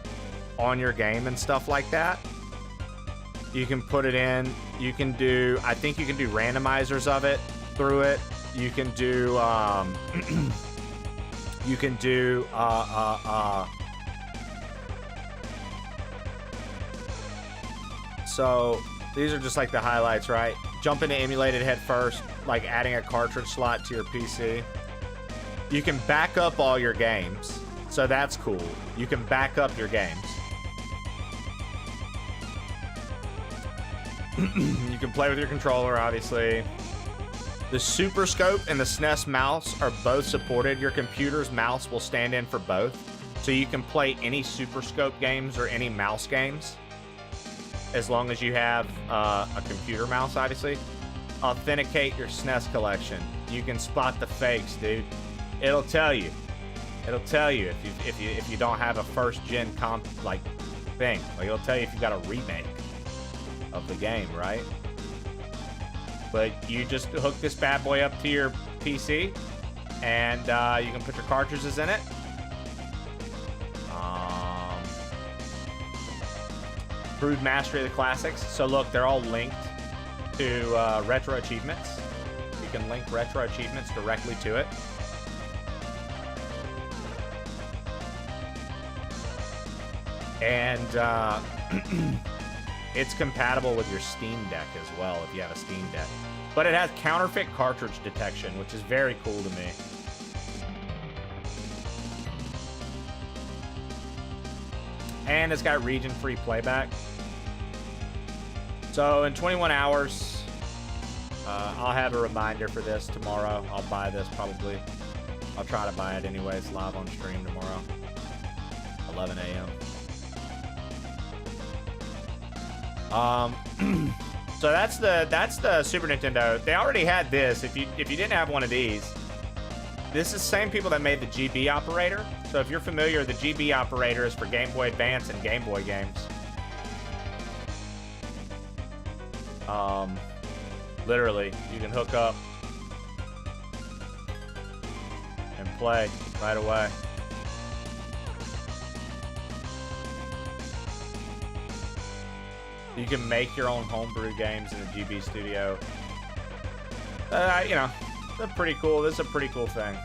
on your game and stuff like that. You can put it in. You can do, I think you can do randomizers of it through it. You can do, you can do, so these are just like the highlights, right? Jump into emulated head first, like adding a cartridge slot to your PC. You can back up all your games, so that's cool. You can back up your games. You can play with your controller, obviously. The Super Scope and the SNES mouse are both supported. Your computer's mouse will stand in for both. So you can play any Super Scope games or any mouse games, as long as you have a computer mouse, obviously. Authenticate your SNES collection. You can spot the fakes, dude. It'll tell you. It'll tell you if you don't have a first gen thing. Like, it'll tell you if you got a remake of the game, right? But you just hook this bad boy up to your PC, and you can put your cartridges in it. Improved mastery of the classics. So look, they're all linked to retro achievements. You can link retro achievements directly to it. And it's compatible with your Steam Deck as well, if you have a Steam Deck. But it has counterfeit cartridge detection, which is very cool to me. And it's got region-free playback. So in 21 hours, I'll have a reminder for this tomorrow. I'll buy this probably. I'll try to buy it anyways, live on stream tomorrow, 11 a.m. So that's the Super Nintendo. They already had this. If you didn't have one of these, this is the same people that made the GB operator. So if you're familiar, the GB operator is for Game Boy Advance and Game Boy games. Literally, you can hook up and play right away. You can make your own homebrew games in a GB studio. You know, they're pretty cool. This is a pretty cool thing.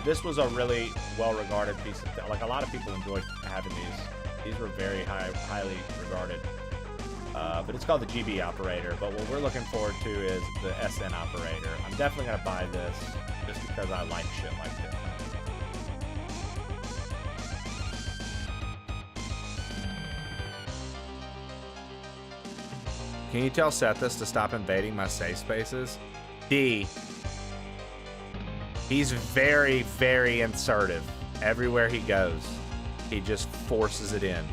This was a really well-regarded piece of, like, a lot of people enjoyed having these. These were very highly regarded. But it's called the GB operator. But what we're looking forward to is the SN operator. I'm definitely gonna buy this just because I like shit like this. Can you tell Sethis to stop invading my safe spaces? D. He's very, very insertive. Everywhere he goes, he just forces it in.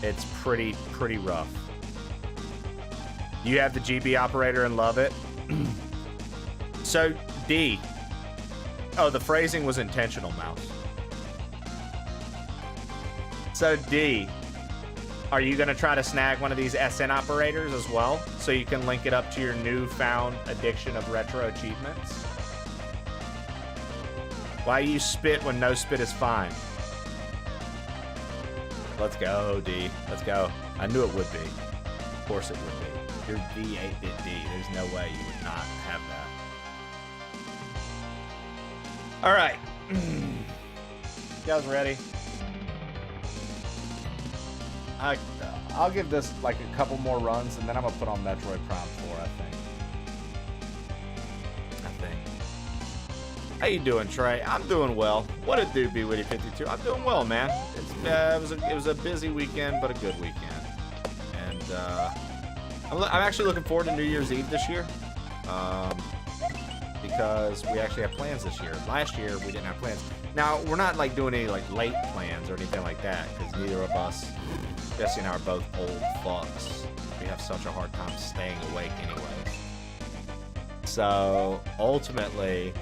It's pretty rough. You have the GB operator and love it? So, D. Oh, the phrasing was intentional, Mouse. So, D. Are you going to try to snag one of these SN operators as well, so you can link it up to your newfound addiction of retro achievements? Why you spit when no spit is fine? Let's go, D. Let's go. I knew it would be. Of course it would be. You're the 8-bit D. There's no way you would not have that. All right. You guys ready? I'll give this like a couple more runs, and then I'm gonna put on Metroid Prime 4. I think. How you doing, Trey? I'm doing well. What it do, B-Witty52? I'm doing well, man. It was a busy weekend, but a good weekend. And I'm actually looking forward to New Year's Eve this year, because we actually have plans this year. Last year we didn't have plans. Now we're not like doing any like late plans or anything like that, because neither of us, Jesse and I, are both old fucks. We have such a hard time staying awake anyway. So ultimately,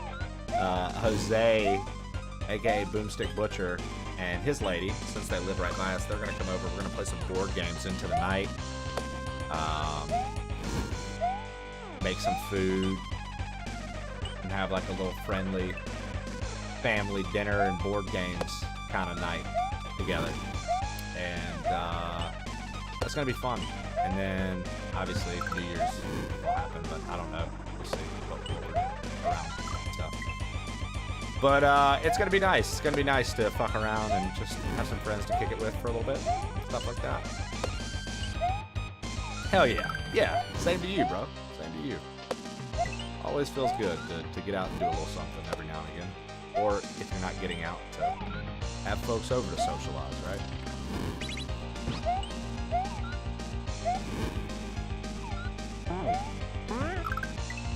Jose, aka Boomstick Butcher, and his lady, since they live right by us, they're gonna come over. We're gonna play some board games into the night. make some food, and have like a little friendly family dinner and board games kind of night together. And that's gonna be fun. And then obviously New Year's will happen, but I don't know. We'll see what we're doing around stuff. But it's gonna be nice. It's gonna be nice to fuck around and just have some friends to kick it with for a little bit, stuff like that. Hell yeah, yeah. Same to you, bro. Same to you. Always feels good to get out and do a little something every now and again. Or if you're not getting out, to have folks over to socialize, right?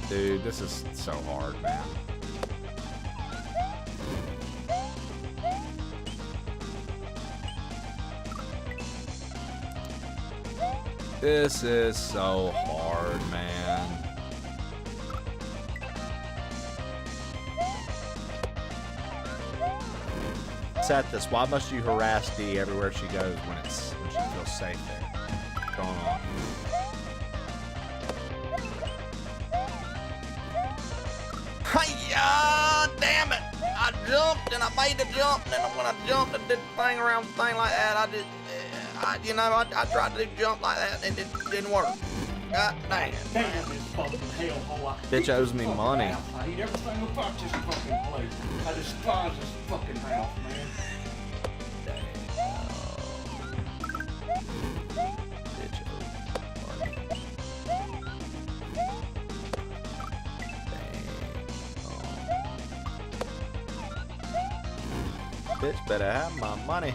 Dude, this is so hard, man. This is so hard, man. Set this. Why must you harass Dee everywhere she goes when she feels safe there? What's going on? Hiya! Damn it! I jumped and I made the jump, and then when I jumped and did the thing around the thing like that, I tried to do jump like that and it didn't work. God damn. Damn this fucking hellhole. Bitch owes me money. I hate everything about this fucking place. I despise this fucking house, man. Bitch owes me money. Bitch better have my money.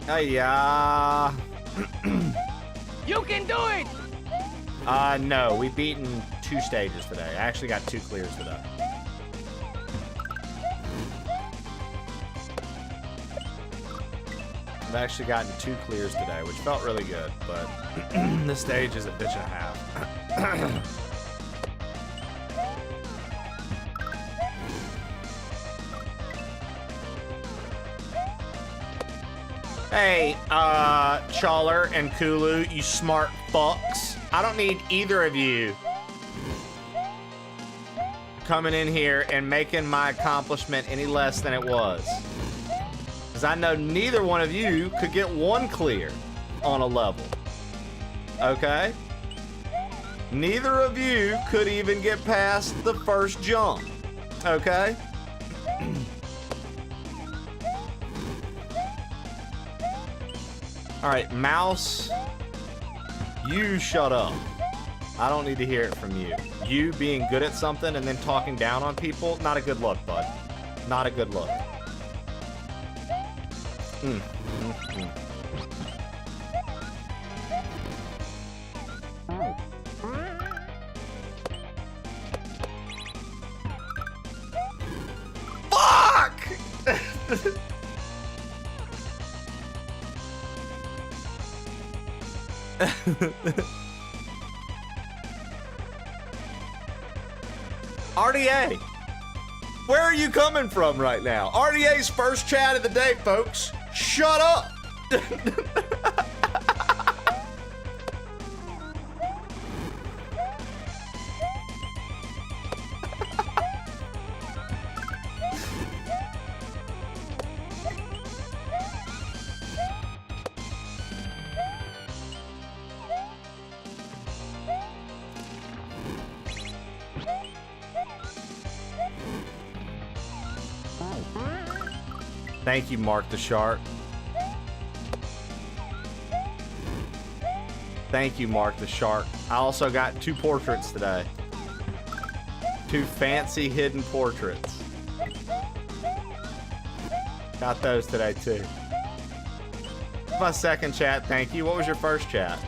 Hiya. You can do it! No, we've beaten 2 stages today. I actually got 2 clears today. I've actually gotten 2 clears today, which felt really good, but this stage is a bitch and a half. Hey, Chawler and Kulu, you smart fucks. I don't need either of you coming in here and making my accomplishment any less than it was. Because I know neither one of you could get 1 clear on a level. Okay? Neither of you could even get past the first jump. Okay? Alright, Mouse, you shut up. I don't need to hear it from you. You being good at something and then talking down on people, not a good look, bud. Not a good look. Fuck! RDA, where are you coming from right now? RDA's first chat of the day, folks. Shut up. Thank you, Mark the Shark. Thank you, Mark the Shark. I also got 2 portraits today. 2 fancy hidden portraits. Got those today, too. My second chat, thank you. What was your first chat?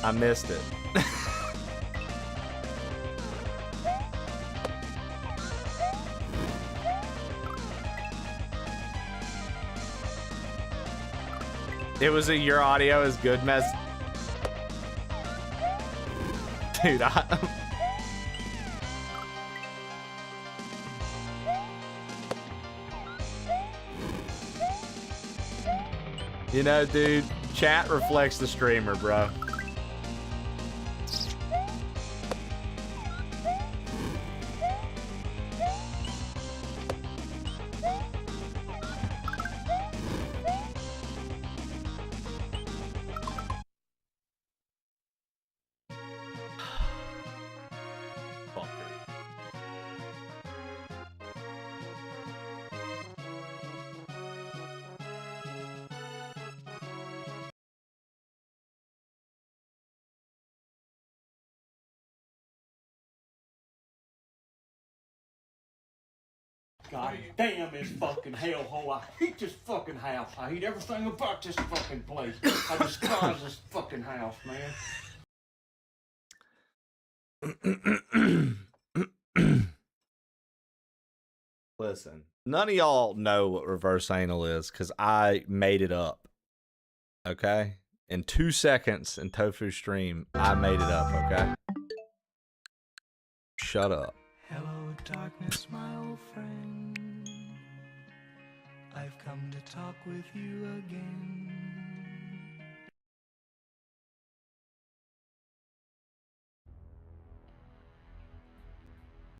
I missed it. It was a your audio is good mess. Dude, you know, dude, chat reflects the streamer, bro. God damn this fucking hellhole. I hate this fucking house. I hate everything about this fucking place. I despise this fucking house, man. Listen, none of y'all know what reverse anal is because I made it up. Okay? In 2 seconds in Tofu stream, I made it up, okay? Shut up. Hello, darkness, my old friend. I've come to talk with you again.